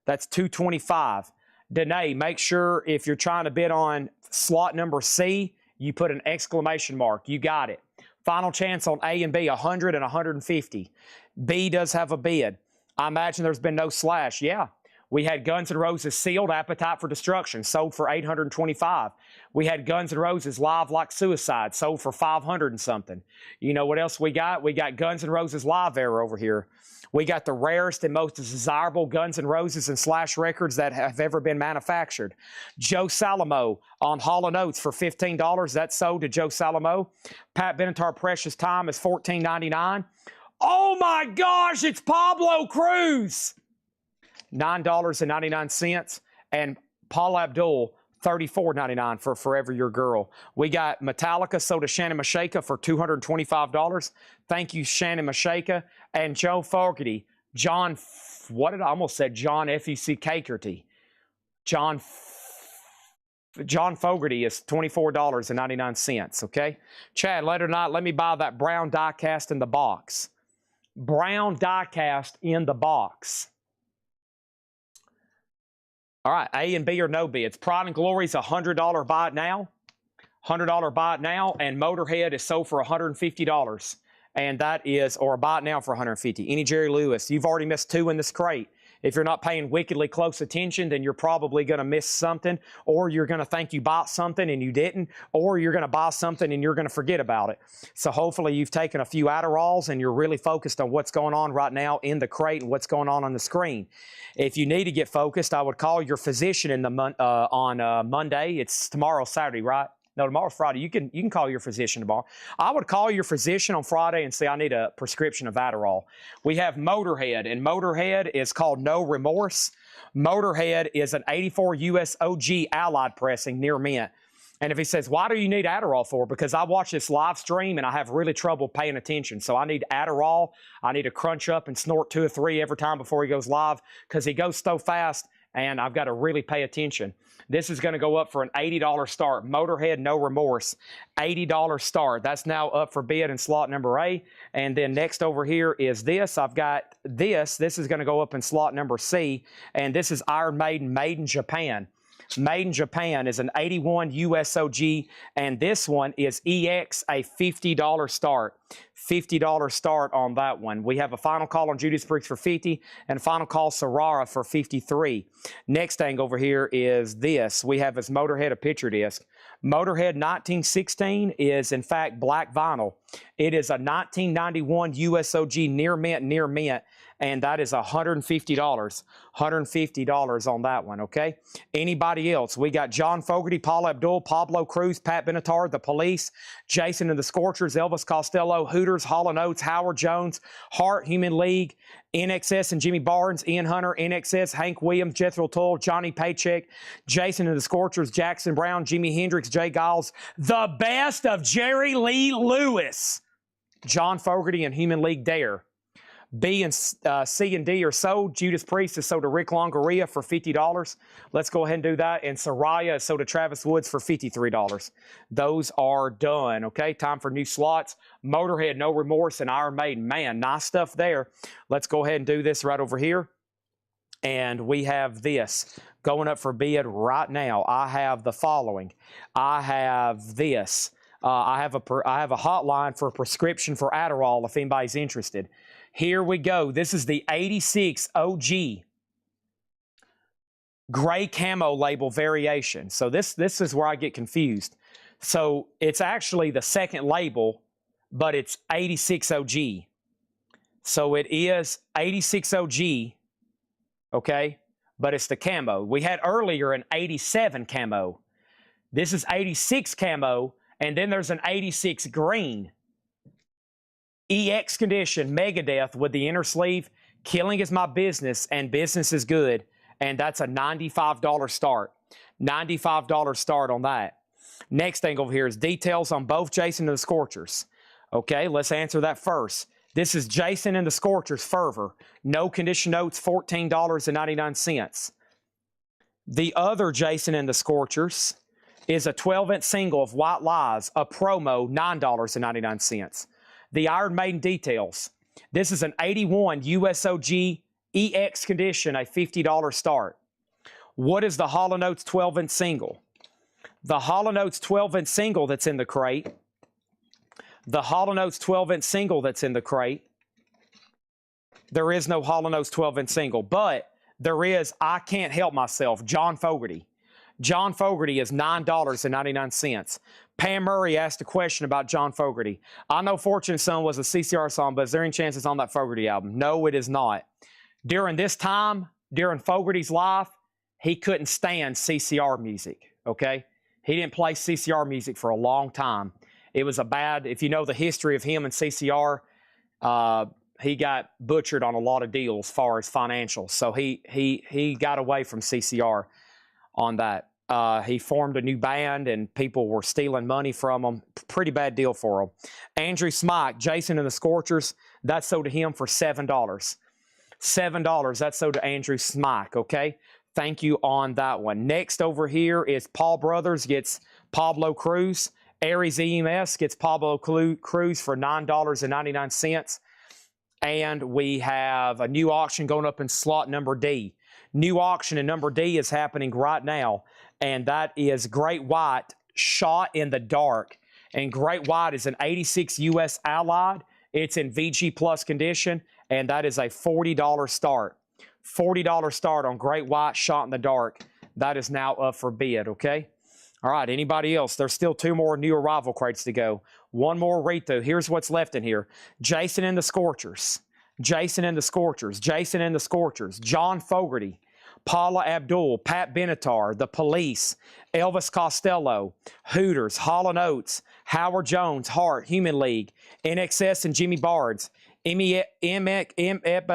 That's $225. Danae, make sure if you're trying to bid on slot number C, you put an exclamation mark. You got it. Final chance on A and B, 100 and 150. B does have a bid. I imagine there's been no slash. Yeah. We had Guns N' Roses sealed, Appetite for Destruction, sold for $825. We had Guns N' Roses Live Like Suicide, sold for $500 and something. You know what else we got? We got Guns N' Roses Live Air over here. We got the rarest and most desirable Guns N' Roses and Slash records that have ever been manufactured. Joe Salamo on Hall & Oates for $15. That's sold to Joe Salamo. Pat Benatar Precious Time is $14.99. Oh my gosh, it's Pablo Cruz! $9.99. And Paul Abdul, $34.99 for Forever Your Girl. We got Metallica sold to Shannon Mashaka for $225. Thank you, Shannon Mashaka. And Joe Fogarty, John F-U-C-K-E-R-T. John Fogarty is $24.99, okay? Chad, let me buy that brown die cast in the box. Brown die cast in the box. All right, A and B or no bids. Pride and Glory's $100 buy it now. $100 buy it now, and Motorhead is sold for $150. And that is, or buy it now for $150. Any Jerry Lewis. You've already missed 2 in this crate. If you're not paying wickedly close attention, then you're probably going to miss something, or you're going to think you bought something and you didn't, or you're going to buy something and you're going to forget about it. So hopefully you've taken a few Adderalls and you're really focused on what's going on right now in the crate and what's going on the screen. If you need to get focused, I would call your physician in the on Monday. It's tomorrow, Saturday, right? No, tomorrow's Friday. You can call your physician tomorrow. I would call your physician on Friday and say, I need a prescription of Adderall. We have Motorhead, and Motorhead is called No Remorse. Motorhead is an 84 US OG Allied pressing near mint. And if he says, why do you need Adderall for? Because I watch this live stream and I have really trouble paying attention. So I need Adderall. I need to crunch up and snort 2 or 3 every time before he goes live because he goes so fast and I've got to really pay attention. This is going to go up for an $80 start. Motorhead, No Remorse, $80 start. That's now up for bid in slot number A. And then next over here is this. I've got this. This is going to go up in slot number C. And this is Iron Maiden, Made in Japan. Made in Japan is an 81 USOG, and this one is EX, a $50 start. $50 start on that one. We have a final call on Judas Priest for $50 and final call Sarara for $53. Next thing over here is this. We have as Motorhead a picture disc. Motorhead 1916 is in fact black vinyl. It is a 1991 USOG near mint, and that is $150. $150 on that one, okay? Anybody else? We got John Fogerty, Paul Abdul, Pablo Cruz, Pat Benatar, The Police, Jason and the Scorchers, Elvis Costello, Hooters, Hall & Oates, Howard Jones, Heart, Human League, NXS and Jimmy Barnes, Ian Hunter, NXS, Hank Williams, Jethro Tull, Johnny Paycheck, Jason and the Scorchers, Jackson Brown, Jimi Hendrix, Jay Giles, the best of Jerry Lee Lewis, John Fogerty and Human League Dare. B and C and D are sold. Judas Priest is sold to Rick Longoria for $50. Let's go ahead and do that. And Soraya is sold to Travis Woods for $53. Those are done. Okay, time for new slots. Motorhead, No Remorse, and Iron Maiden. Man, nice stuff there. Let's go ahead and do this right over here. And we have this going up for bid right now. I have the following. I have this. I have a hotline for a prescription for Adderall if anybody's interested. Here we go. This is the 86 OG gray camo label variation. So this is where I get confused. So it's actually the second label, but it's 86 OG. So it is 86 OG, okay? But it's the camo. We had earlier an 87 camo. This is 86 camo, and then there's an 86 green. EX condition, Megadeth with the inner sleeve. Killing is my business, and business is good. And that's a $95 start. $95 start on that. Next thing over here is details on both Jason and the Scorchers. Okay, let's answer that first. This is Jason and the Scorchers Fervor. No condition notes, $14.99. The other Jason and the Scorchers is a 12-inch single of White Lies, a promo, $9.99. The Iron Maiden Details. This is an 81 USOG EX condition, a $50 start. What is the Hall & Oates 12-inch single? The Hall & Oates 12-inch single that's in the crate. The Hall & Oates 12-inch single that's in the crate. There is no Hall & Oates 12-inch single, but there is, I Can't Help Myself, John Fogerty. John Fogerty is $9.99. Pam Murray asked a question about John Fogerty. I know Fortune Son was a CCR song, but is there any chance it's on that Fogerty album? No, it is not. During this time, during Fogerty's life, he couldn't stand CCR music, okay? He didn't play CCR music for a long time. It was a bad, if you know the history of him and CCR, he got butchered on a lot of deals as far as financials. So he got away from CCR on that. He formed a new band and people were stealing money from him. Pretty bad deal for him. Andrew Smike, Jason and the Scorchers, that sold to him for $7. $7, that's sold to Andrew Smike, okay? Thank you on that one. Next over here is Paul Brothers gets Pablo Cruz. Aries EMS gets Pablo Cruz for $9.99. And we have a new auction going up in slot number D. New auction in number D is happening right now, and that is Great White Shot in the Dark. And Great White is an 86 US Allied. It's in VG Plus condition, and that is a $40 start. $40 start on Great White Shot in the Dark. That is now up for bid, okay? All right, anybody else? There's still 2 more new arrival crates to go. One more read through. Here's what's left in here. Jason and the Scorchers. Jason and the Scorchers. Jason and the Scorchers. John Fogerty. Paula Abdul. Pat Benatar. The Police. Elvis Costello. Hooters. Hall & Oates. Howard Jones. Hart. Human League. NXS and Jimmy Barnes. Blah,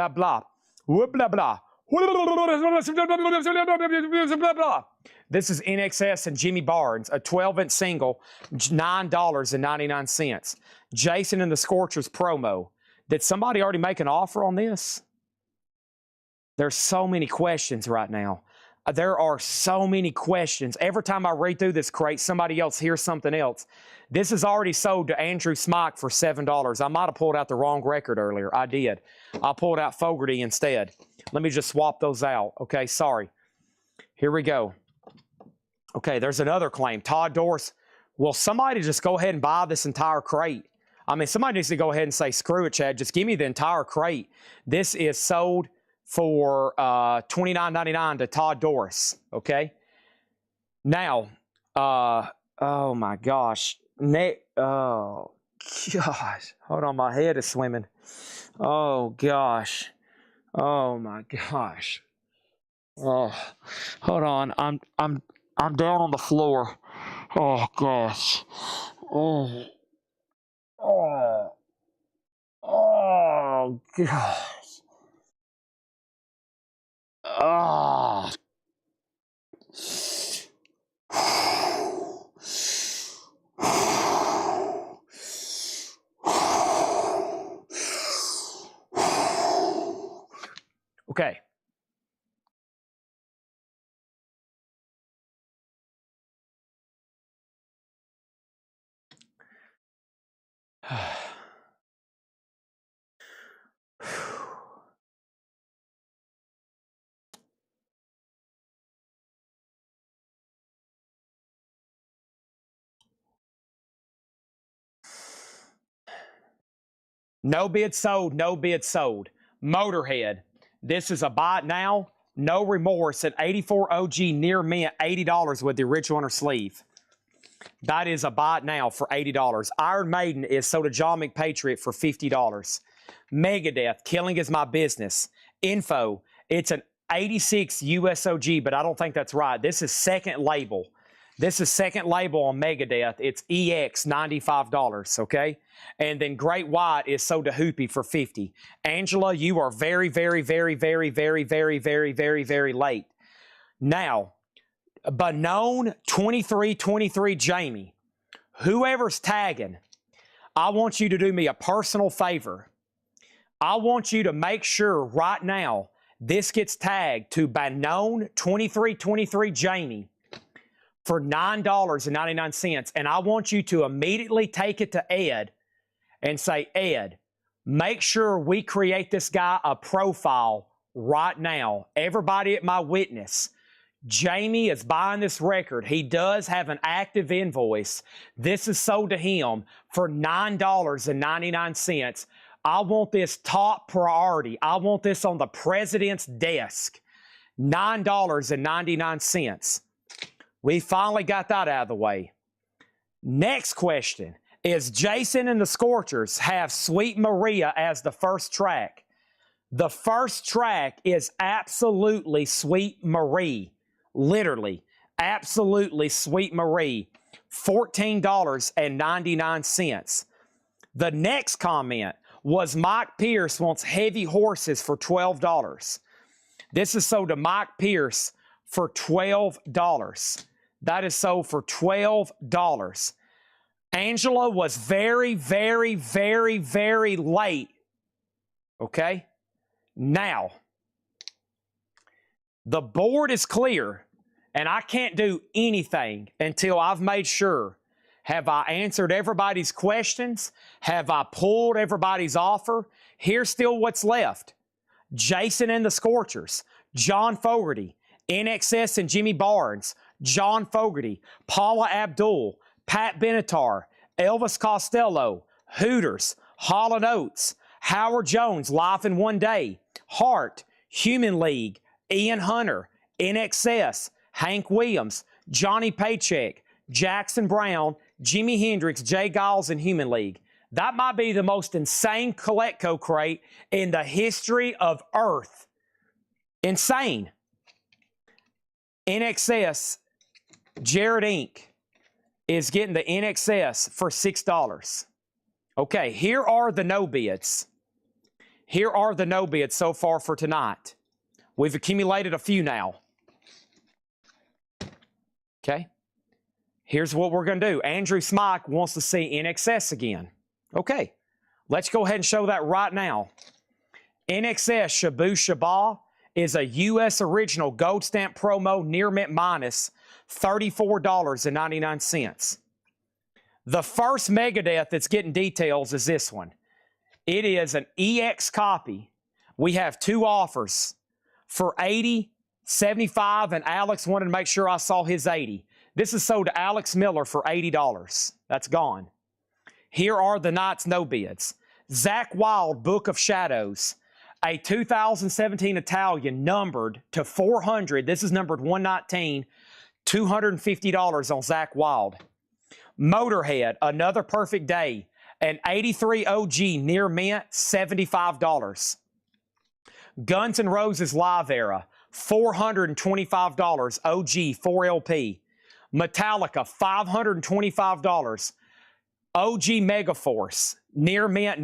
blah. Blah, blah. This is NXS and Jimmy Barnes, a 12-inch single, $9.99. Jason and the Scorchers promo. Did somebody already make an offer on this? There's so many questions right now. There are so many questions. Every time I read through this crate, somebody else hears something else. This is already sold to Andrew Smike for $7. I might have pulled out the wrong record earlier. I did. I pulled out Fogerty instead. Let me just swap those out. Okay, sorry. Here we go. Okay, there's another claim. Todd Doris. Will somebody just go ahead and buy this entire crate? I mean, somebody needs to go ahead and say, screw it, Chad. Just give me the entire crate. This is sold for $29.99 to Todd Doris, okay? Now, oh my gosh. Oh gosh. Hold on, my head is swimming. Oh gosh. Oh my gosh. Oh, hold on. I'm down on the floor. Oh gosh. Oh. Oh. Oh gosh. Ah. Okay. No bid sold, no bid sold. Motorhead. This is a buy it now, no remorse at 84 OG near mint, $80 with the original inner sleeve. That is a buy it now for $80. Iron Maiden is sold to John McPatriot for $50. Megadeth, Killing Is My Business. Info, it's an 86 USOG, but I don't think that's right. This is second label. This is second label on Megadeth. It's EX, $95, okay? And then Great White is sold to Hoopy for $50. Angela, you are very, very, very, very, very, very, very, very, very late. Now, Benone 2323 Jamie, whoever's tagging, I want you to do me a personal favor. I want you to make sure right now this gets tagged to Banone2323 Jamie for $9.99. And I want you to immediately take it to Ed and say, Ed, make sure we create this guy a profile right now. Everybody at my witness, Jamie is buying this record. He does have an active invoice. This is sold to him for $9.99. I want this top priority. I want this on the president's desk. $9.99. We finally got that out of the way. Next question is, Jason and the Scorchers have Sweet Maria as the first track. The first track is absolutely Sweet Marie. Literally, absolutely Sweet Marie. $14.99. The next comment was Mike Pierce wants Heavy Horses for $12. This is sold to Mike Pierce for $12. That is sold for $12. Angela was very, very, very, very late. Okay? Now, the board is clear, and I can't do anything until I've made sure. Have I answered everybody's questions? Have I pulled everybody's offer? Here's still what's left. Jason and the Scorchers, John Fogerty, NXS and Jimmy Barnes, John Fogerty, Paula Abdul, Pat Benatar, Elvis Costello, Hooters, Hall & Oates, Howard Jones, Life in One Day, Hart, Human League, Ian Hunter, NXS, Hank Williams, Johnny Paycheck, Jackson Brown, Jimi Hendrix, Jay Giles, and Human League. That might be the most insane Coletco crate in the history of Earth. Insane. NXS, Jared Inc. is getting the NXS for $6. Okay, here are the no bids. Here are the no bids so far for tonight. We've accumulated a few now. Okay. Here's what we're going to do. Andrew Smike wants to see NXS again. Okay. Let's go ahead and show that right now. NXS Shabu Shabah is a U.S. original gold stamp promo near mint minus $34.99. The first Megadeth that's getting details is this one. It is an EX copy. We have two offers for $80, $75, and Alex wanted to make sure I saw his $80. This is sold to Alex Miller for $80. That's gone. Here are the night's no bids. Zach Wild, Book of Shadows, a 2017 Italian numbered to 400. This is numbered 119, $250 on Zach Wild. Motorhead, Another Perfect Day, an 83 OG near mint, $75. Guns N' Roses Live Era, $425, OG 4LP. Metallica, $525. OG Megaforce, near mint.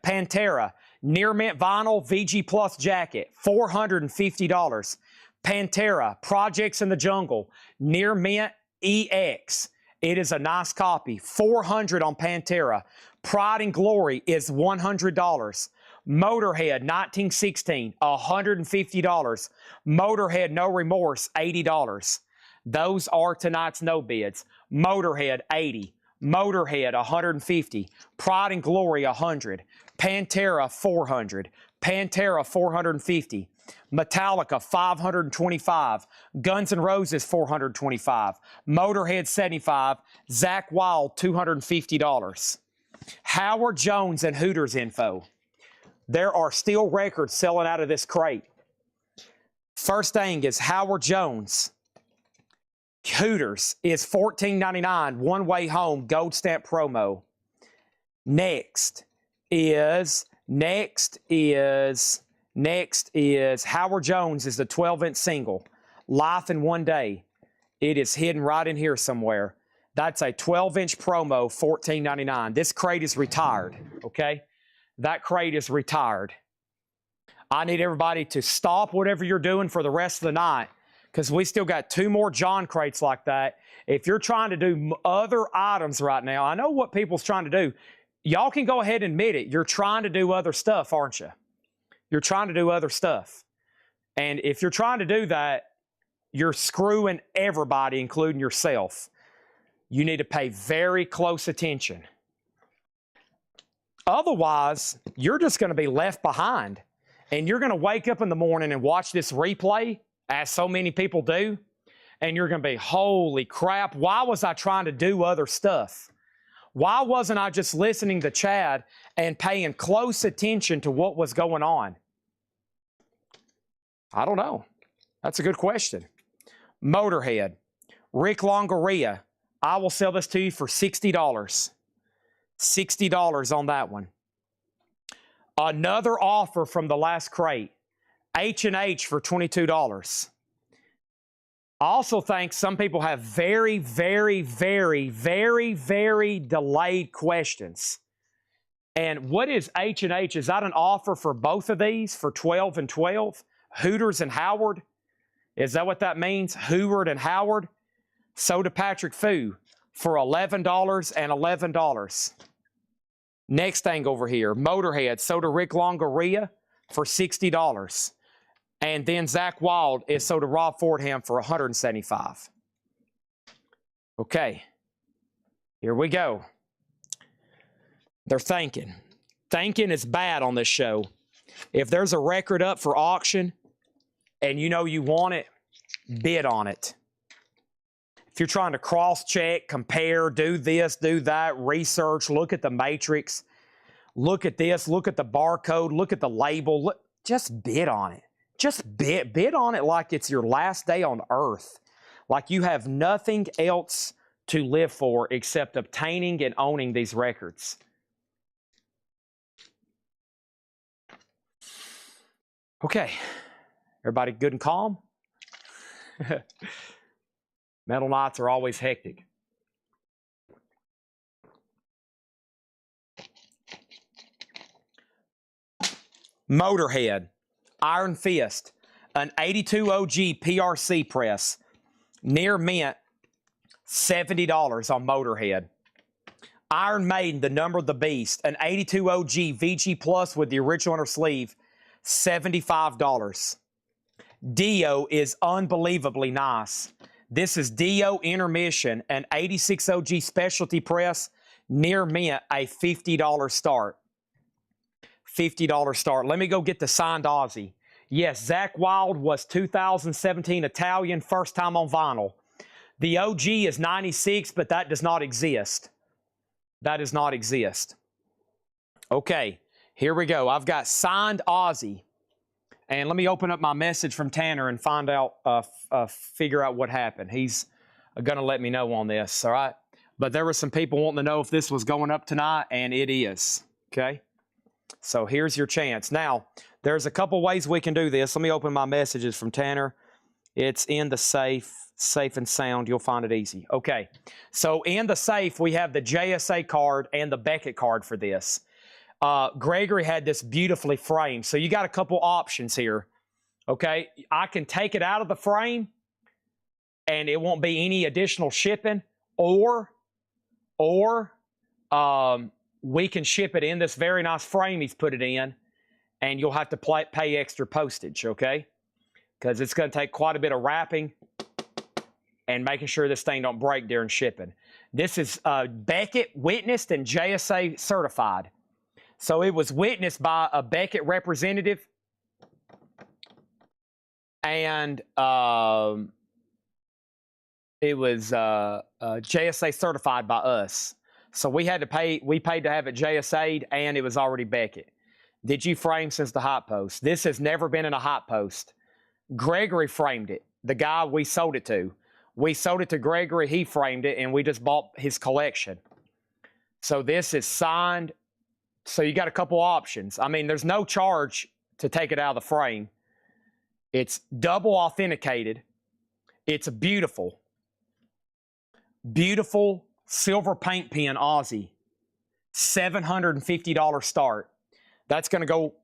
Pantera, near mint vinyl VG Plus jacket, $450. Pantera, Projects in the Jungle, near mint EX. It is a nice copy, $400 on Pantera. Pride and Glory is $100. Motorhead 1916, $150. Motorhead No Remorse, $80. Those are tonight's no bids. Motorhead, $80. Motorhead, $150. Pride and Glory, $100. Pantera, $400. Pantera, $450. Metallica, $525. Guns N' Roses, $425. Motorhead, $75. Zach Wild, $250. Howard Jones and Hooters info. There are still records selling out of this crate. First thing is Howard Jones. Hooters is $14.99, one way home, gold stamp promo. Next is Howard Jones is the 12-inch single, Life in One Day. It is hidden right in here somewhere. That's a 12-inch promo, $14.99. This crate is retired, okay? That crate is retired. I need everybody to stop whatever you're doing for the rest of the night, because we still got two more John crates like that. If you're trying to do other items right now, I know what people's trying to do. y'all can go ahead and admit it. You're trying to do other stuff, aren't you? You're trying to do other stuff. And if you're trying to do that, you're screwing everybody, including yourself. You need to pay very close attention. Otherwise, you're just going to be left behind. And you're going to wake up in the morning and watch this replay, as so many people do, and you're going to be, holy crap, why was I trying to do other stuff? Why wasn't I just listening to Chad and paying close attention to what was going on? I don't know. That's a good question. Motorhead, Rick Longoria. I will sell this to you for $60. $60 on that one. Another offer from the last crate. H&H for $22. I also think some people have very, very, very, very, very delayed questions. And what is H&H? Is that an offer for both of these for 12 and 12? Hooters and Howard? Is that what that means? Hoover and Howard? Soda Patrick Fu for $11 and $11. Next thing over here, Motorhead, Soda Rick Longoria for $60. And then Zach Wild is Soda Rob Fordham for $175. Okay, here we go. They're thinking. Thinking is bad on this show. If there's a record up for auction and you know you want it, bid on it. If you're trying to cross-check, compare, do this, do that, research, look at the matrix, look at this, look at the barcode, look at the label, just bid on it. Just bid on it like it's your last day on earth. Like you have nothing else to live for except obtaining and owning these records. Okay, everybody good and calm? Metal nights are always hectic. Motorhead, Iron Fist, an 82 OG PRC press, near mint, $70 on Motorhead. Iron Maiden, the Number of the Beast, an 82 OG VG Plus with the original inner sleeve, $75. Dio is unbelievably nice. This is Dio Intermission, an 86 OG specialty press, near mint, a $50 start. $50 start. Let me go get the signed Aussie. Yes, Zach Wild was 2017 Italian, first time on vinyl. The OG is 96, but that does not exist. That does not exist. Okay, here we go. I've got signed Aussie. And let me open up my message from Tanner and find out, figure out what happened. He's going to let me know on this, all right? But there were some people wanting to know if this was going up tonight, and it is, okay? So here's your chance. Now, there's a couple ways we can do this. Let me open my messages from Tanner. It's in the safe and sound. You'll find it easy. Okay, so in the safe, we have the JSA card and the Beckett card for this. Gregory had this beautifully framed. So you got a couple options here, okay? I can take it out of the frame and it won't be any additional shipping, or we can ship it in this very nice frame he's put it in, and you'll have to pay extra postage, okay? Because it's going to take quite a bit of wrapping and making sure this thing don't break during shipping. This is Beckett witnessed and JSA certified. So it was witnessed by a Beckett representative, and it was JSA certified by us. So we had to pay, we paid to have it JSA'd, and it was already Beckett. Did you frame since the hot post? This has never been in a hot post. Gregory framed it, the guy we sold it to. We sold it to Gregory, he framed it, and we just bought his collection. So this is signed. So you got a couple options. I mean, there's no charge to take it out of the frame. It's double authenticated. It's a beautiful, beautiful silver paint pen Aussie. $750 start. That's going to go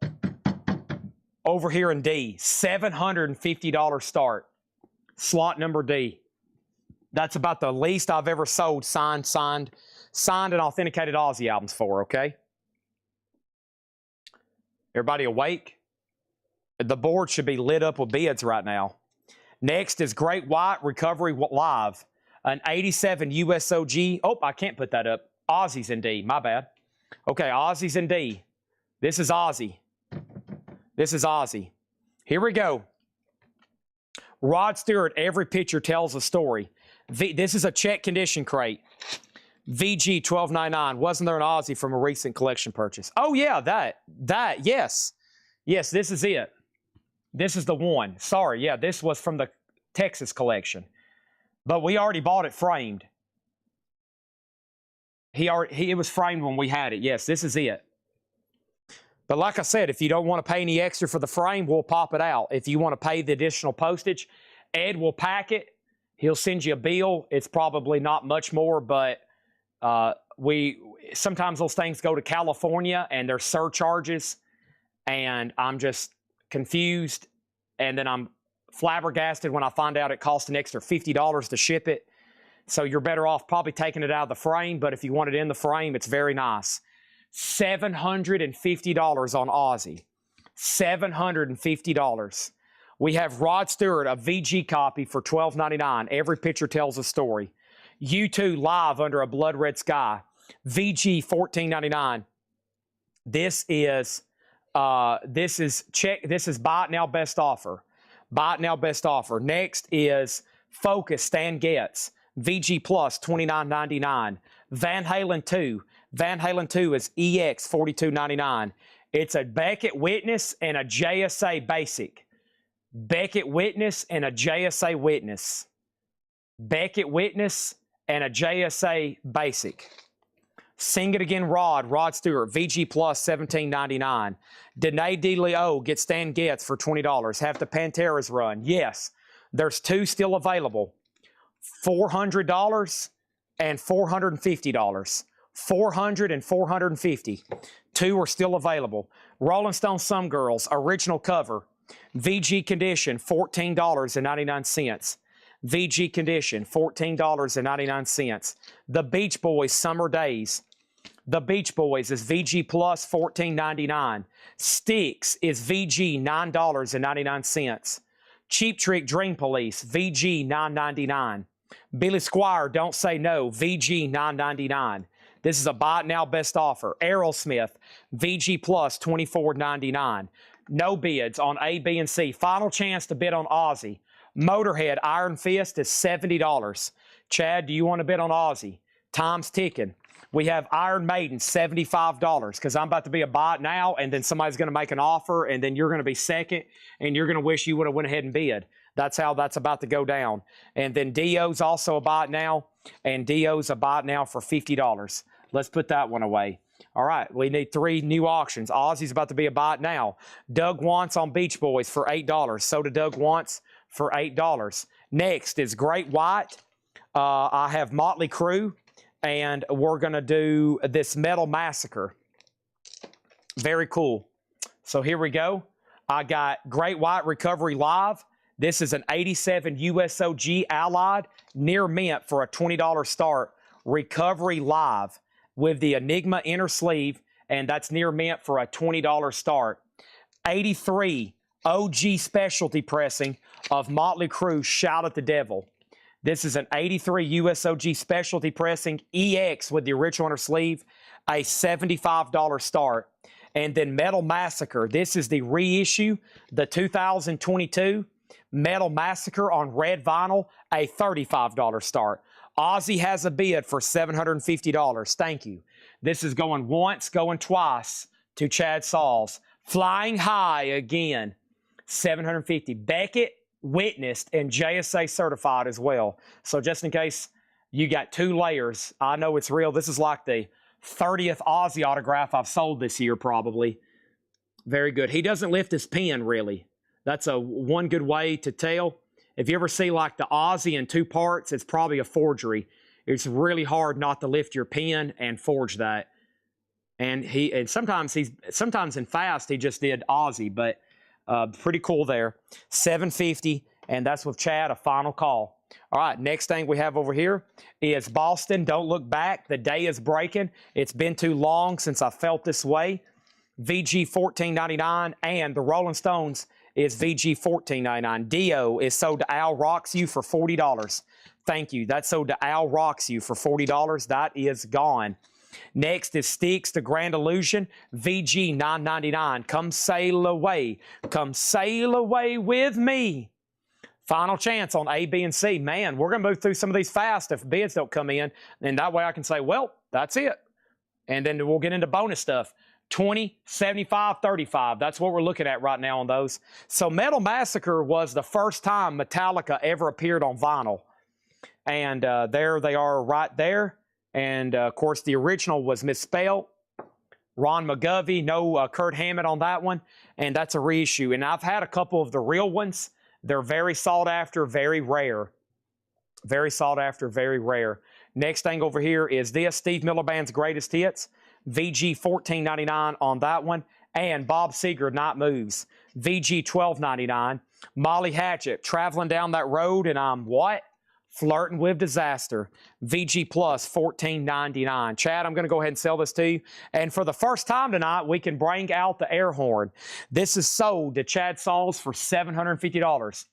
over here in D. $750 start. Slot number D. That's about the least I've ever sold signed signed and authenticated Ozzy albums for, okay? Everybody awake? The board should be lit up with bids right now. Next is Great White Recovery Live, an 87 USOG. Oh, I can't put that up. Ozzy's in D, my bad. Okay, Ozzy's in D. This is Ozzy. This is Ozzy. Here we go. Rod Stewart, every picture tells a story. This is a check condition crate. VG 1299. Wasn't there an Ozzy from a recent collection purchase? Oh, yeah, that, yes. Yes, this is it. This is the one. Sorry, yeah, this was from the Texas collection. But we already bought it framed. It was framed when we had it. Yes, this is it. But like I said, if you don't want to pay any extra for the frame, we'll pop it out. If you want to pay the additional postage, Ed will pack it. He'll send you a bill. It's probably not much more, but sometimes those things go to California and there's surcharges, and I'm just confused, and then I'm flabbergasted when I find out it costs an extra $50 to ship it. So you're better off probably taking it out of the frame, but if you want it in the frame, it's very nice. $750 on Ozzy. $750. We have Rod Stewart, a VG copy for $12.99. Every picture tells a story. U2 live under a blood red sky. VG $14.99. This is buy it now best offer. Buy it now best offer. Next is Focus Stan Getz. VG Plus $29.99. Van Halen 2. Van Halen 2 is EX $42.99. It's a Beckett Witness and a JSA Basic. Beckett Witness and a JSA Witness. Beckett Witness and a JSA Basic. Sing It Again Rod Stewart, VG Plus $17.99. Danae DeLeo gets Stan Getz for $20. Have the Panteras run. Yes, there's two still available. $400 and $450. $400 and $450. Two are still available. Rolling Stone Some Girls, original cover. VG condition, $14.99. VG condition, $14.99. The Beach Boys, Summer Days. The Beach Boys is VG Plus, $14.99. Styx is VG, $9.99. Cheap Trick Dream Police, VG, $9.99. Billy Squire, Don't Say No, VG, $9.99. This is a buy it now best offer. Aerosmith, VG Plus, $24.99. No bids on A, B, and C. Final chance to bid on Ozzy. Motorhead Iron Fist is $70. Chad, do you want to bid on Ozzy? Time's ticking. We have Iron Maiden, $75, because I'm about to be a buy it now, and then somebody's going to make an offer, and then you're going to be second, and you're going to wish you would have went ahead and bid. That's how that's about to go down. And then Dio's also a buy it now, and Dio's a buy it now for $50. Let's put that one away. All right, we need 3 new auctions. Ozzy's about to be a buy it now. Doug Wants on Beach Boys for $8. So did Doug Wants for $8. Next is Great White. I have Motley Crue, and we're going to do this Metal Massacre. Very cool. So here we go. I got Great White Recovery Live. This is an 87 USOG Allied near mint for a $20 start. Recovery Live with the Enigma inner sleeve, and that's near mint for a $20 start. 83 OG specialty pressing of Motley Crue, Shout at the Devil. This is an 83 USOG specialty pressing EX with the original inner sleeve, a $75 start. And then Metal Massacre. This is the reissue, the 2022 Metal Massacre on red vinyl, a $35 start. Ozzy has a bid for $750. Thank you. This is going once, going twice to Chad Sauls. Flying High again, $750. Beckett witnessed and JSA certified as well. So just in case you got 2 layers, I know it's real. This is like the 30th Ozzy autograph I've sold this year probably. Very good. He doesn't lift his pen really. That's one good way to tell. If you ever see like the Ozzy in 2 parts, it's probably a forgery. It's really hard not to lift your pen and forge that. And sometimes in fast he just did Ozzy, but pretty cool there. $750, and that's with Chad, a final call. All right, next thing we have over here is Boston. Don't look back. The day is breaking. It's been too long since I felt this way. VG $14.99, and the Rolling Stones is VG $14.99. Dio is sold to Al Rocks You for $40. Thank you. That's sold to Al Rocks You for $40. That is gone. Next is Styx, the Grand Illusion, VG $9.99. Come sail away. Come sail away with me. Final chance on A, B, and C. Man, we're going to move through some of these fast if bids don't come in. And that way I can say, well, that's it. And then we'll get into bonus stuff. 20, 75, 35. That's what we're looking at right now on those. So Metal Massacre was the first time Metallica ever appeared on vinyl. And there they are right there. And, of course, the original was misspelled. Ron McGovey, no Kurt Hammett on that one. And that's a reissue. And I've had a couple of the real ones. They're very sought after, very rare. Very sought after, very rare. Next thing over here is this, Steve Miller Band's Greatest Hits. VG $14.99 on that one. And Bob Seger, Night Moves. VG $12.99. Molly Hatchet, Traveling Down That Road, and I'm what? Flirting with Disaster. VG Plus $14.99. Chad, I'm going to go ahead and sell this to you. And for the first time tonight, we can bring out the air horn. This is sold to Chad Sauls for $750.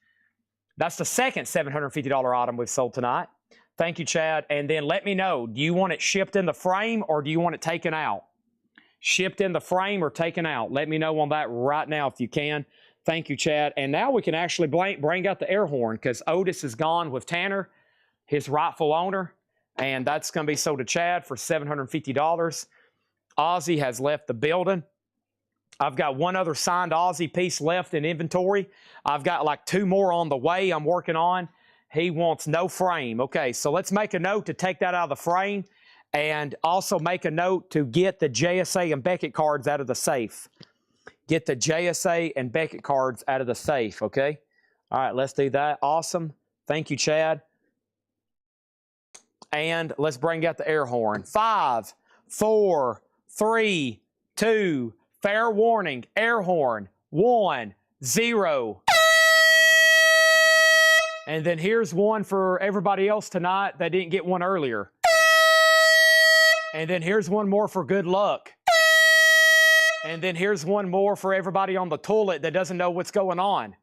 That's the second $750 item we've sold tonight. Thank you, Chad. And then let me know, do you want it shipped in the frame or do you want it taken out? Shipped in the frame or taken out? Let me know on that right now if you can. Thank you, Chad. And now we can actually bring out the air horn because Otis is gone with Tanner, his rightful owner, and that's going to be sold to Chad for $750. Ozzy has left the building. I've got one other signed Ozzy piece left in inventory. I've got like 2 more on the way I'm working on. He wants no frame. Okay, so let's make a note to take that out of the frame and also make a note to get the JSA and Beckett cards out of the safe. Get the JSA and Beckett cards out of the safe, okay? All right, let's do that. Awesome. Thank you, Chad. And let's bring out the air horn. 5, 4, 3, 2, fair warning, air horn. 1, 0. And then here's one for everybody else tonight that didn't get one earlier. And then here's one more for good luck. And then here's one more for everybody on the toilet that doesn't know what's going on.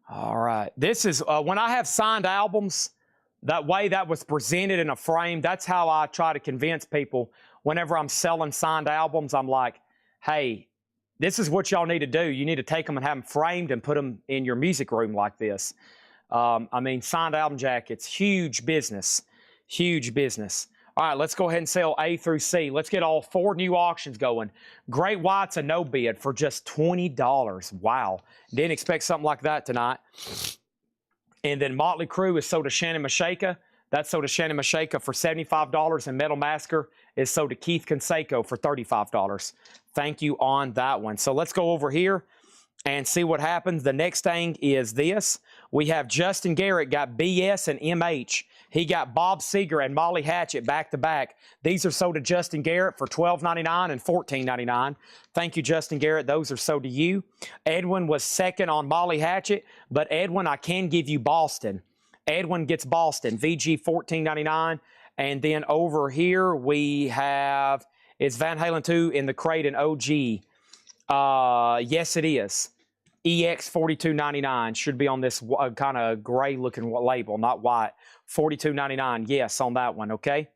All right. This is, when I have signed albums, that way that was presented in a frame, that's how I try to convince people. Whenever I'm selling signed albums, I'm like, hey, this is what y'all need to do. You need to take them and have them framed and put them in your music room like this. I mean, signed album jackets, huge business, huge business. All right, let's go ahead and sell A through C. Let's get all 4 new auctions going. Great White's a no bid for just $20. Wow. Didn't expect something like that tonight. And then Motley Crue is sold to Shannon Mashaka. That's sold to Shannon Mashaka for $75. And Metal Massacre is sold to Keith Conseco for $35. Thank you on that one. So let's go over here and see what happens. The next thing is this. We have Justin Garrett got BS and MH. He got Bob Seger and Molly Hatchet back-to-back. These are sold to Justin Garrett for $12.99 and $14.99. Thank you, Justin Garrett. Those are sold to you. Edwin was second on Molly Hatchet, but Edwin, I can give you Boston. Edwin gets Boston, VG $14.99. And then over here we have, it's Van Halen 2 in the crate and OG. Yes, it is. EX $42.99 should be on this kind of gray looking label, not white. $42.99, yes, on that one, okay?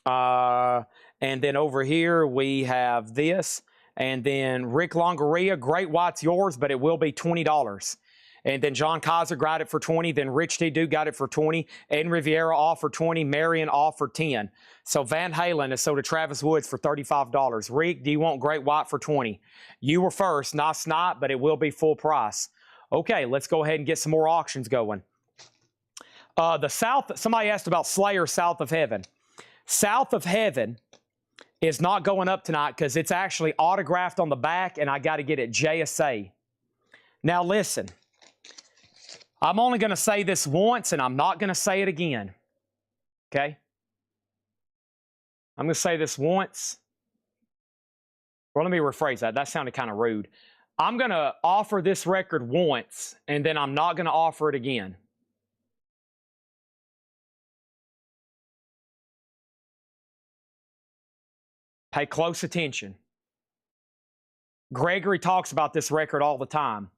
And then over here we have this. And then Rick Longoria, Great White's yours, but it will be $20. And then John Kaiser got it for 20. Then Rich T. Duke got it for 20. Ed Riviera offered 20. Marion offered 10. So Van Halen is sold to Travis Woods for $35. Rick, do you want Great White for 20? You were first. Nice not, but it will be full price. Okay, let's go ahead and get some more auctions going. The South, somebody asked about Slayer South of Heaven. South of Heaven is not going up tonight because it's actually autographed on the back and I got to get it JSA. Now listen. I'm only going to say this once, and I'm not going to say it again. Okay? I'm going to say this once, Well, let me rephrase that. That sounded kind of rude. I'm going to offer this record once, and then I'm not going to offer it again. Pay close attention. Gregory talks about this record all the time.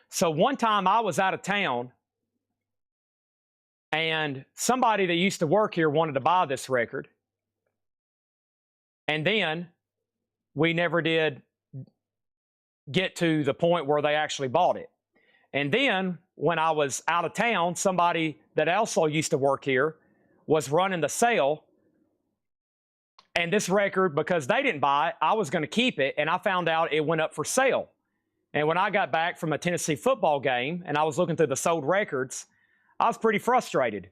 So one time I was out of town, and somebody that used to work here wanted to buy this record. And then we never did get to the point where they actually bought it. And then when I was out of town, somebody that also used to work here was running the sale. And this record, because they didn't buy it, I was going to keep it, and I found out it went up for sale. And when I got back from a Tennessee football game and I was looking through the sold records, I was pretty frustrated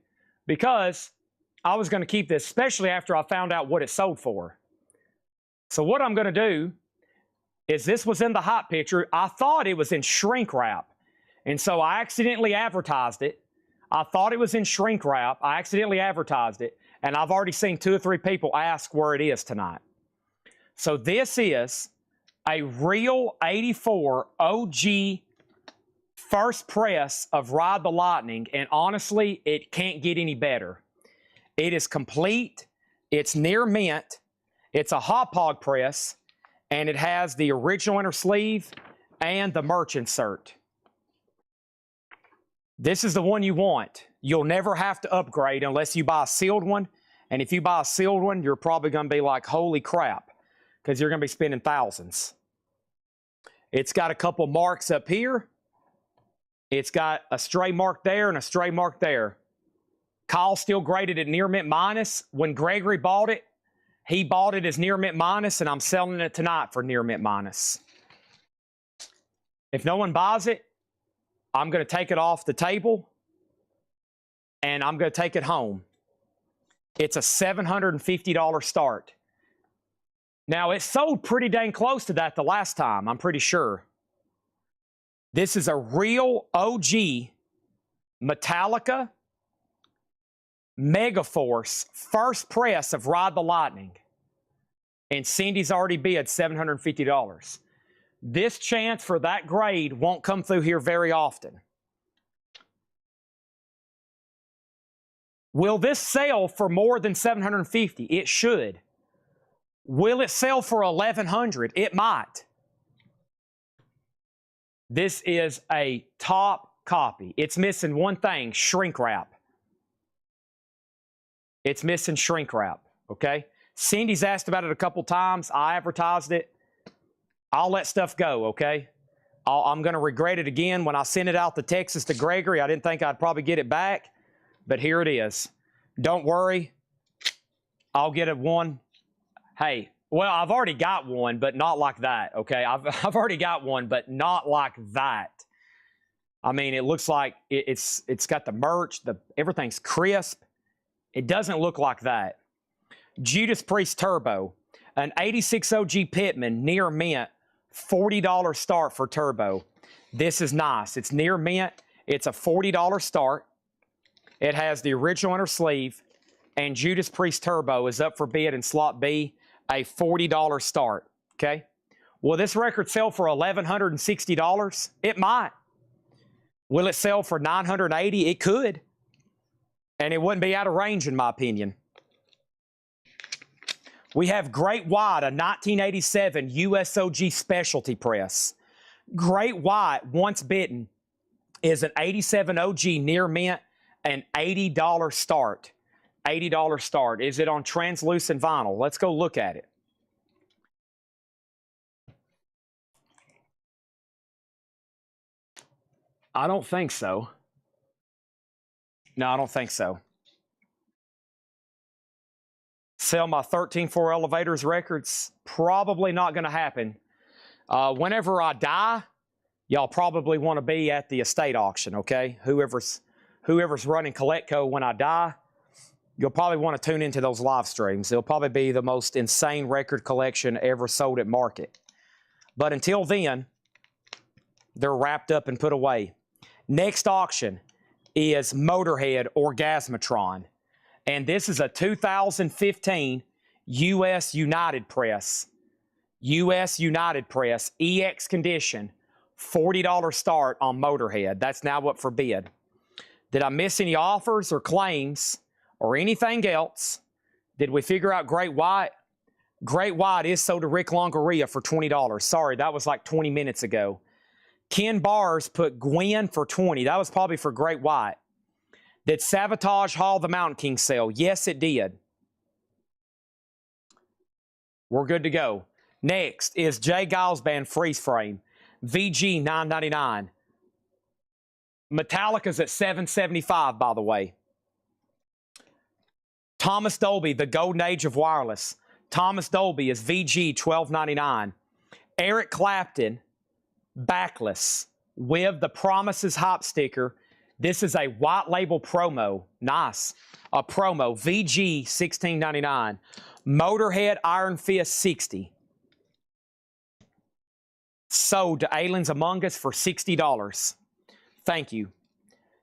because I was going to keep this, especially after I found out what it sold for. So what I'm going to do is, this was in the hot picture. I thought it was in shrink wrap. And so I accidentally advertised it. I thought it was in shrink wrap. I accidentally advertised it. And I've already seen 2 or 3 people ask where it is tonight. So this is a real 84 OG first press of Ride the Lightning. And honestly, it can't get any better. It is complete. It's near mint. It's a hop hog press. And it has the original inner sleeve and the merch insert. This is the one you want. You'll never have to upgrade unless you buy a sealed one. And if you buy a sealed one, you're probably going to be like, holy crap, because you're going to be spending thousands. It's got a couple marks up here. It's got a stray mark there and a stray mark there. Kyle still graded at near mint minus. When Gregory bought it, he bought it as near mint minus, and I'm selling it tonight for near mint minus. If no one buys it, I'm going to take it off the table, and I'm going to take it home. It's a $750 start. Now, it sold pretty dang close to that the last time, I'm pretty sure. This is a real OG Metallica Megaforce first press of Ride the Lightning. And Cindy's already bid $750. This chance for that grade won't come through here very often. Will this sell for more than $750? It should. Will it sell for $1,100? It might. This is a top copy. It's missing one thing, shrink wrap. It's missing shrink wrap, okay? Cindy's asked about it a couple times. I advertised it. I'll let stuff go, okay? I'm going to regret it again. When I sent it out to Texas to Gregory, I didn't think I'd probably get it back, but here it is. Don't worry. I'll get it one. Hey, well, I've already got one, but not like that, okay? I've already got one, but not like that. I mean, it looks like it's got the merch, everything's crisp. It doesn't look like that. Judas Priest Turbo, an 86 OG Pitman, near mint, $40 start for Turbo. This is nice. It's near mint. It's a $40 start. It has the original inner sleeve, and Judas Priest Turbo is up for bid in slot B, a $40 start, okay? Will this record sell for $1,160? It might. Will it sell for $980? It could. And it wouldn't be out of range, in my opinion. We have Great White, a 1987 USOG specialty press. Great White, once bitten, is an 87 OG near mint, an $80 start. $80 start. Is it on translucent vinyl? Let's go look at it. I don't think so. No, I don't think so. Sell my 13.4 Elevators records? Probably not going to happen. Whenever I die, y'all probably want to be at the estate auction, okay? Whoever's running Collectco when I die, you'll probably want to tune into those live streams. It'll probably be the most insane record collection ever sold at market. But until then, they're wrapped up and put away. Next auction is Motorhead Orgasmatron. And this is a 2015 US United press. U.S. United Press, EX condition, $40 start on Motorhead. That's now up for bid. Did I miss any offers or claims or anything else? Did we figure out Great White? Great White is sold to Rick Longoria for $20. Sorry, that was like 20 minutes ago. Ken Bars put Gwen for 20. That was probably for Great White. Did Sabotage haul the Mountain King sale? Yes, it did. We're good to go. Next is Jay Giles Band Freeze Frame. VG $9.99. Metallica's at $7.75, by the way. Thomas Dolby, the golden age of wireless. Thomas Dolby is VG $12.99. Eric Clapton, backless, with the Promises Hop sticker. This is a white label promo. Nice. A promo. VG $16.99. Motorhead Iron Fist 60. Sold to Aliens Among Us for $60. Thank you.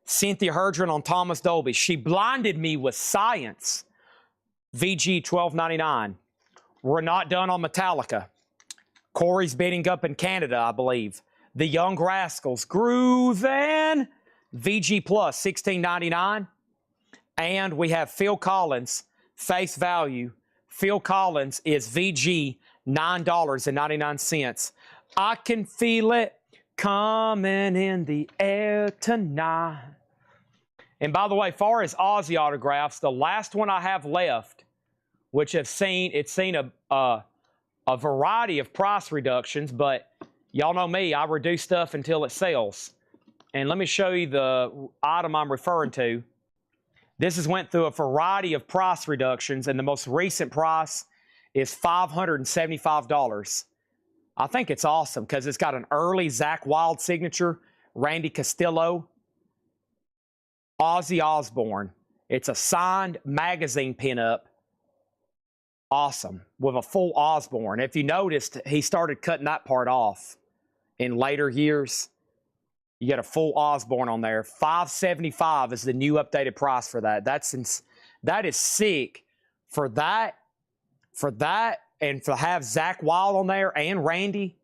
Cynthia Herdron on Thomas Dolby. She blinded me with science. VG $12.99. We're not done on Metallica. Corey's bidding up in Canada, I believe. The Young Rascals. Groovin'. VG Plus $16.99. And we have Phil Collins. Face value. Phil Collins is VG $9.99. I can feel it coming in the air tonight. And by the way, far as Ozzy autographs, the last one I have left, which have seen a variety of price reductions, but y'all know me, I reduce stuff until it sells. And let me show you the item I'm referring to. This has went through a variety of price reductions, and the most recent price is $575. I think it's awesome because it's got an early Zakk Wylde signature, Randy Castillo, Ozzy Osbourne. It's a signed magazine pinup. Awesome. With a full Osbourne. If you noticed, he started cutting that part off in later years. You get a full Osbourne on there. $575 is the new updated price for that. That is sick. For that, and to have Zakk Wylde on there and Randy.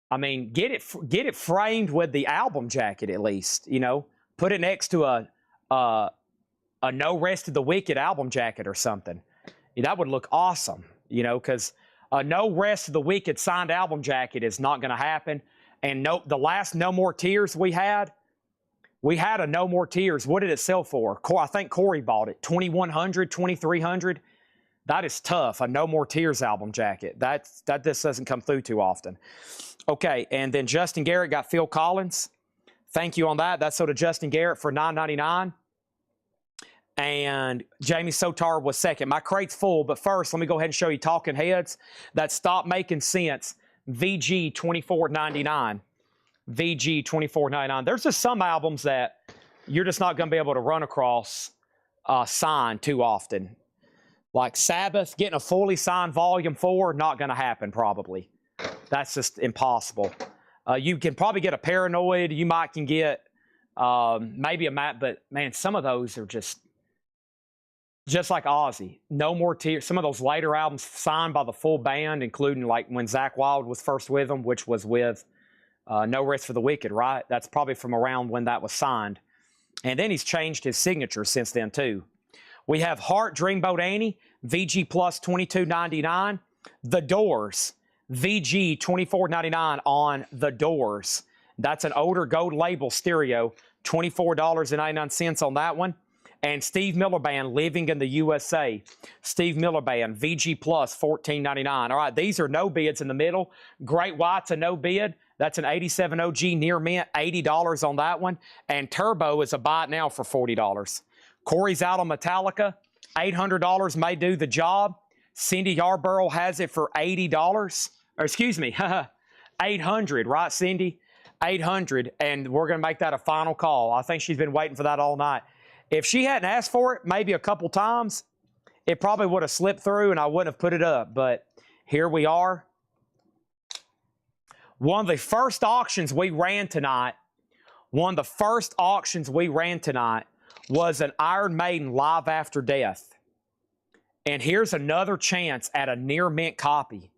I mean, get it framed with the album jacket at least. You know, put it next to a No Rest of the Wicked album jacket or something. That would look awesome. You know, because a No Rest of the Wicked signed album jacket is not going to happen. And the last No More Tears we had a No More Tears. What did it sell for? I think Corey bought it. $2,100, $2,300. That is tough. A No More Tears album jacket. That just doesn't come through too often. Okay, and then Justin Garrett got Phil Collins. Thank you on that. That's sold to Justin Garrett for $9.99. And Jamie Sotar was second. My crate's full, but first, let me go ahead and show you Talking Heads. That Stop Making Sense. VG $24.99. VG $24.99. There's just some albums that you're just not going to be able to run across signed too often. Like Sabbath, getting a fully signed Volume 4, not going to happen probably. That's just impossible. You can probably get a Paranoid. You can get maybe a Matt, but man, some of those are just like Ozzy. No More Tears. Some of those later albums signed by the full band, including like when Zakk Wylde was first with them, which was with No Rest for the Wicked, right? That's probably from around when that was signed. And then he's changed his signature since then too. We have Heart, Dreamboat Annie, VG Plus $22.99. The Doors, VG $24.99 on The Doors. That's an older gold label stereo, $24.99 on that one. And Steve Miller Band, Living in the USA. Steve Miller Band, VG Plus $14.99. All right, these are no bids in the middle. Great White's a no bid. That's an 87 OG near mint, $80 on that one. And Turbo is a buy it now for $40. Corey's out on Metallica. $800 may do the job. Cindy Yarborough has it for $80. Or excuse me, $800, right, Cindy? $800, and we're going to make that a final call. I think she's been waiting for that all night. If she hadn't asked for it maybe a couple times, it probably would have slipped through and I wouldn't have put it up. But here we are. One of the first auctions we ran tonight was an Iron Maiden Live After Death. And here's another chance at a near mint copy.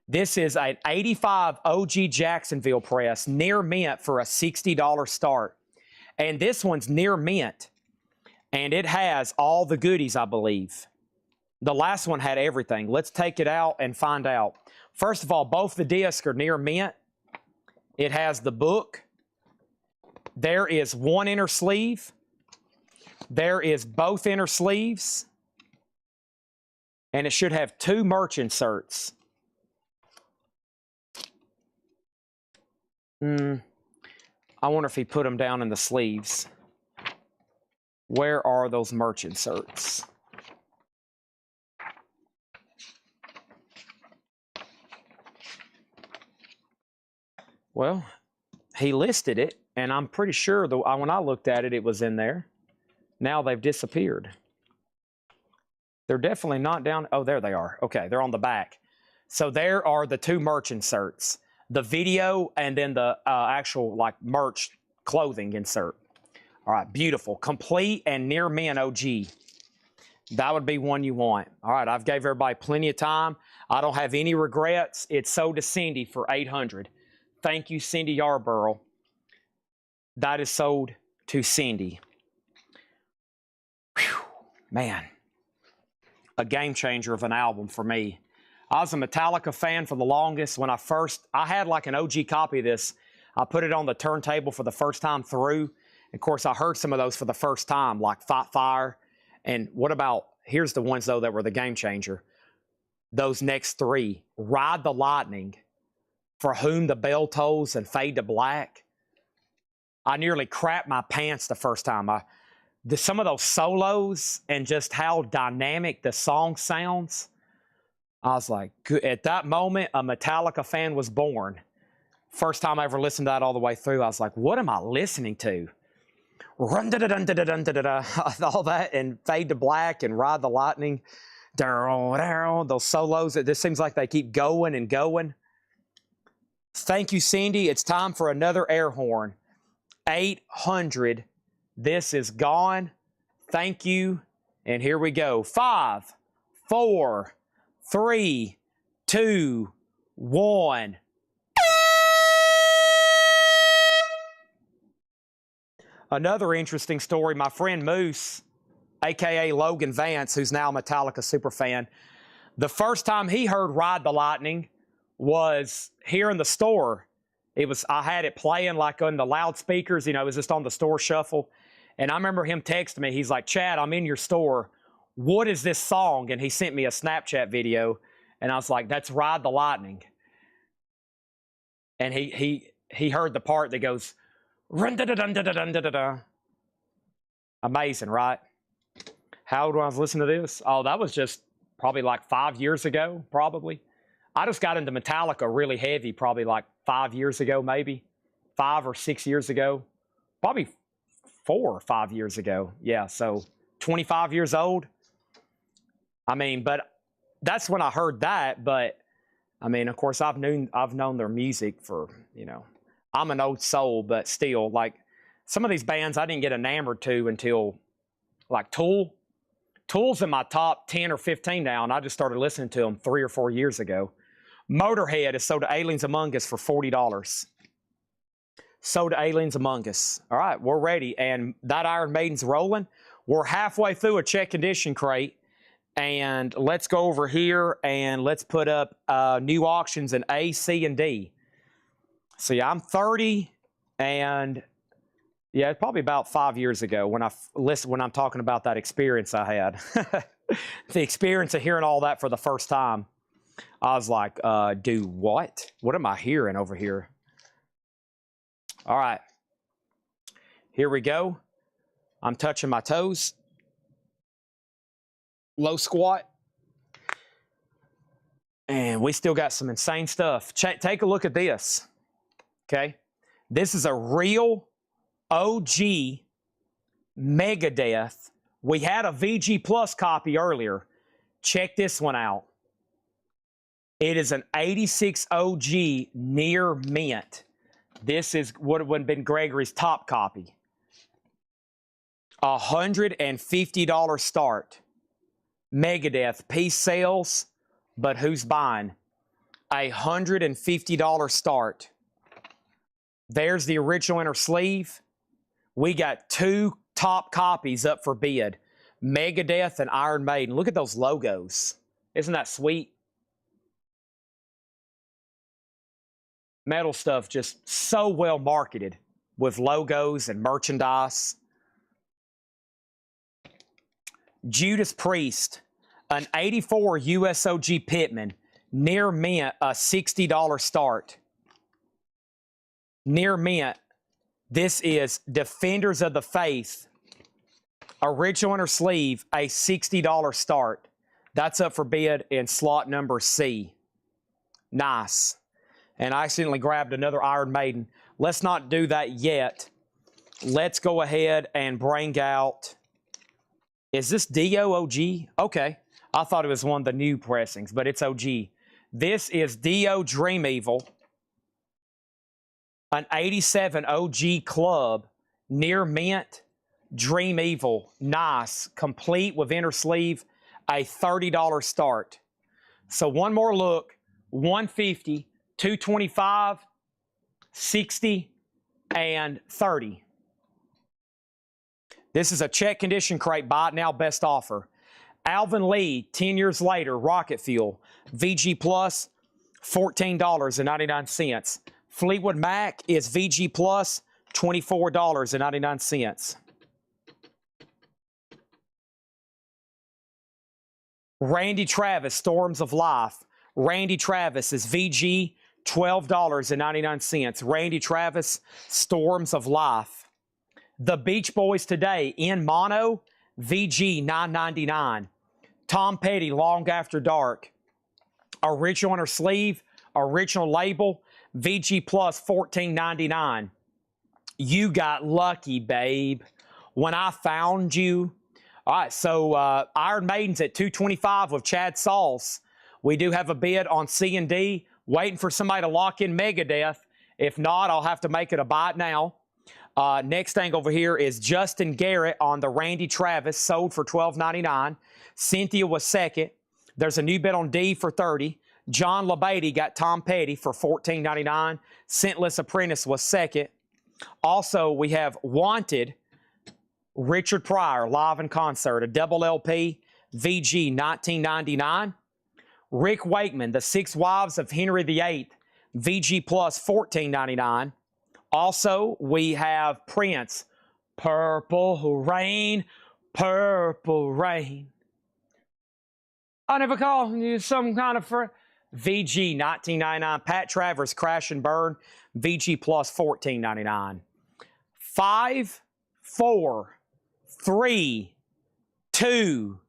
This is an 85 OG Jacksonville press, near mint for a $60 start. And this one's near mint. And it has all the goodies, I believe. The last one had everything. Let's take it out and find out. First of all, both the discs are near mint. It has the book. There is one inner sleeve. There is both inner sleeves. And it should have 2 merch inserts. I wonder if he put them down in the sleeves. Where are those merch inserts? Well, he listed it, and I'm pretty sure when I looked at it, it was in there. Now they've disappeared. They're definitely not down. Oh, there they are. Okay, they're on the back. So there are the 2 merch inserts. The video and then the actual like merch clothing insert. All right, beautiful. Complete and near mint OG. That would be one you want. All right, I've gave everybody plenty of time. I don't have any regrets. It's sold to Cindy for $800. Thank you, Cindy Yarborough. That is sold to Cindy. Whew, man, a game changer of an album for me. I was a Metallica fan for the longest. When I had like an OG copy of this. I put it on the turntable for the first time through. Of course, I heard some of those for the first time, like Fight Fire. And what about, here's the ones, though, that were the game changer. Those next 3. Ride the Lightning, For Whom the Bell Tolls, and Fade to Black. I nearly crapped my pants the first time. Some of those solos and just how dynamic the song sounds. I was like, at that moment, a Metallica fan was born. First time I ever listened to that all the way through, I was like, what am I listening to? Run da da da da da da da, all that, and Fade to Black and Ride the Lightning. Those solos, it just seems like they keep going and going. Thank you, Cindy. It's time for another air horn. 800. This is gone. Thank you. And here we go. 5, 4, 3, 2, 1. Another interesting story, my friend Moose, a.k.a. Logan Vance, who's now a Metallica superfan, the first time he heard Ride the Lightning was here in the store. I had it playing like on the loudspeakers, it was just on the store shuffle. And I remember him texting me, he's like, Chad, I'm in your store. What is this song? And he sent me a Snapchat video, and I was like, that's Ride the Lightning. And he heard the part that goes, run da da da da da da da da. Amazing, right? How old when I was listening to this? Oh, that was just probably like 5 years ago, probably. I just got into Metallica really heavy, probably like 5 years ago, maybe 5 or 6 years ago, probably 4 or 5 years ago. Yeah, so 25 years old. I mean, but that's when I heard that. But I mean, of course, I've known their music for, I'm an old soul, but still, like some of these bands I didn't get enamored to until like Tool. Tool's in my top 10 or 15 now, and I just started listening to them 3 or 4 years ago. Motorhead is sold to Aliens Among Us for $40. Sold to Aliens Among Us. All right, we're ready. And that Iron Maiden's rolling. We're halfway through a check condition crate. And let's go over here and let's put up new auctions in A, C, and D. So yeah, I'm 30, and yeah, it's probably about 5 years ago when I'm talking about that experience I had. The experience of hearing all that for the first time. I was like, do what? What am I hearing over here? All right. Here we go. I'm touching my toes. Low squat. And we still got some insane stuff. Take a look at this. Okay. This is a real OG Megadeth. We had a VG Plus copy earlier. Check this one out. It is an 86 OG near mint. This is what would have been Gregory's top copy. $150 start. Megadeth, piece sales, but who's buying? $150 start. There's the original inner sleeve. We got 2 top copies up for bid. Megadeth and Iron Maiden. Look at those logos. Isn't that sweet? Metal stuff just so well marketed with logos and merchandise. Judas Priest, an 84 USOG Pitman, near mint, a $60 start. Near mint, this is Defenders of the Faith, original inner sleeve, a $60 start. That's up for bid in slot number C. Nice. And I accidentally grabbed another Iron Maiden. Let's not do that yet. Let's go ahead and bring out... Is this DO-OG? Okay. I thought it was one of the new pressings, but it's OG. This is DO Dream Evil, an 87 OG Club, near mint, Dream Evil. Nice. Complete with inner sleeve, a $30 start. So one more look, 150, 225, 60, and 30. This is a check condition crate, buy it now, best offer. Alvin Lee, 10 years later, rocket fuel. VG Plus, $14.99. Fleetwood Mac is VG Plus, $24.99. Randy Travis, Storms of Life. Randy Travis is VG, $12.99. Randy Travis, Storms of Life. The Beach Boys Today in mono, VG $9.99. Tom Petty, Long After Dark. Original inner sleeve, original label, VG Plus $14.99. You got lucky, babe, when I found you. All right, so Iron Maiden's at $225 with Chad Sauls. We do have a bid on C&D, waiting for somebody to lock in Megadeth. If not, I'll have to make it a buy it now. Next thing over here is Justin Garrett on the Randy Travis, sold for $12.99. Cynthia was second. There's a new bid on D for $30. John LeBeatty got Tom Petty for $14.99. Scentless Apprentice was second. Also, we have Wanted, Richard Pryor, live in concert, a double LP, VG $19.99. Rick Wakeman, The Six Wives of Henry VIII, VG Plus $14.99. Also, we have Prince, Purple Rain, Purple Rain. I never call you some kind of friend. VG $19.99. Pat Travers, Crash and Burn, VG Plus $14.99. 5, 4, 3, 2,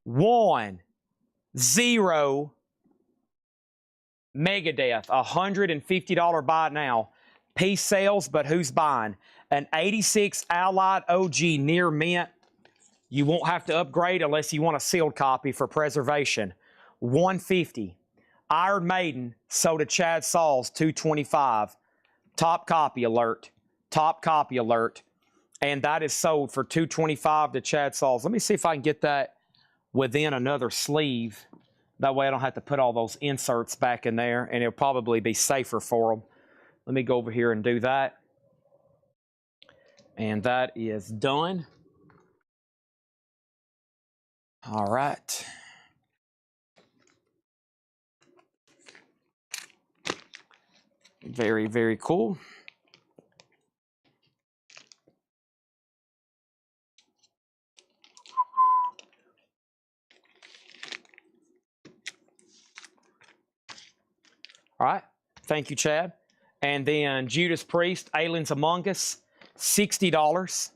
1, 0. Megadeth, $150 buy now. Piece sales, but who's buying? An 86 Allied OG near mint. You won't have to upgrade unless you want a sealed copy for preservation. $150. Iron Maiden, sold to Chad Sauls, $225. Top copy alert. Top copy alert. And that is sold for $225 to Chad Sauls. Let me see if I can get that within another sleeve. That way I don't have to put all those inserts back in there, and it'll probably be safer for them. Let me go over here and do that. And that is done. All right. Very, very cool. All right. Thank you, Chad. And then Judas Priest, Aliens Among Us, $60.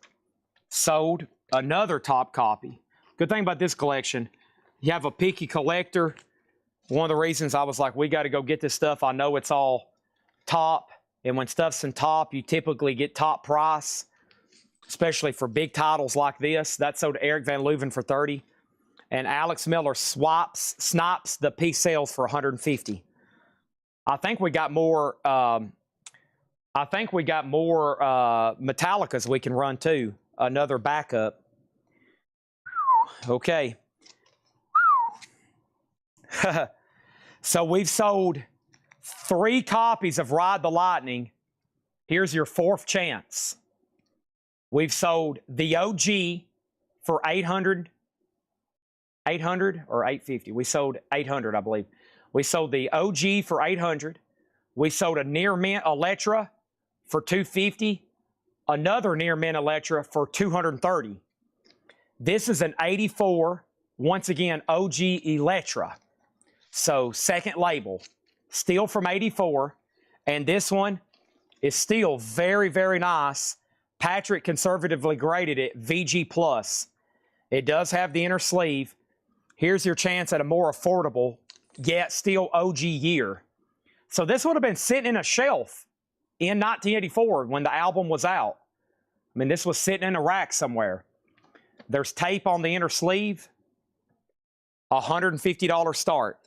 Sold. Another top copy. Good thing about this collection, you have a picky collector. One of the reasons I was like, we got to go get this stuff, I know it's all top. And when stuff's in top, you typically get top price, especially for big titles like this. That sold to Eric Van Leuven for $30. And Alex Miller snipes the piece sales for $150. I think we got more. Metallicas we can run too. Another backup. Okay. So we've sold 3 copies of Ride the Lightning. Here's your 4th chance. We've sold the OG for 800 or 850. We sold 800, I believe. We sold the OG for 800. We sold a near mint Electra for 250. Another near mint Electra for 230. This is an 84, once again, OG Electra. So second label, still from 84. And this one is still very, very nice. Patrick conservatively graded it VG+. It does have the inner sleeve. Here's your chance at a more affordable, yet still OG year. So this would have been sitting in a shelf in 1984 when the album was out. I mean, this was sitting in a rack somewhere. There's tape on the inner sleeve. $150 start.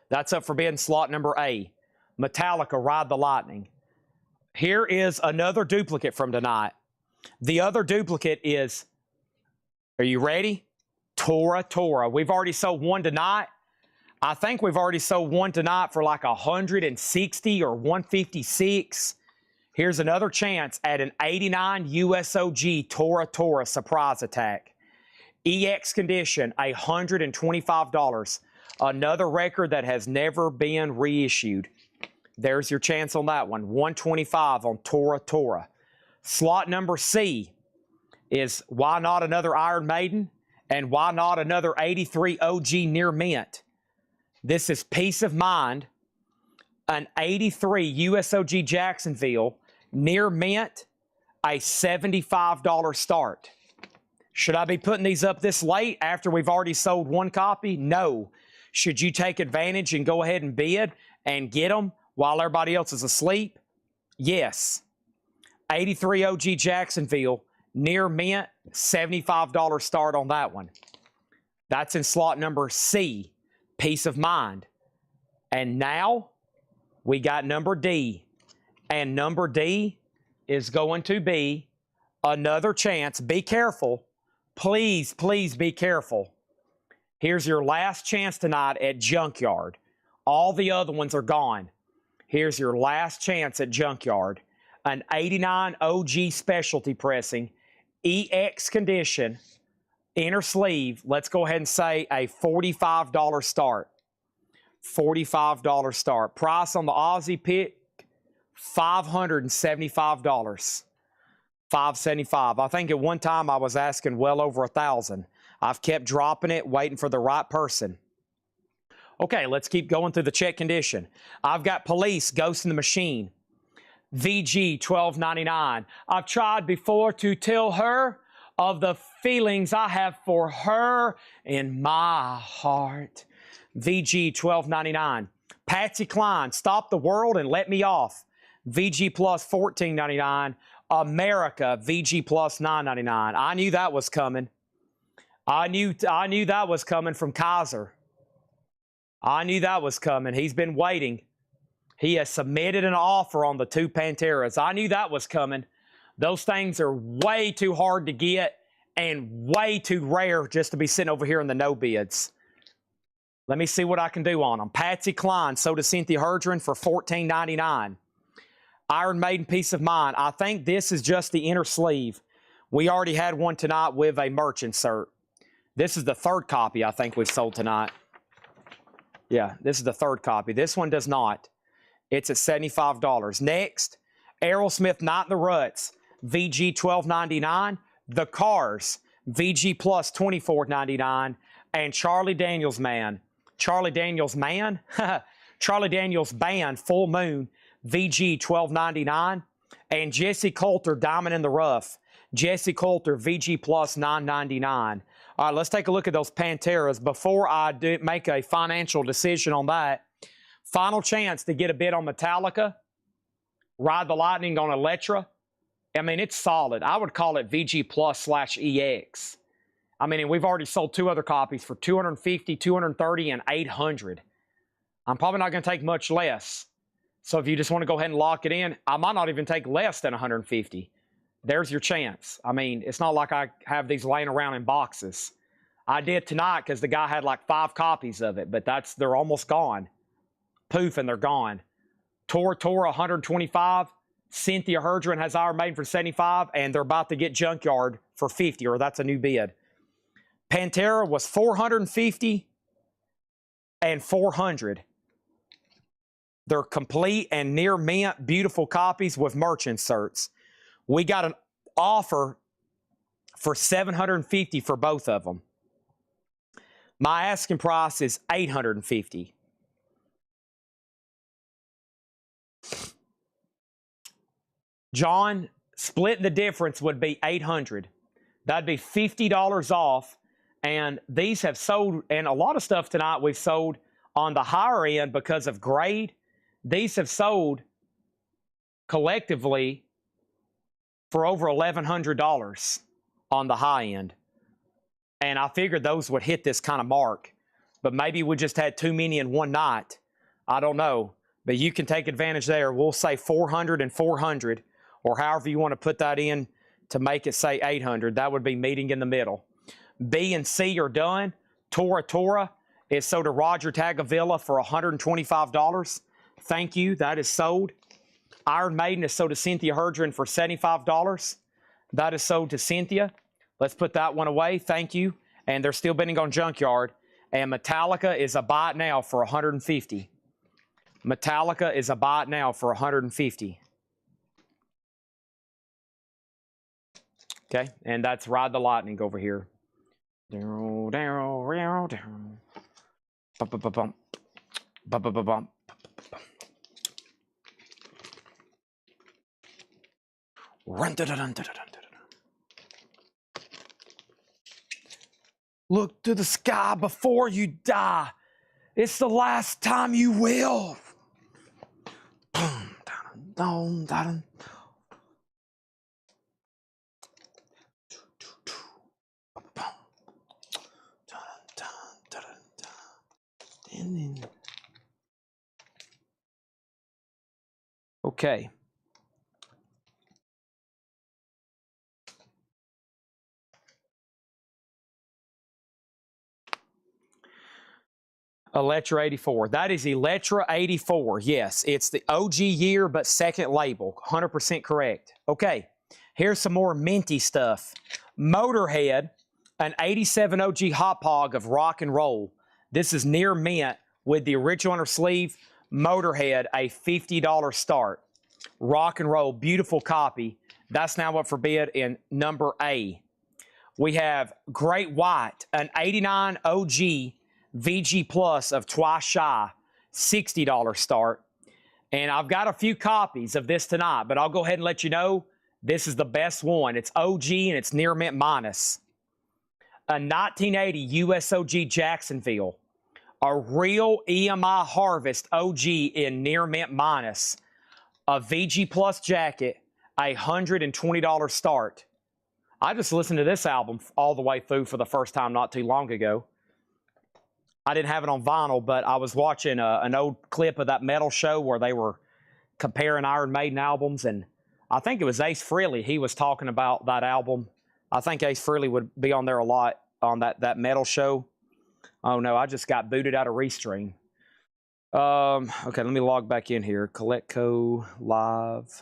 That's up for bidding slot number A. Metallica, Ride the Lightning. Here is another duplicate from tonight. The other duplicate is, are you ready? Tora. We've already sold one tonight. I think we've already sold one tonight for like 160 or 156. Here's another chance at an 89 USOG Tora Surprise Attack. EX condition, $125. Another record that has never been reissued. There's your chance on that one. 125 on Tora. Slot number C is why not another Iron Maiden and why not another 83 OG near mint. This is Peace of Mind, an 83 USOG Jacksonville near mint, a $75 start. Should I be putting these up this late after we've already sold one copy? No. Should you take advantage and go ahead and bid and get them while everybody else is asleep? Yes. 83 OG Jacksonville, near mint, $75 start on that one. That's in slot number C, Peace of Mind. And now we got number D. And number D is going to be another chance. Be careful. Please, please be careful. Here's your last chance tonight at Junkyard. All the other ones are gone. Here's your last chance at Junkyard. An 89 OG specialty pressing, EX condition, inner sleeve. Let's go ahead and say a $45 start. $45 start. Price on the Aussie pick, $575. $575. I think at one time I was asking well over $1,000. I've kept dropping it, waiting for the right person. Okay, let's keep going through the check condition. I've got Police, Ghost in the Machine. VG, $12.99. I've tried before to tell her of the feelings I have for her in my heart. VG, $12.99. Patsy Cline, Stop the World and Let Me Off. VG Plus, $14.99. America, VG Plus, $9.99. I knew that was coming. I knew that was coming from Kaiser. I knew that was coming. He's been waiting. He has submitted an offer on the 2 Panteras. I knew that was coming. Those things are way too hard to get and way too rare just to be sitting over here in the no bids. Let me see what I can do on them. Patsy Cline, so does Cynthia Herdron for $14.99. Iron Maiden, Peace of Mind. I think this is just the inner sleeve. We already had one tonight with a merch insert. This is the 3rd copy I think we've sold tonight. Yeah, this is the 3rd copy. This one does not. It's at $75. Next, Aerosmith, Night in the Ruts, VG $12.99. The Cars, VG Plus $24.99. And Charlie Daniels Man. Charlie Daniels Man? Charlie Daniels Band, Full Moon, VG $12.99. And Jesse Coulter, Diamond in the Rough. Jesse Coulter, VG Plus $9.99. All right, let's take a look at those Panteras. Before I make a financial decision on that, final chance to get a bid on Metallica, Ride the Lightning on Electra. I mean, it's solid. I would call it VG Plus / EX. I mean, and we've already sold 2 other copies for $250, $230, and $800. I'm probably not going to take much less. So if you just want to go ahead and lock it in, I might not even take less than $150. There's your chance. I mean, it's not like I have these laying around in boxes. I did tonight because the guy had like 5 copies of it, but they're almost gone. poof, and they're gone. Tora 125. Cynthia Herdron has Iron Maiden for 75, and they're about to get Junkyard for 50, or that's a new bid. Pantera was 450 and 400. They're complete and near mint, beautiful copies with merch inserts. We got an offer for 750 for both of them. My asking price is 850. John, splitting the difference would be 800. That'd be $50 off. And these have sold, and a lot of stuff tonight we've sold on the higher end because of grade. These have sold collectively for over $1,100 on the high end. And I figured those would hit this kind of mark. But maybe we just had too many in one night. I don't know. But you can take advantage there. We'll say 400 and 400, or however you want to put that in to make it say 800. That would be meeting in the middle. B and C are done. Tora is sold to Roger Tagavilla for $125. Thank you. That is sold. Iron Maiden is sold to Cynthia Herdron for $75. That is sold to Cynthia. Let's put that one away. Thank you. And they're still bidding on Junkyard. And Metallica is a buy it now for $150. Metallica is a buy it now for $150. Okay, and that's Ride the Lightning over here. Run Look to the sky before you die. It's the last time you will. Okay. Electra 84. That is Electra 84. Yes, it's the OG year, but second label. 100% correct. Okay, here's some more minty stuff. Motorhead, an 87 OG Hot Pog of rock and roll. This is near mint with the original on her sleeve. Motorhead, a $50 start. Rock and roll, beautiful copy. That's now up for bid in number A. We have Great White, an 89 OG VG Plus of Twice Shy, $60 start. And I've got a few copies of this tonight, but I'll go ahead and let you know this is the best one. It's OG and it's near mint minus. A 1980 USOG Jacksonville. A real EMI Harvest OG in near mint minus. A VG Plus jacket, a $120 start. I just listened to this album all the way through for the first time not too long ago. I didn't have it on vinyl, but I was watching an old clip of that metal show where they were comparing Iron Maiden albums, and I think it was Ace Frehley. He was talking about that album. I think Ace Frehley would be on there a lot on that metal show. Oh, no, I just got booted out of Restream. Okay, let me log back in here. Coletco Live.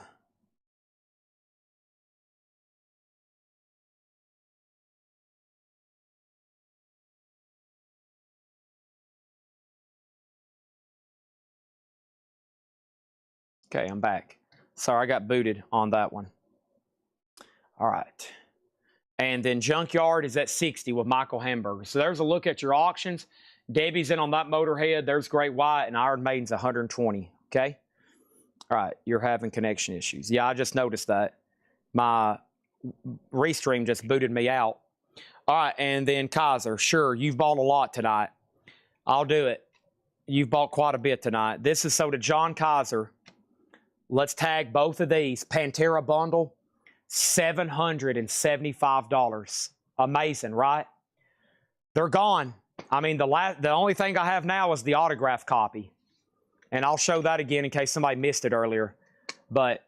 Okay, I'm back. Sorry, I got booted on that one. All right. And then Junkyard is at 60 with Michael Hamburger. So there's a look at your auctions. Debbie's in on that Motorhead. There's Great White, and Iron Maiden's 120. Okay? All right, you're having connection issues. Yeah, I just noticed that. My Restream just booted me out. All right, and then Kaiser. Sure, you've bought a lot tonight. I'll do it. You've bought quite a bit tonight. This is so to John Kaiser. Let's tag both of these. Pantera bundle, $775. Amazing, right? They're gone. I mean, the only thing I have now is the autograph copy. And I'll show that again in case somebody missed it earlier. But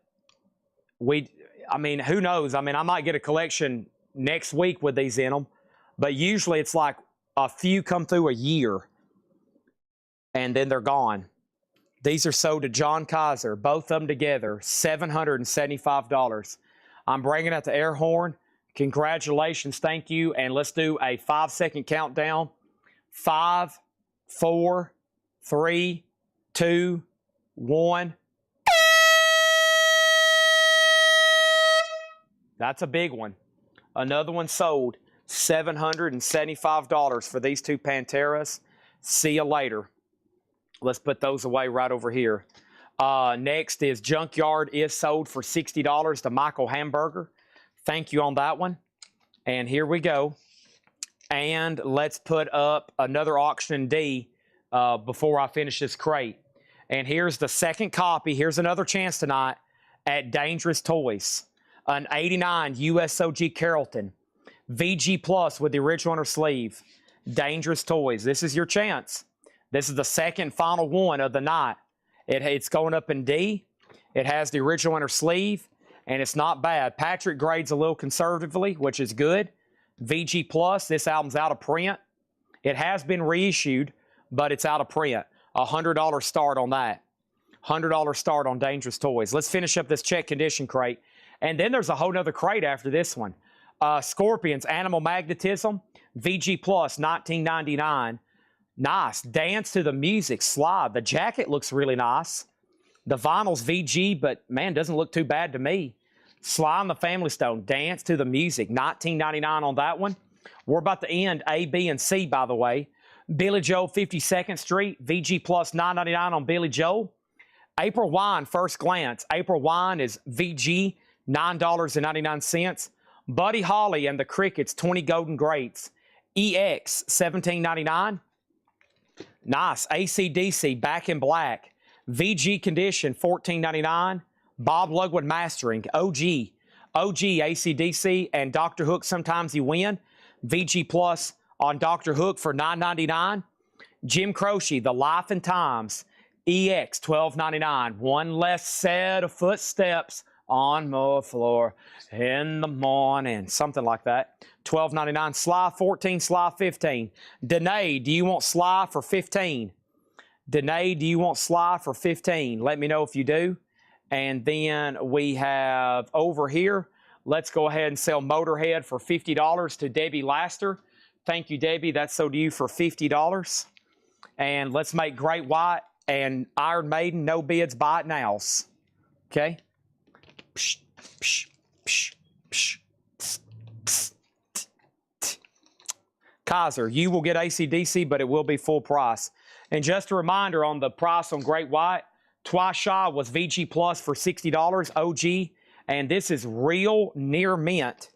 I mean, who knows? I mean, I might get a collection next week with these in them. But usually it's like a few come through a year. And then they're gone. These are sold to John Kaiser, both of them together, $775. I'm bringing out the air horn. Congratulations, thank you, and let's do a 5-second countdown. 5, 4, 3, 2, 1. That's a big one. Another one sold, $775 for these two Panteras. See you later. Let's put those away right over here. Next is Junkyard is sold for $60 to Michael Hamburger. Thank you on that one. And here we go. And let's put up another auction D before I finish this crate. And here's the second copy. Here's another chance tonight at Dangerous Toys. An 89 USOG Carrollton. VG Plus with the original inner sleeve. Dangerous Toys. This is your chance. This is the second final one of the night. It's going up in D. It has the original inner sleeve, and it's not bad. Patrick grades a little conservatively, which is good. VG Plus, this album's out of print. It has been reissued, but it's out of print. $100 start on that. $100 start on Dangerous Toys. Let's finish up this check condition crate. And then there's a whole nother crate after this one. Scorpions, Animal Magnetism, VG Plus, $19.99. Nice. Dance to the Music slide. The jacket looks really nice. The vinyl's VG, but man, doesn't look too bad to me. Sly and the Family Stone. Dance to the Music. $19.99 on that one. We're about to end A, B, and C, by the way. Billy Joel, 52nd Street. VG Plus, $9.99 on Billy Joel. April Wine, First Glance. April Wine is VG, $9.99. Buddy Holly and the Crickets, 20 Golden Greats. EX, $17.99. Nice. AC/DC, Back in Black. VG Condition, $14.99. Bob Lugwood Mastering. OG AC/DC, and Dr. Hook, Sometimes You Win. VG Plus on Dr. Hook for $9.99. Jim Croce, The Life and Times. EX, $12.99. One less set of footsteps on my floor in the morning. Something like that. $12.99. Sly 14, Sly 15. Danae, do you want Sly for 15? Danae, do you want Sly for 15? Let me know if you do. And then we have over here, let's go ahead and sell Motorhead for $50 to Debbie Laster. Thank you, Debbie. That's sold to you for $50. And let's make Great White and Iron Maiden, no bids, buy it nows. Okay? Psh, psh, psh, psh, psh, psh. Kaiser, you will get AC/DC, but it will be full price. And just a reminder on the price on Great White, Twice Shy was VG Plus for $60, OG, and this is real near mint.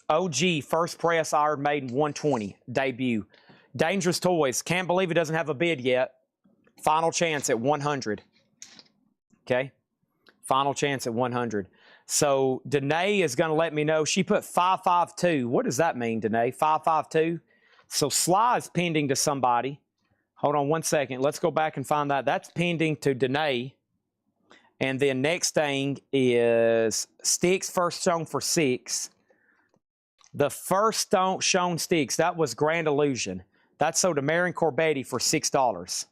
OG First Press Iron Maiden 120 debut. Dangerous Toys, can't believe it doesn't have a bid yet. Final chance at 100. Okay, final chance at 100. So Danae is going to let me know. She put 552. What does that mean, Danae? 552. So Sly is pending to somebody. Hold on one second. Let's go back and find that. That's pending to Danae. And then next thing is Sticks first shown for 6. The first shown Sticks, that was Grand Illusion. That's sold to Marion Corbetti for $6.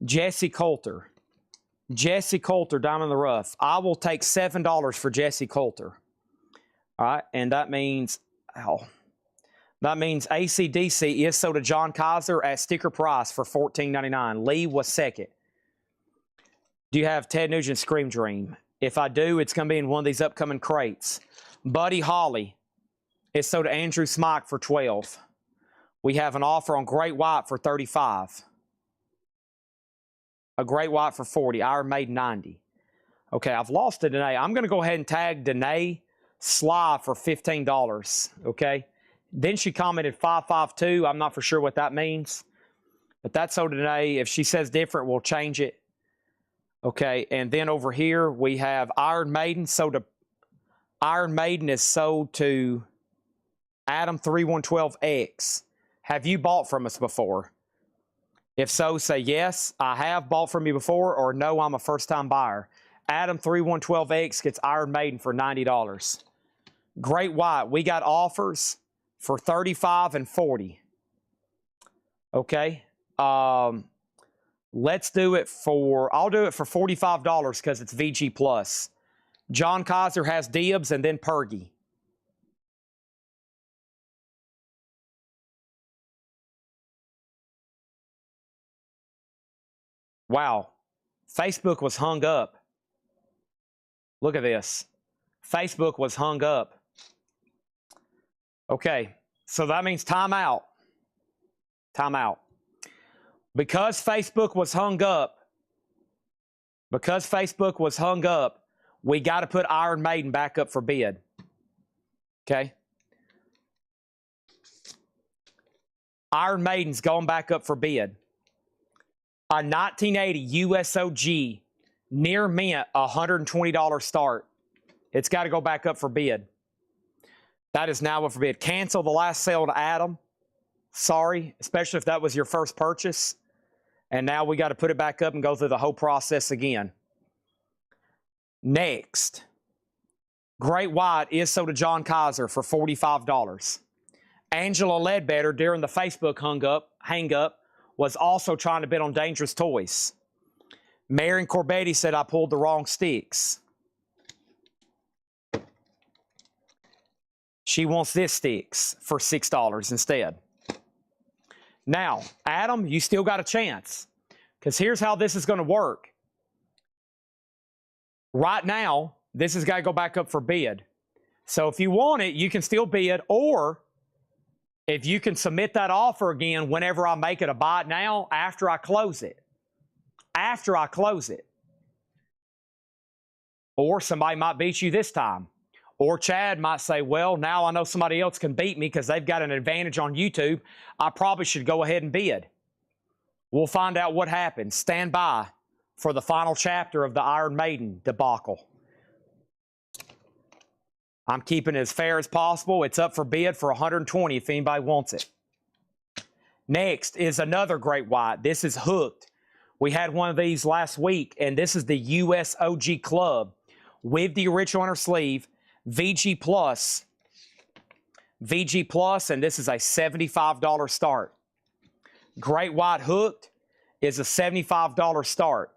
Jesse Coulter. Jesse Coulter, Diamond in the Rough. I will take $7 for Jesse Coulter. All right, and that means, that means AC/DC is sold to John Kaiser at sticker price for $14.99. Lee was second. Do you have Ted Nugent Scream Dream? If I do, it's going to be in one of these upcoming crates. Buddy Holly is sold to Andrew Smike for $12. We have an offer on Great White for $35. A Great White for $40. Iron Maiden $90. Okay, I've lost to Danae. I'm going to go ahead and tag Danae Sly for $15. Okay. Then she commented 552. I'm not for sure what that means. But that's sold to Danae. If she says different, we'll change it. Okay, and then over here we have Iron Maiden. Iron Maiden is sold to Adam 3112X. Have you bought from us before? If so, say yes, I have bought from you before, or no, I'm a first-time buyer. Adam 3112X gets Iron Maiden for $90. Great White, we got offers for $35 and $40. Okay. Let's do it for, I'll do it for $45 because it's VG plus. John Kaiser has dibs and then Pergy. Wow. Facebook was hung up. Look at this. Facebook was hung up. Okay, so that means timeout. Timeout. Because Facebook was hung up, we got to put Iron Maiden back up for bid. Okay? Iron Maiden's going back up for bid. A 1980 USOG near mint, $120 start. It's got to go back up for bid. That is now up for bid. Cancel the last sale to Adam. Sorry, especially if that was your first purchase. And now we got to put it back up and go through the whole process again. Next, Great White is sold to John Kaiser for $45. Angela Ledbetter, during the Facebook hang up, was also trying to bid on Dangerous Toys. Marion Corbetti said I pulled the wrong sticks. She wants this sticks for $6 instead. Now, Adam, you still got a chance. Because here's how this is going to work. Right now, this has got to go back up for bid. So if you want it, you can still bid, or if you can submit that offer again whenever I make it a buy it now, after I close it. After I close it. Or somebody might beat you this time. Or Chad might say, well, now I know somebody else can beat me because they've got an advantage on YouTube. I probably should go ahead and bid. We'll find out what happens. Stand by for the final chapter of the Iron Maiden debacle. I'm keeping it as fair as possible. It's up for bid for $120 if anybody wants it. Next is another Great White. This is Hooked. We had one of these last week, and this is the USOG Club with the original inner sleeve, VG Plus, and this is a $75 start. Great White Hooked is a $75 start.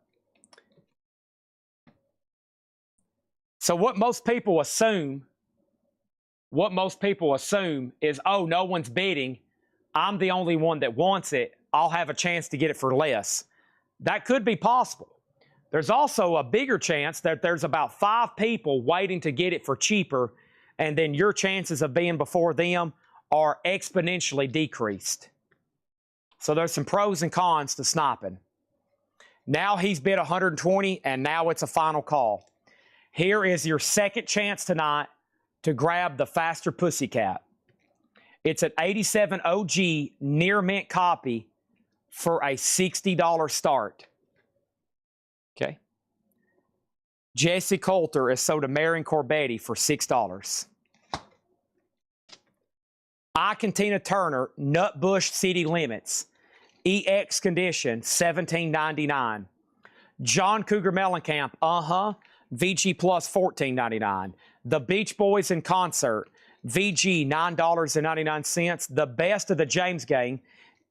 So what most people assume is, oh, no one's bidding. I'm the only one that wants it. I'll have a chance to get it for less. That could be possible. There's also a bigger chance that there's about 5 people waiting to get it for cheaper, and then your chances of being before them are exponentially decreased. So there's some pros and cons to sniping. Now he's bid $120, and now it's a final call. Here is your second chance tonight to grab the Faster Pussycat. It's an 87 OG near mint copy for a $60 start. Okay. Jesse Coulter is sold to Marion Corbetti for $6. Tina Turner Nutbush City Limits EX condition $17.99. John Cougar Mellencamp VG plus $14.99. The Beach Boys in Concert VG $9.99. The Best of the James Gang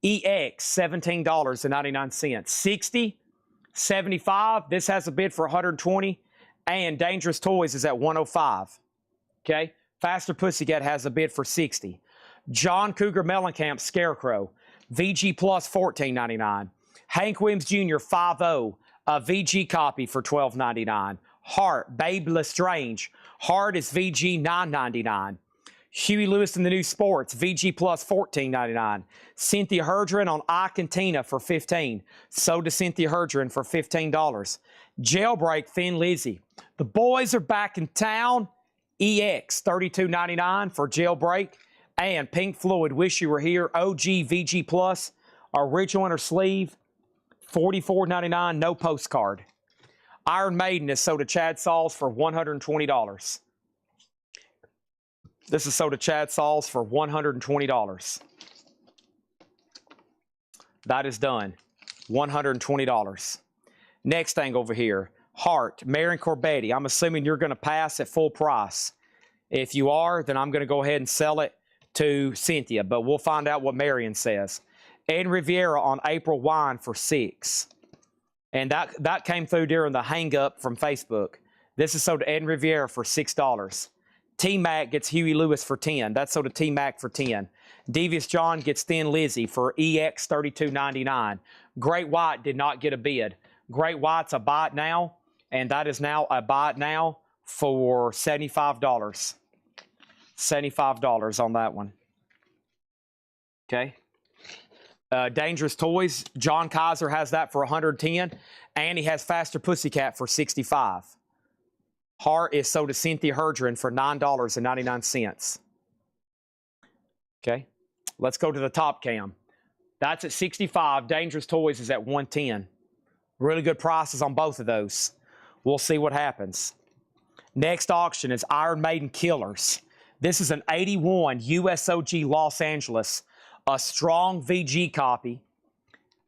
EX $17.99. 60, 75. This has a bid for $120, and Dangerous Toys is at $105. Okay, Faster Pussycat has a bid for $60. John Cougar Mellencamp Scarecrow VG plus $14.99. Hank Williams Jr. 5-0, a VG copy for $12.99. Hart Babe Lestrange. Hart is VG $9.99. Huey Lewis in the New Sports, VG plus $14.99. Cynthia Herdren on Tina for $15. Sold to Cynthia Herdren for $15. Jailbreak Thin Lizzy. The boys are back in town. EX $32.99 for Jailbreak. And Pink Floyd, Wish You Were Here. OG VG plus, original inner sleeve, $44.99, no postcard. Iron Maiden is sold to Chad Sauls for $120. This is sold to Chad Sauls for $120. That is done. $120. Next thing over here. Hart, Marion Corbetti. I'm assuming you're going to pass at full price. If you are, then I'm going to go ahead and sell it to Cynthia, but we'll find out what Marion says. Ed Riviera on April Wine for $6. And that came through during the hang up from Facebook. This is sold to Ed Riviera for $6. T-Mac gets Huey Lewis for 10. That's sold to T-Mac for 10. Devious John gets Thin Lizzy for EX $32.99. Great White did not get a bid. Great White's a buy it now, and that is now a buy it now for $75. $75 on that one. Okay. Dangerous Toys, John Kaiser has that for 110, and he has Faster Pussycat for 65. Heart is sold to Cynthia Herdren for $9.99. Okay, let's go to the top cam. That's at 65. Dangerous Toys is at 110. Really good prices on both of those. We'll see what happens. Next auction is Iron Maiden Killers. This is an 81 USOG Los Angeles, a strong VG copy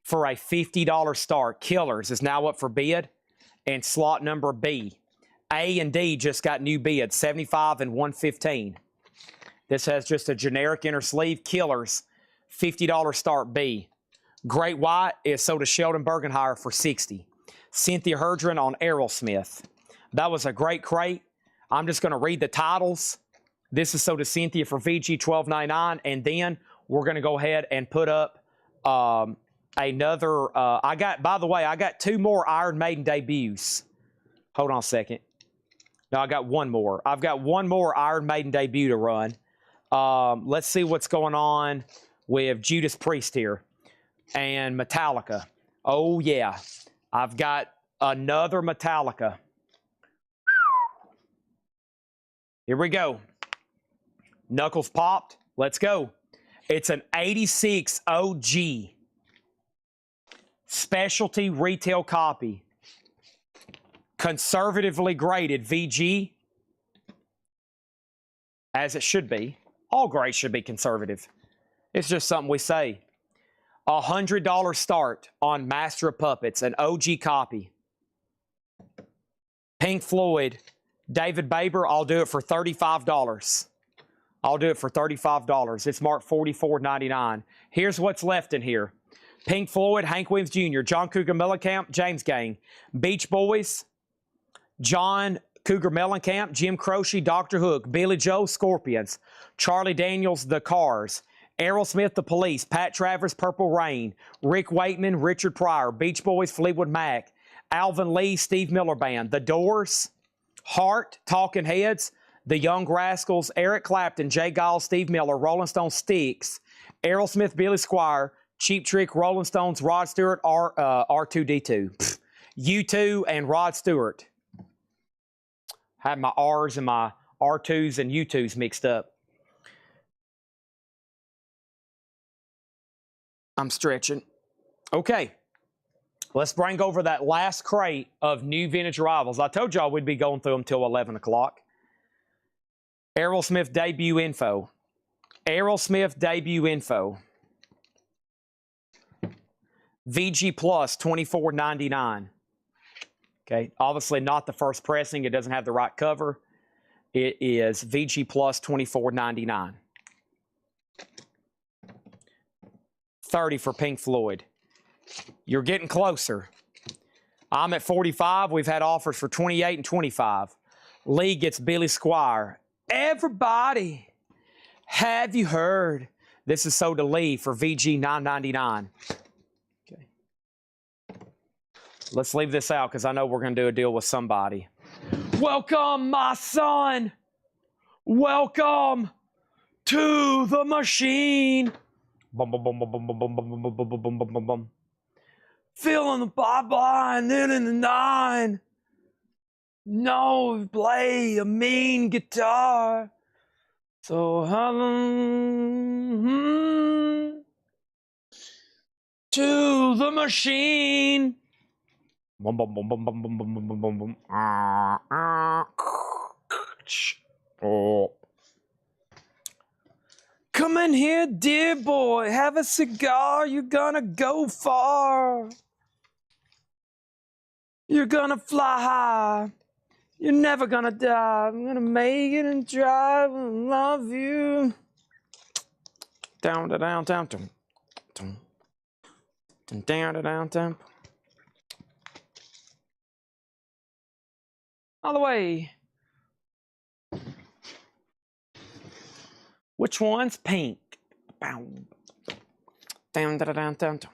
for a $50 start. Killers is now up for bid, and slot number B. A and D just got new bids, 75 and 115. This has just a generic inner sleeve. Killers, $50 start B. Great White is sold to Sheldon Bergenhire for 60. Cynthia Herdren on Aerosmith. That was a great crate. I'm just going to read the titles. This is sold to Cynthia for VG $12.99, and then we're going to go ahead and put up another. By the way, I got 2 more Iron Maiden debuts. Hold on a second. No, I got 1 more. I've got 1 more Iron Maiden debut to run. Let's see what's going on with Judas Priest here and Metallica. Oh, yeah. I've got another Metallica. Here we go. Knuckles popped. Let's go. It's an 86 OG specialty retail copy. Conservatively graded VG, as it should be. All grades should be conservative. It's just something we say. $100 start on Master of Puppets, an OG copy. Pink Floyd, David Baber, I'll do it for $35. I'll do it for $35. It's marked $44.99. Here's what's left in here. Pink Floyd, Hank Williams Jr., John Cougar Mellencamp, James Gang. Beach Boys, John Cougar Mellencamp, Jim Croce, Dr. Hook, Billy Joe, Scorpions, Charlie Daniels, The Cars, Aerosmith, The Police, Pat Travers, Purple Rain, Rick Wakeman, Richard Pryor, Beach Boys, Fleetwood Mac, Alvin Lee, Steve Miller Band, The Doors, Heart, Talking Heads, The Young Rascals, Eric Clapton, Jay Giles, Steve Miller, Rolling Stone Styx, Aerosmith, Billy Squier, Cheap Trick, Rolling Stones, Rod Stewart, R2D2, U2, and Rod Stewart. Had my R's and my R2s and U2s mixed up. I'm stretching. Okay. Let's bring over that last crate of new vintage arrivals. I told y'all we'd be going through them till 11 o'clock. Aerosmith debut info. Aerosmith debut info. VG Plus $24.99. Okay, obviously not the first pressing. It doesn't have the right cover. It is VG Plus $24.99. 30 for Pink Floyd. You're getting closer. I'm at 45. We've had offers for 28 and 25. Lee gets Billy Squier. Everybody, have you heard? This is sold to Lee for VG $9.99. Okay. Let's leave this out because I know we're going to do a deal with somebody. Welcome, my son. Welcome to the machine. Bum, bum, bum, bum, bum, bum, bum, bum, bum, bum, bum, bum, bum. Feeling the pipeline, then in the 9. No, play a mean guitar. So how long to the machine? Bum, bum, bum, bum, bum, bum, bum, bum, bum, bum. Oh. Come in here, dear boy. Have a cigar. You're gonna go far. You're gonna fly high. You're never gonna die. I'm gonna make it and drive and love you. Down to downtown. Down to downtown. All the way. Which one's pink? Bow. Down, down, down, down, down.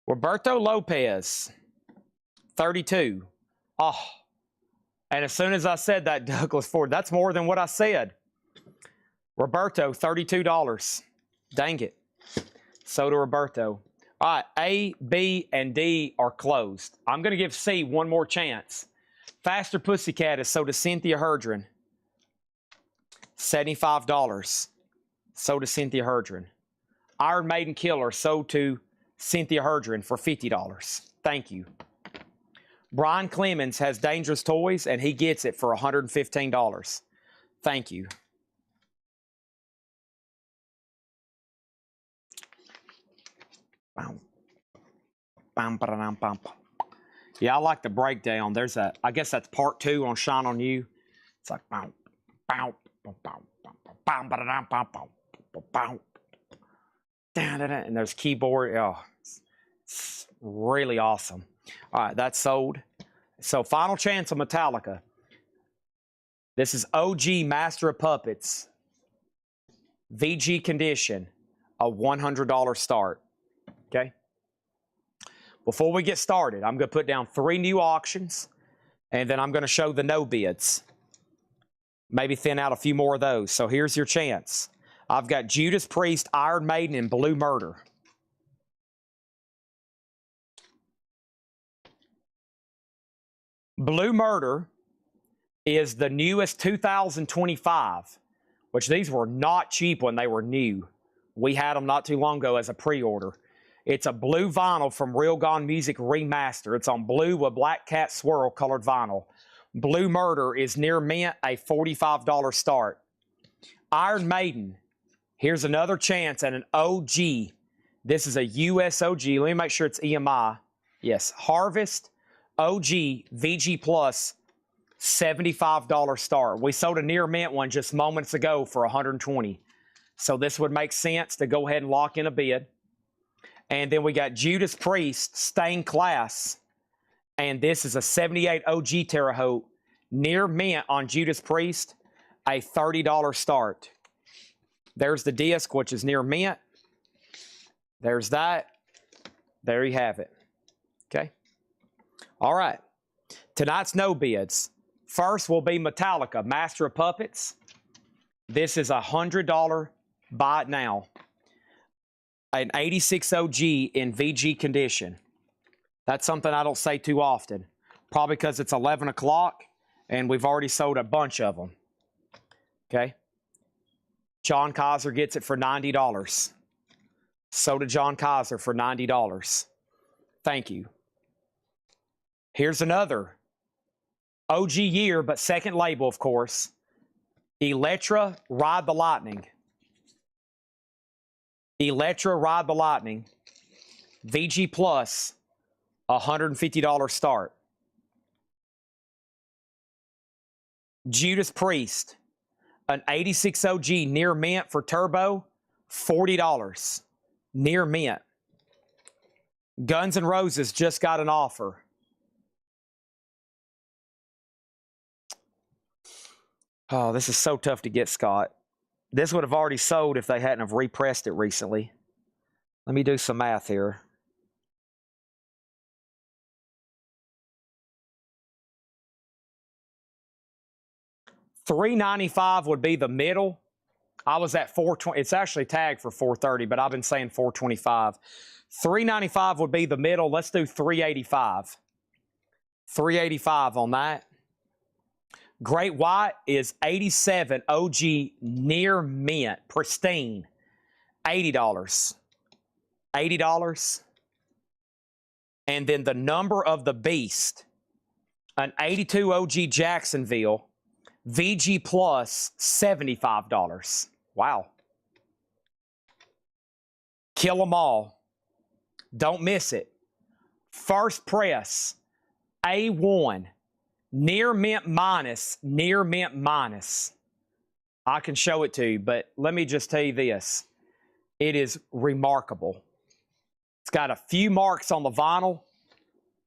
Roberto Lopez, 32. Oh, and as soon as I said that, Douglas Ford, that's more than what I said. Roberto, $32. Dang it. So to Roberto. All right, A, B, and D are closed. I'm going to give C one more chance. Faster Pussycat is so to Cynthia Herdron. $75. So to Cynthia Herdron. Iron Maiden Killer sold to Cynthia Herdron for $50. Thank you. Brian Clemens has Dangerous Toys, and he gets it for $115. Thank you. Yeah, I like the breakdown. There's a, I guess that's part 2 on Shine on You. It's like, and there's keyboard. Oh, it's really awesome. All right, that's sold. So final chance of Metallica. This is OG Master of Puppets. VG condition, a $100 start. Okay. Before we get started, I'm going to put down 3 new auctions, and then I'm going to show the no bids. Maybe thin out a few more of those. So here's your chance. I've got Judas Priest, Iron Maiden, and Blue Murder. Blue Murder is the newest 2025, which these were not cheap when they were new. We had them not too long ago as a pre-order. It's a blue vinyl from Real Gone Music Remaster. It's on blue with black cat swirl colored vinyl. Blue Murder is near mint, a $45 start. Iron Maiden, here's another chance at an OG. This is a US OG. Let me make sure it's EMI. Yes, Harvest OG VG Plus, $75 start. We sold a near mint one just moments ago for $120. So this would make sense to go ahead and lock in a bid. And then we got Judas Priest, Stained Glass. And this is a 78 OG Terre Haute, near mint on Judas Priest, a $30 start. There's the disc, which is near mint. There's that. There you have it. Okay. All right. Tonight's no bids. First will be Metallica, Master of Puppets. This is a $100 buy it now. An 86 OG in VG condition. That's something I don't say too often. Probably because it's 11 o'clock and we've already sold a bunch of them. Okay. John Kaiser gets it for $90. So did John Kaiser for $90. Thank you. Here's another OG year, but second label, of course. Electra Ride the Lightning. Electra Ride the Lightning. VG Plus, $150 start. Judas Priest, an 86 OG near mint for turbo, $40. Near mint. Guns N' Roses just got an offer. Oh, this is so tough to get, Scott. This would have already sold if they hadn't have repressed it recently. Let me do some math here. $395 would be the middle. I was at $420. It's actually tagged for $430, but I've been saying $425. $395 would be the middle. Let's do $385. $385 on that. Great White is 87 OG near mint, pristine. $80. $80. And then the Number of the Beast, an 82 OG Jacksonville, VG Plus, $75. Wow. Kill 'em all. Don't miss it. First Press, A1. Near mint minus, near mint minus. I can show it to you, but let me just tell you this. It is remarkable. It's got a few marks on the vinyl,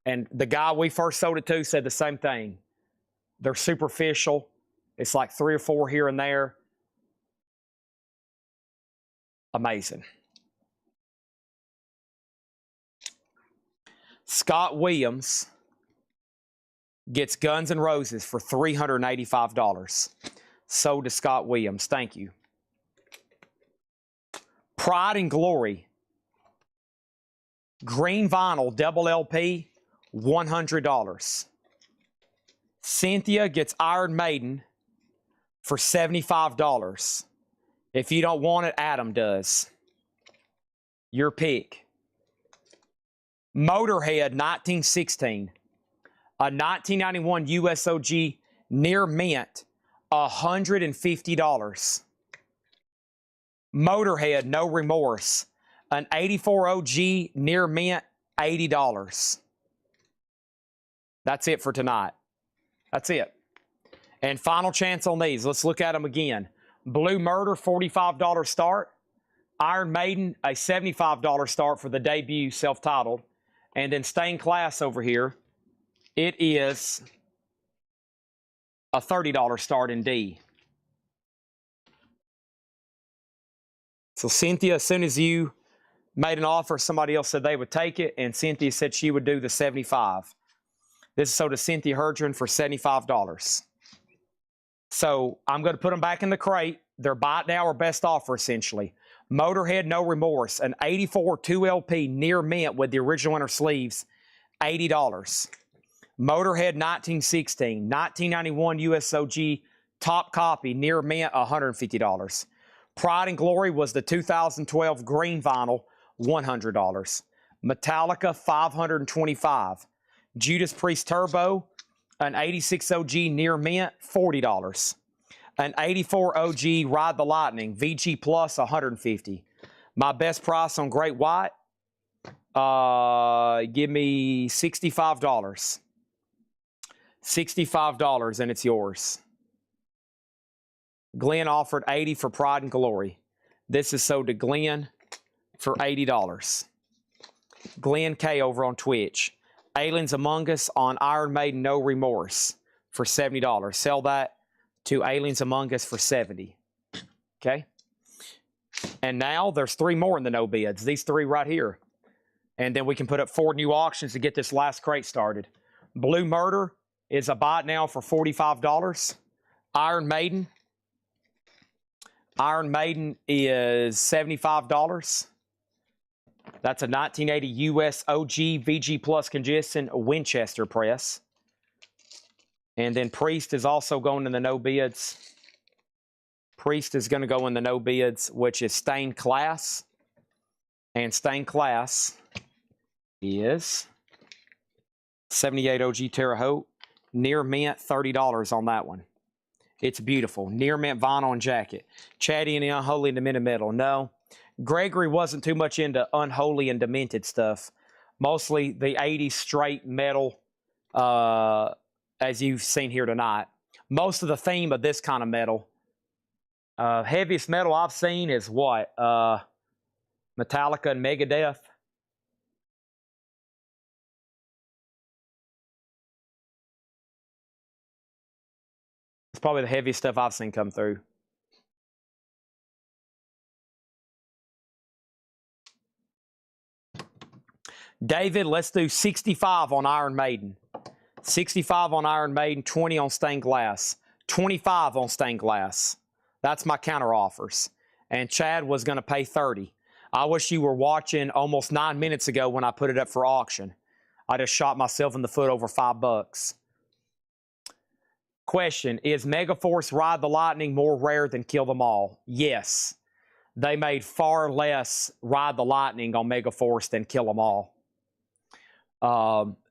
and the guy we first sold it to said the same thing. They're superficial. It's like 3 or 4 here and there. Amazing. Scott Williams gets Guns N' Roses for $385. Sold to Scott Williams. Thank you. Pride and Glory. Green vinyl double LP, $100. Cynthia gets Iron Maiden for $75. If you don't want it, Adam does. Your pick. Motorhead 1916. A 1991 USOG near mint, $150. Motorhead No Remorse. An 84 OG near mint, $80. That's it for tonight. That's it. And final chance on these. Let's look at them again. Blue Murder, $45 start. Iron Maiden, a $75 start for the debut, self-titled. And then Stained Class over here, it is a $30 start in D. So Cynthia, as soon as you made an offer, somebody else said they would take it, and Cynthia said she would do the 75. This is sold to Cynthia Herdron for $75. So I'm going to put them back in the crate. They're buy it now or best offer, essentially. Motorhead No Remorse, an 84 2LP near mint with the original inner sleeves, $80. Motorhead 1916, 1991 USOG top copy near mint, $150. Pride and Glory was the 2012 green vinyl, $100. Metallica, $525. Judas Priest Turbo, an 86 OG near mint, $40. An 84 OG Ride the Lightning, VG Plus, $150. My best price on Great White, give me $65. $65, and it's yours. Glenn offered $80 for Pride and Glory. This is sold to Glenn for $80. Glenn K over on Twitch. Aliens Among Us on Iron Maiden No Remorse for $70. Sell that to Aliens Among Us for $70. Okay? And now there's 3 more in the no bids. These 3 right here. And then we can put up 4 new auctions to get this last crate started. Blue Murder is a buy it now for $45. Iron Maiden. Iron Maiden is $75. That's a 1980 US OG VG Plus Congestion Winchester press. And then Priest is also going in the no bids. Priest is going to go in the no bids, which is Stained Class. And Stained Class is 78 OG Terre Haute. Near mint, $30 on that one. It's beautiful. Near mint vinyl and jacket. Chatty and the Unholy and Demented Metal. No. Gregory wasn't too much into unholy and demented stuff. Mostly the 80s straight metal, as you've seen here tonight. Most of the theme of this kind of metal. Heaviest metal I've seen is what? Metallica and Megadeth. It's probably the heaviest stuff I've seen come through. David, let's do 65 on Iron Maiden. 65 on Iron Maiden, 20 on Stained Glass. 25 on Stained Glass. That's my counter offers. And Chad was going to pay 30. I wish you were watching almost 9 minutes ago when I put it up for auction. I just shot myself in the foot over $5. Question, is Megaforce Ride the Lightning more rare than Kill Them All? Yes. They made far less Ride the Lightning on Megaforce than Kill Them All.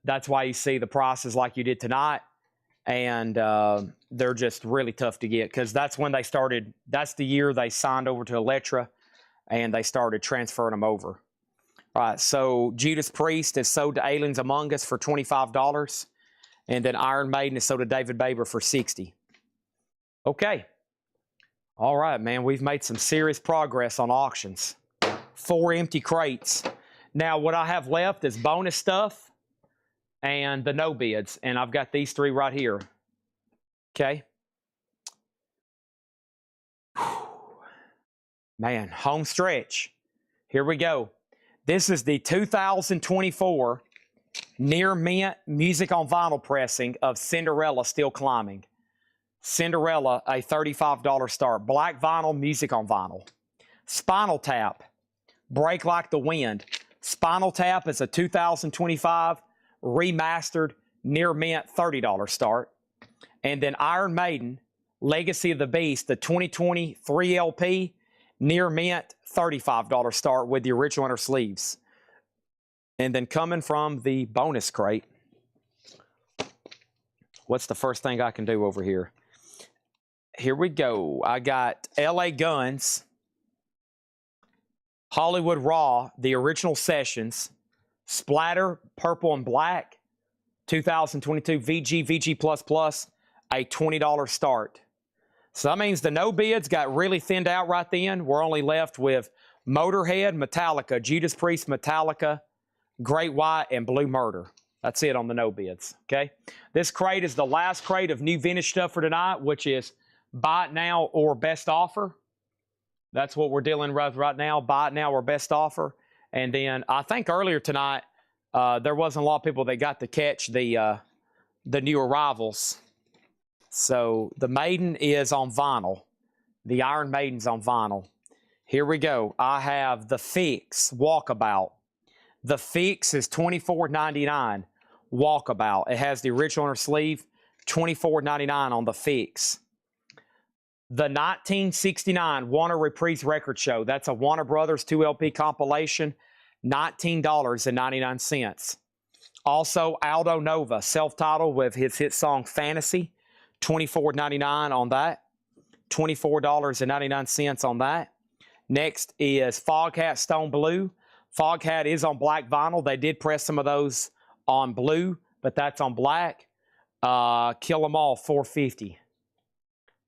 That's why you see the prices like you did tonight. And they're just really tough to get because that's when they started. That's the year they signed over to Elektra and they started transferring them over. All right, so Judas Priest is sold to Aliens Among Us for $25. And then Iron Maiden is sold to David Baber for $60. Okay. All right, man. We've made some serious progress on auctions. 4 empty crates. Now, what I have left is bonus stuff and the no bids. And I've got these 3 right here. Okay. Man, home stretch. Here we go. This is the 2024 Near Mint Music on Vinyl pressing of Cinderella Still Climbing. Cinderella, a $35 start. Black vinyl, music on vinyl. Spinal Tap, Break Like the Wind. Spinal Tap is a 2025 remastered Near Mint $30 start. And then Iron Maiden, Legacy of the Beast, the 2023 LP, Near Mint $35 start with the original inner sleeves. And then coming from the bonus crate, what's the first thing I can do over here? Here we go. I got LA Guns, Hollywood Raw, the original sessions, Splatter, Purple and Black, 2022 VG++, a $20 start. So that means the no bids got really thinned out right then. We're only left with Motorhead, Metallica, Judas Priest, Metallica, Great White, and Blue Murder. That's it on the no bids, okay? This crate is the last crate of new vintage stuff for tonight, which is buy it now or best offer. That's what we're dealing with right now, buy it now or best offer. And then I think earlier tonight, there wasn't a lot of people that got to catch the new arrivals. So the Maiden is on vinyl. The Iron Maiden's on vinyl. Here we go. I have the Fix Walkabout. The Fix is $24.99 Walkabout. It has the original inner sleeve, $24.99 on the Fix. The 1969 Warner Reprise Record Show. That's a Warner Brothers 2LP compilation, $19.99. Also, Aldo Nova, self-titled with his hit song Fantasy, $24.99 on that. $24.99 on that. Next is Foghat Stone Blue. Foghat is on black vinyl. They did press some of those on blue, but that's on black. Kill 'Em All, $4.50.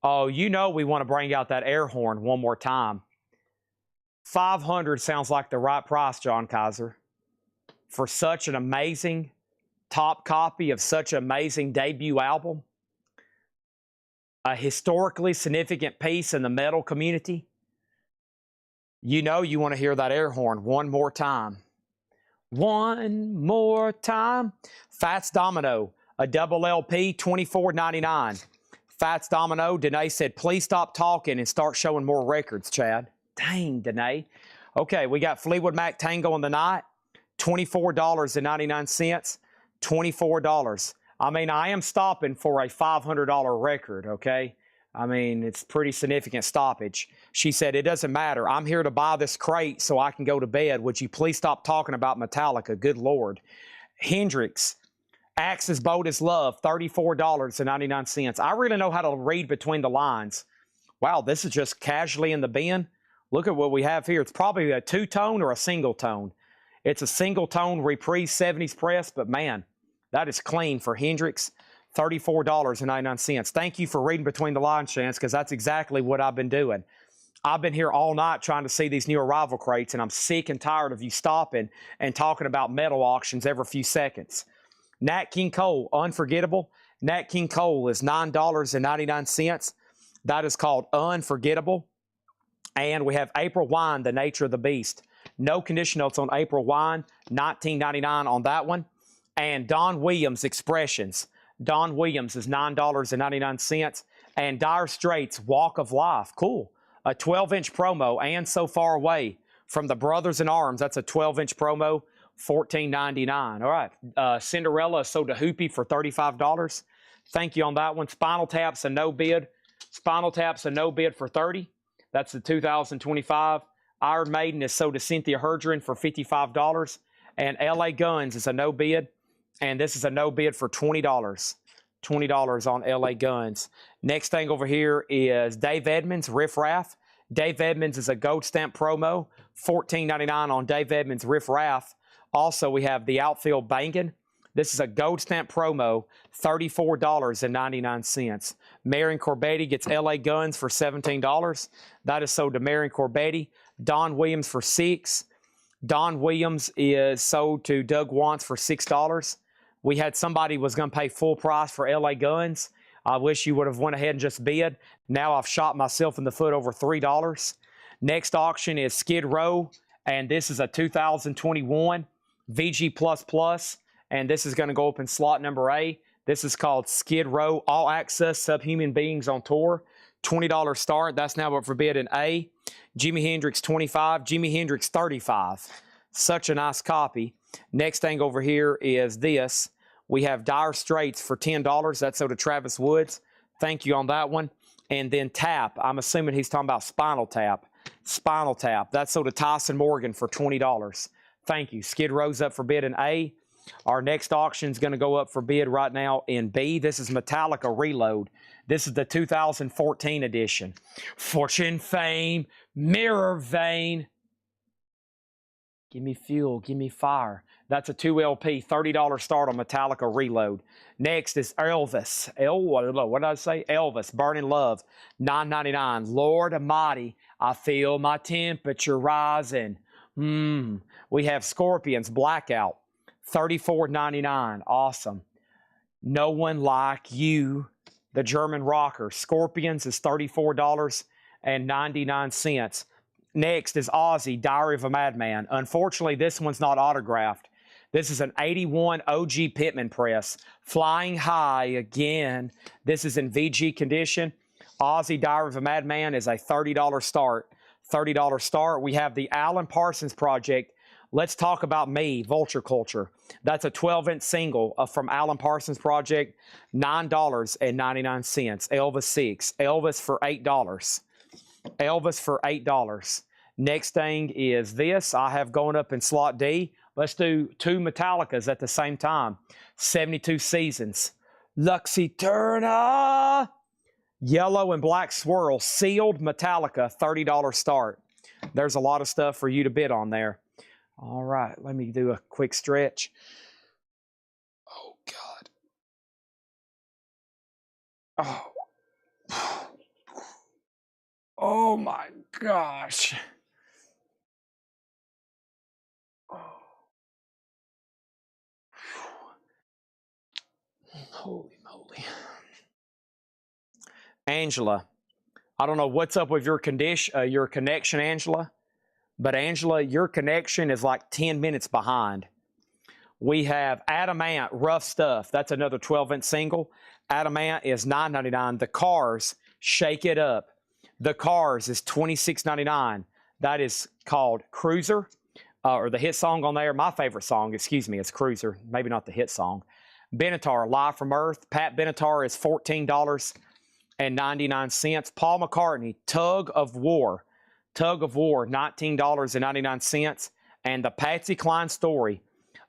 Oh, you know we want to bring out that air horn one more time. $500 sounds like the right price, John Kaiser, for such an amazing top copy of such an amazing debut album. A historically significant piece in the metal community. You know you want to hear that air horn one more time. One more time. Fats Domino, a double LP, $24.99. Fats Domino, Danae said, please stop talking and start showing more records, Chad. Dang, Danae. Okay, we got Fleetwood Mac Tango in the Night, $24.99. $24. I mean, I am stopping for a $500 record, okay? I mean, it's pretty significant stoppage. She said, it doesn't matter. I'm here to buy this crate so I can go to bed. Would you please stop talking about Metallica? Good Lord. Hendrix, Axe's Bold as Love, $34.99. I really know how to read between the lines. Wow, this is just casually in the bin. Look at what we have here. It's probably a two-tone or a single tone. It's a single tone Reprise 70s press, but man, that is clean for Hendrix. $34.99. Thank you for reading between the lines, Chance, because that's exactly what I've been doing. I've been here all night trying to see these new arrival crates, and I'm sick and tired of you stopping and talking about metal auctions every few seconds. Nat King Cole, Unforgettable. Nat King Cole is $9.99. That is called Unforgettable. And we have April Wine, The Nature of the Beast. No condition notes on April Wine, $19.99 on that one. And Don Williams, Expressions. Don Williams is $9.99. And Dire Straits, Walk of Life. Cool. A 12-inch promo, and So Far Away from the Brothers in Arms. That's a 12-inch promo, $14.99. All right. Cinderella, Soda Hoopy for $35. Thank you on that one. Spinal Tap's a no bid. Spinal Tap's a no bid for $30. That's the 2025. Iron Maiden is sold to Cynthia Herdrin for $55. And LA Guns is a no bid. And this is a no bid for $20. $20 on LA Guns. Next thing over here is Dave Edmunds, Riff Raff. Dave Edmunds is a gold stamp promo, $14.99 on Dave Edmunds, Riff Raff. Also, we have the Outfield Bangin'. This is a gold stamp promo, $34.99. Marion Corbetti gets LA Guns for $17. That is sold to Marion Corbetti. Don Williams for $6. Don Williams is sold to Doug Wantz for $6. We had somebody was going to pay full price for LA Guns. I wish you would have went ahead and just bid. Now I've shot myself in the foot over $3. Next auction is Skid Row, and this is a 2021 VG++, and this is going to go up in slot number A. This is called Skid Row All Access Subhuman Beings on Tour. $20 start. That's now up for bid in A. Jimi Hendrix 25, Jimi Hendrix 35. Such a nice copy. Next thing over here is this. We have Dire Straits for $10. That's sold to Travis Woods. Thank you on that one. And then Tap. I'm assuming he's talking about Spinal Tap. Spinal Tap. That's sold to Tyson Morgan for $20. Thank you. Skid Row's up for bid in A. Our next auction is going to go up for bid right now in B. This is Metallica Reload. This is the 2014 edition. Fortune, fame, mirror vein. Give me fuel, give me fire. That's a 2 LP, $30 start on Metallica Reload. Next is Elvis. What did I say? Elvis, Burning Love, $9.99. Lord Almighty, I feel my temperature rising. We have Scorpions, Blackout, $34.99. Awesome. No One Like You, the German rocker. Scorpions is $34.99. Next is Ozzy, Diary of a Madman. Unfortunately, this one's not autographed. This is an 81 OG Pittman press. Flying High again. This is in VG condition. Ozzy, Diary of a Madman is a $30 start. $30 start. We have the Alan Parsons Project. Let's Talk About Me, Vulture Culture. That's a 12-inch single from Alan Parsons Project, $9.99. Elvis 6. Elvis for $8. Elvis for $8. Next thing is this. I have going up in slot D. Let's do 2 Metallicas at the same time. 72 Seasons. Lux Eterna. Yellow and Black Swirl. Sealed Metallica, $30 start. There's a lot of stuff for you to bid on there. All right, let me do a quick stretch. Oh, God. Oh. Oh, my gosh. Oh. Holy moly. Angela, I don't know what's up with your connection, Angela. But Angela, your connection is like 10 minutes behind. We have Adamant, Rough Stuff. That's another 12-inch single. Adamant is $9.99. The Cars, Shake It Up. The Cars is $26.99. That is called Cruiser, or the hit song on there. My favorite song, excuse me, is Cruiser. Maybe not the hit song. Benatar, Live from Earth. Pat Benatar is $14.99. Paul McCartney, Tug of War. Tug of War, $19.99. And the Patsy Cline Story,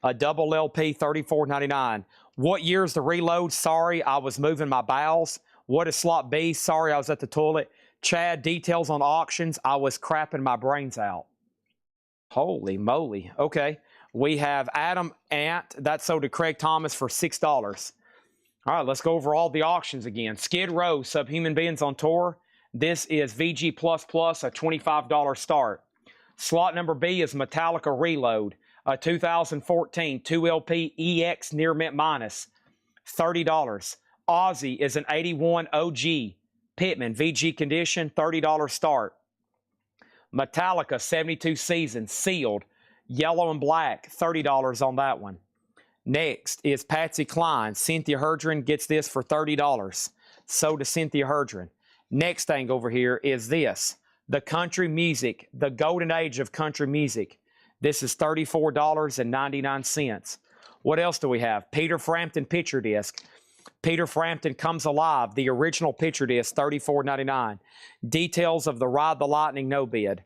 a double LP, $34.99. What year's the Reload? Sorry, I was moving my bowels. What is slot B? Sorry, I was at the toilet. Chad, details on auctions. I was crapping my brains out. Holy moly. Okay. We have Adam Ant. That's sold to Craig Thomas for $6. All right, let's go over all the auctions again. Skid Row, Subhuman Beings on Tour. This is VG++, a $25 start. Slot number B is Metallica Reload, a 2014 2LP EX Near Mint Minus, $30. Ozzy is an 81 OG Pittman VG condition, $30 start. Metallica 72 Seasons Sealed, Yellow and Black, $30 on that one. Next is Patsy Cline. Cynthia Herdren gets this for $30. So does Cynthia Herdren. Next thing over here is this. The country music, the golden age of country music. This is $34.99. What else do we have? Peter Frampton picture disc. Peter Frampton Comes Alive, the original picture disc, $34.99. Details of the Ride the Lightning no bid.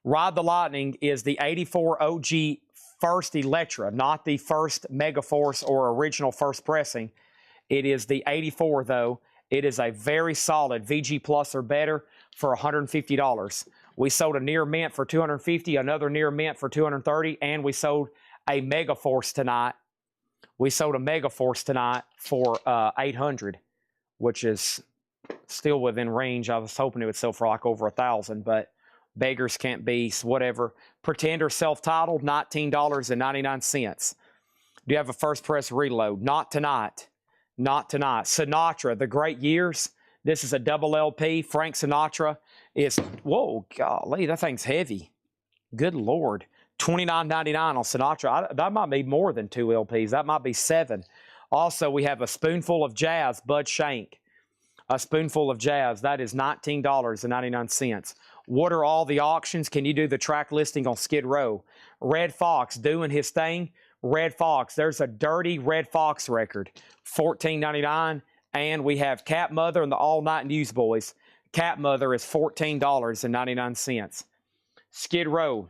Ride the Lightning is the 84 OG first Electra, not the first Megaforce or original first pressing. It is the 84 though. It is a very solid VG Plus or better for $150. We sold a near mint for $250, another near mint for $230, and we sold a Megaforce tonight. We sold a Megaforce tonight for $800, which is still within range. I was hoping it would sell for like over $1,000, but beggars can't be whatever. Pretender self-titled, $19.99. Do you have a first press reload? Not tonight. Not tonight. Sinatra, The Great Years. This is a double LP. Frank Sinatra is, whoa, golly, that thing's heavy. Good Lord. $29.99 on Sinatra. That might be more than 2 LPs. That might be 7. Also, we have A Spoonful of Jazz, Bud Shank. A Spoonful of Jazz. That is $19.99. What are all the auctions? Can you do the track listing on Skid Row? Red Fox doing his thing. Red Fox. There's a dirty Red Fox record. $14.99. And we have Cat Mother and the All Night Newsboys. Cat Mother is $14.99. Skid Row.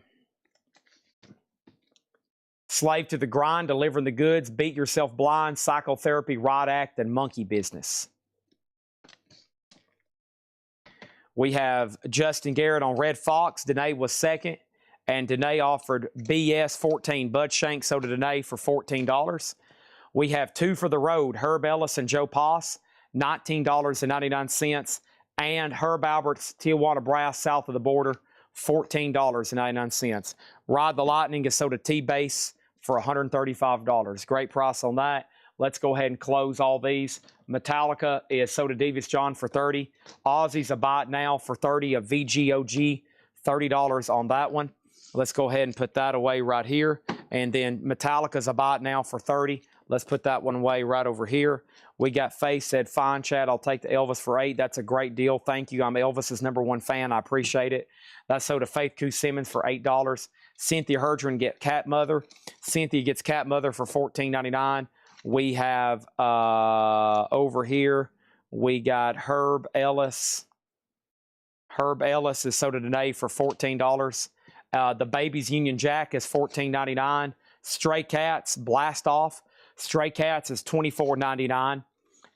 Slave to the Grind, Delivering the Goods, Beat Yourself Blind, Psychotherapy, Riot Act, and Monkey Business. We have Justin Garrett on Red Fox. Danae was second, and Danae offered BS 14. Bud Shank sold to Danae for $14. We have Two for the Road, Herb Ellis and Joe Poss, $19.99, and Herb Albert's Tijuana Brass south of the border, $14.99. Ride the Lightning is sold to T-Base for $135. Great price on that. Let's go ahead and close all these. Metallica is sold to Davis John for $30. Ozzy's a buy it now for $30. A VGOG, $30 on that one. Let's go ahead and put that away right here. And then Metallica's a buy it now for $30. Let's put that one away right over here. We got Faith said, fine, Chad, I'll take the Elvis for $8. That's a great deal. Thank you. I'm Elvis's #1 fan. I appreciate it. That's sold to Faith Koo Simmons for $8. Cynthia Herdron get Cat Mother. Cynthia gets Cat Mother for $14.99. We have over here, we got Herb Ellis. Herb Ellis is sold to Danae for $14. The Baby's Union Jack is $14.99. Stray Cats, Blast Off. Stray Cats is $24.99.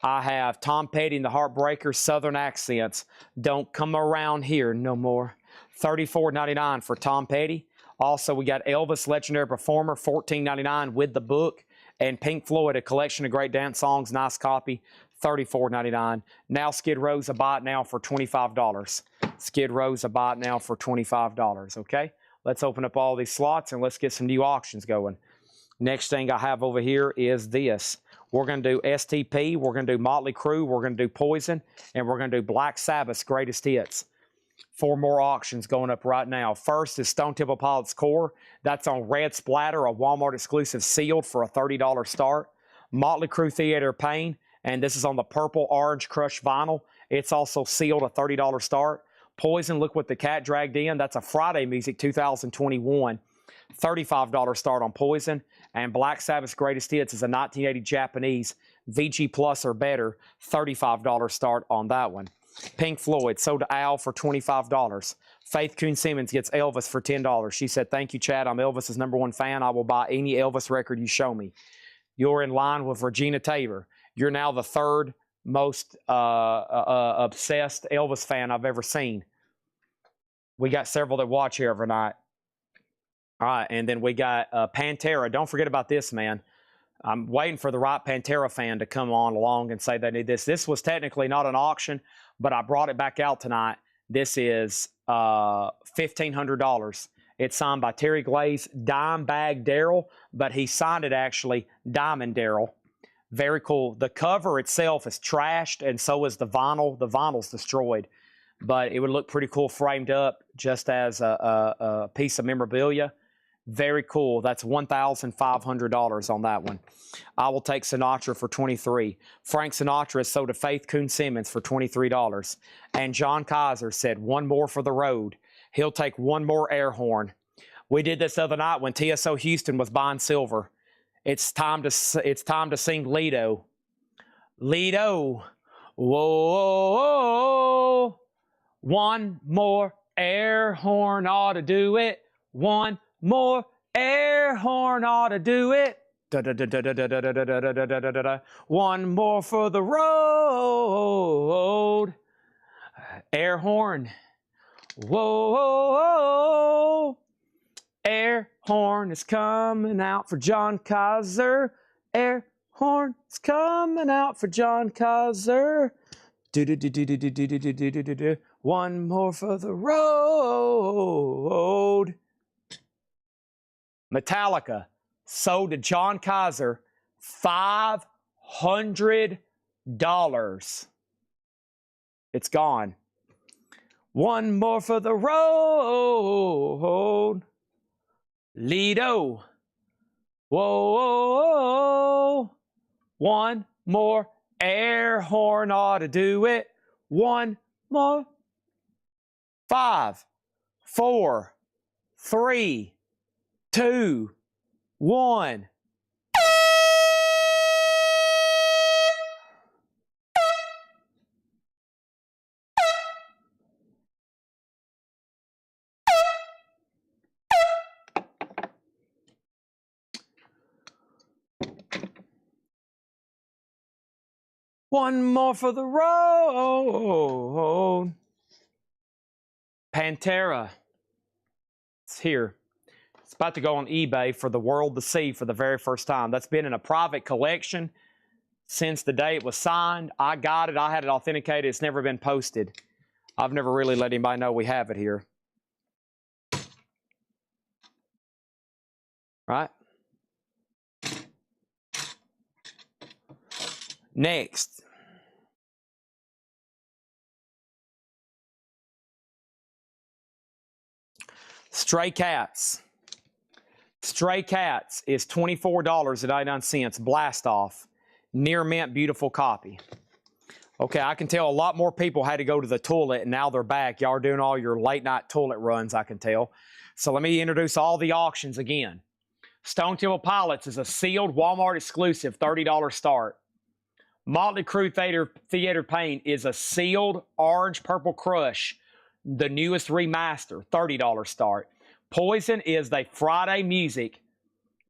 I have Tom Petty and the Heartbreakers, Southern Accents. Don't come around here no more. $34.99 for Tom Petty. Also, we got Elvis, Legendary Performer, $14.99 with the book. And Pink Floyd, A Collection of Great Dance Songs, nice copy, $34.99. Now Skid Row's a buy it now for $25. Skid Row's a buy it now for $25, okay? Let's open up all these slots and let's get some new auctions going. Next thing I have over here is this. We're going to do STP, we're going to do Motley Crue, we're going to do Poison, and we're going to do Black Sabbath's Greatest Hits. 4 more auctions going up right now. First is Stone Temple Pilots Core. That's on Red Splatter, a Walmart exclusive sealed for a $30 start. Motley Crue Theater of Pain, and this is on the purple orange crushed vinyl. It's also sealed, a $30 start. Poison, Look What the Cat Dragged In. That's a Friday Music 2021. $35 start on Poison. And Black Sabbath's Greatest Hits is a 1980 Japanese VG Plus or better. $35 start on that one. Pink Floyd sold to Al for $25. Faith Coon Simmons gets Elvis for $10. She said, thank you, Chad. I'm Elvis's #1 fan. I will buy any Elvis record you show me. You're in line with Regina Tabor. You're now the 3rd most obsessed Elvis fan I've ever seen. We got several that watch here every night. All right, and then we got Pantera. Don't forget about this, man. I'm waiting for the right Pantera fan to come on along and say they need this. This was technically not an auction, but I brought it back out tonight. This is $1,500. It's signed by Terry Glaze, Dime Bag Daryl, but he signed it actually Diamond Daryl. Very cool. The cover itself is trashed, and so is the vinyl. The vinyl's destroyed, but it would look pretty cool framed up just as a piece of memorabilia. Very cool. That's $1,500 on that one. I will take Sinatra for $23. Frank Sinatra is sold to Faith Coon Simmons for $23. And John Kaiser said, one more for the road. He'll take one more air horn. We did this the other night when TSO Houston was buying silver. It's time to sing Lido. Lido. Whoa. One more air horn ought to do it. One more air horn ought to do it. One more for the road. Air horn. Whoa. Air horn is coming out for John Kaiser. Air horn is coming out for John Kaiser. One more for the road. Metallica sold to John Kaiser $500. It's gone. One more for the road. Lido. Whoa. One more air horn ought to do it. One more. 5, 4, 3, 2, 1. One more for the road. Pantera. It's here. It's about to go on eBay for the world to see for the very first time. That's been in a private collection since the day it was signed. I got it. I had it authenticated. It's never been posted. I've never really let anybody know we have it here. Right? Next. Stray Cats. Stray Cats is $24.99. Blast off. Near mint, beautiful copy. Okay, I can tell a lot more people had to go to the toilet and now they're back. Y'all are doing all your late night toilet runs, I can tell. So let me introduce all the auctions again. Stone Temple Pilots is a sealed Walmart exclusive $30 start. Motley Crue Theater Paint is a sealed Orange Purple Crush, the newest remaster, $30 start. Poison is the Friday Music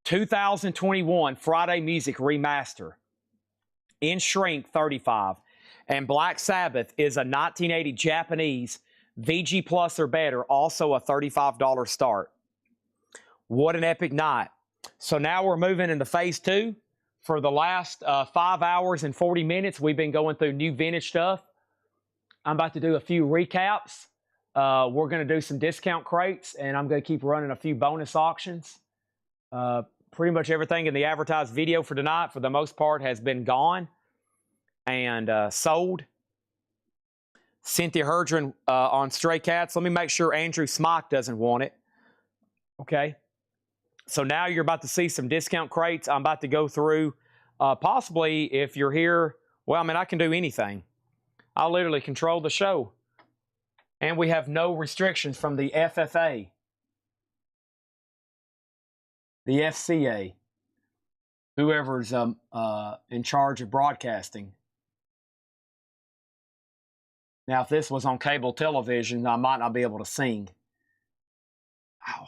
2021 Friday Music remaster in shrink, $35. And Black Sabbath is a 1980 Japanese VG Plus or better, also a $35 start. What an epic night. So now we're moving into phase 2. For the last 5 hours and 40 minutes, we've been going through new vintage stuff. I'm about to do a few recaps. We're going to do some discount crates, and I'm going to keep running a few bonus auctions. Pretty much everything in the advertised video for tonight, for the most part, has been gone and sold. Cynthia Herdron on Stray Cats. Let me make sure Andrew Smock doesn't want it. Okay. So now you're about to see some discount crates. I'm about to go through, possibly if you're here, well, I mean, I can do anything. I literally control the show. And we have no restrictions from the FFA, the FCA, whoever's in charge of broadcasting. Now, if this was on cable television, I might not be able to sing. Ow.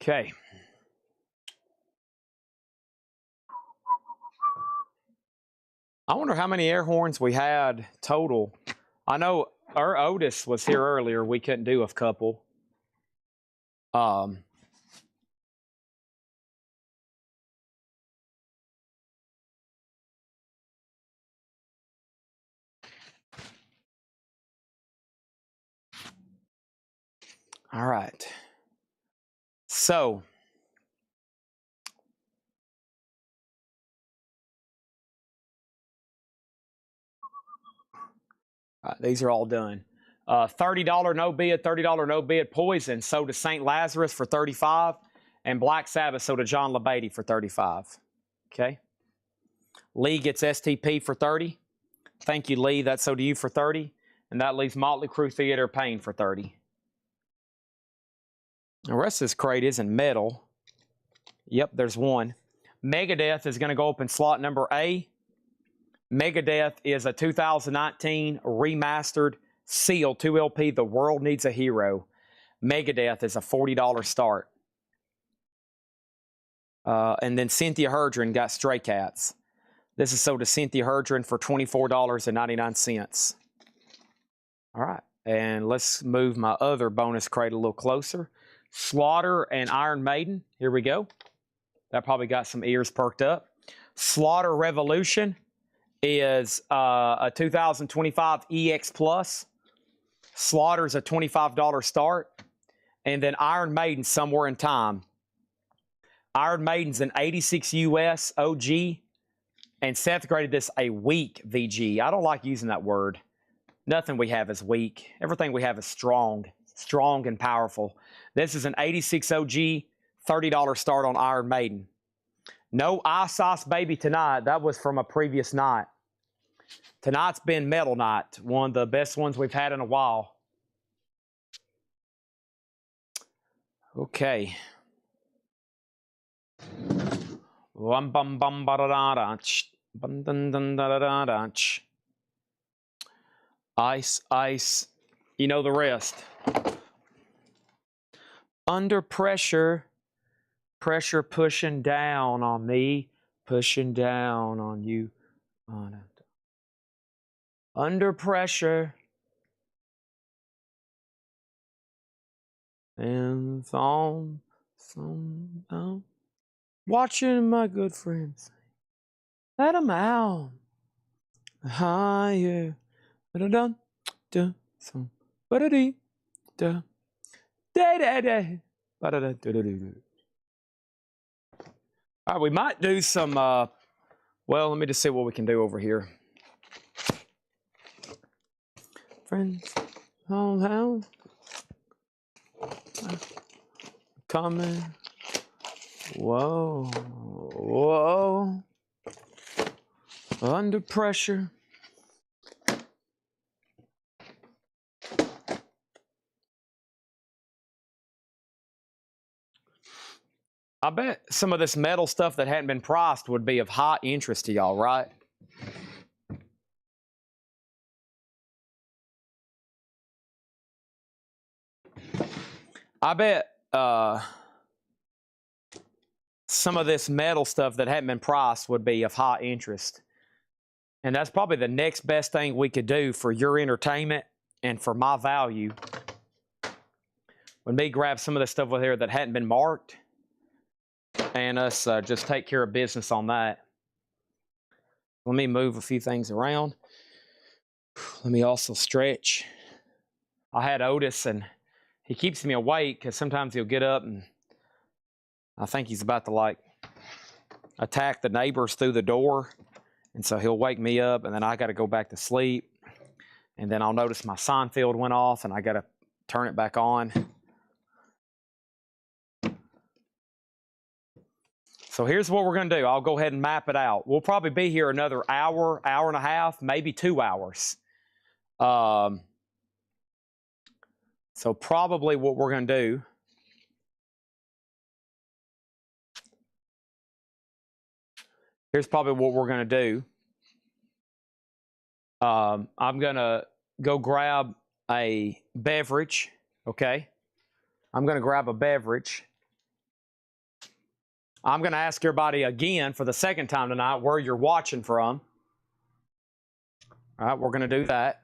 Okay. I wonder how many air horns we had total. I know our Otis was here earlier. We couldn't do a couple. All right. So, these are all done. $30 no bid, $30 no bid. Poison sold to St. Lazarus for $35, and Black Sabbath sold to John LaBeatty for $35. Okay. Lee gets STP for $30. Thank you, Lee. That's sold to you for $30, and that leaves Motley Crue Theater Pain for $30. The rest of this crate isn't metal. Yep, there's one. Megadeth is going to go up in slot number A. Megadeth is a 2019 remastered sealed 2LP, The World Needs a Hero. Megadeth is a $40 start. And then Cynthia Herdron got Stray Cats. This is sold to Cynthia Herdron for $24.99. All right. And let's move my other bonus crate a little closer. Slaughter and Iron Maiden. Here we go. That probably got some ears perked up. Slaughter Revolution is a 2025 EX Plus. Slaughter's a $25 start. And then Iron Maiden somewhere in time. Iron Maiden's an 86 US OG. And Seth graded this a weak VG. I don't like using that word. Nothing we have is weak. Everything we have is strong. Strong and powerful. This is an 86 OG, $30 start on Iron Maiden. No Ice Sauce Baby tonight. That was from a previous night. Tonight's been Metal Night. One of the best ones we've had in a while. Okay. Ice, ice. You know the rest. Under pressure. Pressure pushing down on me. Pushing down on you. Under pressure. And on. Watching my good friends. Let them out. Higher. Da-da-dum. Da. Some. Ba-da-dee. Da. Da-da-da. Ba-da-da-da-da-da. All right, we might do some, well, let me just see what we can do over here. Friends, oh, how? Coming. Whoa, whoa. Under pressure. I bet some of this metal stuff that hadn't been priced would be of high interest to y'all, right? I bet some of this metal stuff that hadn't been priced would be of high interest. And that's probably the next best thing we could do for your entertainment and for my value. When me grab some of the stuff over here that hadn't been marked and us just take care of business on that. Let me move a few things around. Let me also stretch. I had Otis and he keeps me awake because sometimes he'll get up and I think he's about to like attack the neighbors through the door. And so he'll wake me up and then I got to go back to sleep. And then I'll notice my Seinfeld went off and I got to turn it back on. So here's what we're going to do. I'll go ahead and map it out. We'll probably be here another hour, hour and a half, maybe 2 hours. So probably what we're going to do. Here's probably what we're going to do. I'm going to go grab a beverage, okay? I'm going to grab a beverage. I'm going to ask everybody again for the second time tonight where you're watching from. All right, we're going to do that.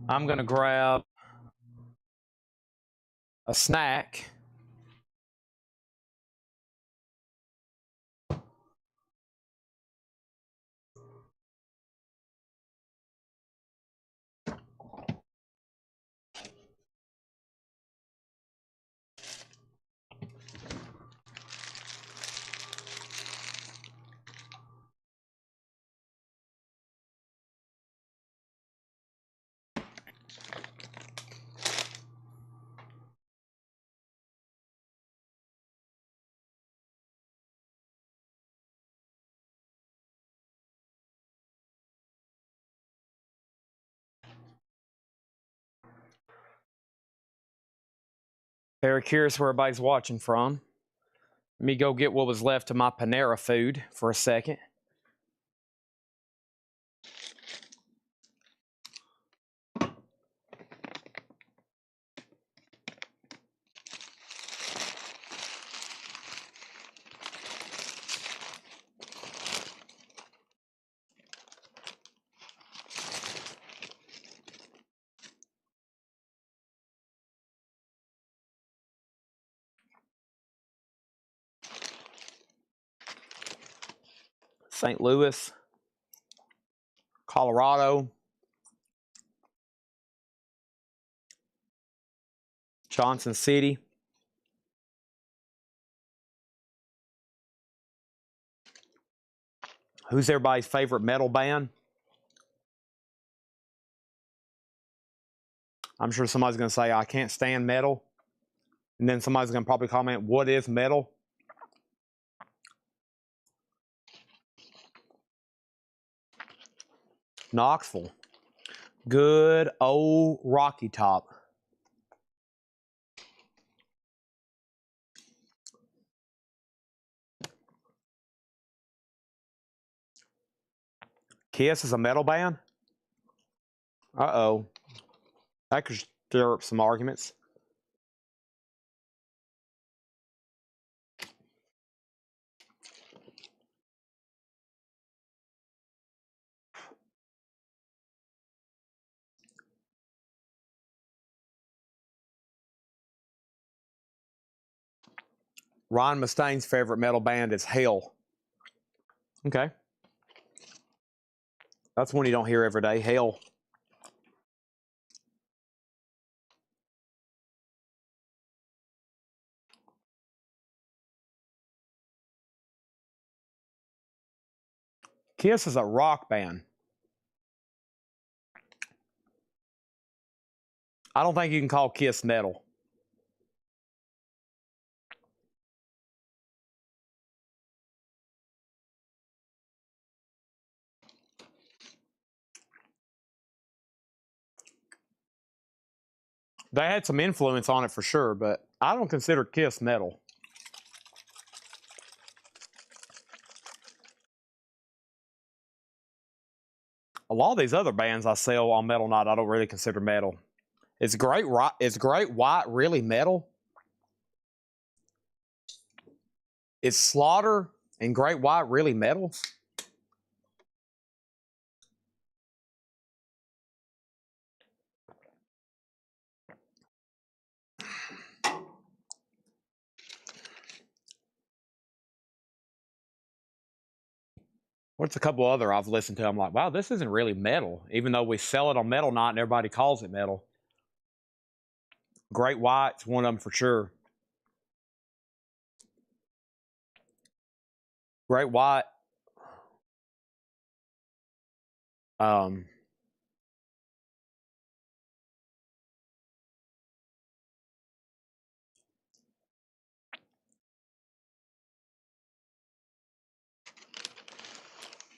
I'm going to grab a snack. Very curious where everybody's watching from. Let me go get what was left of my Panera food for a second. St. Louis, Colorado, Johnson City, who's everybody's favorite metal band? I'm sure somebody's going to say, I can't stand metal. And then somebody's going to probably comment, what is metal? Knoxville. Good old Rocky Top. Kiss is a metal band? Uh-oh. That could stir up some arguments. Ron Mustaine's favorite metal band is Hell. Okay. That's one you don't hear every day, Hell. Kiss is a rock band. I don't think you can call Kiss metal. They had some influence on it for sure, but I don't consider Kiss metal. A lot of these other bands I sell on Metal Night, I don't really consider metal. Is Great White really metal? Is Slaughter and Great White really metal? What's a couple other I've listened to? I'm like, wow, this isn't really metal, even though we sell it on Metal Night and everybody calls it metal. Great White's one of them for sure. Great White.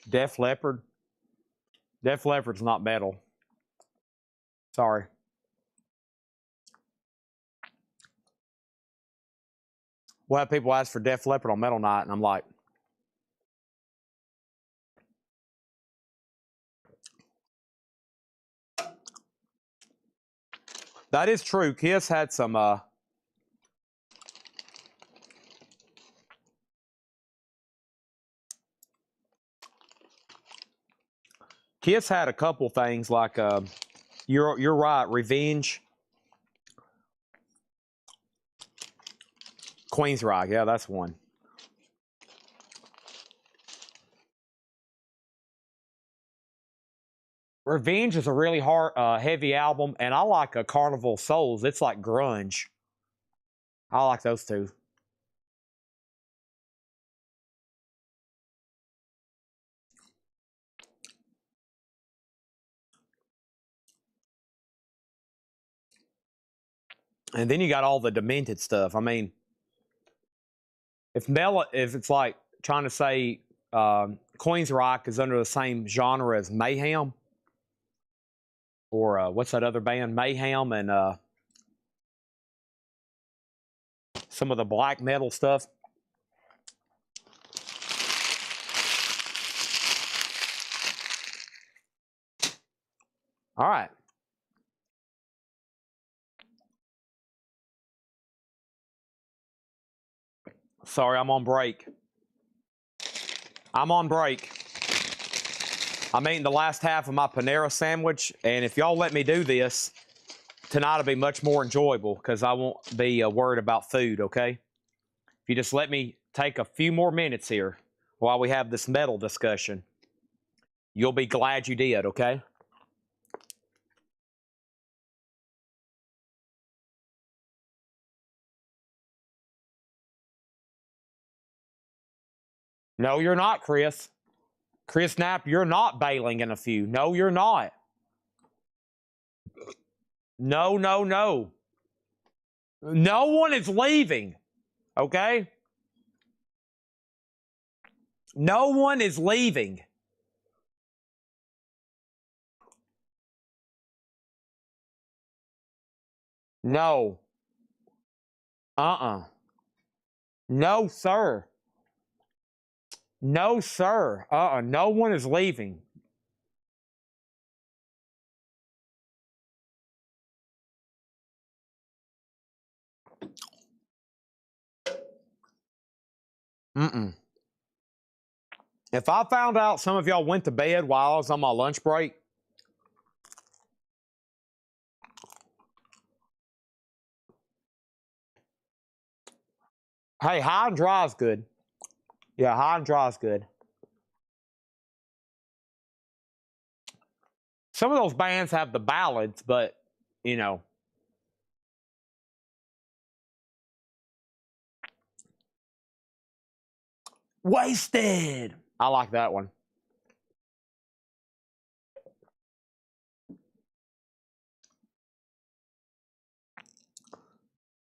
Def Leppard. Def Leppard's not metal. Sorry. We'll have people ask for Def Leppard on Metal Night, and I'm like, that is true. Kiss had some Kiss had a couple things like you're right, Revenge, Queensryche, yeah, that's one. Revenge is a really hard, heavy album, and I like a Carnival Souls. It's like grunge. I like those two. And then you got all the demented stuff. I mean, if it's like trying to say Queensryche is under the same genre as Mayhem, or what's that other band? Mayhem and some of the black metal stuff. All right. Sorry, I'm on break. I'm on break. I'm eating the last half of my Panera sandwich, and if y'all let me do this, tonight will be much more enjoyable because I won't be worried about food, okay? If you just let me take a few more minutes here, while we have this metal discussion. You'll be glad you did, okay? No, you're not, Chris. Chris Knapp, you're not bailing in a few. No, you're not. No, no, no. No one is leaving, okay? No one is leaving. No. No, sir. No, sir. No one is leaving. If I found out some of y'all went to bed while I was on my lunch break, hey, high and dry is good. Yeah, high and dry is good. Some of those bands have the ballads, but, you know. Wasted. I like that one.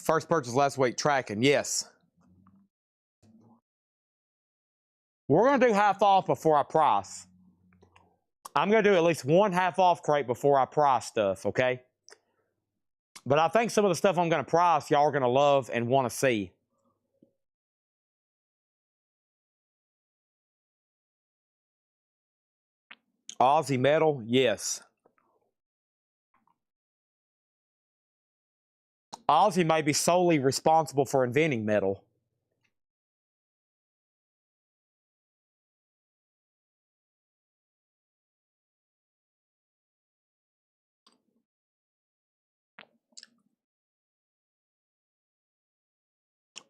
First purchase last week, tracking, yes. We're going to do half off before I price. I'm going to do at least one half off crate before I price stuff, okay? But I think some of the stuff I'm going to price, y'all are going to love and want to see. Aussie metal, yes. Aussie may be solely responsible for inventing metal.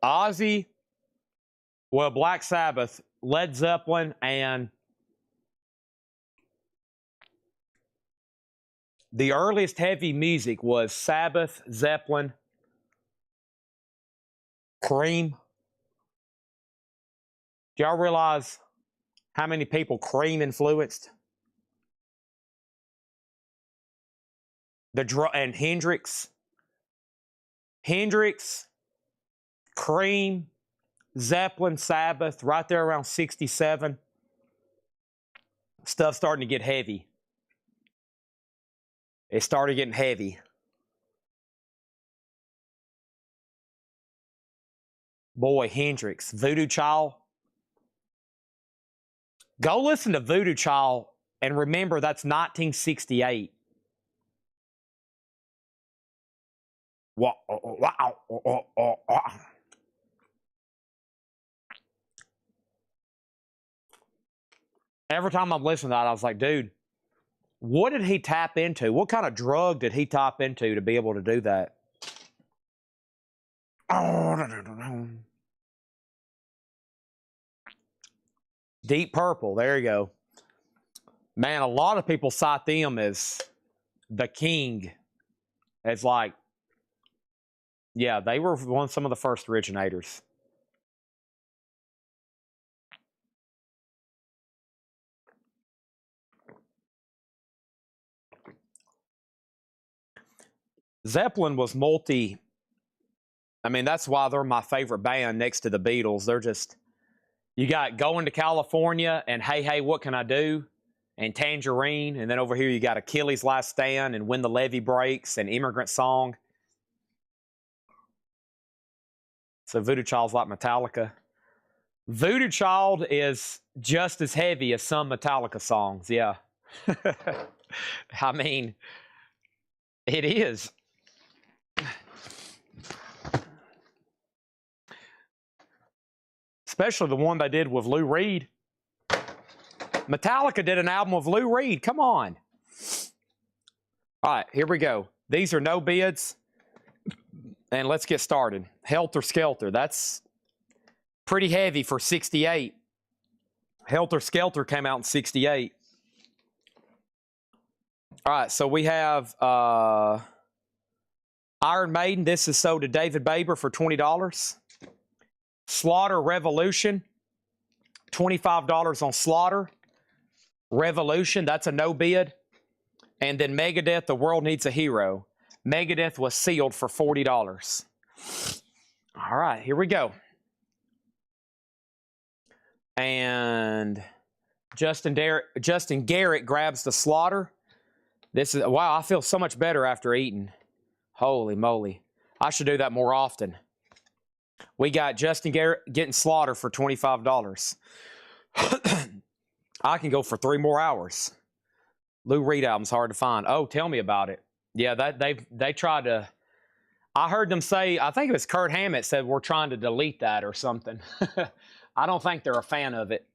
Ozzy, well, Black Sabbath, Led Zeppelin, and the earliest heavy music was Sabbath, Zeppelin, Cream. Do y'all realize how many people Cream influenced? And Hendrix. Hendrix, Cream, Zeppelin, Sabbath, right there around 67. Stuff starting to get heavy. It started getting heavy. Boy, Hendrix, Voodoo Child. Go listen to Voodoo Child and remember that's 1968. Every time I'm listening to that, I was like, dude, what did he tap into? What kind of drug did he tap into to be able to do that? Deep Purple, there you go. Man, a lot of people cite them as the king. It's like, yeah, they were some of the first originators. Zeppelin was I mean, that's why they're my favorite band next to the Beatles. They're just, you got Going to California and Hey, Hey, What Can I Do? And Tangerine. And then over here you got Achilles' Last Stand and When the Levee Breaks and Immigrant Song. So Voodoo Child's like Metallica. Voodoo Child is just as heavy as some Metallica songs, yeah. I mean, it is. Especially the one they did with Lou Reed. Metallica did an album with Lou Reed. Come on. All right, here we go. These are no bids. And let's get started. Helter Skelter. That's pretty heavy for 68. Helter Skelter came out in 68. All right, so we have Iron Maiden. This is sold to David Baber for $20. Slaughter Revolution, $25 on Slaughter. Revolution, that's a no bid. And then Megadeth, The World Needs a Hero. Megadeth was sealed for $40. All right, here we go. And Justin Garrett grabs the Slaughter. This is, wow, I feel so much better after eating. Holy moly. I should do that more often. We got Justin Garrett getting Slaughter for $25. I can go for 3 more hours. Lou Reed album's hard to find. Oh, tell me about it. Yeah, they tried to. I heard them say, I think it was Kurt Hammett said we're trying to delete that or something. I don't think they're a fan of it.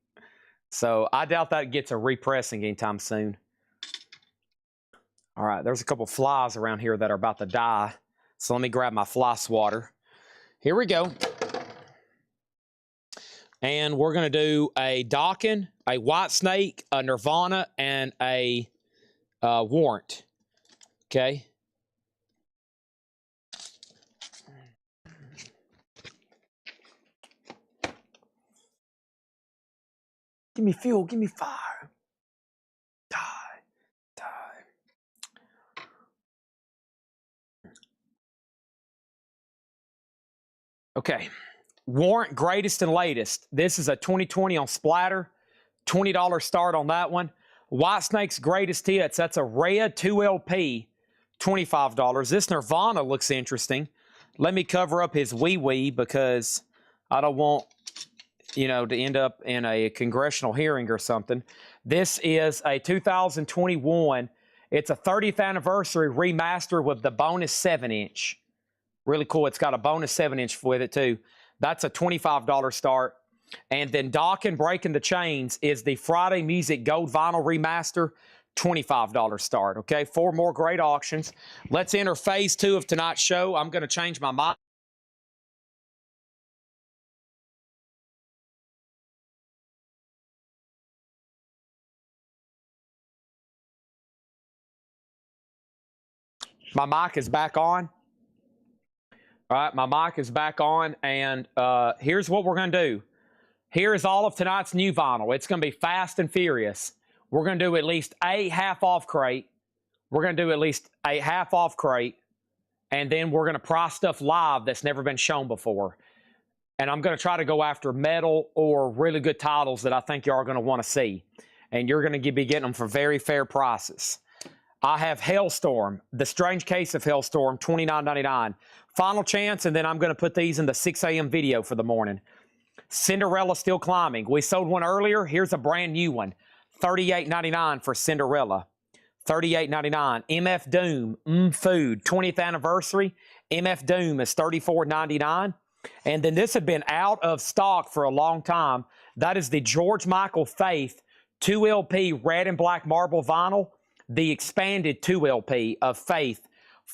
So I doubt that gets a repressing anytime soon. All right, there's a couple flies around here that are about to die. So let me grab my fly swatter. Here we go. And we're going to do a Dawkins, a Whitesnake, a Nirvana, and a Warrant. Okay. Give me fuel, give me fire. Die. Okay. Warrant greatest and latest. This is a 2020 on Splatter. $20 start on that one. Whitesnake's greatest hits. That's a red 2LP. $25. This Nirvana looks interesting. Let me cover up his wee-wee because I don't want, to end up in a congressional hearing or something. This is a 2021. It's a 30th anniversary remaster with the bonus 7-inch. Really cool. It's got a bonus 7-inch with it too. That's a $25 start. And then Dawkins Breaking the Chains is the Friday Music Gold Vinyl Remaster, $25 start. Okay, 4 more great auctions. Let's enter phase 2 of tonight's show. I'm going to change my mic. My mic is back on. All right, my mic is back on, and here's what we're going to do. Here is all of tonight's new vinyl. It's going to be fast and furious. We're going to do at least a half-off crate. We're going to do at least a half-off crate, and then we're going to price stuff live that's never been shown before. And I'm going to try to go after metal or really good titles that I think you are going to want to see. And you're going to be getting them for very fair prices. I have Hellstorm, The Strange Case of Hellstorm, $29.99. Final chance, and then I'm going to put these in the 6 a.m. video for the morning. Cinderella Still Climbing. We sold one earlier. Here's a brand new one. $38.99 for Cinderella. $38.99. MF Doom, Food, 20th anniversary. MF Doom is $34.99. And then this had been out of stock for a long time. That is the George Michael Faith 2LP red and black marble vinyl. The expanded 2LP of Faith,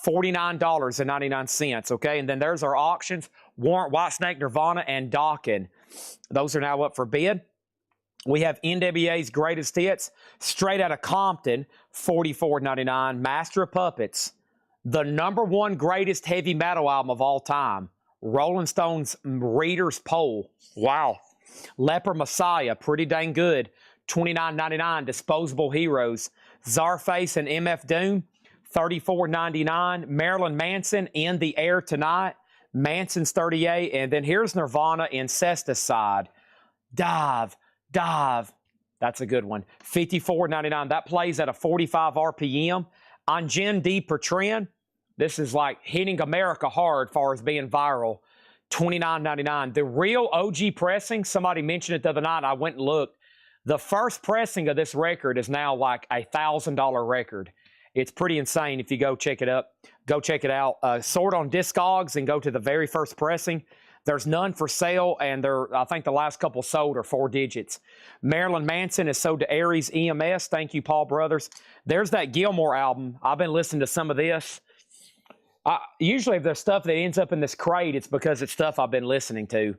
$49.99. Okay, and then there's our auctions. Warrant, Whitesnake, Nirvana, and Dawkins. Those are now up for bid. We have NWA's Greatest Hits, straight out of Compton, $44.99. Master of Puppets, the #1 greatest heavy metal album of all time. Rolling Stone's Reader's Poll. Wow. Leper Messiah, pretty dang good. $29.99. Disposable Heroes. Czarface and MF Doom, $34.99. Marilyn Manson, In the Air Tonight. Manson's $38. And then here's Nirvana, Incesticide. Dive. That's a good one. $54.99. That plays at a 45 RPM. Angin D. Pertrin. This is like hitting America hard as far as being viral. $29.99. The real OG pressing, somebody mentioned it the other night. I went and looked. The first pressing of this record is now like a $1,000 record. It's pretty insane if you go check it up. Go check it out. Sort on Discogs and go to the very first pressing. There's none for sale, and I think the last couple sold are 4 digits. Marilyn Manson is sold to Aries EMS. Thank you, Paul Brothers. There's that Gilmore album. I've been listening to some of this. Usually if there's stuff that ends up in this crate, it's because it's stuff I've been listening to.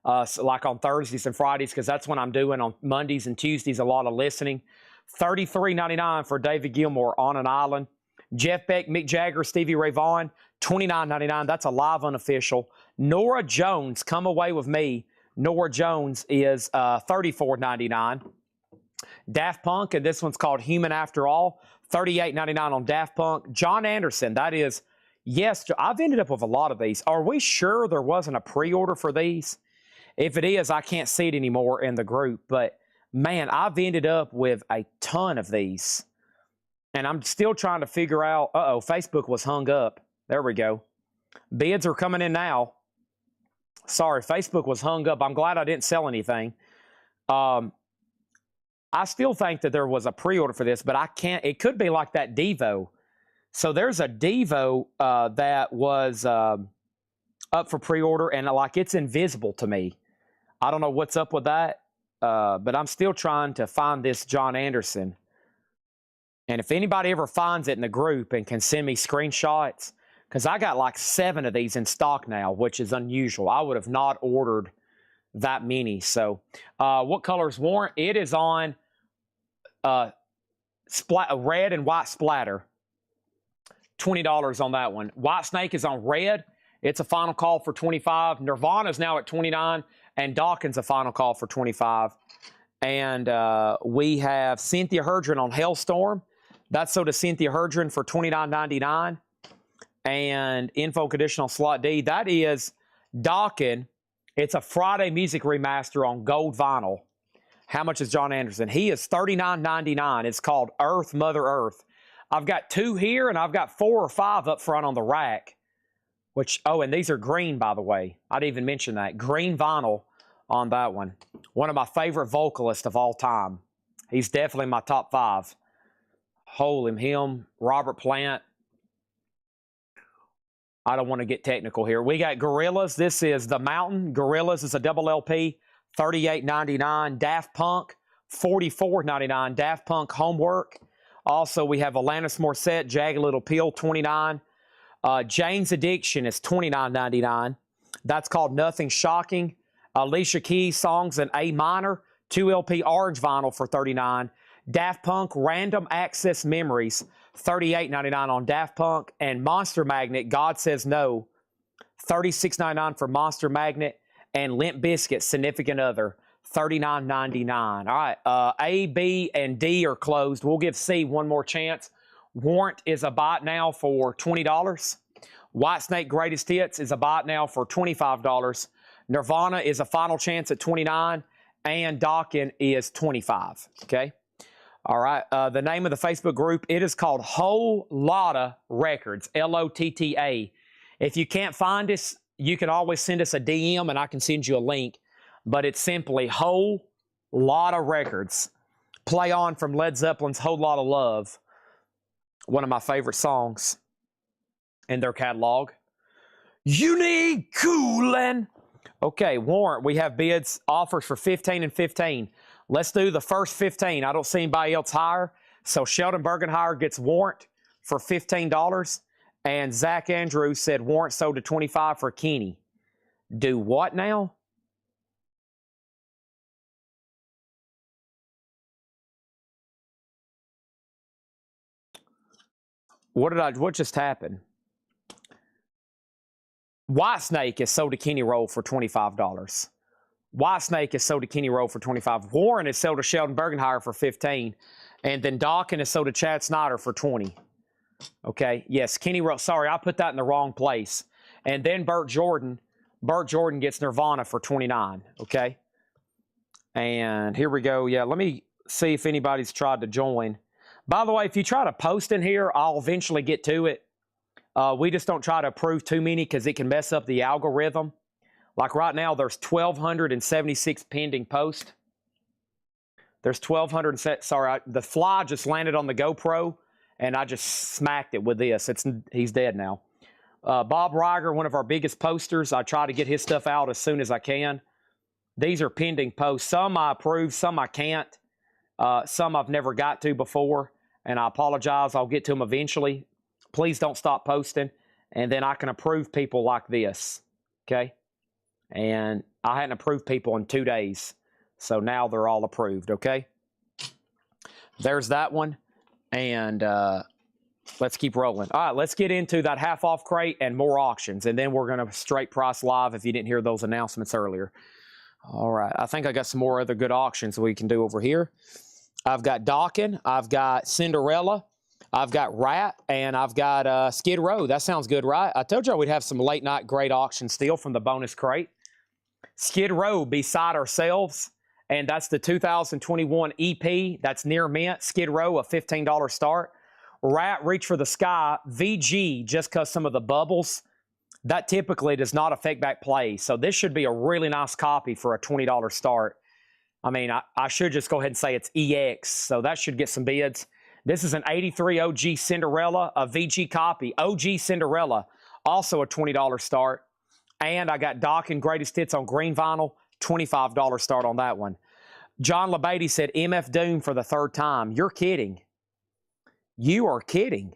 like on Thursdays and Fridays, because that's when I'm doing on Mondays and Tuesdays a lot of listening. $33.99 for David Gilmour, On an Island. Jeff Beck, Mick Jagger, Stevie Ray Vaughan, $29.99. That's a live unofficial. Nora Jones, Come Away With Me. Nora Jones is $34.99. Daft Punk, and this one's called Human After All, $38.99 on Daft Punk. John Anderson, that is, yes, I've ended up with a lot of these. Are we sure there wasn't a pre-order for these? If it is, I can't see it anymore in the group, but man, I've ended up with a ton of these. And I'm still trying to figure out, Facebook was hung up. There we go. Bids are coming in now. Sorry, Facebook was hung up. I'm glad I didn't sell anything. I still think that there was a pre-order for this, but I can't. It could be like that Devo. So there's a Devo that was up for pre-order, and like it's invisible to me. I don't know what's up with that, but I'm still trying to find this John Anderson. And if anybody ever finds it in the group and can send me screenshots, because I got like 7 of these in stock now, which is unusual. I would have not ordered that many. So what color is Warrant? It is on red and white splatter. $20 on that one. White Snake is on red. It's a final call for $25. Nirvana's now at $29, and Dawkins a final call for $25. And we have Cynthia Herdron on Hellstorm. That's sold to Cynthia Herdron for $29.99. And Info Conditional Slot D. That is Dawkins. It's a Friday Music Remaster on gold vinyl. How much is John Anderson? He is $39.99. It's called Earth, Mother Earth. I've got 2 here, and I've got 4 or 5 up front on the rack. Which, and these are green, by the way. I didn't even mention that. Green vinyl on that one. One of my favorite vocalists of all time. He's definitely my top 5. Him, Robert Plant. I don't want to get technical here. We got Gorillaz. This is The Mountain. Gorillaz is a double LP, $38.99. Daft Punk, $44.99. Daft Punk Homework. Also, we have Alanis Morissette, Jagged Little Pill, $29. Jane's Addiction is $29.99. That's called Nothing Shocking. Alicia Keys Songs in A minor, 2 LP orange vinyl for $39. Daft Punk Random Access Memories, $38.99 on Daft Punk. And Monster Magnet, God Says No, $36.99 for Monster Magnet. And Limp Bizkit, Significant Other, $39.99. All right, A, B, and D are closed. We'll give C one more chance. Warrant is a bot now for $20. Whitesnake Greatest Hits is a bot now for $25. Nirvana is a final chance at $29. And Dawkins is $25. Okay? All right. The name of the Facebook group, it is called Whole Lotta Records, Lotta. If you can't find us, you can always send us a DM and I can send you a link. But it's simply Whole Lotta Records. Play on from Led Zeppelin's Whole Lotta Love. One of my favorite songs in their catalog. You need coolin'. Okay, Warrant. We have bids, offers for 15 and 15. Let's do the first 15. I don't see anybody else higher. So Sheldon Bergenhire gets Warrant for $15. And Zach Andrews said Warrant sold to $25 for Kenny. Do what now? What just happened? Whitesnake is sold to Kenny Roll for $25. Whitesnake is sold to Kenny Roll for $25. Warren is sold to Sheldon Bergenhire for $15. And then Dawkins is sold to Chad Snyder for $20. Okay, yes, Kenny Roll. Sorry, I put that in the wrong place. And then Burt Jordan gets Nirvana for $29. Okay. And here we go. Yeah, let me see if anybody's tried to join. By the way, if you try to post in here, I'll eventually get to it. We just don't try to approve too many because it can mess up the algorithm. Like right now, there's 1,276 pending posts. There's 1,200. Sorry, the fly just landed on the GoPro, and I just smacked it with this. He's dead now. Bob Reiger, one of our biggest posters. I try to get his stuff out as soon as I can. These are pending posts. Some I approve, some I can't. Some I've never got to before, and I apologize. I'll get to them eventually. Please don't stop posting, and then I can approve people like this, okay? And I hadn't approved people in 2 days. So now they're all approved, okay? There's that one. And let's keep rolling. All right, let's get into that half-off crate and more auctions. And then we're going to straight price live if you didn't hear those announcements earlier. All right, I think I got some more other good auctions we can do over here. I've got Dawkin, I've got Cinderella, I've got Rat, and I've got Skid Row. That sounds good, right? I told y'all we'd have some late-night great auction still from the bonus crate. Skid Row beside ourselves, and that's the 2021 EP. That's near mint. Skid Row, a $15 start. Rat, Reach for the Sky, VG, just because some of the bubbles, that typically does not affect back play. So this should be a really nice copy for a $20 start. I mean, I should just go ahead and say it's EX, so that should get some bids. This is an 83 OG Cinderella, a VG copy. OG Cinderella, also a $20 start. And I got Dawkin Greatest Hits on green vinyl, $25 start on that one. John LeBady said MF Doom for the third time. You're kidding. You are kidding.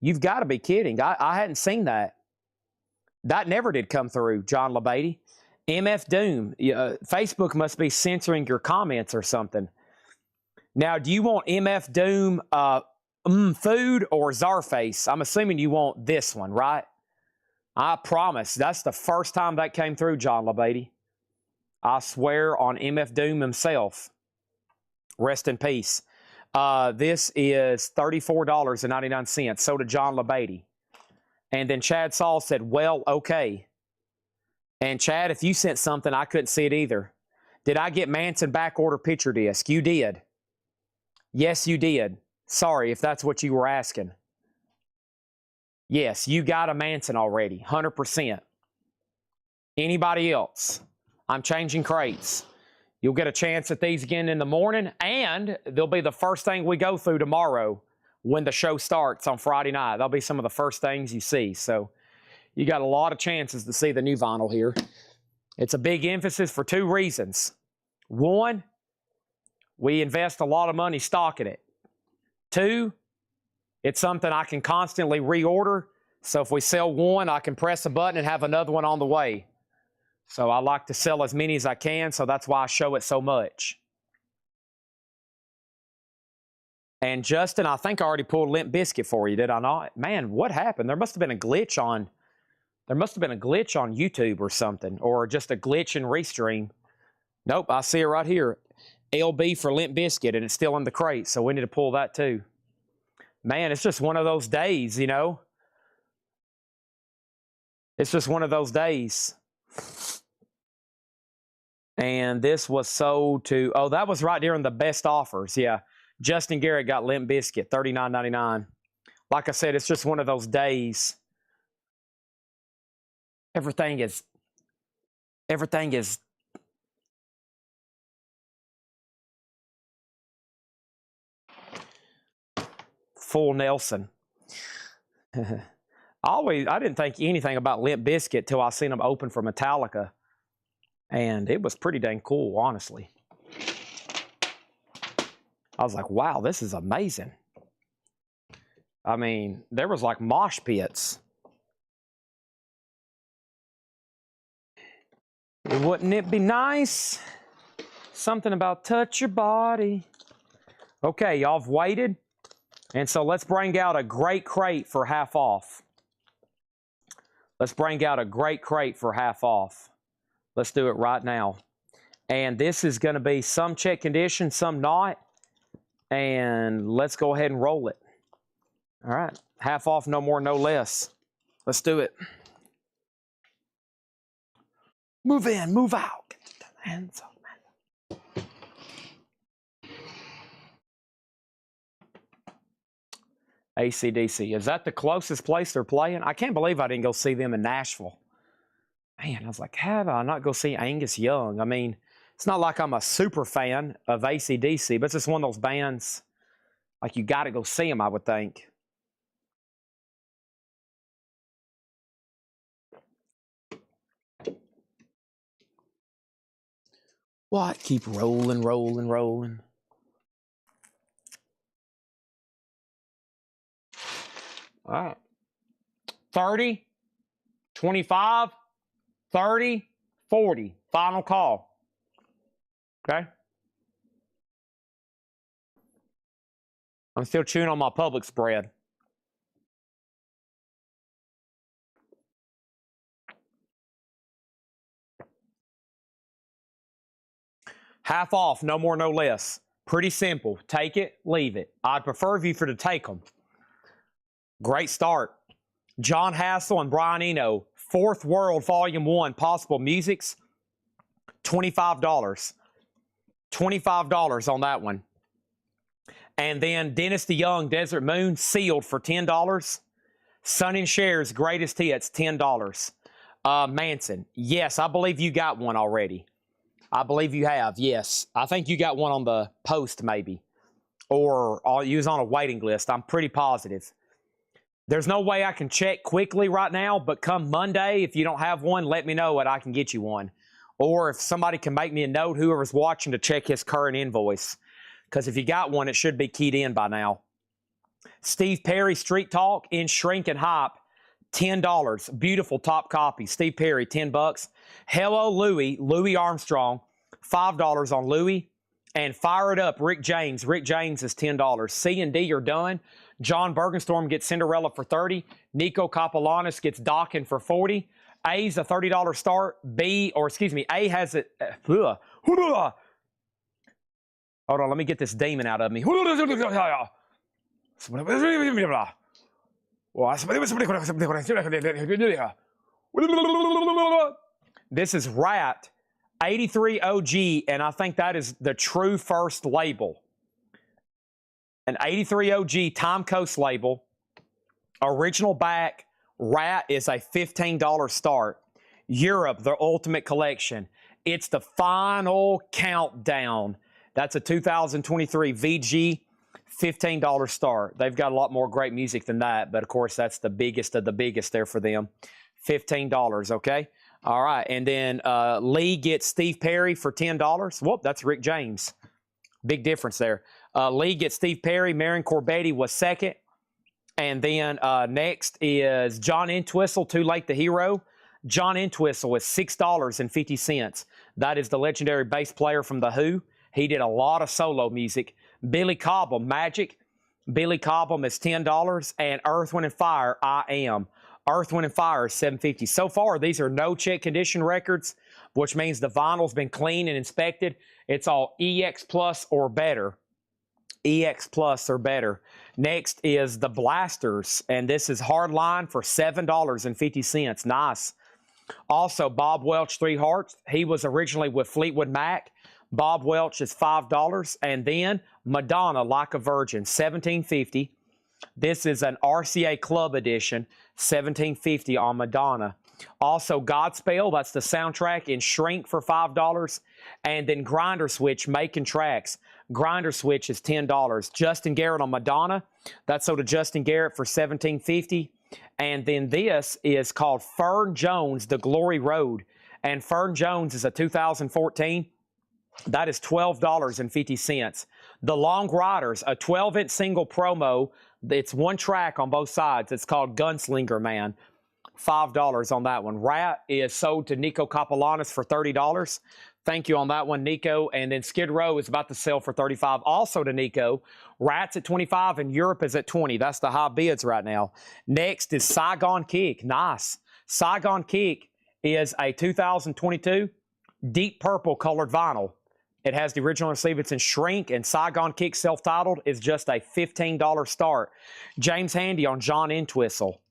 You've got to be kidding. I hadn't seen that. That never did come through, John LeBady. MF Doom. Facebook must be censoring your comments or something. Now, do you want MF Doom food or Czarface? I'm assuming you want this one, right? I promise. That's the first time that came through, John LeBady. I swear on MF Doom himself. Rest in peace. This is $34.99. So did John LeBady. And then Chad Saul said, well, okay. And Chad, if you sent something, I couldn't see it either. Did I get Manson backorder picture disc? You did. Yes, you did. Sorry if that's what you were asking. Yes, you got a Manson already, 100%. Anybody else? I'm changing crates. You'll get a chance at these again in the morning, and they'll be the first thing we go through tomorrow when the show starts on Friday night. They'll be some of the first things you see. So you got a lot of chances to see the new vinyl here. It's a big emphasis for two reasons. One, we invest a lot of money stocking it. Two, it's something I can constantly reorder. So if we sell one, I can press a button and have another one on the way. So I like to sell as many as I can, so that's why I show it so much. And Justin, I think I already pulled Limp Bizkit for you, did I not? Man, what happened? There must have been a glitch on YouTube or something, or just a glitch in Restream. Nope, I see it right here. LB for Limp Bizkit, and it's still in the crate, so we need to pull that too. Man, it's just one of those days, you know? It's just one of those days. And this was sold to, oh, that was right during the best offers. Yeah, Justin Garrett got Limp Bizkit, $39.99. Like I said, it's just one of those days. Everything is full Nelson. I didn't think anything about Limp Bizkit till I seen them open for Metallica. And it was pretty dang cool, honestly. I was like, wow, this is amazing. I mean, there was like mosh pits. Wouldn't it be nice? Something about touch your body. Okay, y'all have waited. And so let's bring out a great crate for half off. Let's bring out a great crate for half off. Let's do it right now. And this is going to be some check condition, some not. And let's go ahead and roll it. All right. Half off, no more, no less. Let's do it. Move in, move out. Get the hands up, man. AC/DC. Is that the closest place they're playing? I can't believe I didn't go see them in Nashville. Man, I was like, how did I not go see Angus Young? I mean, it's not like I'm a super fan of AC/DC, but it's just one of those bands, like you got to go see them, I would think. What? Keep rolling, rolling, rolling. All right. 30, 25, 30, $40. Final call. Okay? I'm still chewing on my Publix spread. Half off, no more, no less. Pretty simple. Take it, leave it. I'd prefer if you for to take them. Great start. John Hassel and Brian Eno, Fourth World Volume 1, Possible Musics, $25. $25 on that one. And then Dennis DeYoung, Desert Moon, sealed for $10. Sun and Cher's Greatest Hits, $10. Manson, yes, I believe you got one already. I believe you have, yes. I think you got one on the post, maybe. Or you was on a waiting list. I'm pretty positive. There's no way I can check quickly right now, but come Monday, if you don't have one, let me know and I can get you one. Or if somebody can make me a note, whoever's watching, to check his current invoice. Because if you got one, it should be keyed in by now. Steve Perry, Street Talk, in Shrink and Hype, $10. Beautiful top copy. Steve Perry, $10. Hello, Louis Armstrong, $5 on Louis. And Fire It Up, Rick James. Rick James is $10. C and D are done. John Bergenstorm gets Cinderella for $30. Nico Kapelanis gets Dockin for $40. A's a $30 start. A has it. Hold on, let me get this demon out of me. This is Rat 83 OG, and I think that is the true first label. An 83 OG Time Coast label. Original back. Rat is a $15 start. Europe, the Ultimate Collection. It's the final countdown. That's a 2023 VG, $15 start. They've got a lot more great music than that, but of course that's the biggest of the biggest there for them. $15, okay? All right, and then Lee gets Steve Perry for $10. Whoop, that's Rick James. Big difference there. Lee gets Steve Perry. Marion Corbetti was second. And then next is John Entwistle, Too Late the Hero. John Entwistle is $6.50. That is the legendary bass player from The Who. He did a lot of solo music. Billy Cobham, Magic. Billy Cobham is $10. And Earth, Wind & Fire, I Am. Earth, Wind & Fire is $7.50. So far, these are no check condition records, which means the vinyl's been cleaned and inspected. It's all EX Plus or better. EX Plus or better. Next is the Blasters, and this is Hardline for $7.50. Nice. Also, Bob Welch, Three Hearts. He was originally with Fleetwood Mac. Bob Welch is $5. And then Madonna, Like a Virgin, $17.50. This is an RCA Club Edition, $17.50 on Madonna. Also, Godspell, that's the soundtrack in Shrink for $5. And then Grinder Switch, Making Tracks. Grinder Switch is $10. Justin Garrett on Madonna. That's sold to Justin Garrett for $17.50. And then this is called Fern Jones, The Glory Road. And Fern Jones is a 2014. That is $12.50. The Long Riders, a 12-inch single promo. It's one track on both sides. It's called Gunslinger Man. $5 on that one. Rat is sold to Nico Kapelanis for $30. Thank you on that one, Nico. And then Skid Row is about to sell for $35, also to Nico. Rat's at $25 and Europe is at $20. That's the high bids right now. Next is Saigon Kick. Nice. Saigon Kick is a 2022 deep purple colored vinyl. It has the original sleeve. It's in Shrink, and Saigon Kick self-titled is just a $15 start. James Handy on John Entwistle.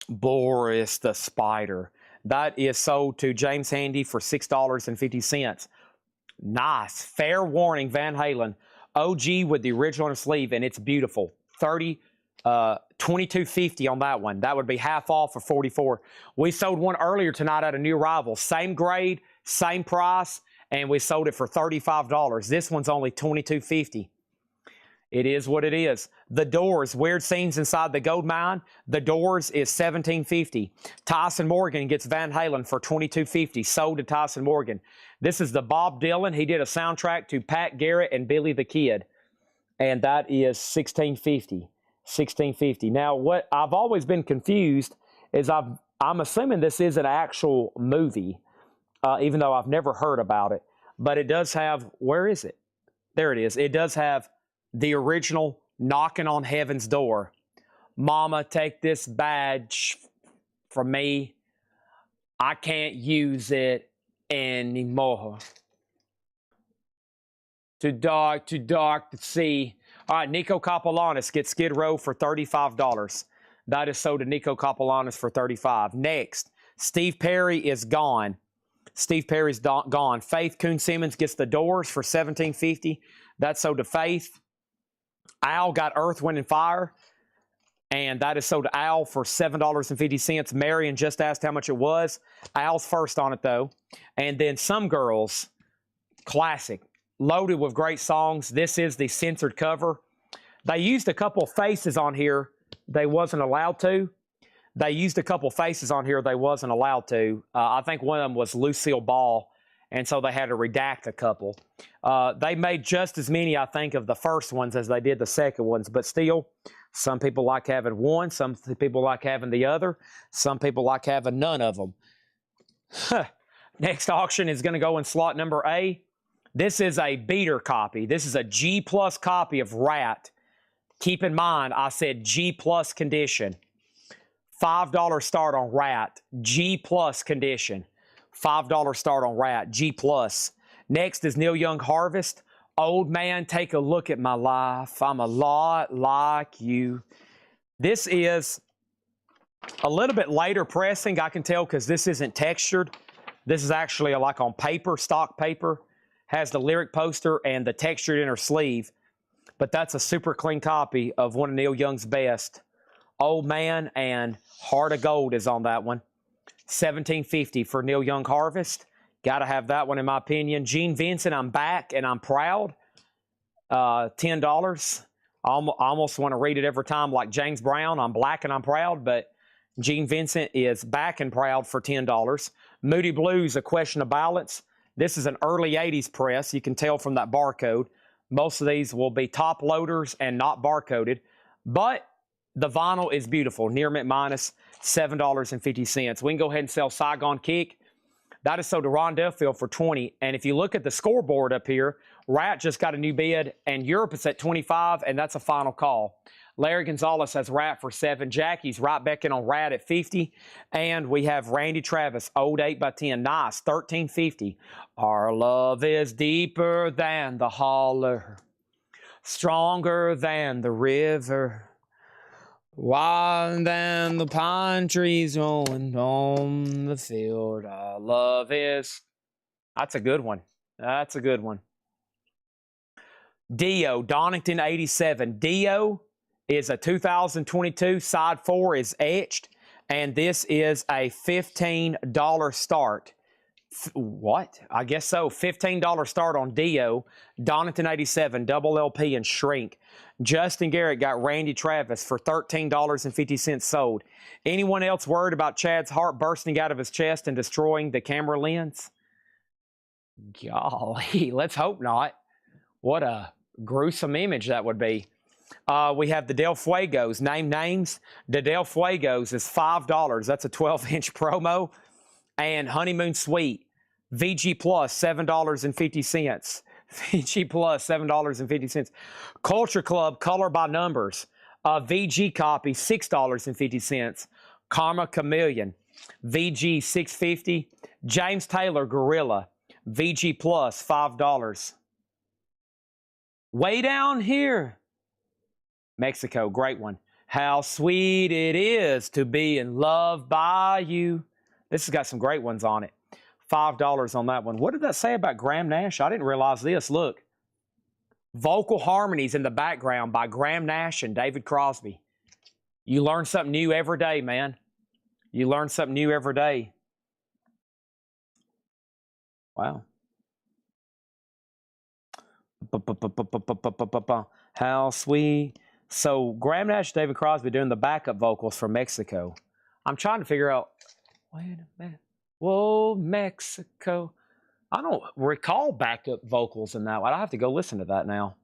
Boris the Spider. That is sold to James Handy for $6.50. Nice. Fair Warning, Van Halen. OG with the original sleeve, and it's beautiful. $22.50 on that one. That would be half off for $44. We sold one earlier tonight at a new arrival. Same grade, same price, and we sold it for $35. This one's only $22.50. It is what it is. The Doors, Weird Scenes Inside the Gold Mine. The Doors is $17.50. Tyson Morgan gets Van Halen for $22.50. Sold to Tyson Morgan. This is the Bob Dylan. He did a soundtrack to Pat Garrett and Billy the Kid. And that is $16.50. $16.50. Now, what I've always been confused is I'm assuming this is an actual movie. even though I've never heard about it. But it does have, where is it? There it is. It does have the original Knocking on Heaven's Door. Mama, take this badge from me. I can't use it anymore. Too dark to see. All right, Nico Kapelanis gets Skid Row for $35. That is sold to Nico Kapelanis for $35. Next, Steve Perry is gone. Steve Perry's gone. Faith Coon Simmons gets The Doors for $17.50. That's sold to Faith. Al got Earth, Wind, and Fire, and that is sold to Al for $7.50. Marion just asked how much it was. Al's first on it, though. And then Some Girls, classic, loaded with great songs. This is the censored cover. They used a couple faces on here they wasn't allowed to. I think one of them was Lucille Ball, and so they had to redact a couple. They made just as many, I think, of the first ones as they did the second ones, but still, some people like having one, some people like having the other, some people like having none of them. Next auction is going to go in slot number A. This is a beater copy. This is a G+ copy of Rat. Keep in mind, I said G+ condition. $5 start on Rat, G+ condition. $5 start on Rat, G+. Next is Neil Young Harvest. Old Man, Take a Look at My Life. I'm a lot like you. This is a little bit later pressing, I can tell, because this isn't textured. This is actually like on paper, stock paper. Has the lyric poster and the textured inner sleeve. But that's a super clean copy of one of Neil Young's best. Old Man and Heart of Gold is on that one. $17.50 for Neil Young Harvest. Got to have that one in my opinion. Gene Vincent, I'm Back and I'm Proud. $10. I almost want to read it every time like James Brown. I'm Black and I'm Proud, but Gene Vincent is Back and Proud for $10. Moody Blues, A Question of Balance. This is an early 80s press. You can tell from that barcode. Most of these will be top loaders and not barcoded, but the vinyl is beautiful. Near mint minus, $7.50. We can go ahead and sell Saigon Kick. That is sold to Ron Duffield for $20. And if you look at the scoreboard up here, Rat just got a new bid, and Europe is at $25, and that's a final call. Larry Gonzalez has Rat for $7. Jackie's right back in on Rat at $50. And we have Randy Travis, old 8x10. Nice, $13.50. Our love is deeper than the holler, stronger than the river, wider than the pine trees rolling on the field. Our love is... That's a good one. That's a good one. Dio, Donington 87. Dio is a 2022. Side 4 is etched. And this is a $15 start. What? I guess so. $15 start on Dio. Donington 87, double LP and shrink. Justin Garrett got Randy Travis for $13.50 sold. Anyone else worried about Chad's heart bursting out of his chest and destroying the camera lens? Golly, let's hope not. What a gruesome image that would be. We have the Del Fuegos. Name names. The Del Fuegos is $5. That's a 12-inch promo. And Honeymoon Suite. VG Plus, $7.50. VG Plus, $7.50. Culture Club, Color by Numbers. VG copy, $6.50. Karma Chameleon. VG, $6.50. James Taylor, Gorilla. VG Plus, $5. Way Down Here. Mexico, great one. How sweet it is to be in love by you. This has got some great ones on it. $5 on that one. What did that say about Graham Nash? I didn't realize this. Look. Vocal harmonies in the background by Graham Nash and David Crosby. You learn something new every day, man. You learn something new every day. Wow. How sweet. So Graham Nash, David Crosby doing the backup vocals for Mexico. I'm trying to figure out. Wait a minute. Whoa, Mexico. I don't recall backup vocals in that one. I have to go listen to that now.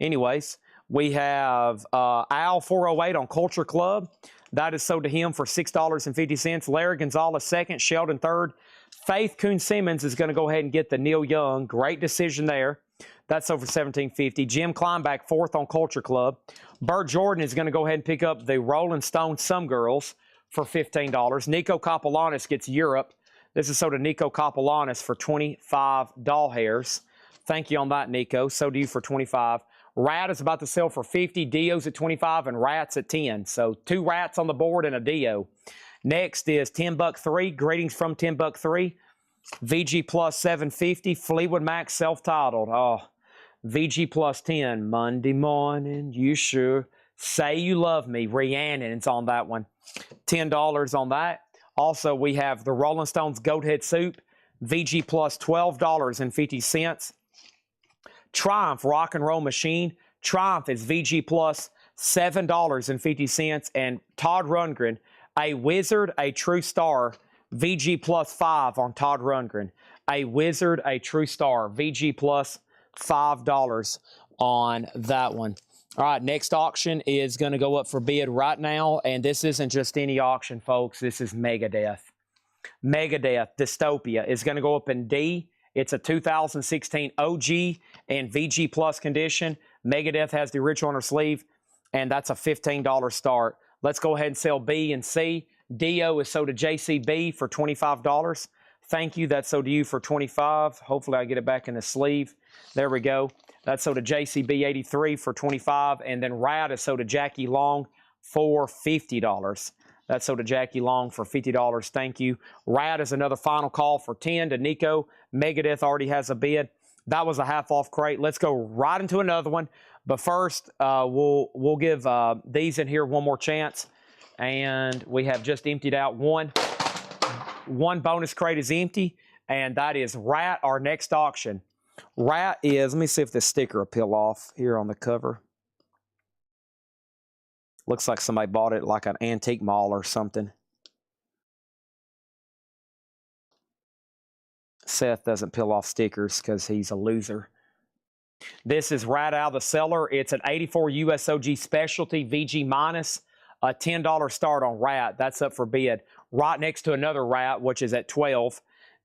Anyways, we have Al 408 on Culture Club. That is sold to him for $6.50. Larry Gonzalez second, Sheldon third, Faith Kuhn-Simmons is going to go ahead and get the Neil Young. Great decision there. That's over $17.50. Jim Kleinbach, 4th on Culture Club. Bert Jordan is going to go ahead and pick up the Rolling Stone Some Girls for $15. Nico Kopolanis gets Europe. This is sold to Nico Kopolanis for 25 doll hairs. Thank you on that, Nico. So do you for 25. Rat is about to sell for 50. Dio's at 25 and Rat's at 10. So 2 Rats on the board and a Dio. Next is 10 Buck 3. Greetings from 10 Buck 3. VG plus 750. Fleetwood Mac self-titled. Oh, VG plus 10. Monday morning, you sure say you love me. Rhiannon's on that one. $10 on that. Also, we have the Rolling Stones Goat Head Soup. VG plus $12.50. Triumph Rock and Roll Machine. Triumph is VG plus $7.50. And Todd Rundgren, a wizard, a true star, VG plus 5 on Todd Rundgren. A wizard, a true star, VG plus $5 on that one. All right, next auction is going to go up for bid right now, and this isn't just any auction, folks. This is Megadeth. Megadeth Dystopia is going to go up in D. It's a 2016 OG and VG plus condition. Megadeth has the original on her sleeve, and that's a $15 start. Let's go ahead and sell B and C. Dio is sold to JCB for $25. Thank you. That's sold to you for $25. Hopefully I get it back in the sleeve. There we go. That's sold to JCB 83 for $25. And then Rad is sold to Jackie Long for $50. That's sold to Jackie Long for $50. Thank you. Rad is another final call for 10 to Nico. Megadeth already has a bid. That was a half off crate. Let's go right into another one. But first, we'll give these in here one more chance. And we have just emptied out one. One bonus crate is empty, and that is Rat, our next auction. Rat is, let me see if this sticker will peel off here on the cover. Looks like somebody bought it like an antique mall or something. Seth doesn't peel off stickers because he's a loser. This is Rat out of the cellar. It's an 84 USOG specialty, VG minus, a $10 start on Rat. That's up for bid. Right next to another Rat, which is at 12.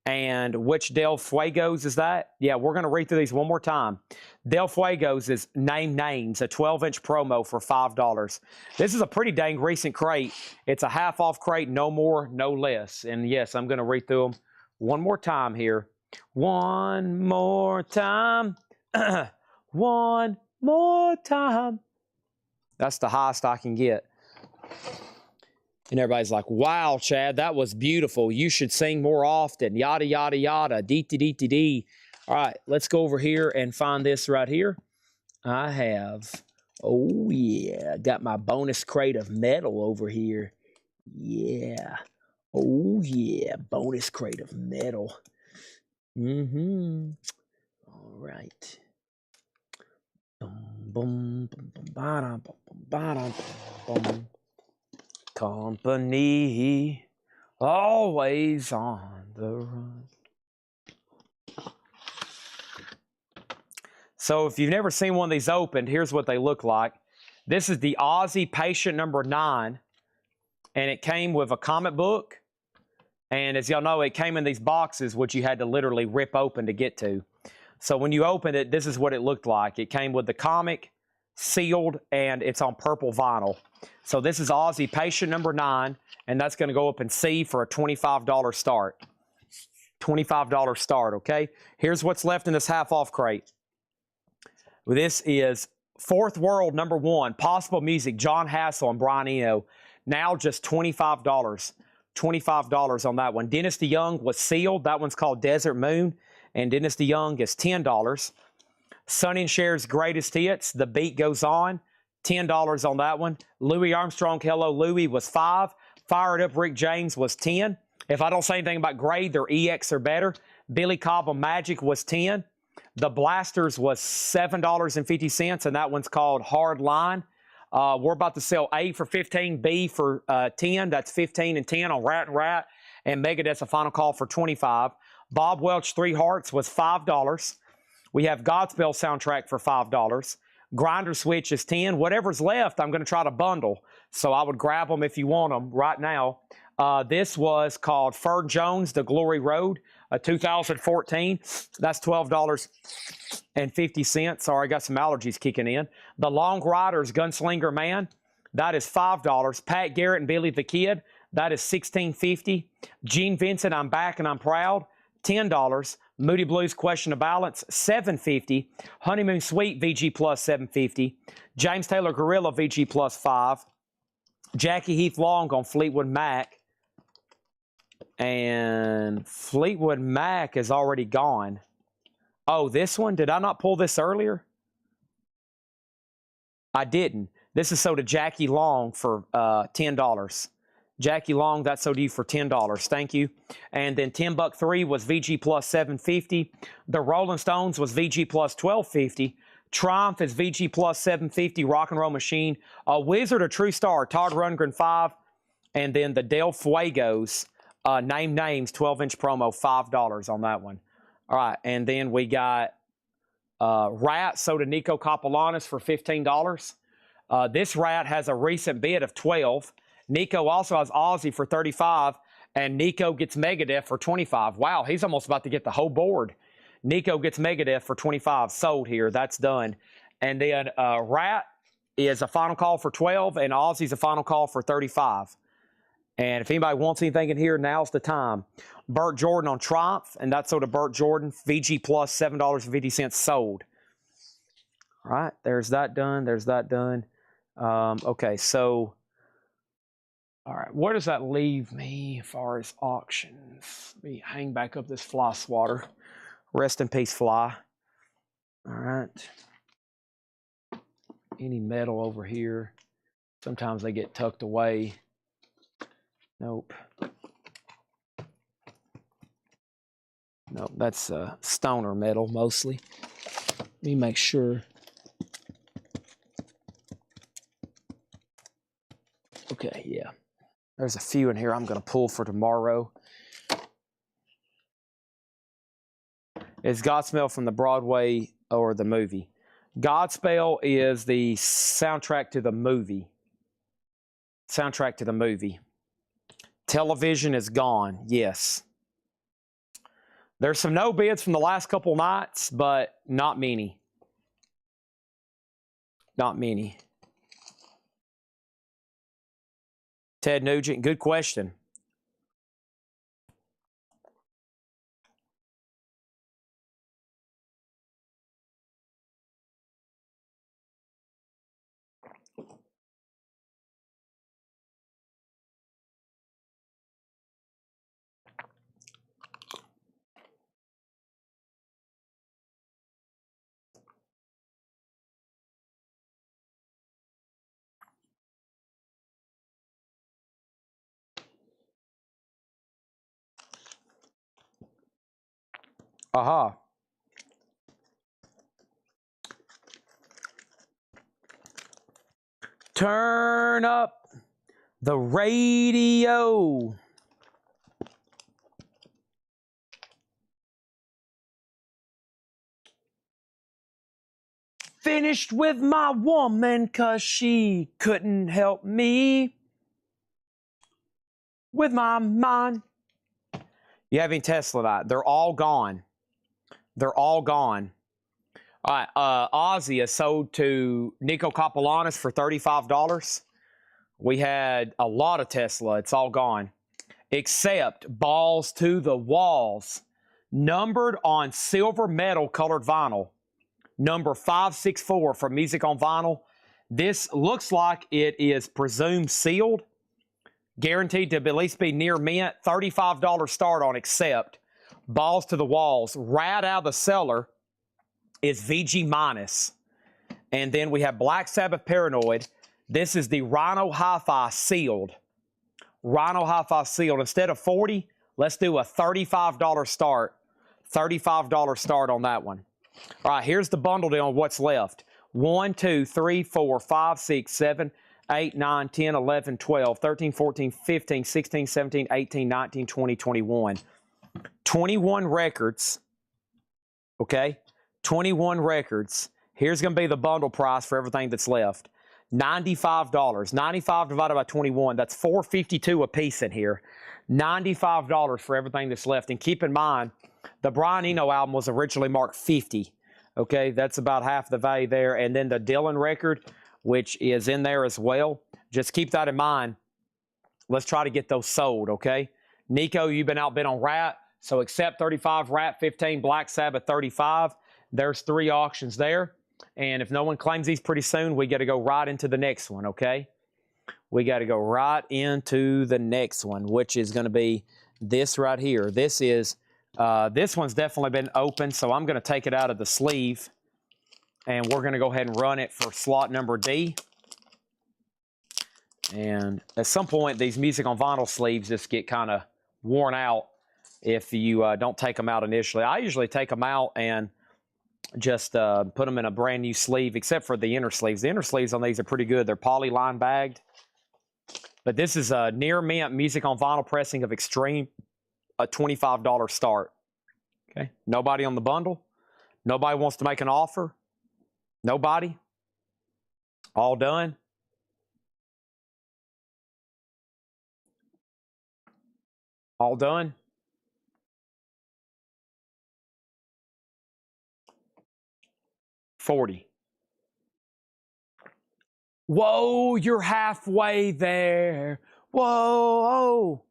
And which Del Fuegos is that? Yeah, we're going to read through these one more time. Del Fuegos is Name Names, a 12-inch promo for $5. This is a pretty dang recent crate. It's a half-off crate, no more, no less. And yes, I'm going to read through them one more time here. One more time. One more time. That's the highest I can get. And everybody's like, wow, Chad, that was beautiful. You should sing more often. Yada, yada, yada. Dee-dee-dee-dee-dee. All right, let's go over here and find this right here. I have, oh, yeah, got my bonus crate of metal over here. Yeah. Oh, yeah, bonus crate of metal. Mm-hmm. All right. Boom, boom, boom, boom, ba-dum, boom, boom, ba-dum, boom, boom. Company, always on the run. So if you've never seen one of these opened, here's what they look like. This is the Aussie Patient number 9, and it came with a comic book. And as y'all know, it came in these boxes, which you had to literally rip open to get to. So when you opened it, this is what it looked like. It came with the comic, sealed, and it's on purple vinyl. So this is Aussie Patient number 9, and that's going to go up in C for a $25 start. $25 start, okay? Here's what's left in this half-off crate. This is Fourth World number 1, Possible Music, John Hassel and Brian Eno. Now just $25. $25 on that one. Dynasty Young was sealed. That one's called Desert Moon, and Dynasty Young is $10. Sonny and Cher's Greatest Hits, The Beat Goes On, $10 on that one. Louis Armstrong, Hello Louie was $5. Fire It Up Rick James was $10. If I don't say anything about grade, their EX are better. Billy Cobham Magic was $10. The Blasters was $7.50, and that one's called Hard Line. We're about to sell A for $15, B for $10. That's $15 and $10 on Rat and Rat. And Megadeth's a final call for $25. Bob Welch, 3 Hearts was $5. We have Godspell soundtrack for $5. Grinder Switch is $10. Whatever's left, I'm going to try to bundle. So I would grab them if you want them right now. This was called Fern Jones, The Glory Road, 2014. That's $12.50. Sorry, I got some allergies kicking in. The Long Riders, Gunslinger Man, that is $5. Pat Garrett and Billy the Kid, that is $16.50. Gene Vincent, I'm Back and I'm Proud, $10. Moody Blues, Question of Balance, $7.50. Honeymoon Suite, VG Plus, $7.50. James Taylor Gorilla, VG Plus, $5. Jackie Heath Long on Fleetwood Mac. And Fleetwood Mac is already gone. Oh, this one? Did I not pull this earlier? I didn't. This is sold to Jackie Long for $10. Jackie Long, that's sold to you for $10. Thank you. And then $10 was VG Plus $7.50. The Rolling Stones was VG Plus $12.50. Triumph is VG Plus $7.50. Rock and Roll Machine. Wizard or True Star, Todd Rundgren 5. And then the Del Fuegos, Name Names 12-inch promo, $5 on that one. All right, and then we got Rat sold to Nico Kapelanis for $15. This Rat has a recent bid of $12. Nico also has Ozzy for $35, and Nico gets Megadeth for $25. Wow, he's almost about to get the whole board. Nico gets Megadeth for $25. Sold here. That's done. And then Rat is a final call for $12, and Ozzy's a final call for $35. And if anybody wants anything in here, now's the time. Burt Jordan on Triumph, and that's sold to Burt Jordan. VG Plus, $7.50 sold. All right, there's that done. There's that done. Okay, so, all right, where does that leave me as far as auctions? Let me hang back up this fly swatter. Rest in peace, fly. All right. Any metal over here? Sometimes they get tucked away. Nope. Nope, that's stoner metal mostly. Let me make sure. Okay, yeah. There's a few in here I'm going to pull for tomorrow. Is Godspell from the Broadway or the movie? Godspell is the soundtrack to the movie. Soundtrack to the movie. Television is gone, yes. There's some no bids from the last couple nights, but not many. Not many. Ted Nugent, good question. Aha. Turn up the radio. Finished with my woman 'cause she couldn't help me with my mind. You have any Tesla? They're all gone. They're all gone. All right, Ozzy is sold to Nico Kapelanis for $35. We had a lot of Tesla. It's all gone. Except Balls to the Walls, numbered on silver metal colored vinyl. Number 564 for Music on Vinyl. This looks like it is presumed sealed. Guaranteed to at least be near mint. $35 start on Accept. Balls to the Walls. Right out of the cellar is VG minus. And then we have Black Sabbath Paranoid. This is the Rhino Hi-Fi sealed. Rhino Hi-Fi sealed. Instead of $40, let's do a $35 start. $35 start on that one. All right, here's the bundle deal on what's left. 1, 2, 3, 4, 5, 6, 7, 8, 9, 10, 11, 12, 13, 14, 15, 16, 17, 18, 19, 20, 21. 21 records. Okay? 21 records. Here's going to be the bundle price for everything that's left. $95. 95 divided by 21, that's $4.52 a piece in here. $95 for everything that's left. And keep in mind, the Brian Eno album was originally marked 50. Okay, that's about half the value there. And then the Dylan record, which is in there as well. Just keep that in mind. Let's try to get those sold, okay? Nico, you've been outbid on Rat, so accept 35, Rat 15, Black Sabbath 35. There's 3 auctions there. And if no one claims these pretty soon, we got to go right into the next one, okay? We got to go right into the next one, which is going to be this right here. This is, this one's definitely been open, so I'm going to take it out of the sleeve, and we're going to go ahead and run it for slot number D. And at some point, these music on vinyl sleeves just get kind of worn out if you don't take them out initially. I usually take them out and just put them in a brand new sleeve, except for the inner sleeves. The inner sleeves on these are pretty good. They're polyline bagged. But this is a near mint music on vinyl pressing of Extreme, a $25 start. Okay, nobody on the bundle. Nobody wants to make an offer. Nobody. All done. All done. $40. Whoa, you're halfway there. Whoa,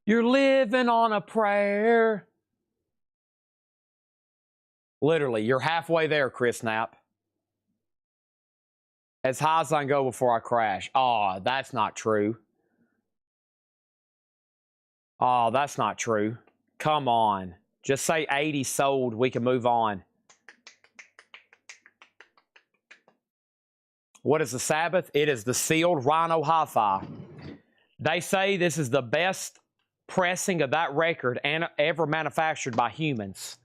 you're living on a prayer. Literally, you're halfway there, Chris Knapp. As high as I can go before I crash. Oh, that's not true. Oh, that's not true. Come on. Just say 80 sold. We can move on. What is the Sabbath? It is the sealed Rhino Hi-Fi. They say this is the best pressing of that record ever manufactured by humans.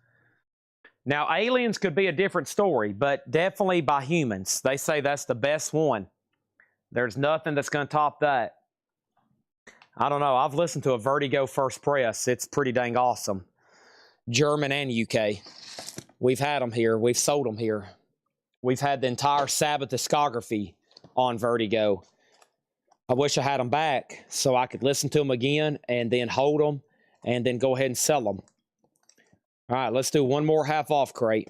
Now, aliens could be a different story, but definitely by humans. They say that's the best one. There's nothing that's going to top that. I don't know. I've listened to a Vertigo first press. It's pretty dang awesome. German and UK. We've had them here. We've sold them here. We've had the entire Sabbath discography on Vertigo. I wish I had them back so I could listen to them again and then hold them and then go ahead and sell them. All right, let's do one more half off crate.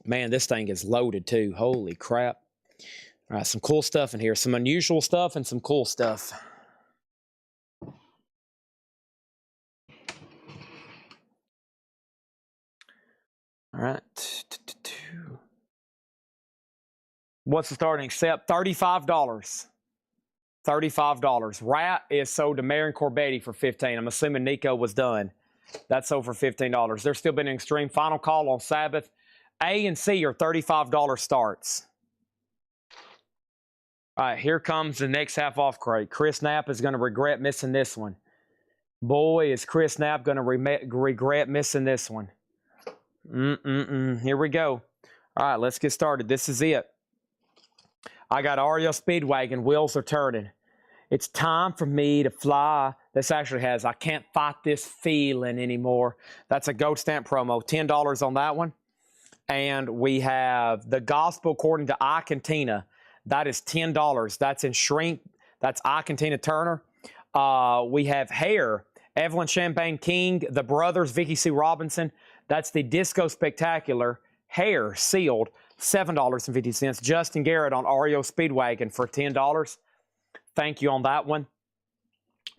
Man, this thing is loaded too. Holy crap. All right, some cool stuff in here. Some unusual stuff and some cool stuff. All right. What's the starting accept? $35. $35. Rat is sold to Marin Corbetti for $15. I'm assuming Nico was done. That's sold for $15. There's still been an extreme final call on Sabbath. A and C are $35 starts. All right, here comes the next half off crate. Chris Knapp is going to regret missing this one. Boy, is Chris Knapp going to regret missing this one. Here we go. All right, let's get started. This is it. I got REO Speedwagon. Wheels are turning. It's time for me to fly. This actually has, I can't fight this feeling anymore. That's a gold stamp promo. $10 on that one. And we have the Gospel According to I Cantina. That is $10. That's in shrink. That's I Cantina Turner. We have Hair. Evelyn Champagne King. The Brothers. Vicky C. Robinson. That's the Disco Spectacular. Hair sealed. $7.50. Justin Garrett on REO Speedwagon for $10. Thank you on that one.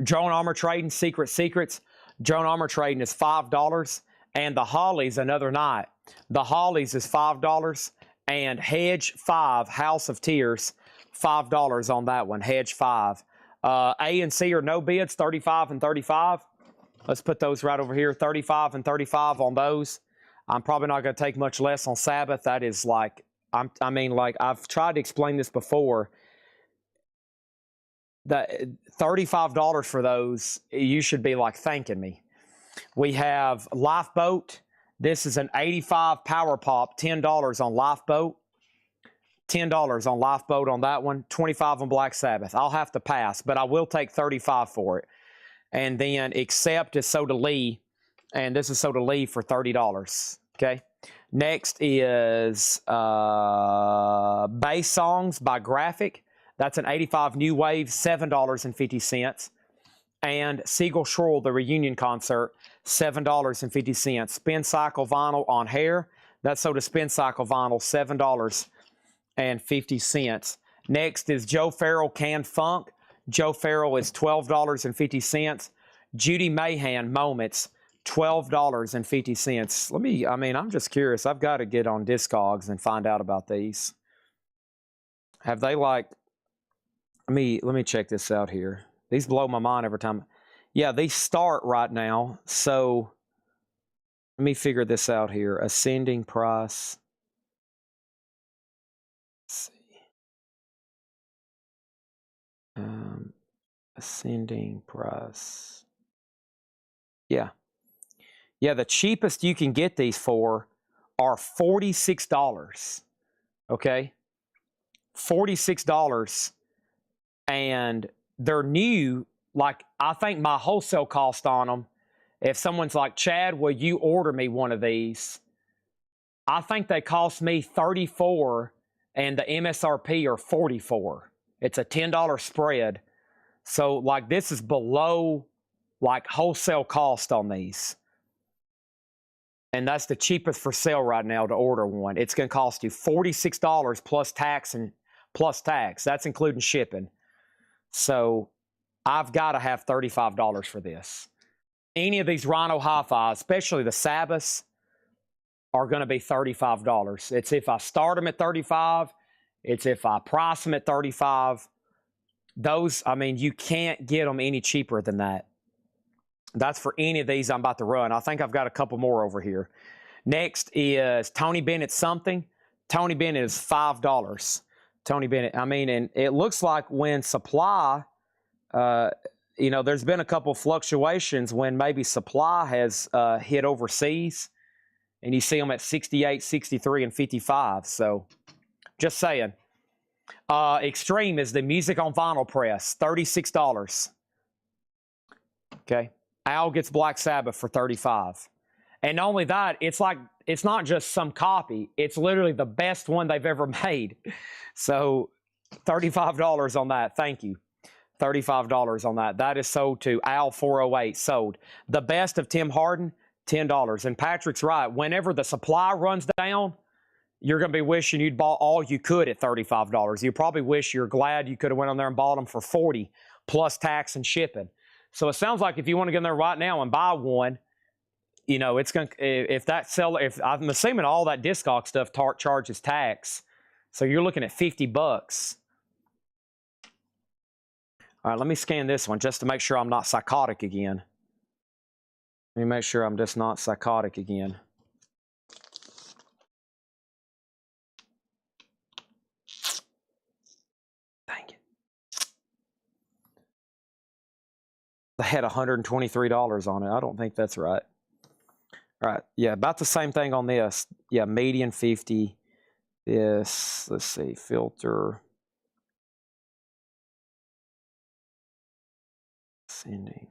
Drone Armor Trading, Secret Secrets. Drone Armor Trading is $5. And the Hollies, another night. The Hollies is $5. And Hedge 5, House of Tears, $5 on that one. Hedge 5. A and C are no bids, 35 and 35. Let's put those right over here, 35 and 35 on those. I'm probably not going to take much less on Sabbath. That is like, I mean, like I've tried to explain this before. That $35 for those, you should be like thanking me. We have Lifeboat. This is an 85 Power Pop, $10 on Lifeboat. $10 on Lifeboat on that one. 25 on Black Sabbath. I'll have to pass, but I will take 35 for it. And then Accept is Soda Lee. And this is Soda Lee for $30. Okay. Next is Bad Bass Songs by Graphic. That's an 85 New Wave, $7.50. And Siegel Schroll, the reunion concert, $7.50. Spin Cycle Vinyl on Hair. That's sold as Spin Cycle Vinyl, $7.50. Next is Joe Farrell Canned Funk. Joe Farrell is $12.50. Judy Mahan Moments, $12.50. I'm just curious. I've got to get on Discogs and find out about these. Have they let me check this out here. These blow my mind every time. Yeah, these start right now. So let me figure this out here. Ascending price. Let's see. Ascending price. Yeah. Yeah, the cheapest you can get these for are $46. Okay? $46. And they're new. Like, I think my wholesale cost on them, if someone's like, Chad, will you order me one of these? I think they cost me $34 and the MSRP are $44. It's a $10 spread. So, like, this is below, like, wholesale cost on these. And that's the cheapest for sale right now to order one. It's going to cost you $46 plus tax and plus tax. That's including shipping. So, I've got to have $35 for this. Any of these Rhino Hi-Fi, especially the Sabbaths, are going to be $35. It's if I start them at $35. It's if I price them at $35. Those, you can't get them any cheaper than that. That's for any of these I'm about to run. I think I've got a couple more over here. Next is Tony Bennett Something. Tony Bennett is $5. Tony Bennett. And it looks like when supply, there's been a couple fluctuations when maybe supply has hit overseas, and you see them at 68, 63, and 55. So, just saying. Extreme is the Music on Vinyl press, $36. Okay. Al gets Black Sabbath for $35. And not only that, it's not just some copy. It's literally the best one they've ever made. So $35 on that. Thank you. $35 on that. That is sold to Al 408. Sold. The best of Tim Harden, $10. And Patrick's right. Whenever the supply runs down, you're going to be wishing you'd bought all you could at $35. You probably wish you're glad you could have went on there and bought them for $40 plus tax and shipping. So it sounds like if you want to get in there right now and buy one, it's going to, if I'm assuming all that Discog stuff charges tax. So you're looking at $50. All right, let me scan this one just to make sure I'm not psychotic again. Let me make sure I'm just not psychotic again. They had $123 on it. I don't think that's right. All right. Yeah, about the same thing on this. Yeah, median 50. This, let's see, filter. Sending.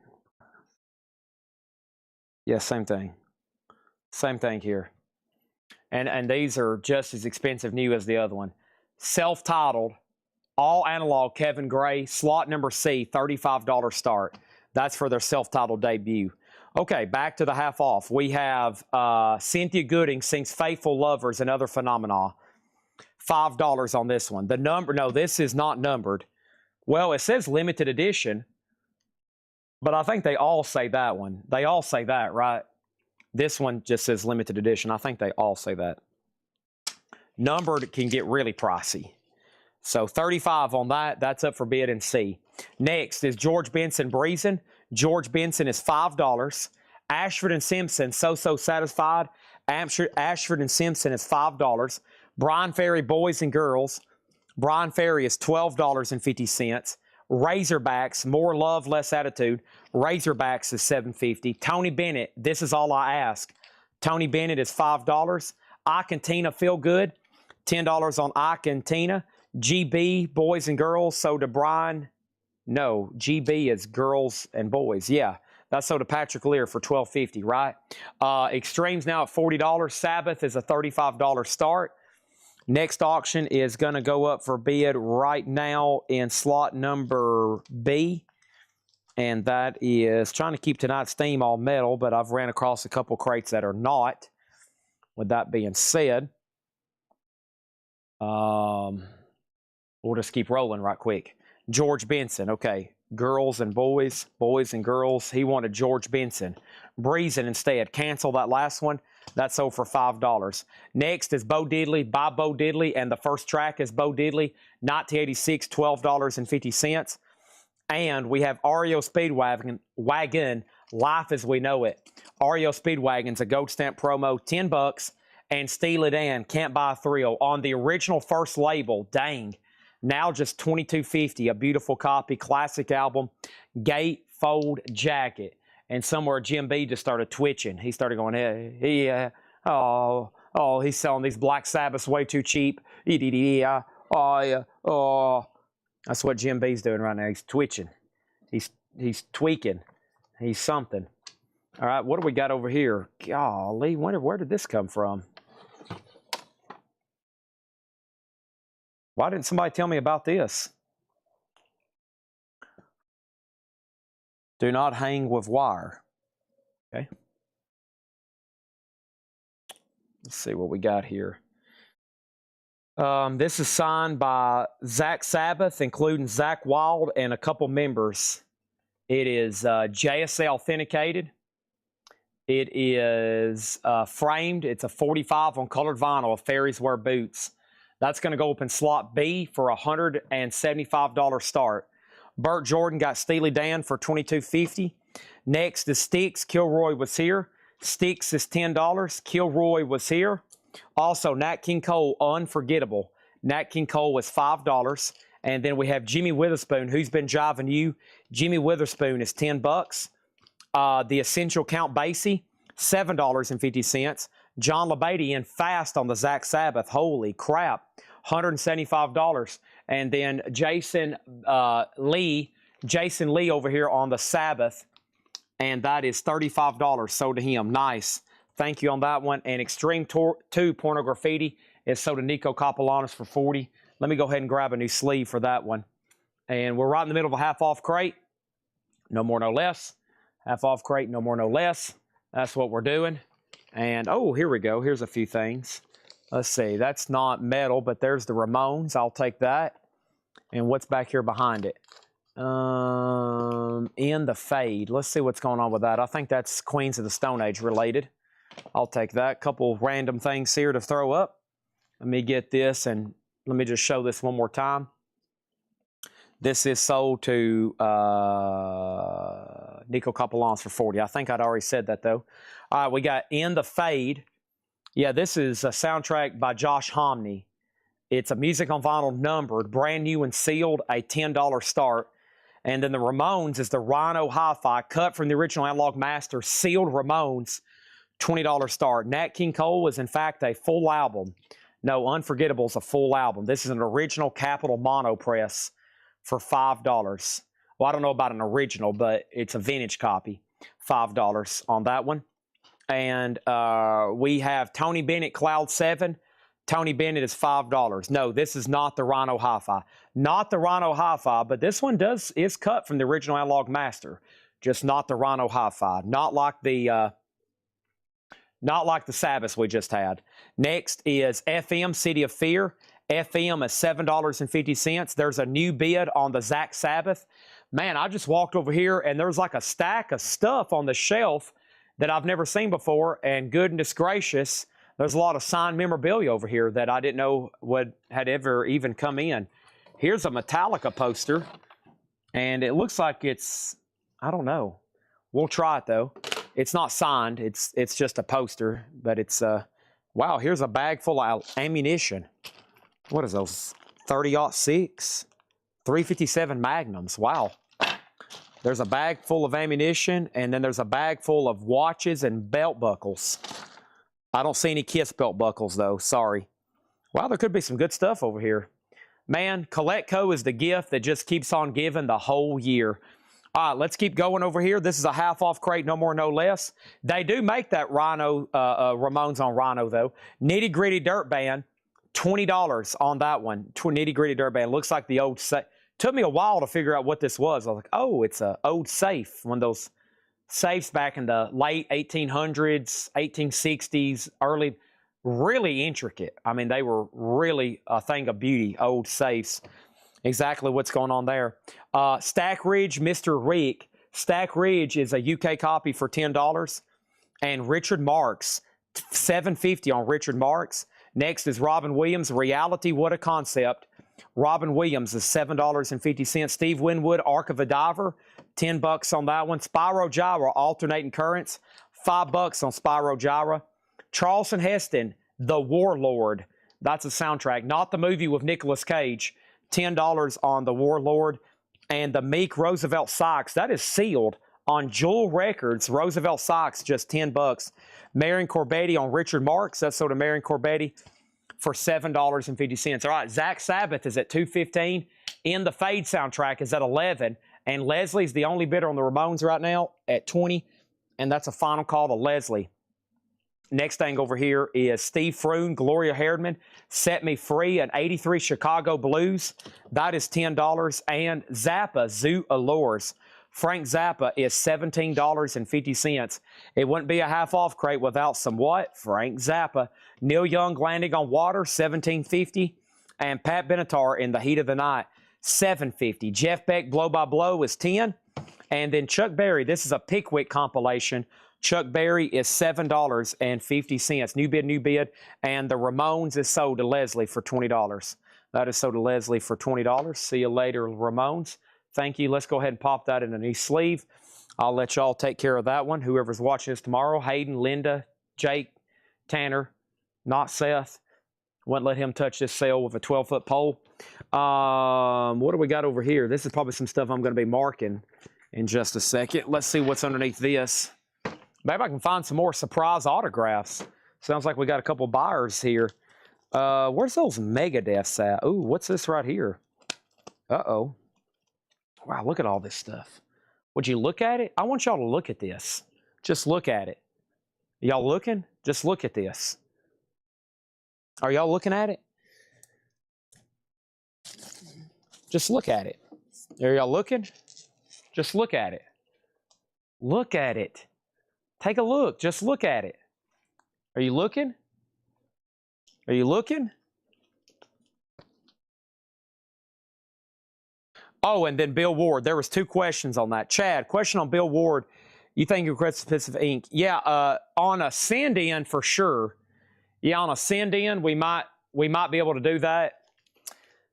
Yeah, same thing. Same thing here. And these are just as expensive new as the other one. Self-titled, all analog Kevin Gray, slot number C, $35 start. That's for their self-titled debut. Okay, back to the half off. We have Cynthia Gooding sings Faithful Lovers and Other Phenomena. $5 on this one. The number, no, this is not numbered. Well, it says limited edition, but I think they all say that one. They all say that, right? This one just says limited edition. I think they all say that. Numbered can get really pricey. So $35 on that. That's up for bid in C. Next is George Benson Breezin'. George Benson is $5. Ashford and Simpson, So Satisfied. Ashford and Simpson is $5. Brian Ferry, Boys and Girls. Brian Ferry is $12.50. Razorbacks, More Love, Less Attitude. Razorbacks is $7.50. Tony Bennett, This Is All I Ask. Tony Bennett is $5. Ike and Tina, Feel Good. $10 on Ike and Tina. GB, Boys and Girls, so to Brian. No, GB is Girls and Boys. Yeah, that's so to Patrick Lear for $12.50, right? Extreme's now at $40. Sabbath is a $35 start. Next auction is going to go up for bid right now in slot number B. And that is trying to keep tonight's theme all metal, but I've ran across a couple crates that are not. With that being said, we'll just keep rolling right quick. George Benson, okay. Girls and boys, boys and girls. He wanted George Benson. Breezing instead. Cancel that last one. That sold for $5. Next is Bo Diddley by Bo Diddley, and the first track is Bo Diddley, 1986, $12.50. And we have REO Speedwagon, Life as We Know It. REO Speedwagon's a gold stamp promo, $10, and Steal It In, Can't Buy a Thrill. On the original first label, dang, now just $22.50, a beautiful copy, classic album, gatefold jacket. And somewhere Jim B just started twitching. He started going, he's selling these Black Sabbaths way too cheap. That's what Jim B's doing right now. He's twitching. He's tweaking. He's something. All right, what do we got over here? Golly, where did this come from? Why didn't somebody tell me about this? Do not hang with wire. Okay. Let's see what we got here. This is signed by Zach Sabbath, including Zach Wild and a couple members. It is JSA authenticated. It is framed. It's a 45 on colored vinyl of Fairies Wear Boots. That's going to go up in slot B for a $175 start. Burt Jordan got Steely Dan for $22.50. Next is Sticks. Kilroy was here. Sticks is $10. Kilroy was here. Also, Nat King Cole, Unforgettable. Nat King Cole was $5. And then we have Jimmy Witherspoon, Who's Been Jiving You. Jimmy Witherspoon is $10. The Essential Count Basie, $7.50. John LeBady Fast on the Zach Sabbath. Holy crap, $175. And then Jason Lee over here on the Sabbath, and that is $35 sold to him. Nice. Thank you on that one. And Extreme 2 Porno Graffiti is sold to Nico Capolanos for $40. Let me go ahead and grab a new sleeve for that one. And we're right in the middle of a half-off crate. No more, no less. Half-off crate, no more, no less. That's what we're doing. And, oh, here we go. Here's a few things. Let's see. That's not metal, but there's the Ramones. I'll take that. And what's back here behind it? In the Fade. Let's see what's going on with that. I think that's Queens of the Stone Age related. I'll take that. Couple random things here to throw up. Let me get this, and let me just show this one more time. This is sold to Nico Capolanos for $40. I think I'd already said that, though. All right, we got In the Fade. Yeah, this is a soundtrack by Josh Homme. It's a music on vinyl numbered, brand new and sealed, a $10 start. And then the Ramones is the Rhino Hi-Fi, cut from the original Analog Master, sealed Ramones, $20 start. Nat King Cole is, in fact, a full album. No, Unforgettable is a full album. This is an original Capitol mono press for $5. Well, I don't know about an original, but it's a vintage copy. $5 on that one. And we have Tony Bennett Cloud 7. Tony Bennett is $5. No, this is not the Rhino Hi-Fi. Not the Rhino Hi-Fi, but this one is cut from the original Analog Master. Just not the Rhino Hi-Fi. Not like the Sabbath we just had. Next is FM City of Fear. FM is $7.50. There's a new bid on the Zach Sabbath. Man, I just walked over here and there's like a stack of stuff on the shelf that I've never seen before, and goodness gracious, there's a lot of signed memorabilia over here that I didn't know had ever even come in. Here's a Metallica poster, and it looks like it's, I don't know. We'll try it, though. It's not signed. It's just a poster, but it's, wow, here's a bag full of ammunition. What is those, 30-06? 357 Magnums, wow. There's a bag full of ammunition, and then there's a bag full of watches and belt buckles. I don't see any Kiss belt buckles, though. Sorry. Wow, there could be some good stuff over here. Man, Coletco is the gift that just keeps on giving the whole year. All right, let's keep going over here. This is a half-off crate, no more, no less. They do make that Rhino, Ramones on Rhino, though. Nitty Gritty Dirt Band, $20 on that one. Nitty Gritty Dirt Band. Looks like the old safe. Took me a while to figure out what this was. I was like, oh, it's an old safe. One of those safes back in the late 1800s, 1860s, early. Really intricate. I mean, they were really a thing of beauty, old safes. Exactly what's going on there. Stack Ridge, Mr. Rick. Stack Ridge is a UK copy for $10. And Richard Marx, $7.50 on Richard Marx. Next is Robin Williams, Reality, What a Concept. Robin Williams is $7.50. Steve Winwood, Arc of a Diver, $10 on that one. Spyro Gyra, Alternating Currents, $5 on Spyro Gyra. Charleston Heston, The Warlord. That's a soundtrack, not the movie with Nicolas Cage. $10 on The Warlord. And the Meek Roosevelt Sykes, that is sealed on Jewel Records. Roosevelt Sykes, just $10. Marion Corbetti on Richard Marx. That's sort of Marion Corbetti for $7.50. All right, Zach Sabbath is at $2.15. In the Fade soundtrack is at $11. And Leslie's the only bidder on the Ramones right now at $20. And that's a final call to Leslie. Next thing over here is Steve Froon, Gloria Herdman, Set Me Free, an 83 Chicago Blues. That is $10. And Zappa, Zoo Allures. Frank Zappa is $17.50. It wouldn't be a half-off crate without some what? Frank Zappa. Neil Young, Landing on Water, $17.50. And Pat Benatar, In the Heat of the Night, $7.50. Jeff Beck, Blow by Blow is $10. And then Chuck Berry, this is a Pickwick compilation. Chuck Berry is $7.50. New bid. And the Ramones is sold to Leslie for $20. That is sold to Leslie for $20. See you later, Ramones. Thank you. Let's go ahead and pop that in a new sleeve. I'll let y'all take care of that one. Whoever's watching this tomorrow, Hayden, Linda, Jake, Tanner, not Seth. Wouldn't let him touch this cell with a 12-foot pole. What do we got over here? This is probably some stuff I'm going to be marking in just a second. Let's see what's underneath this. Maybe I can find some more surprise autographs. Sounds like we got a couple buyers here. Where's those Megadeths at? Ooh, what's this right here? Uh-oh. Wow, look at all this stuff. Would you look at it? I want y'all to look at this. Just look at it. Y'all looking? Just look at this. Are y'all looking at it? Just look at it. Are y'all looking? Just look at it. Look at it. Take a look. Just look at it. Are you looking? Are you looking? Oh, and then Bill Ward. There was 2 questions on that. Chad, question on Bill Ward. You think you requested Pacific ink? Yeah, on a send-in for sure. Yeah, on a send-in, we might be able to do that.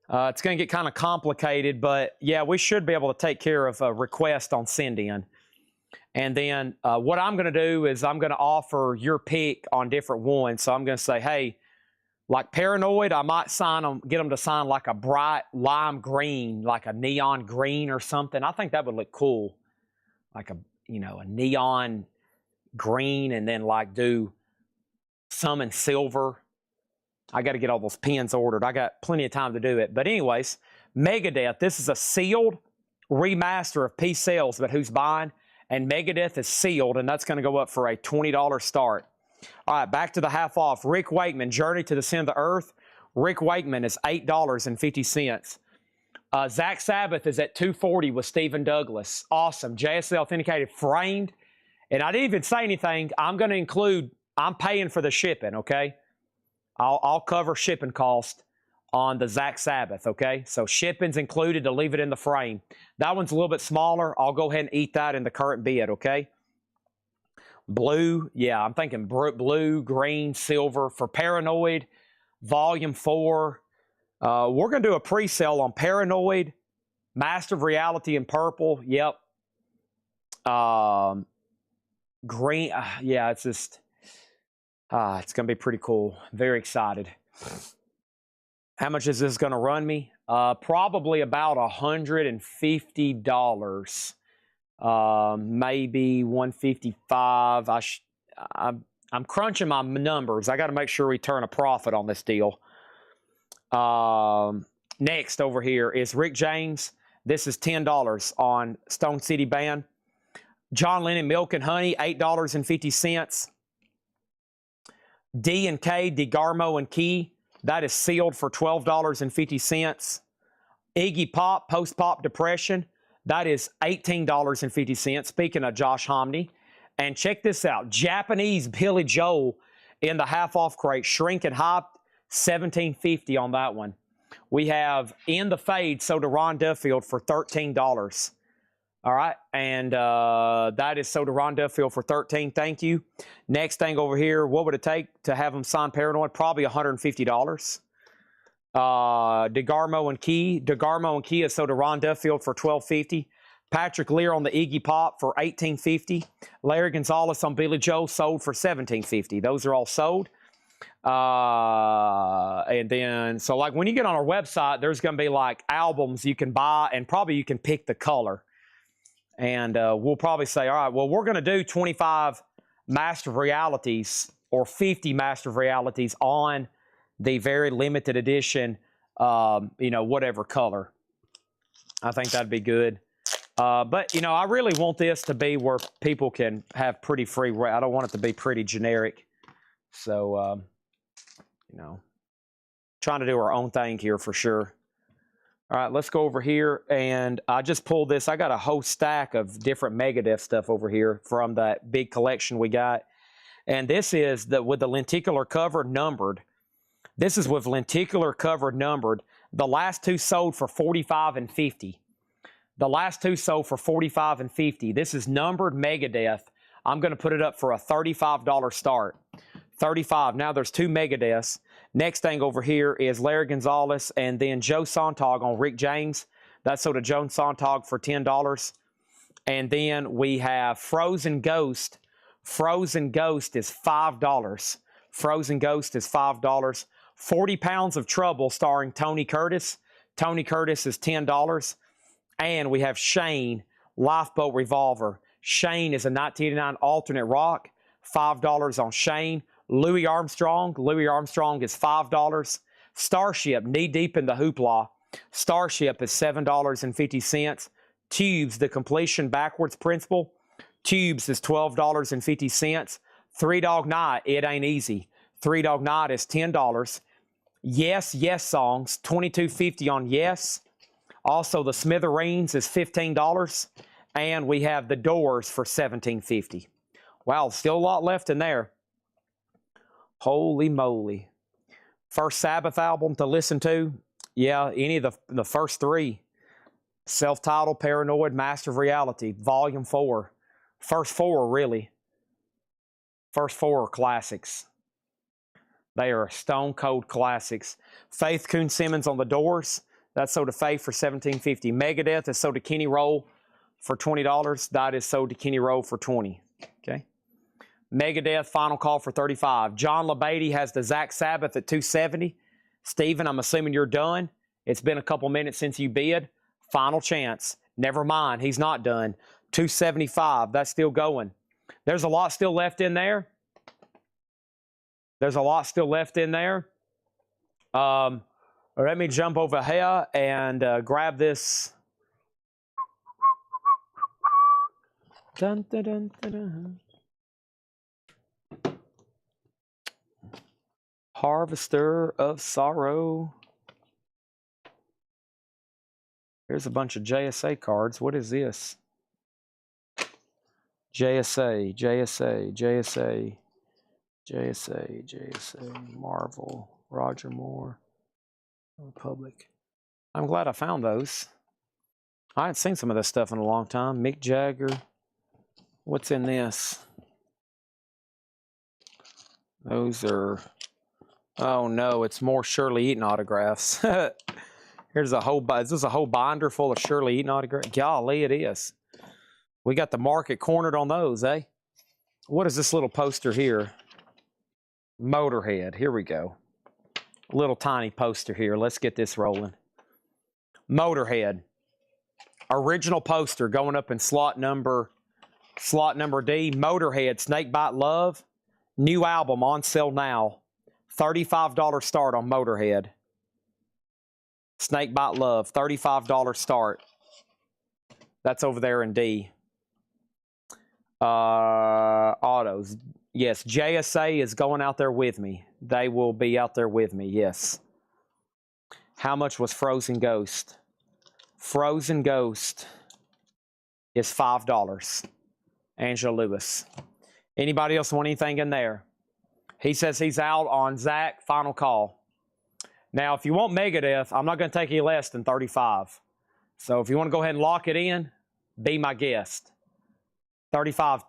It's going to get kind of complicated, but yeah, we should be able to take care of a request on send-in. And then what I'm going to do is I'm going to offer your pick on different ones. So I'm going to say, hey, like Paranoid, I might sign them, get them to sign like a bright lime green, like a neon green or something. I think that would look cool. Like a neon green, and then like do some in silver. I got to get all those pins ordered. I got plenty of time to do it. But anyways, Megadeth, this is a sealed remaster of Peace Sells, but who's buying? And Megadeth is sealed, and that's going to go up for a $20 start. All right, back to the half off. Rick Wakeman, Journey to the Center of the Earth. Rick Wakeman is $8.50. Zach Sabbath is at $2.40 with Stephen Douglas. Awesome. JSL authenticated, framed. And I didn't even say anything. I'm going to include, I'm paying for the shipping, okay? I'll cover shipping cost on the Zach Sabbath, okay? So shipping's included to leave it in the frame. That one's a little bit smaller. I'll go ahead and eat that in the current bid, okay? Blue, yeah, I'm thinking blue, green, silver. For Paranoid, Volume 4. We're going to do a pre-sale on Paranoid, Master of Reality in purple, yep. Green, yeah, it's just, it's going to be pretty cool. Very excited. How much is this going to run me? Probably about $150. Maybe $155. I'm crunching my numbers. I got to make sure we turn a profit on this deal. Next over here is Rick James. This is $10 on Stone City Band. John Lennon, Milk and Honey, $8.50. D and K, DeGarmo and Key. That is sealed for $12.50. Iggy Pop, Post Pop Depression. That is $18.50. Speaking of Josh Homney. And check this out. Japanese Billy Joel in the half-off crate. Shrink and Hop, $17.50 on that one. We have In the Fade, sold to Ron Duffield for $13. All right, and that is sold to Ron Duffield for $13. Thank you. Next thing over here, what would it take to have them sign Paranoid? Probably $150. DeGarmo and Key is sold to Ron Duffield for $12.50. Patrick Lear on the Iggy Pop for $18.50. Larry Gonzalez on Billy Joe sold for $17.50. Those are all sold. And then, so like when you get on our website, there's going to be like albums you can buy, and probably you can pick the color. And we'll probably say, all right, well, we're going to do 25 Master of Realities or 50 Master of Realities on the very limited edition, whatever color. I think that'd be good. But, I really want this to be where people can have pretty free. I don't want it to be pretty generic. So, trying to do our own thing here for sure. All right, let's go over here. And I just pulled this. I got a whole stack of different Megadeth stuff over here from that big collection we got. And this is with the lenticular cover numbered. This is with lenticular cover numbered. The last two sold for $45 and $50. The last two sold for $45 and $50. This is numbered Megadeth. I'm going to put it up for a $35 start. $35. Now there's two Megadeths. Next thing over here is Larry Gonzalez and then Joe Sontag on Rick James. That's sold to Joe Sontag for $10. And then we have Frozen Ghost. Frozen Ghost is $5. Frozen Ghost is $5. 40 Pounds of Trouble starring Tony Curtis. Tony Curtis is $10. And we have Shane, Lifeboat Revolver. Shane is a 1989 alternate rock. $5 on Shane. Louis Armstrong is $5. Starship, Knee Deep in the Hoopla. Starship is $7.50. Tubes, The Completion Backwards Principle. Tubes is $12.50. Three Dog Night, It Ain't Easy. Three Dog Night is $10. Yes, Yes Songs, $22.50 on Yes. Also, the Smithereens is $15. And we have the Doors for $17.50. Wow, still a lot left in there. Holy moly. First Sabbath album to listen to? Yeah, any of the first three. Self-titled, Paranoid, Master of Reality, Volume 4. First four, really. First four are classics. They are stone cold classics. Faith Coon Simmons on the Doors. That's sold to Faith for $17.50. Megadeth is sold to Kenny Roll for $20. That is sold to Kenny Roll for $20. Okay. Megadeth, Final Call for $35. John LaBadie has the Zach Sabbath at $270. Steven, I'm assuming you're done. It's been a couple minutes since you bid. Final chance. Never mind, he's not done. $275. That's still going. There's a lot still left in there. There's a lot still left in there. Let me jump over here and grab this. Dun, dun, dun, dun, dun. Harvester of Sorrow. Here's a bunch of JSA cards. What is this? JSA, Marvel, Roger Moore, Republic. I'm glad I found those. I hadn't seen some of this stuff in a long time. Mick Jagger. What's in this? Those are... Oh no, it's more Shirley Eaton autographs. Here's a whole... Is this a whole binder full of Shirley Eaton autographs? Golly, it is. We got the market cornered on those, eh? What is this little poster here? Motorhead. Here we go. A little tiny poster here. Let's get this rolling. Motorhead. Original poster going up in slot number D. Motorhead, Snakebite Love. New album on sale now. $35 start on Motorhead. Snakebite Love, $35 start. That's over there in D. Autos. Yes, JSA is going out there with me. They will be out there with me, yes. How much was Frozen Ghost? Frozen Ghost is $5. Angela Lewis. Anybody else want anything in there? He says he's out on Zach, final call. Now, if you want Megadeth, I'm not going to take any less than 35. So if you want to go ahead and lock it in, be my guest. 35.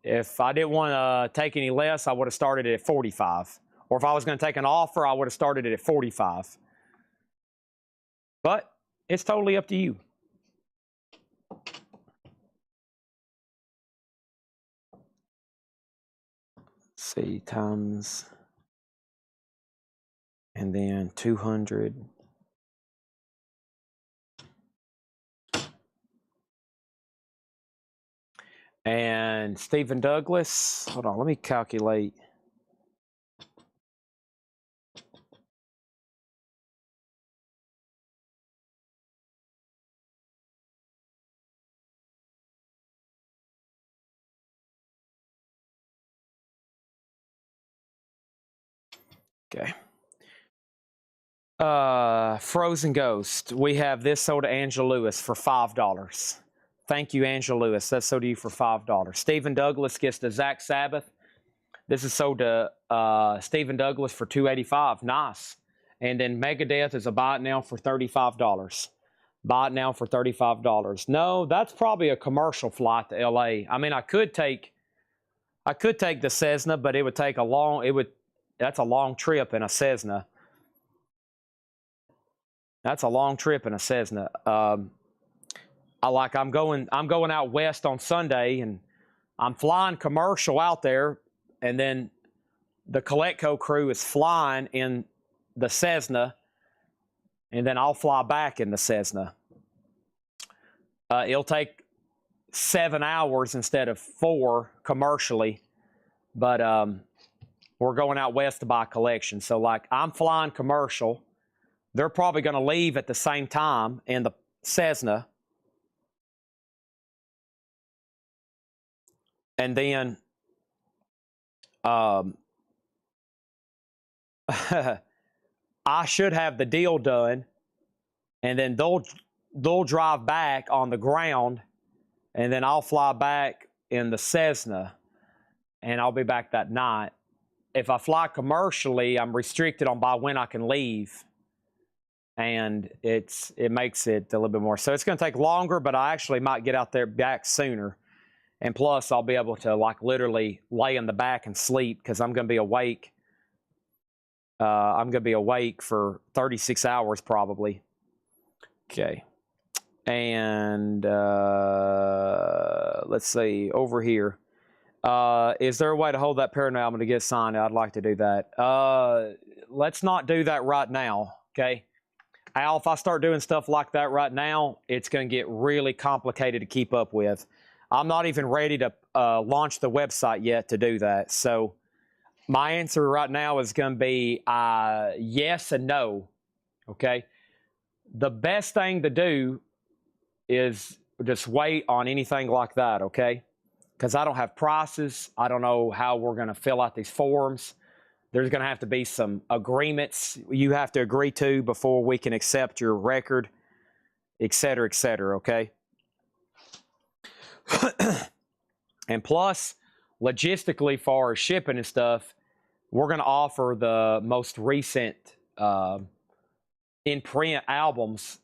If I didn't want to take any less, I would have started it at 45. Or if I was going to take an offer, I would have started it at 45. But it's totally up to you. See, times, and then 200. And Stephen Douglas, hold on, let me calculate. Okay. Frozen Ghost. We have this sold to Angela Lewis for $5. Thank you, Angela Lewis. That's sold to you for $5. Stephen Douglas gets the Zach Sabbath. This is sold to Stephen Douglas for $285. Nice. And then Megadeth is a buy it now for $35. Buy it now for $35. No, that's probably a commercial flight to LA. I mean, I could take the Cessna, but it would take that's a long trip in a Cessna. That's a long trip in a Cessna. I'm going out west on Sunday, and I'm flying commercial out there, and then the Coletco crew is flying in the Cessna, and then I'll fly back in the Cessna. It'll take 7 hours instead of 4 commercially, but we're going out west to buy a collection. So, like, I'm flying commercial. They're probably going to leave at the same time in the Cessna. And then I should have the deal done, and then they'll drive back on the ground, and then I'll fly back in the Cessna, and I'll be back that night. If I fly commercially, I'm restricted on by when I can leave, and it makes it a little bit more. So it's going to take longer, but I actually might get out there back sooner. And plus, I'll be able to, like, literally lay in the back and sleep because I'm going to be awake. I'm going to be awake for 36 hours probably. Okay. And let's see, over here. Is there a way to hold that Paranoid album to get signed? I'd like to do that. Let's not do that right now, okay? Al, if I start doing stuff like that right now, it's going to get really complicated to keep up with. I'm not even ready to launch the website yet to do that. So my answer right now is going to be yes and no, okay? The best thing to do is just wait on anything like that, okay? Because I don't have prices. I don't know how we're going to fill out these forms. There's going to have to be some agreements you have to agree to before we can accept your record, et cetera, okay? And plus, logistically, for shipping and stuff, we're going to offer the most recent in-print albums.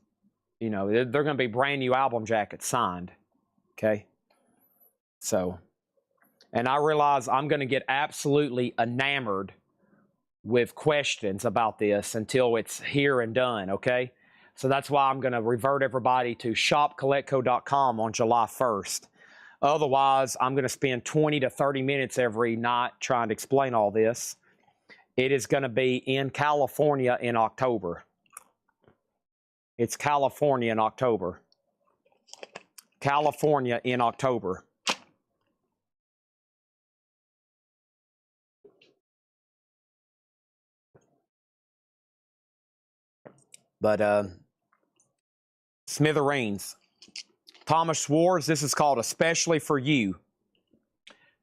You know, they're going to be brand new album jackets signed, okay? So, and I realize I'm going to get absolutely enamored with questions about this until it's here and done, okay? So that's why I'm going to revert everybody to shopcoletco.com on July 1st. Otherwise, I'm going to spend 20 to 30 minutes every night trying to explain all this. It is going to be in California in October. It's California in October. California in October. But Smithereens. Thomas Schwartz, this is called Especially for You.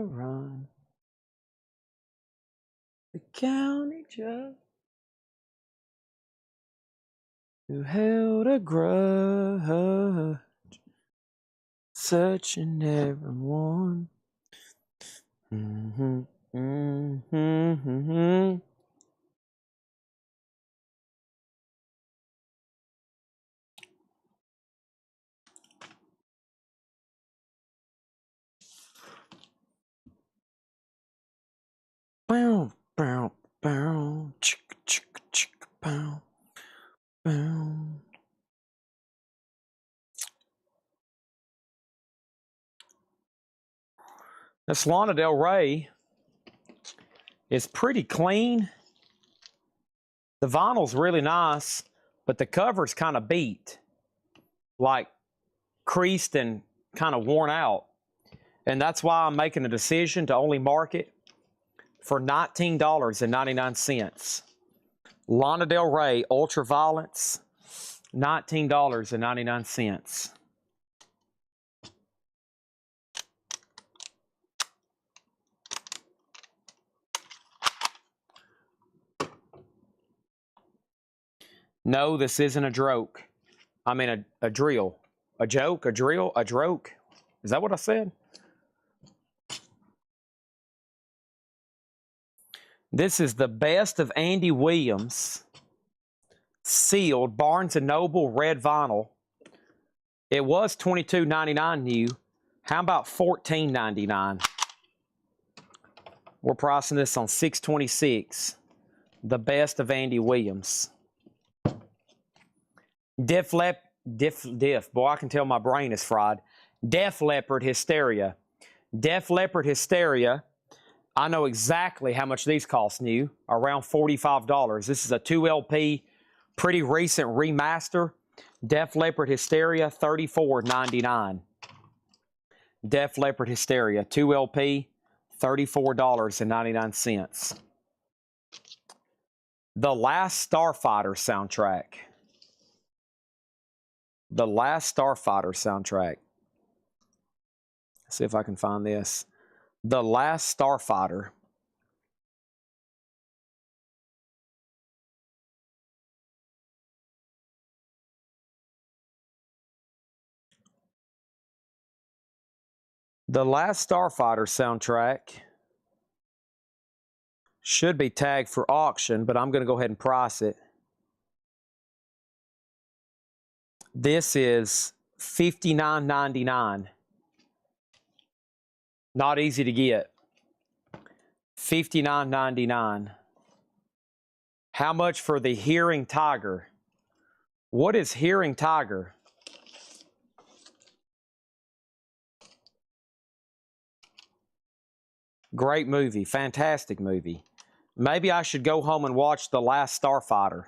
a run. The county judge who held a grudge, searching everyone. Mm-hmm, mm-hmm, mm-hmm. Bow, bow, bow, chicka, chicka, chicka, bow, bow. This Lana Del Rey is pretty clean. The vinyl's really nice, but the cover's kind of beat, like creased and kind of worn out. And that's why I'm making a decision to only mark it for $19.99. Lana Del Rey Ultraviolence, $19.99. No, this isn't a joke. I mean a drill. A joke, a drill, a droke. Is that what I said? This is the best of Andy Williams, sealed Barnes & Noble red vinyl. It was $22.99 new. How about $14.99? We're pricing this on $6.26. The best of Andy Williams. Boy, I can tell my brain is fried. Def Leppard Hysteria. Def Leppard Hysteria. I know exactly how much these cost new. Around $45. This is a 2LP, pretty recent remaster. Def Leppard Hysteria, $34.99. Def Leppard Hysteria, 2LP, $34.99. The Last Starfighter soundtrack. The Last Starfighter soundtrack. Let's see if I can find this. The Last Starfighter. The Last Starfighter soundtrack should be tagged for auction, but I'm going to go ahead and price it. This is $59.99. Not easy to get. $59.99. How much for the Hearing Tiger? What is Hearing Tiger? Great movie. Fantastic movie. Maybe I should go home and watch The Last Starfighter.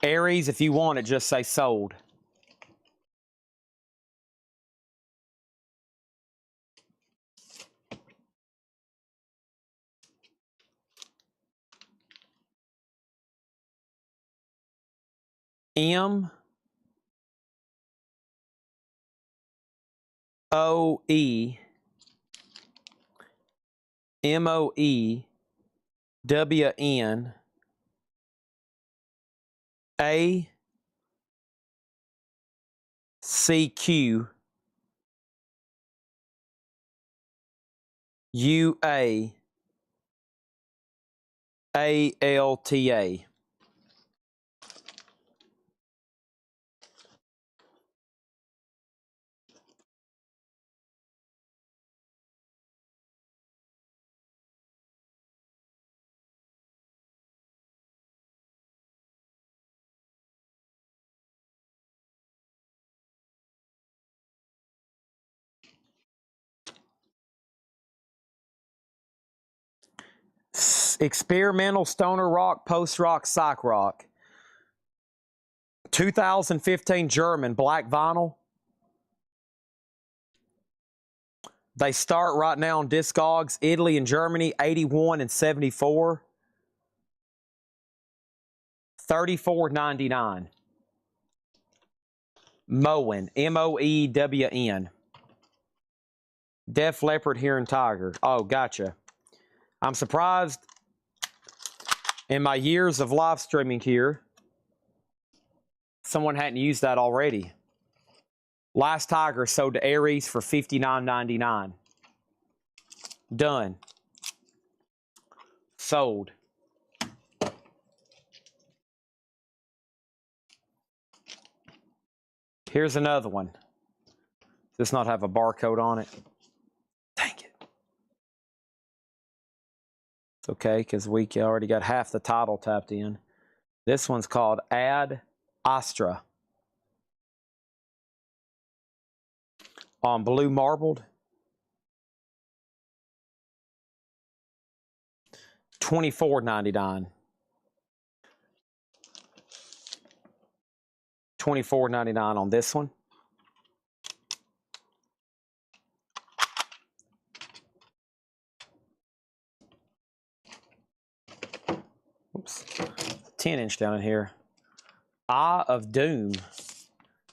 Aries, if you want it, just say sold. MOEWINACQUALTA. Experimental stoner rock, post rock, psych rock. 2015 German black vinyl. They start right now on Discogs, Italy and Germany, 81 and 74. $34.99. Moen. M-O-E-W-N. Def Leppard, Heron Tiger. Oh, gotcha. I'm surprised in my years of live streaming here, someone hadn't used that already. Last Tiger sold to Aries for $59.99. Done. Sold. Here's another one. Does this not have a barcode on it? Dang it. It's okay, because we already got half the title tapped in. This one's called Ad Astra. On blue marbled. $24.99. $24.99 on this one. Oops. 10-inch down in here. Eye of Doom.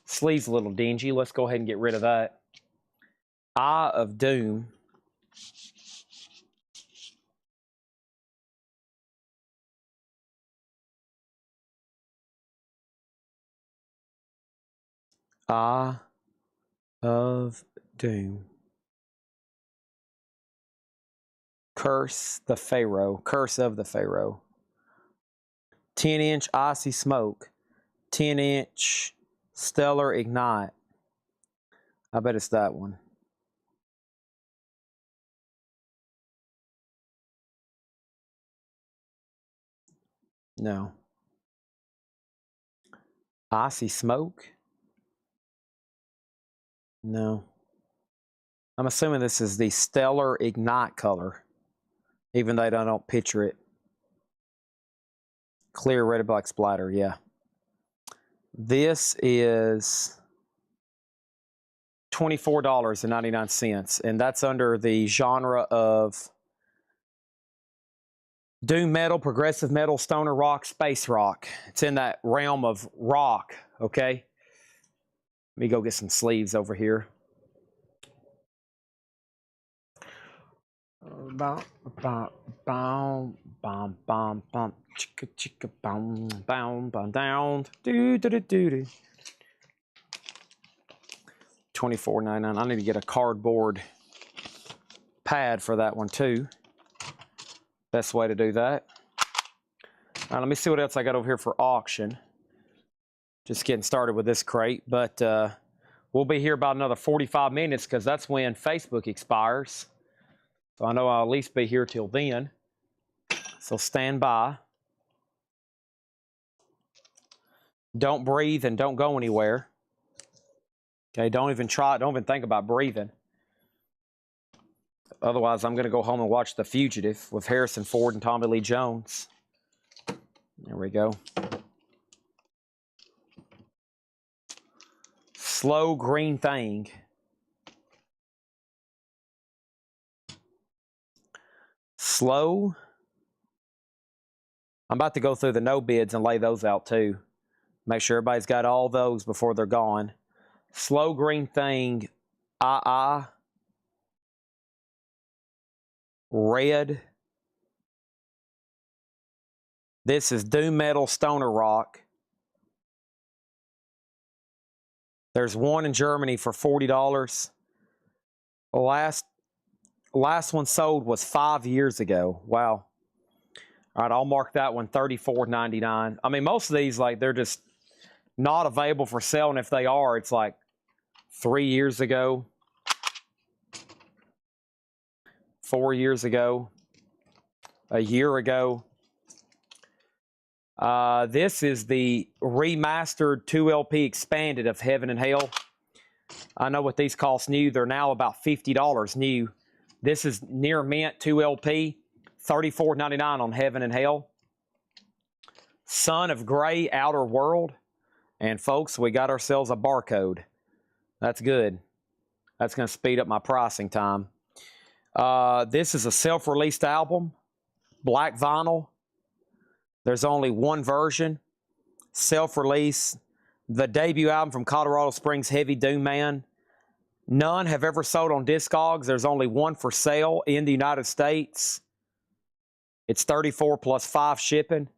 Sleeve's a little dingy. Let's go ahead and get rid of that. Eye of Doom. Eye of Doom. Curse the Pharaoh. Curse of the Pharaoh. 10-inch Icy Smoke. 10-inch Stellar Ignite. I bet it's that one. No. Icy Smoke? No. I'm assuming this is the Stellar Ignite color, even though I don't picture it. Clear red and black splatter, yeah. This is $24.99, and that's under the genre of doom metal, progressive metal, stoner rock, space rock. It's in that realm of rock, okay? Let me go get some sleeves over here. Bum, bum, bum, bum, bum, bum, chicka, chicka, bum, bum, bum, down, do, do, do, do, do. $24.99. I need to get a cardboard pad for that one too. Best way to do that. All right, let me see what else I got over here for auction. Just getting started with this crate, but we'll be here about another 45 minutes because that's when Facebook expires. So I know I'll at least be here till then. So stand by. Don't breathe and don't go anywhere. Okay, don't even try, don't even think about breathing. Otherwise, I'm going to go home and watch The Fugitive with Harrison Ford and Tommy Lee Jones. There we go. Slow Green Thing. Slow. I'm about to go through the no bids and lay those out too. Make sure everybody's got all those before they're gone. Slow Green Thing. Red. This is Doom Metal Stoner Rock. There's one in Germany for $40. The last one sold was 5 years ago. Wow. All right, I'll mark that one $34.99. I mean, most of these, like, they're just not available for sale, and if they are, it's like 3 years ago, 4 years ago, a year ago. This is the remastered 2LP expanded of Heaven and Hell. I know what these cost new. They're now about $50 new. This is near mint 2LP, $34.99 on Heaven and Hell. Son of Gray, Outer World. And folks, we got ourselves a barcode. That's good. That's going to speed up my pricing time. This is a self-released album, black vinyl. There's only one version, self-release, the debut album from Colorado Springs Heavy Doom Man. None have ever sold on Discogs. There's only one for sale in the United States. It's $34 plus 5 shipping,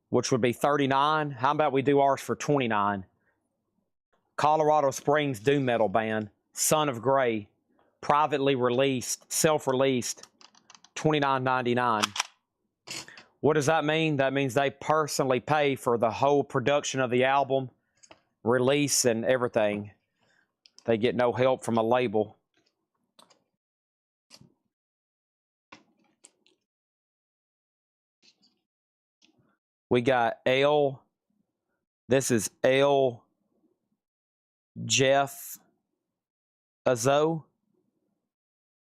which would be $39. How about we do ours for $29? Colorado Springs Doom Metal Band, Son of Gray, privately released, self-released, $29.99. What does that mean? That means they personally pay for the whole production of the album, release, and everything. They get no help from a label. We got L. This is L. Jeff Azo.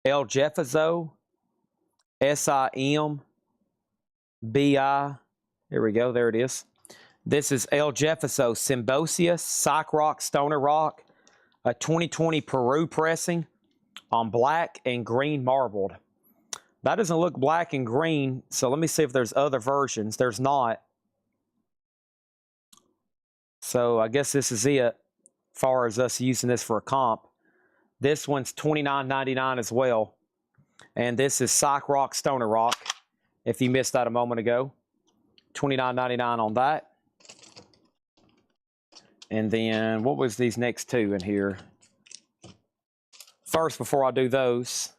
L. Jeff Azo. SIMBI. Here we go. There it is. This is El Jefferso Symbiosis, Psych Rock, Stoner Rock, a 2020 Peru pressing on black and green marbled. That doesn't look black and green, so let me see if there's other versions. There's not. So I guess this is it as far as us using this for a comp. This one's $29.99 as well. And this is Psych Rock, Stoner Rock, if you missed that a moment ago. $29.99 on that. And then, what was these next two in here? First, before I do those,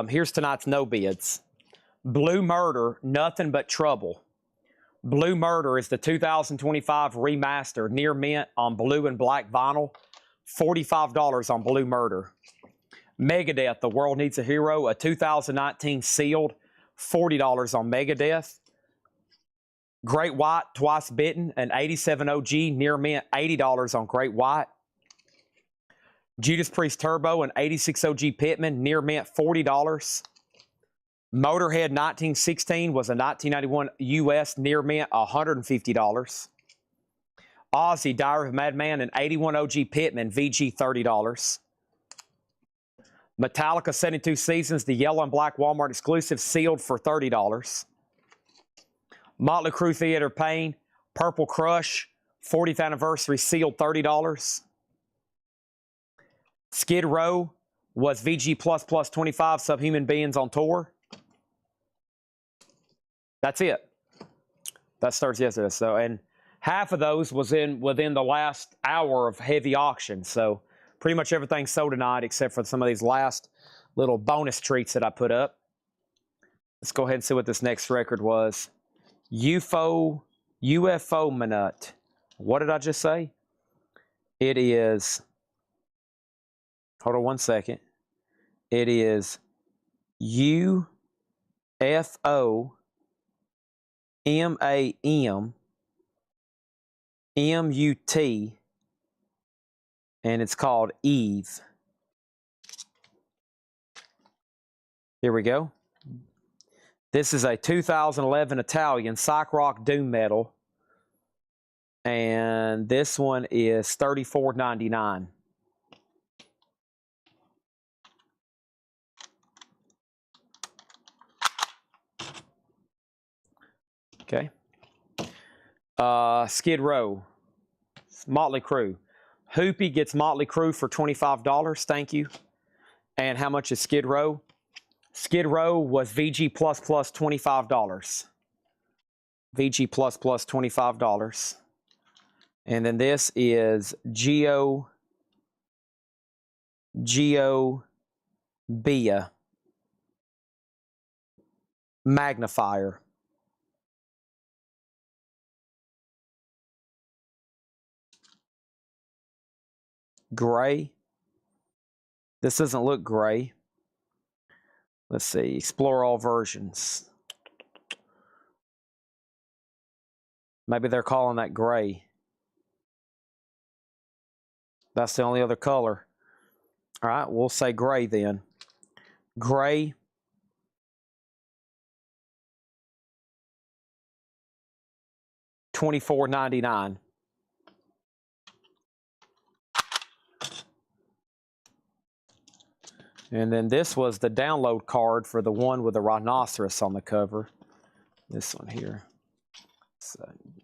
here's tonight's no bids. Blue Murder, Nothing But Trouble. Blue Murder is the 2025 remaster, near mint on blue and black vinyl. $45 on Blue Murder. Megadeth, The World Needs a Hero, a 2019 sealed, $40 on Megadeth. Great White, Twice Bitten, an 87 OG, near mint, $80 on Great White. Judas Priest Turbo, an 86 OG Pitman, near mint, $40. Motorhead 1916 was a 1991 US near mint, $150. Ozzy, Diary of a Madman, an 81 OG Pitman, VG, $30. Metallica 72 Seasons, the yellow and black Walmart exclusive, sealed for $30. Motley Crue Theater Pain, Purple Crush, 40th anniversary, sealed, $30. Skid Row was VG++ 25, Subhuman Beings on tour. That's it. That starts yesterday. So, and half of those was within the last hour of heavy auction. So pretty much everything sold tonight except for some of these last little bonus treats that I put up. Let's go ahead and see what this next record was. UFO Minute. What did I just say? It is, hold on one second. It is UFO MAM MUT, and it's called Eve. Here we go. This is a 2011 Italian psych rock doom metal, and this one is $34.99. Okay. Skid Row, Motley Crue. Hoopy gets Motley Crue for $25. Thank you. And how much is Skid Row? Skid Row was VG++ $25. VG++ $25. And then this is Bia Magnifier. Gray. This doesn't look gray. Let's see. Explore all versions. Maybe they're calling that gray. That's the only other color. All right, we'll say gray then. Gray. $24.99. And then this was the download card for the one with the rhinoceros on the cover. This one here. Let's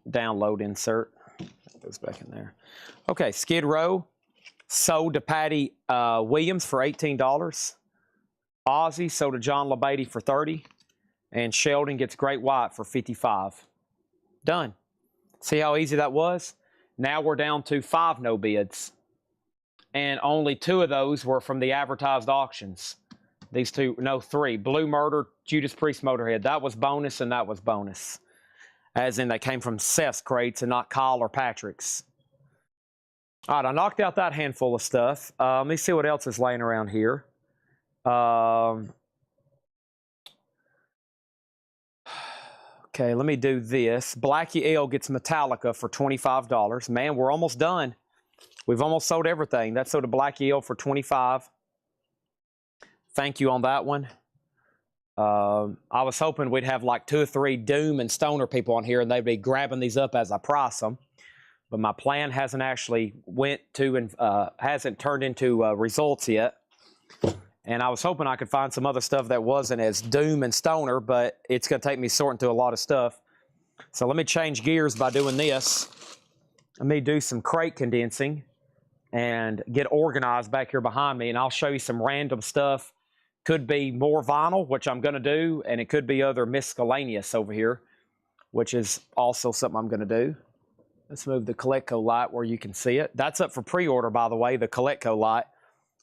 download insert. That goes back in there. Okay, Skid Row sold to Patty Williams for $18. Ozzy sold to John LeBeatty for $30. And Sheldon gets Great White for $55. Done. See how easy that was? Now we're down to 5 no bids. And only 2 of those were from the advertised auctions. These 2, no, 3. Blue Murder, Judas Priest Motorhead. That was bonus and that was bonus. As in they came from Seth's crates and not Kyle or Patrick's. All right, I knocked out that handful of stuff. Let me see what else is laying around here. Okay, let me do this. Blackie L gets Metallica for $25. Man, we're almost done. We've almost sold everything. That sold a Blackie L for $25. Thank you on that one. I was hoping we'd have like 2 or 3 Doom and Stoner people on here and they'd be grabbing these up as I price them. But my plan hasn't actually hasn't turned into results yet. And I was hoping I could find some other stuff that wasn't as Doom and Stoner, but it's going to take me sorting through a lot of stuff. So let me change gears by doing this. Let me do some crate condensing and get organized back here behind me, and I'll show you some random stuff. Could be more vinyl, which I'm going to do, and it could be other miscellaneous over here, which is also something I'm going to do. Let's move the Coletco light where you can see it. That's up for pre-order, by the way, the Coletco light.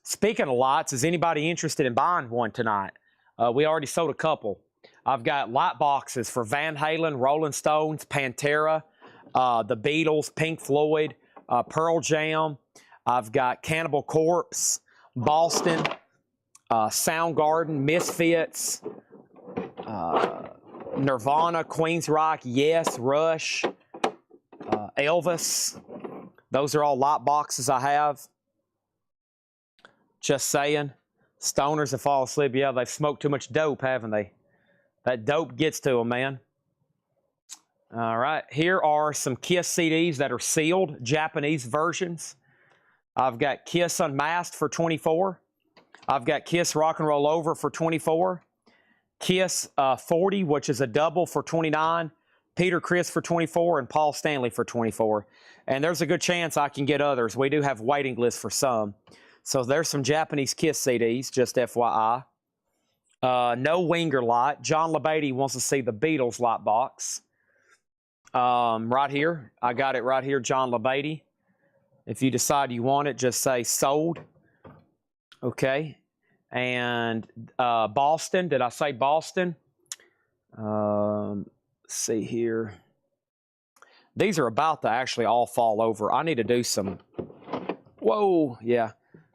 Speaking of lights, is anybody interested in buying one tonight? We already sold a couple. I've got light boxes for Van Halen, Rolling Stones, Pantera, the Beatles, Pink Floyd, Pearl Jam. I've got Cannibal Corpse, Boston, Soundgarden, Misfits, Nirvana, Queensryche, Yes, Rush, Elvis. Those are all light boxes I have. Just saying. Stoners that fall asleep, yeah, they've smoked too much dope, haven't they? That dope gets to them, man. All right, here are some Kiss CDs that are sealed, Japanese versions. I've got Kiss Unmasked for $24. I've got Kiss Rock and Roll Over for $24. Kiss 40, which is a double, for $29. Peter Criss for $24, and Paul Stanley for $24. And there's a good chance I can get others. We do have waiting lists for some. So there's some Japanese Kiss CDs, just FYI. No Winger light. John LeBeatty wants to see the Beatles light box. Right here. I got it right here, John LeBeatty. If you decide you want it, just say sold. Okay. And Boston. Did I say Boston? Let's see here. These are about to actually all fall over. I need to do some... Whoa. Yeah.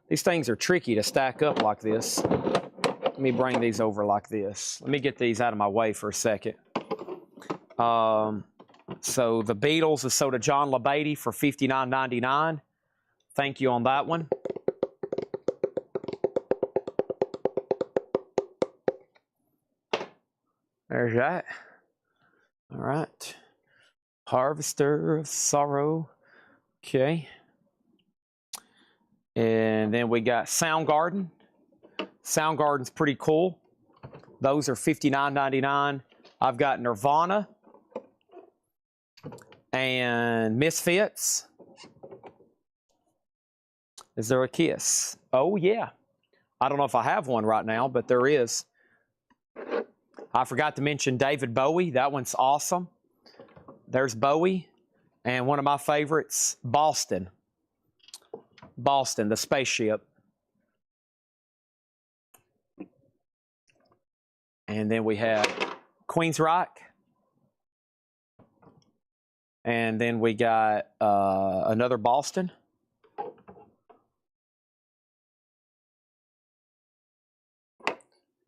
These things are tricky to stack up like this. Let me bring these over like this. Let me get these out of my way for a second. So the Beatles is sold to John LeBeatty for $59.99. Thank you on that one. There's that. All right. Harvester of Sorrow. Okay. And then we got Soundgarden. Soundgarden's pretty cool. Those are $59.99. I've got Nirvana and Misfits. Is there a Kiss? Oh, yeah. I don't know if I have one right now, but there is. I forgot to mention David Bowie. That one's awesome. There's Bowie. And one of my favorites, Boston. Boston, the spaceship. And then we have Queensryche. And then we got another Boston.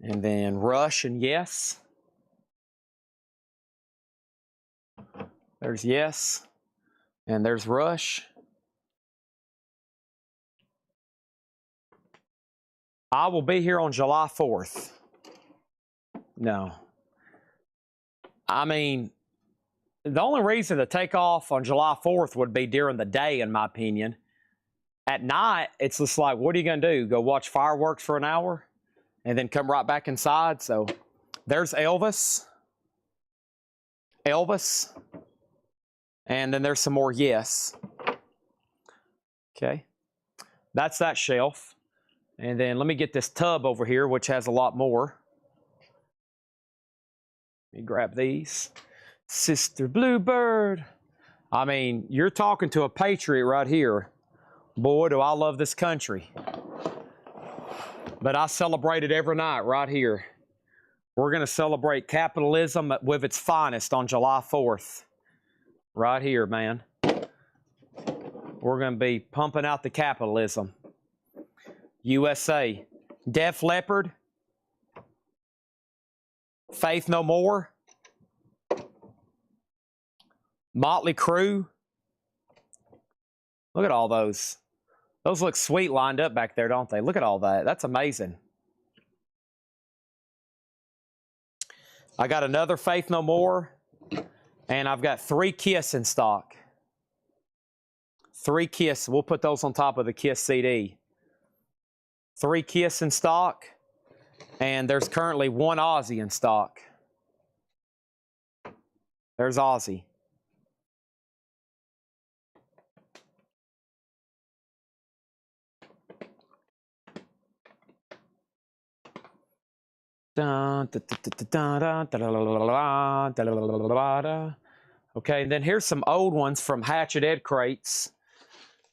And then Rush and Yes. There's Yes. And there's Rush. I will be here on July 4th. No. I mean, the only reason to take off on July 4th would be during the day, in my opinion. At night, it's just like, what are you going to do? Go watch fireworks for an hour and then come right back inside? So there's Elvis. Elvis. And then there's some more Yes. Okay. That's that shelf. And then let me get this tub over here, which has a lot more. Let me grab these. Sister Bluebird. I mean, you're talking to a patriot right here. Boy, do I love this country. But I celebrate it every night right here. We're going to celebrate capitalism with its finest on July 4th. Right here, man. We're going to be pumping out the capitalism. USA. Def Leppard. Faith No More. Motley Crue. Look at all those. Those look sweet lined up back there, don't they? Look at all that. That's amazing. I got another Faith No More. And I've got 3 Kiss in stock. 3 Kiss. We'll put those on top of the Kiss CD. 3 Kiss in stock. And there's currently 1 Ozzy in stock. There's Ozzy. Okay, and then here's some old ones from Hatchet Ed crates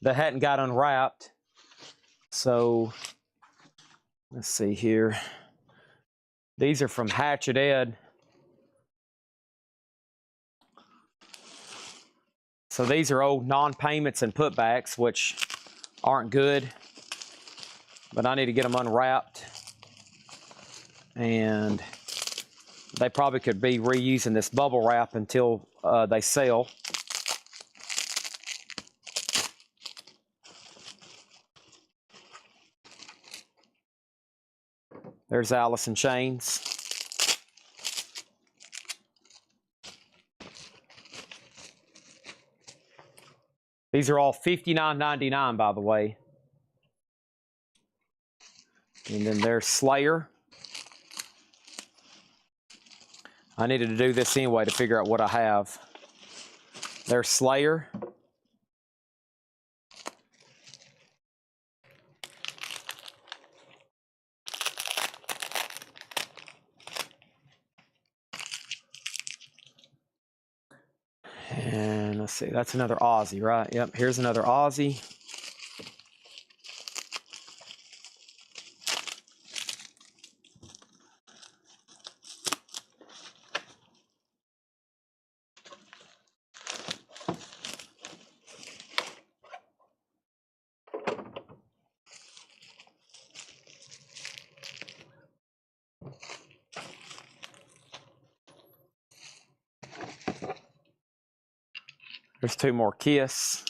that hadn't got unwrapped. So, let's see here. These are from Hatchet Ed. So these are old non-payments and putbacks, which aren't good. But I need to get them unwrapped. And they probably could be reusing this bubble wrap until they sell. There's Alice in Chains. These are all $59.99, by the way. And then there's Slayer. I needed to do this anyway to figure out what I have. There's Slayer. And let's see, that's another Ozzy, right? Yep, here's another Ozzy. There's 2 more Kiss.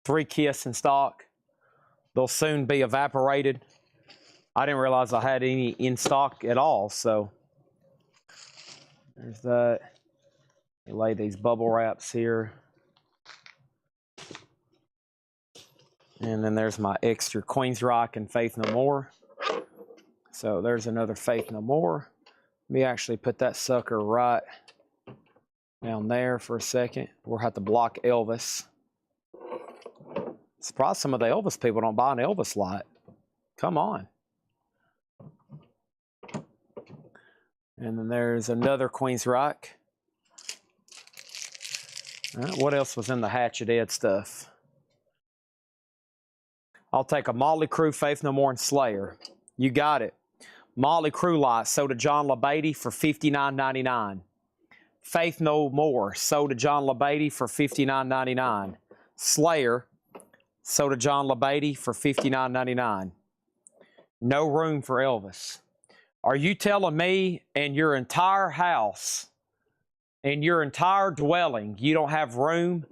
Three Kiss in stock. They'll soon be evaporated. I didn't realize I had any in stock at all, so there's that. You lay these bubble wraps here. And then there's my extra Queensryche and Faith No More. So there's another Faith No More. Let me actually put that sucker right down there for a second. We'll have to block Elvis. Surprised some of the Elvis people don't buy an Elvis lot. Come on. And then there's another Queensryche. What else was in the Hatchet Ed stuff? I'll take a Motley Crue, Faith No More, and Slayer. You got it. Motley Crue lot sold to John LaBeatty for $59.99. Faith No More sold to John LaBeatty for $59.99. Slayer sold to John LaBeatty for $59.99. No room for Elvis. Are you telling me in your entire house, in your entire dwelling, you don't have room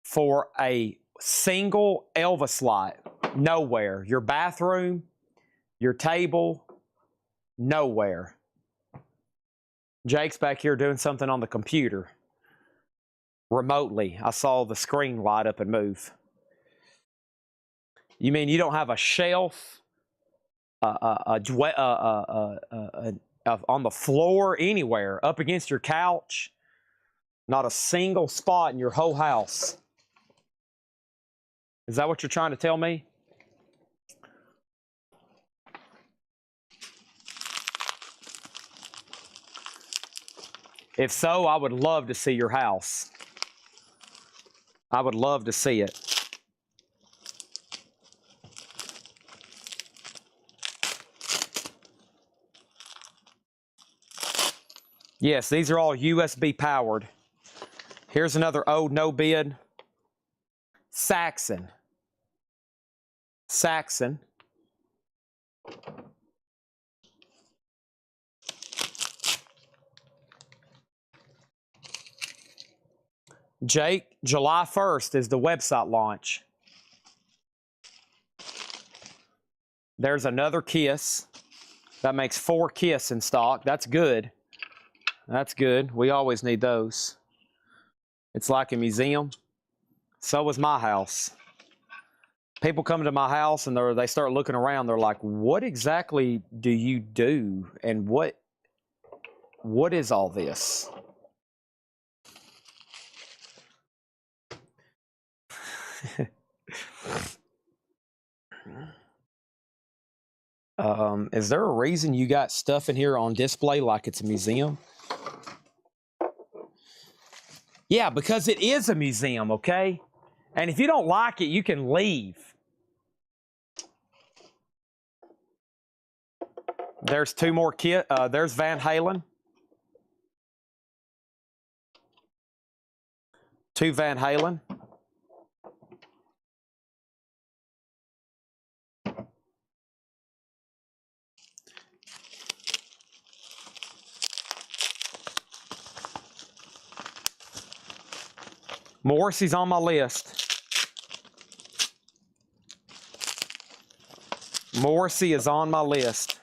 for a single Elvis lot? Nowhere. Your bathroom, your table, nowhere. Jake's back here doing something on the computer remotely. I saw the screen light up and move. You mean you don't have a shelf on the floor, anywhere, up against your couch. Not a single spot in your whole house. Is that what you're trying to tell me? If so, I would love to see your house. I would love to see it. Yes, these are all USB powered. Here's another old no bid. Saxon. Saxon. Jake, July 1st is the website launch. There's another Kiss. That makes 4 Kiss in stock. That's good. That's good. We always need those. It's like a museum. So is my house. People come to my house and they start looking around. They're like, what exactly do you do? And what is all this? Is there a reason you got stuff in here on display like it's a museum? Yeah, because it is a museum, okay? And if you don't like it, you can leave. There's 2 more kits. There's Van Halen. 2 Van Halen. Morrissey's on my list. Morrissey is on my list.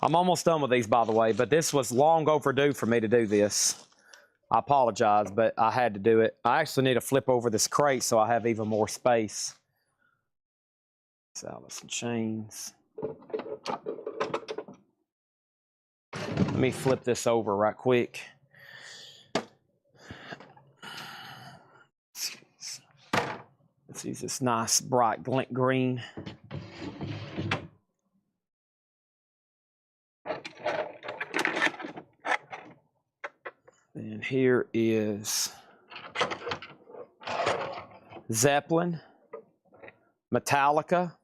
I'm almost done with these, by the way, but this was long overdue for me to do this. I apologize, but I had to do it. I actually need to flip over this crate so I have even more space. Salvation chains. Let me flip this over right quick. Let's use this nice bright glint green. And here is Zeppelin, Metallica,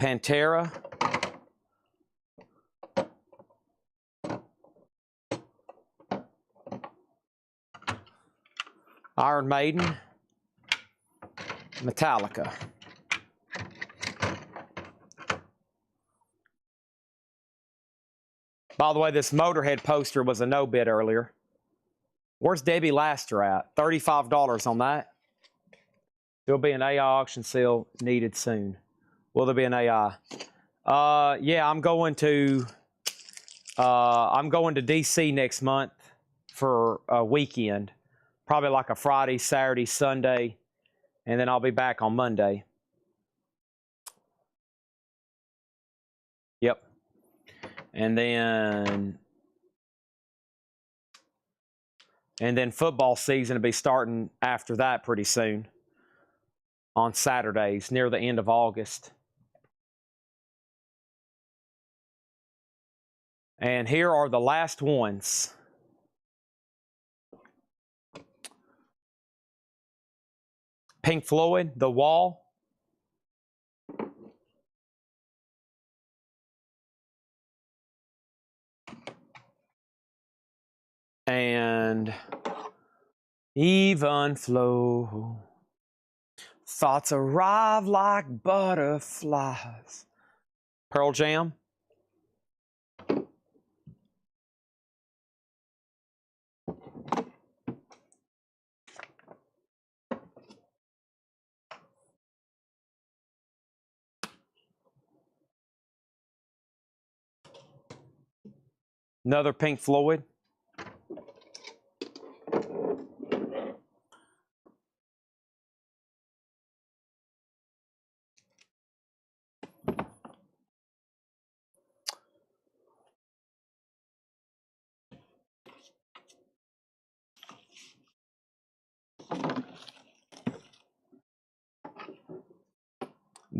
Pantera, Iron Maiden, Metallica. By the way, this Motorhead poster was a no bid earlier. Where's Debbie Laster at? $35 on that. There'll be an AI auction sale needed soon. Will there be an AI? Yeah, I'm going to DC next month for a weekend. Probably like a Friday, Saturday, Sunday, and then I'll be back on Monday. Yep. And then football season will be starting after that pretty soon on Saturdays near the end of August. And here are the last ones. Pink Floyd, The Wall. And even flow. Thoughts arrive like butterflies. Pearl Jam. Another Pink Floyd.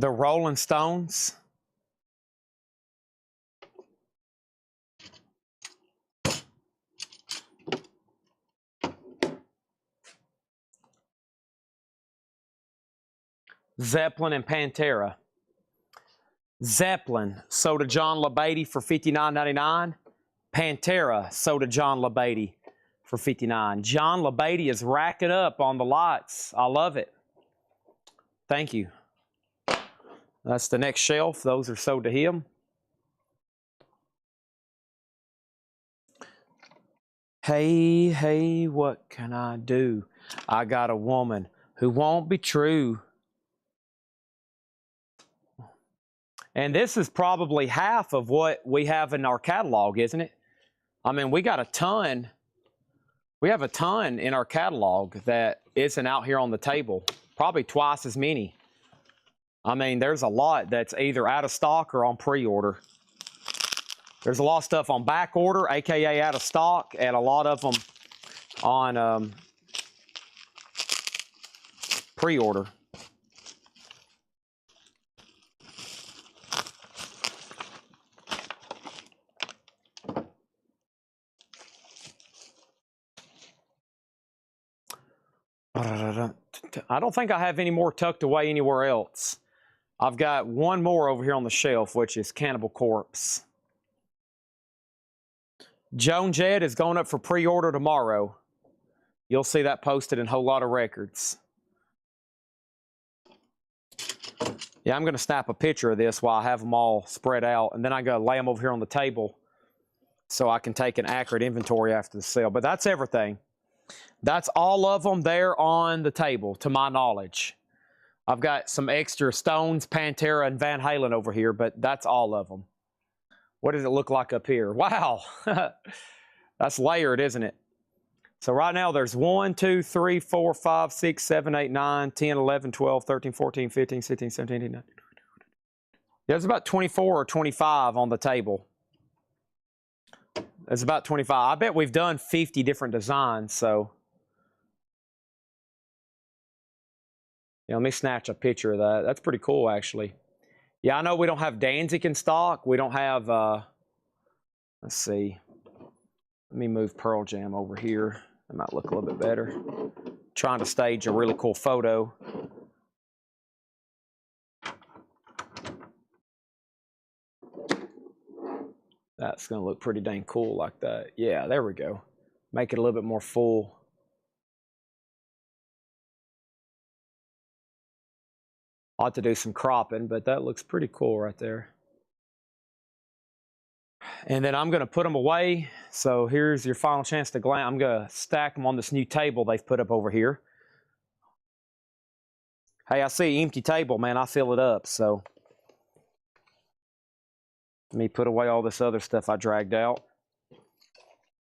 The Rolling Stones. Zeppelin and Pantera. Zeppelin sold to John LeBeatty for $59.99. Pantera sold to John LeBeatty for $59. John LeBeatty is racking up on the lots. I love it. Thank you. That's the next shelf. Those are sold to him. Hey, hey, what can I do? I got a woman who won't be true. And this is probably half of what we have in our catalog, isn't it? I mean, we got a ton. We have a ton in our catalog that isn't out here on the table. Probably twice as many. I mean, there's a lot that's either out of stock or on pre-order. There's a lot of stuff on back order, aka out of stock, and a lot of them on pre-order. I don't think I have any more tucked away anywhere else. I've got one more over here on the shelf, which is Cannibal Corpse. Joan Jett is going up for pre-order tomorrow. You'll see that posted in a whole lot of records. Yeah, I'm going to snap a picture of this while I have them all spread out, and then I go lay them over here on the table so I can take an accurate inventory after the sale. But that's everything. That's all of them there on the table, to my knowledge. I've got some extra Stones, Pantera, and Van Halen over here, but that's all of them. What does it look like up here? Wow. That's layered, isn't it? So right now there's 1, 2, 3, 4, 5, 6, 7, 8, 9, 10, 11, 12, 13, 14, 15, 16, 17, 18, 19. There's about 24 or 25 on the table. There's about 25. I bet we've done 50 different designs, so. Yeah, let me snatch a picture of that. That's pretty cool, actually. Yeah, I know we don't have Danzig in stock. We don't have, let's see. Let me move Pearl Jam over here. That might look a little bit better. Trying to stage a really cool photo. That's going to look pretty dang cool like that. Yeah, there we go. Make it a little bit more full. I'll have to do some cropping, but that looks pretty cool right there. And then I'm going to put them away. So here's your final chance to glance. I'm going to stack them on this new table they've put up over here. Hey, I see an empty table, man. I fill it up. So let me put away all this other stuff I dragged out.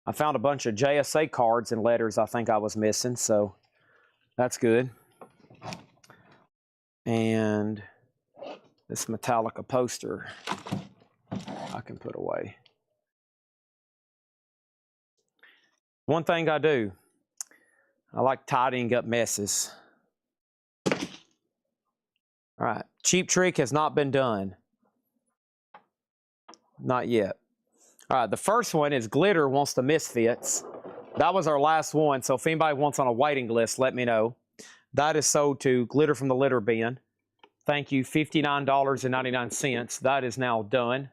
I found a bunch of JSA cards and letters I think I was missing, so that's good. And this Metallica poster I can put away. One thing I do, I like tidying up messes. All right, Cheap Trick has not been done. Not yet. All right, the first one is Glitter Wants the Misfits. That was our last one, so if anybody wants on a waiting list, let me know. That is sold to Glitter from the Litter Bin. Thank you, $59.99. That is now done.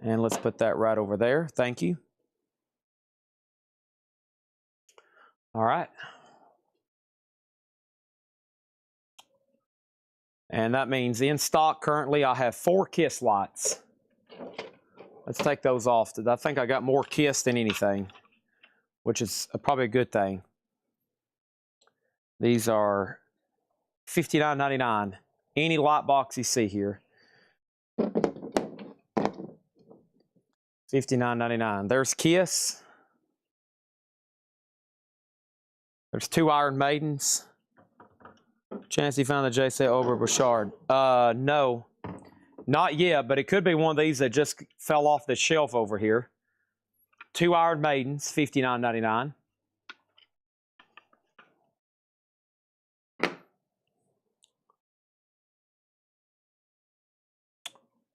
And let's put that right over there. Thank you. All right. And that means in stock currently I have 4 Kiss lots. Let's take those off. I think I got more Kiss than anything, which is probably a good thing. These are $59.99. Any Lightbox you see here. $59.99. There's Kiss. There's 2 Iron Maidens. Chance you found the JC over Bouchard. No, not yet, but it could be one of these that just fell off the shelf over here. 2 Iron Maidens, $59.99.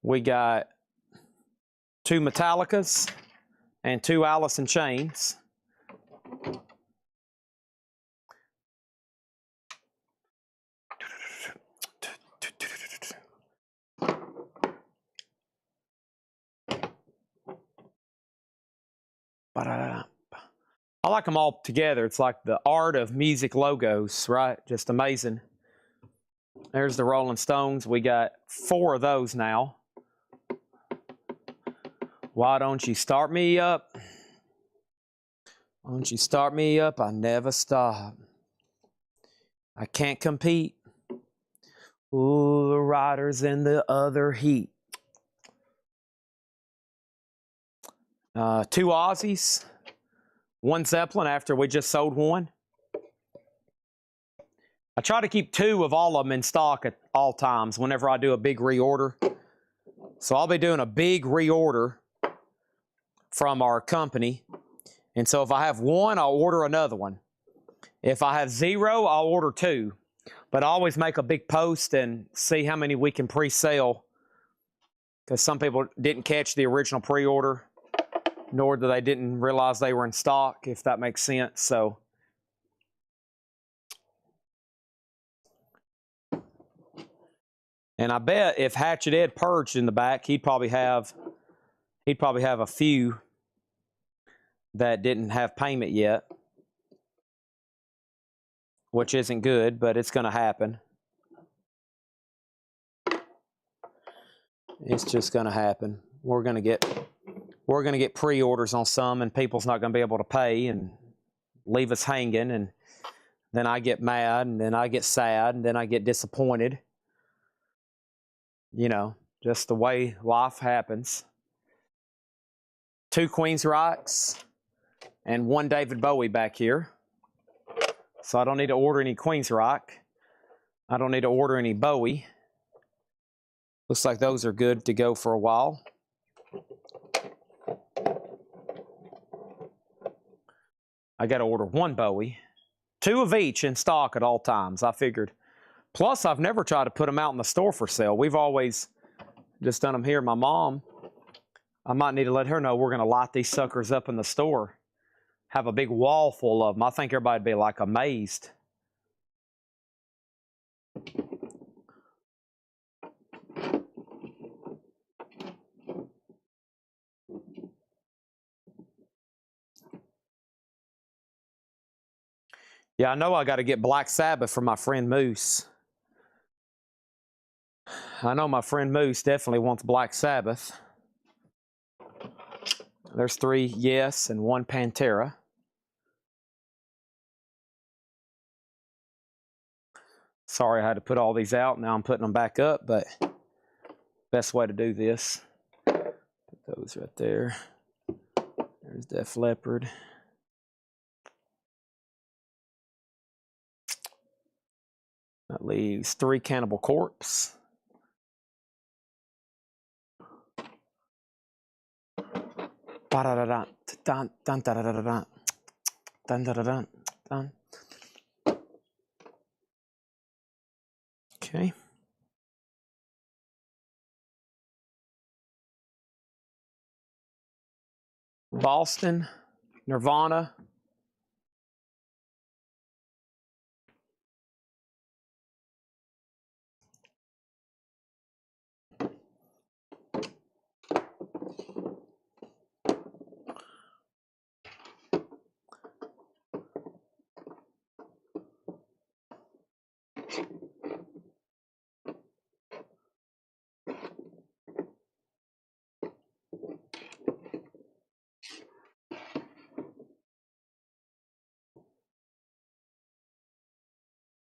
We got 2 Metallicas and 2 Allison chains. I like them all together. It's like the art of music logos, right? Just amazing. There's the Rolling Stones. We got 4 of those now. Why don't you start me up? Why don't you start me up? I never stop. I can't compete. Ooh, the riders in the other heat. 2 Aussies. 1 Zeppelin after we just sold 1. I try to keep 2 of all of them in stock at all times whenever I do a big reorder. So I'll be doing a big reorder from our company. And so if I have 1, I'll order another one. If I have 0, I'll order 2. But I always make a big post and see how many we can pre-sale, because some people didn't catch the original pre-order, nor that they didn't realize they were in stock, if that makes sense. So and I bet if Hatchet Ed purged in the back, he'd probably have a few that didn't have payment yet, which isn't good, but it's going to happen. It's just going to happen. We're going to get pre-orders on some, and people's not going to be able to pay and leave us hanging, and then I get mad, and then I get sad, and then I get disappointed. You know, just the way life happens. 2 Queensryches and 1 David Bowie back here. So I don't need to order any Queensryche. I don't need to order any Bowie. Looks like those are good to go for a while. I got to order 1 Bowie. 2 of each in stock at all times, I figured. Plus, I've never tried to put them out in the store for sale. We've always just done them here. My mom, I might need to let her know we're going to light these suckers up in the store. Have a big wall full of them. I think everybody would be like amazed. Yeah, I know I got to get Black Sabbath for my friend Moose. I know my friend Moose definitely wants Black Sabbath. There's 3 Yes and 1 Pantera. Sorry I had to put all these out. Now I'm putting them back up, but best way to do this. Put those right there. There's Def Leppard. That leaves 3 Cannibal Corpse. Okay. Boston, Nirvana.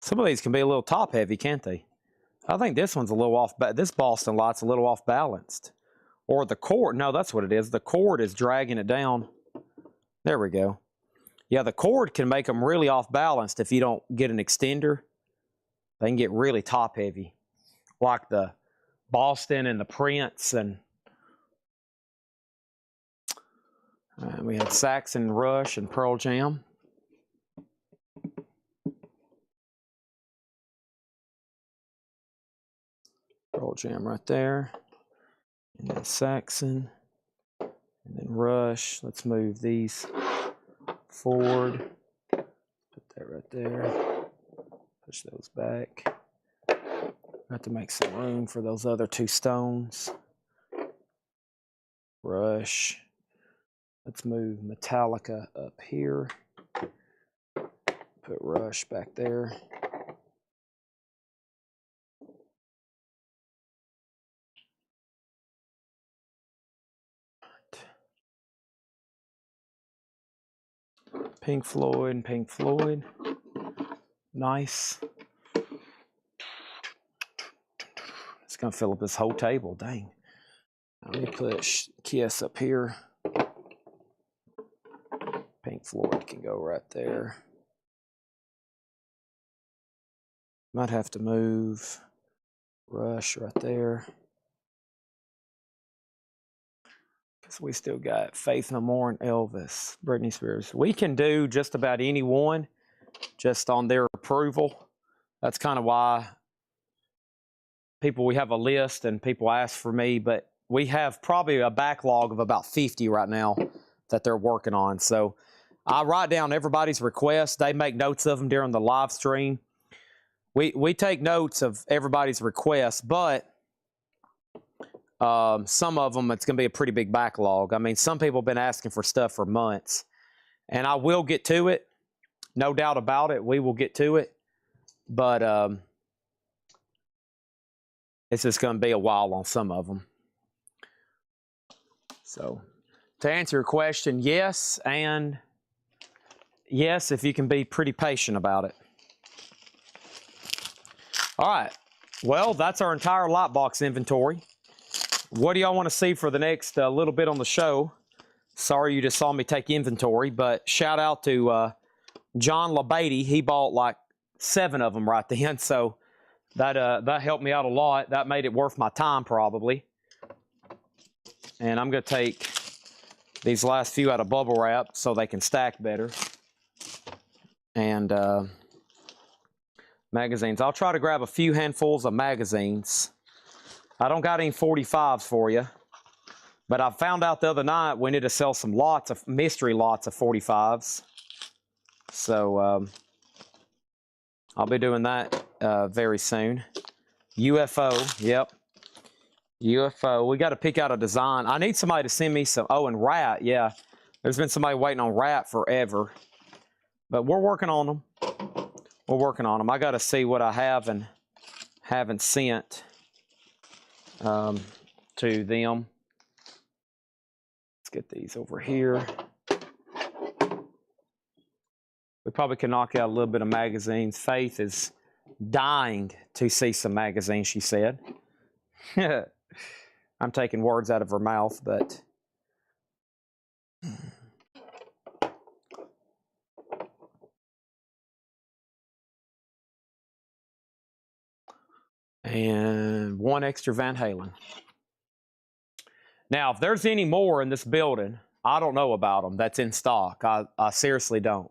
Some of these can be a little top heavy, can't they? I think this one's a little off. This Boston light's a little off balanced. Or the cord. No, that's what it is. The cord is dragging it down. There we go. Yeah, the cord can make them really off balanced if you don't get an extender. They can get really top heavy. Like the Boston and the Prince. And we had Saxon, Rush, and Pearl Jam. Pearl Jam right there. And then Saxon. And then Rush. Let's move these forward. Put that right there. Push those back. Have to make some room for those other two stones. Rush. Let's move Metallica up here. Put Rush back there. Pink Floyd, Pink Floyd. Nice. It's gonna fill up this whole table, dang. Let me put Kiss up here. Pink Floyd can go right there. Might have to move Rush right there. Because we still got Faith No More and Elvis, Britney Spears. We can do just about any one, just on their approval. That's kind of why we have a list and people ask for me, but we have probably a backlog of about 50 right now that they're working on. So I write down everybody's requests. They make notes of them during the live stream. We take notes of everybody's requests, but some of them, it's going to be a pretty big backlog. I mean, some people have been asking for stuff for months, and I will get to it. No doubt about it. We will get to it, but it's just going to be a while on some of them. So to answer your question, yes, and yes, if you can be pretty patient about it. All right. Well, that's our entire Lightbox inventory. What do y'all want to see for the next little bit on the show? Sorry you just saw me take inventory, but shout out to John LaBeatty. He bought like 7 of them right then, so that helped me out a lot. That made it worth my time probably. And I'm going to take these last few out of bubble wrap so they can stack better. And magazines. I'll try to grab a few handfuls of magazines. I don't got any 45s for you, but I found out the other night we need to sell some lots of mystery lots of 45s. So I'll be doing that very soon. UFO, yep. UFO. We got to pick out a design. I need somebody to send me some. Oh, and Rat, yeah. There's been somebody waiting on Rat forever, but we're working on them. We're working on them. I got to see what I have and haven't sent to them. Let's get these over here. We probably can knock out a little bit of magazines. Faith is dying to see some magazines, she said. I'm taking words out of her mouth, but and 1 extra Van Halen. Now, if there's any more in this building, I don't know about them that's in stock. I seriously don't.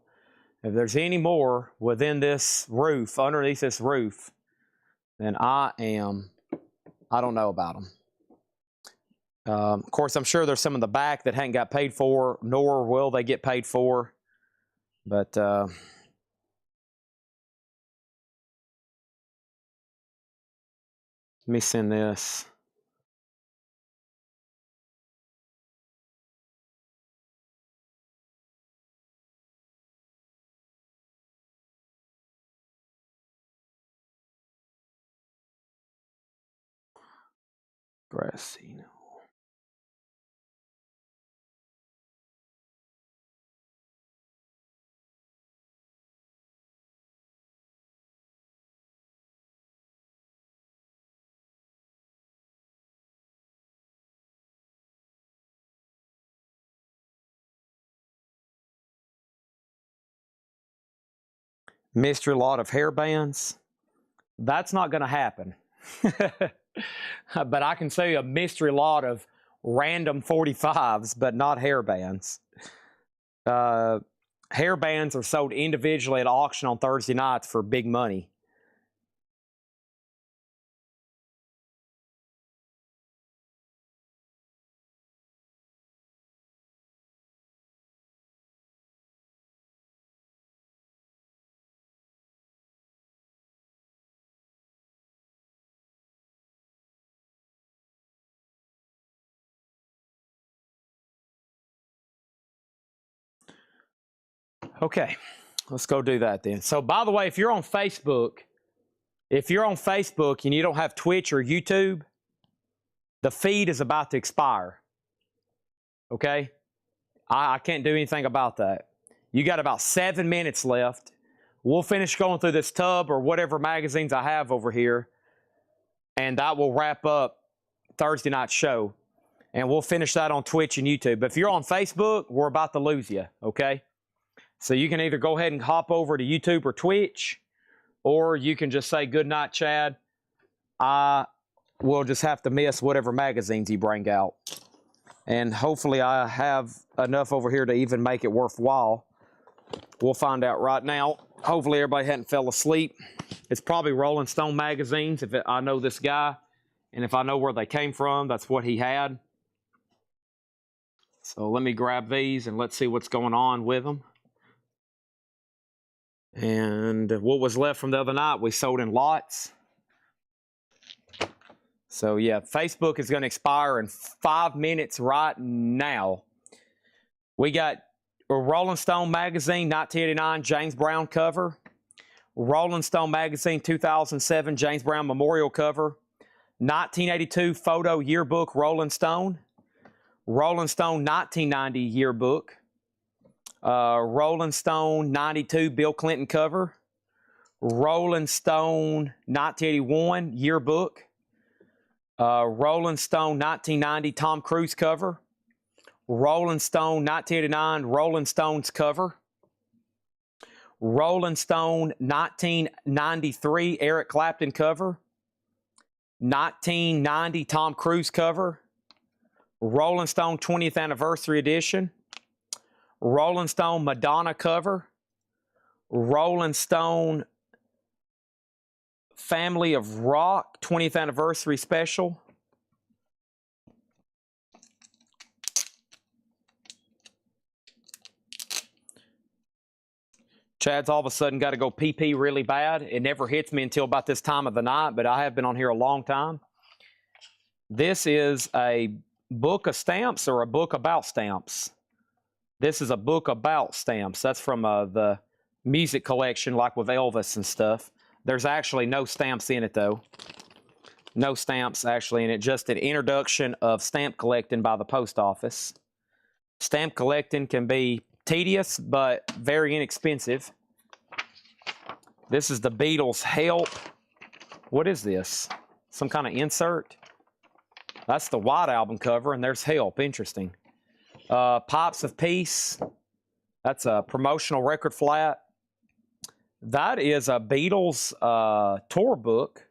If there's any more within this roof, underneath this roof, then I don't know about them. Of course, I'm sure there's some in the back that hadn't got paid for, nor will they get paid for. But let me send this. Brasino. Mystery lot of hair bands. That's not going to happen. But I can say a mystery lot of random 45s, but not hair bands. Hair bands are sold individually at auction on Thursday nights for big money. Okay, let's go do that then. So, by the way, if you're on Facebook and you don't have Twitch or YouTube, the feed is about to expire. Okay? I can't do anything about that. You got about 7 minutes left. We'll finish going through this tub or whatever magazines I have over here, and that will wrap up Thursday night's show. And we'll finish that on Twitch and YouTube. But if you're on Facebook, we're about to lose you, okay? So you can either go ahead and hop over to YouTube or Twitch, or you can just say, good night, Chad. I will just have to miss whatever magazines you bring out. And hopefully I have enough over here to even make it worthwhile. We'll find out right now. Hopefully everybody hadn't fell asleep. It's probably Rolling Stone magazines. If I know this guy, and if I know where they came from, that's what he had. So let me grab these and let's see what's going on with them. And what was left from the other night, we sold in lots. So yeah, Facebook is going to expire in 5 minutes right now. We got a Rolling Stone magazine, 1989 James Brown cover. Rolling Stone magazine, 2007 James Brown memorial cover. 1982 photo yearbook Rolling Stone. Rolling Stone 1990 yearbook. Rolling Stone 92 Bill Clinton cover. Rolling Stone 1981 yearbook. Rolling Stone 1990 Tom Cruise cover. Rolling Stone 1989 Rolling Stones cover. Rolling Stone 1993 Eric Clapton cover. 1990 Tom Cruise cover. Rolling Stone 20th anniversary edition. Rolling Stone Madonna cover. Rolling Stone Family of Rock 20th anniversary special. Chad's all of a sudden got to go pee-pee really bad. It never hits me until about this time of the night, but I have been on here a long time. This is a book of stamps or a book about stamps? This is a book about stamps. That's from the music collection, like with Elvis and stuff. There's actually no stamps in it, though. No stamps actually in it. Just an introduction of stamp collecting by the post office. Stamp collecting can be tedious, but very inexpensive. This is the Beatles' Help. What is this? Some kind of insert? That's the White Album cover, and there's Help. Interesting. Pipes of Peace. That's a promotional record flat. That is a Beatles tour book.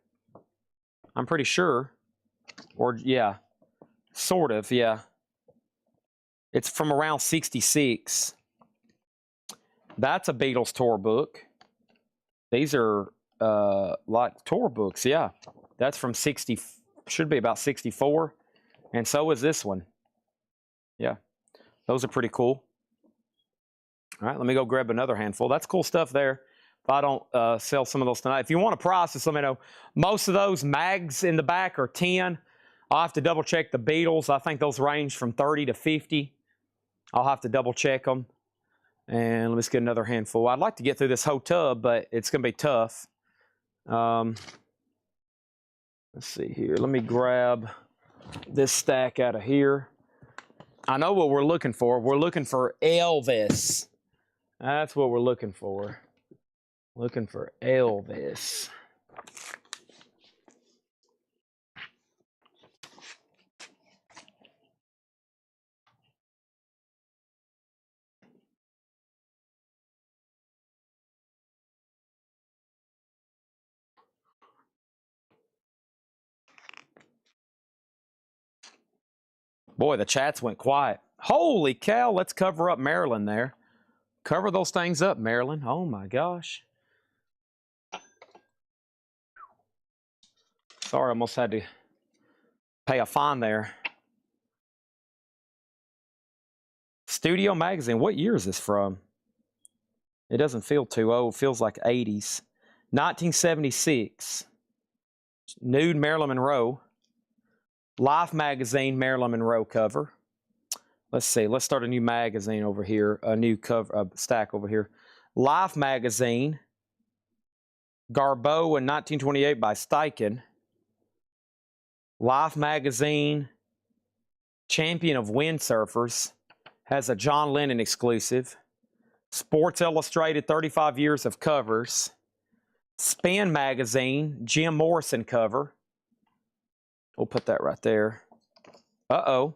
I'm pretty sure. Or, yeah. Sort of, yeah. It's from around 66. That's a Beatles tour book. These are like tour books, yeah. That's from 60, should be about 64. And so is this one. Yeah. Those are pretty cool. All right, let me go grab another handful. That's cool stuff there. If I don't sell some of those tonight. If you want a price, just let me know. Most of those mags in the back are 10. I'll have to double check the Beatles. I think those range from 30 to 50. I'll have to double check them. And let's get another handful. I'd like to get through this whole tub, but it's going to be tough. Let's see here. Let me grab this stack out of here. I know what we're looking for. We're looking for Elvis. That's what we're looking for. Looking for Elvis. Boy, the chats went quiet. Holy cow, let's cover up Maryland there. Cover those things up, Maryland. Oh my gosh. Sorry, I almost had to pay a fine there. Studio Magazine, what year is this from? It doesn't feel too old. It feels like 80s. 1976. Nude Marilyn Monroe. Life Magazine Marilyn Monroe cover. Let's see. Let's start a new magazine over here. A new cover stack over here. Life magazine. Garbeau in 1928 by Steichen. Life magazine. Champion of Windsurfers. Has a John Lennon exclusive. Sports Illustrated, 35 years of covers. Spin magazine, Jim Morrison cover. We'll put that right there. Uh-oh.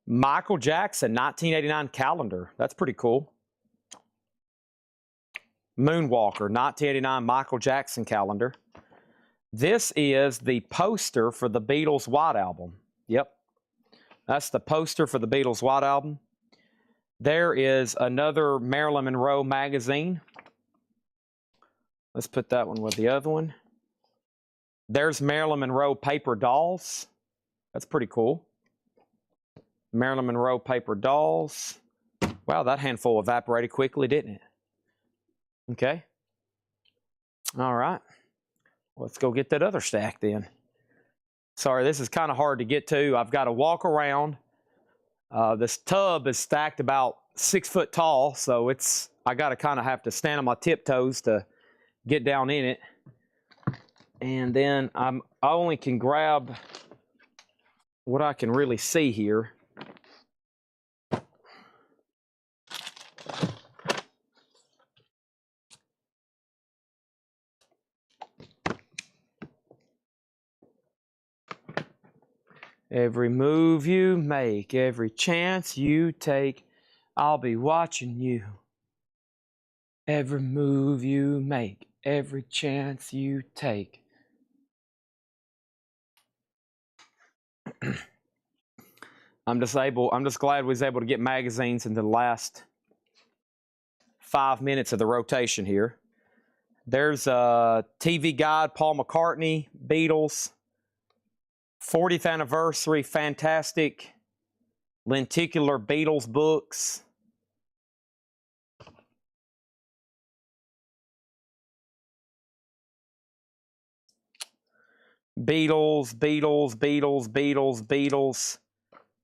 Michael Jackson, 1989 calendar. That's pretty cool. Moonwalker, 1989 Michael Jackson calendar. This is the poster for the Beatles' White Album. Yep. That's the poster for the Beatles' White Album. There is another Marilyn Monroe magazine. Let's put that one with the other one. There's Marilyn Monroe paper dolls. That's pretty cool. Marilyn Monroe paper dolls. Wow, that handful evaporated quickly, didn't it? Okay. All right. Let's go get that other stack then. Sorry, this is kind of hard to get to. I've got to walk around. This tub is stacked about 6 foot tall, so I got to kind of have to stand on my tiptoes to get down in it. And then I only can grab what I can really see here. Every move you make, every chance you take, I'll be watching you. Every move you make, every chance you take. I'm just glad we was able to get magazines into the last 5 minutes of the rotation here. There's a TV Guide, Paul McCartney, Beatles. 40th anniversary, fantastic lenticular Beatles books. Beatles.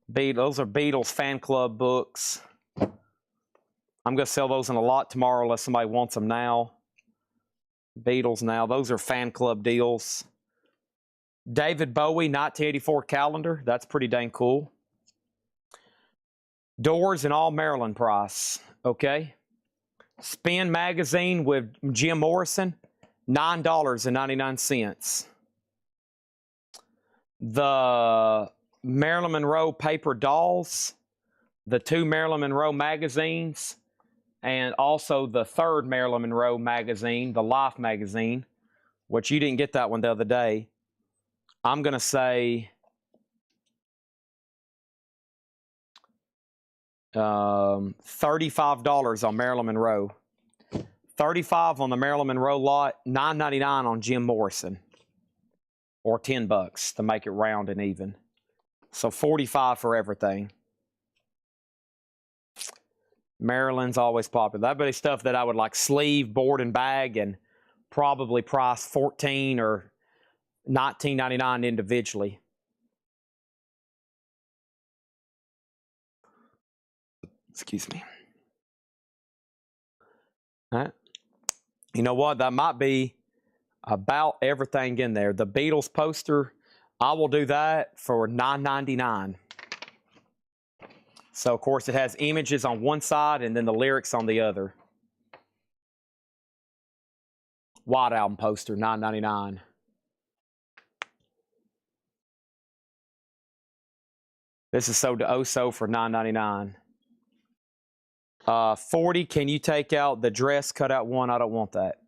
Those are Beatles fan club books. I'm going to sell those in a lot tomorrow unless somebody wants them now. Beatles now. Those are fan club deals. David Bowie, 1984 calendar. That's pretty dang cool. Doors and all Maryland price. Okay. Spin magazine with Jim Morrison, $9.99. The Marilyn Monroe paper dolls, the 2 Marilyn Monroe magazines, and also the 3rd Marilyn Monroe magazine, the Life magazine, which you didn't get that one the other day. I'm going to say $35 on Marilyn Monroe. $35 on the Marilyn Monroe lot, $9.99 on Jim Morrison. Or $10 to make it round and even. So $45 for everything. Maryland's always popular. That'd be stuff that I would like sleeve, board, and bag, and probably price $14 or $19.99 individually. Excuse me. All right. You know what? That might be about everything in there. The Beatles poster, I will do that for $9.99. So, of course, it has images on one side and then the lyrics on the other. White Album poster, $9.99. This is sold to Oso for $9.99. 40, can you take out the dress cutout one? I don't want that.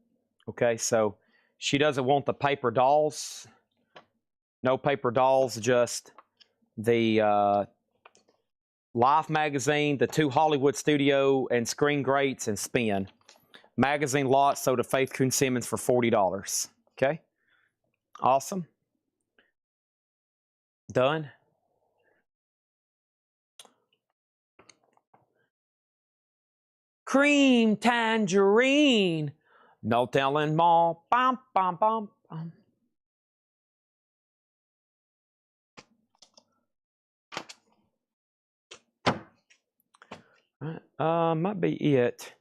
Okay, so she doesn't want the paper dolls. No paper dolls, just the Life magazine, the 2 Hollywood Studio and Screen Greats, and Spin. Magazine lot sold to Faith Coon Simmons for $40. Okay, awesome. Done. Cream tangerine. No telling more. Bum, bum, bum, bum. Might be it.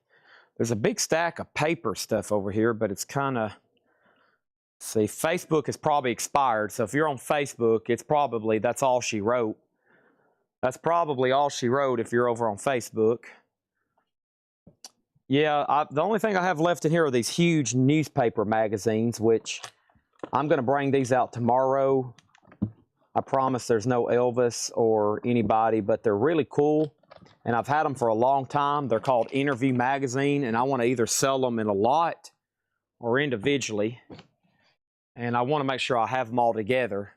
There's a big stack of paper stuff over here, but it's kind of... See, Facebook is probably expired, so if you're on Facebook, it's probably, that's all she wrote. That's probably all she wrote if you're over on Facebook. Yeah, the only thing I have left in here are these huge newspaper magazines, which I'm going to bring these out tomorrow. I promise there's no Elvis or anybody, but they're really cool, and I've had them for a long time. They're called Interview Magazine, and I want to either sell them in a lot or individually. And I want to make sure I have them all together,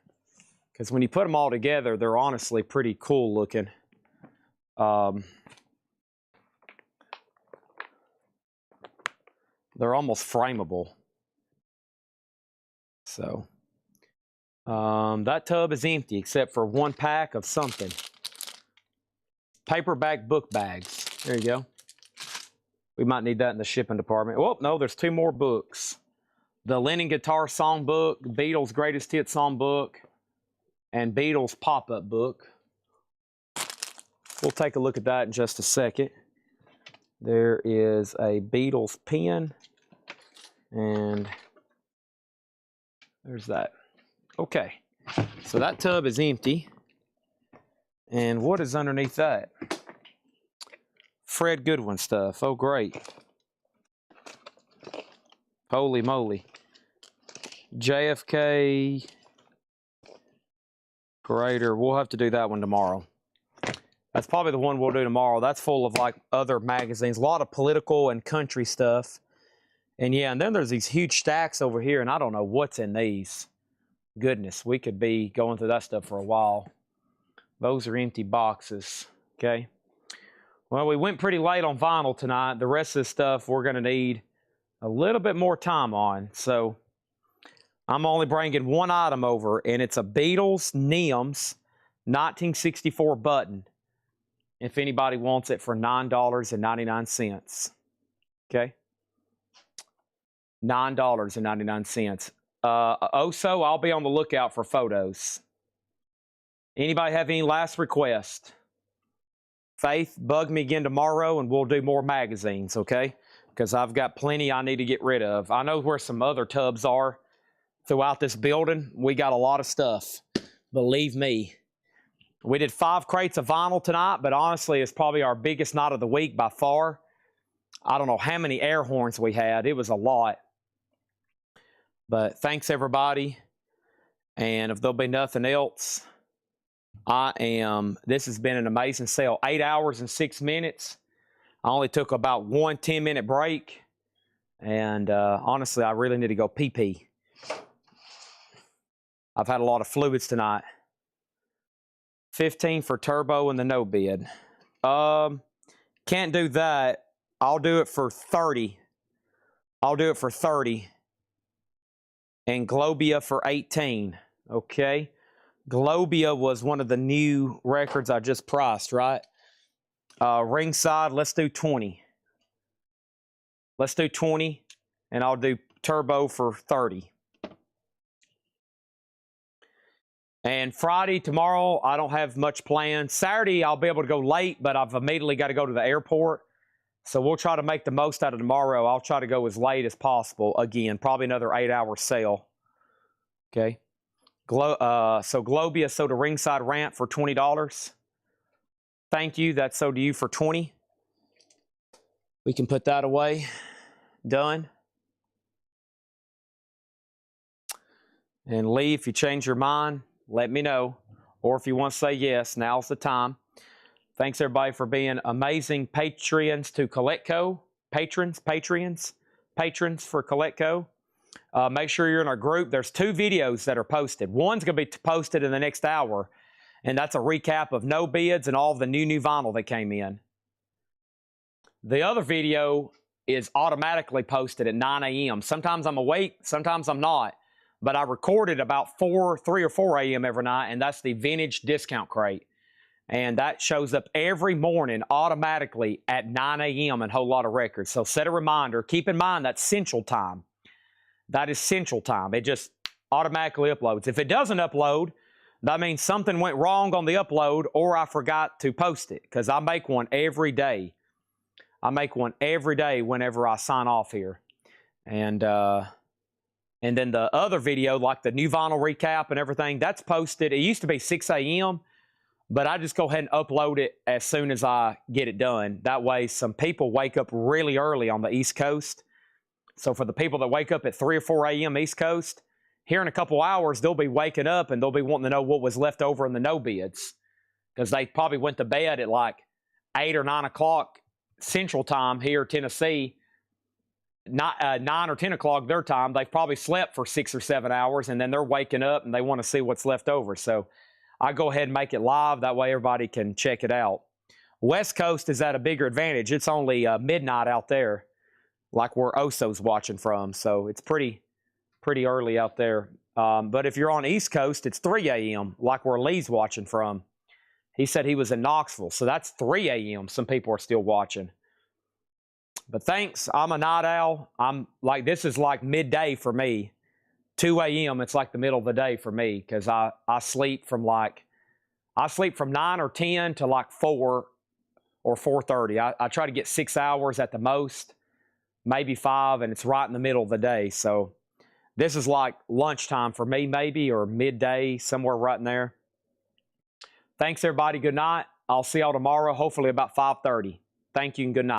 because when you put them all together, they're honestly pretty cool looking. They're almost frameable. So that tub is empty except for one pack of something. Paperback book bags. There you go. We might need that in the shipping department. Oh, no, there's 2 more books. The Lennon Guitar Songbook, Beatles Greatest Hits Songbook, and Beatles Pop-Up Book. We'll take a look at that in just a second. There is a Beatles pen, and there's that. Okay, so that tub is empty. And what is underneath that? Fred Goodwin stuff. Oh, great. Holy moly. JFK Creator. We'll have to do that one tomorrow. That's probably the one we'll do tomorrow. That's full of like other magazines, a lot of political and country stuff. And yeah, and then there's these huge stacks over here, and I don't know what's in these. Goodness, we could be going through that stuff for a while. Those are empty boxes, okay? Well, we went pretty late on vinyl tonight. The rest of this stuff we're going to need a little bit more time on. So I'm only bringing one item over, and it's a Beatles NEMS 1964 button. If anybody wants it for $9.99. Okay? $9.99. Also, I'll be on the lookout for photos. Anybody have any last request? Faith, bug me again tomorrow, and we'll do more magazines, okay? Because I've got plenty I need to get rid of. I know where some other tubs are throughout this building. We got a lot of stuff. Believe me. We did 5 crates of vinyl tonight, but honestly, it's probably our biggest night of the week by far. I don't know how many air horns we had. It was a lot. But thanks, everybody. And if there'll be nothing else, this has been an amazing sale. 8 hours and 6 minutes. I only took about 1 10-minute break. And honestly, I really need to go pee-pee. I've had a lot of fluids tonight. 15 for turbo and the no bid. Can't do that. I'll do it for 30. I'll do it for 30. And Globia for 18. Okay. Globia was one of the new records I just priced, right? Ringside, let's do 20. Let's do 20. And I'll do turbo for 30. And Friday, tomorrow, I don't have much planned. Saturday, I'll be able to go late, but I've immediately got to go to the airport. So we'll try to make the most out of tomorrow. I'll try to go as late as possible. Again, probably another 8-hour sale. Okay. So Globia sold a ringside ramp for $20. Thank you. That's sold to you for $20. We can put that away. Done. And Lee, if you change your mind, let me know. Or if you want to say yes, now's the time. Thanks, everybody, for being amazing patrons to Collectco. Patrons for Collectco. Make sure you're in our group. There's 2 videos that are posted. One's going to be posted in the next hour, and that's a recap of no bids and all of the new vinyl that came in. The other video is automatically posted at 9 a.m. Sometimes I'm awake, sometimes I'm not. But I recorded about 3 or 4 a.m. every night, and that's the vintage discount crate. And that shows up every morning automatically at 9 a.m. and a whole lot of records. So set a reminder. Keep in mind that's Central Time. That is Central Time. It just automatically uploads. If it doesn't upload, that means something went wrong on the upload or I forgot to post it, because I make one every day. I make one every day whenever I sign off here. And then the other video, like the new vinyl recap and everything, that's posted. It used to be 6 a.m., but I just go ahead and upload it as soon as I get it done. That way some people wake up really early on the East Coast. So for the people that wake up at 3 or 4 a.m. East Coast, here in a couple hours, they'll be waking up and they'll be wanting to know what was left over in the no bids, because they probably went to bed at like 8 or 9 o'clock Central Time here, Tennessee. Not 9 or 10 o'clock their time. They've probably slept for 6 or 7 hours, and then they're waking up and they want to see what's left over. So I go ahead and make it live. That way everybody can check it out. West Coast is at a bigger advantage. It's only midnight out there, like where Oso's watching from. So it's pretty early out there. But if you're on East Coast, it's 3 a.m., like where Lee's watching from. He said he was in Knoxville, so that's 3 a.m. Some people are still watching. But thanks. I'm a night owl. This is like midday for me. 2 a.m. it's like the middle of the day for me, because I sleep from 9 or 10 to like 4 or 4:30. I try to get 6 hours at the most, maybe 5, and it's right in the middle of the day. So this is like lunchtime for me, maybe, or midday, somewhere right in there. Thanks, everybody. Good night. I'll see y'all tomorrow, hopefully about 5:30. Thank you and good night.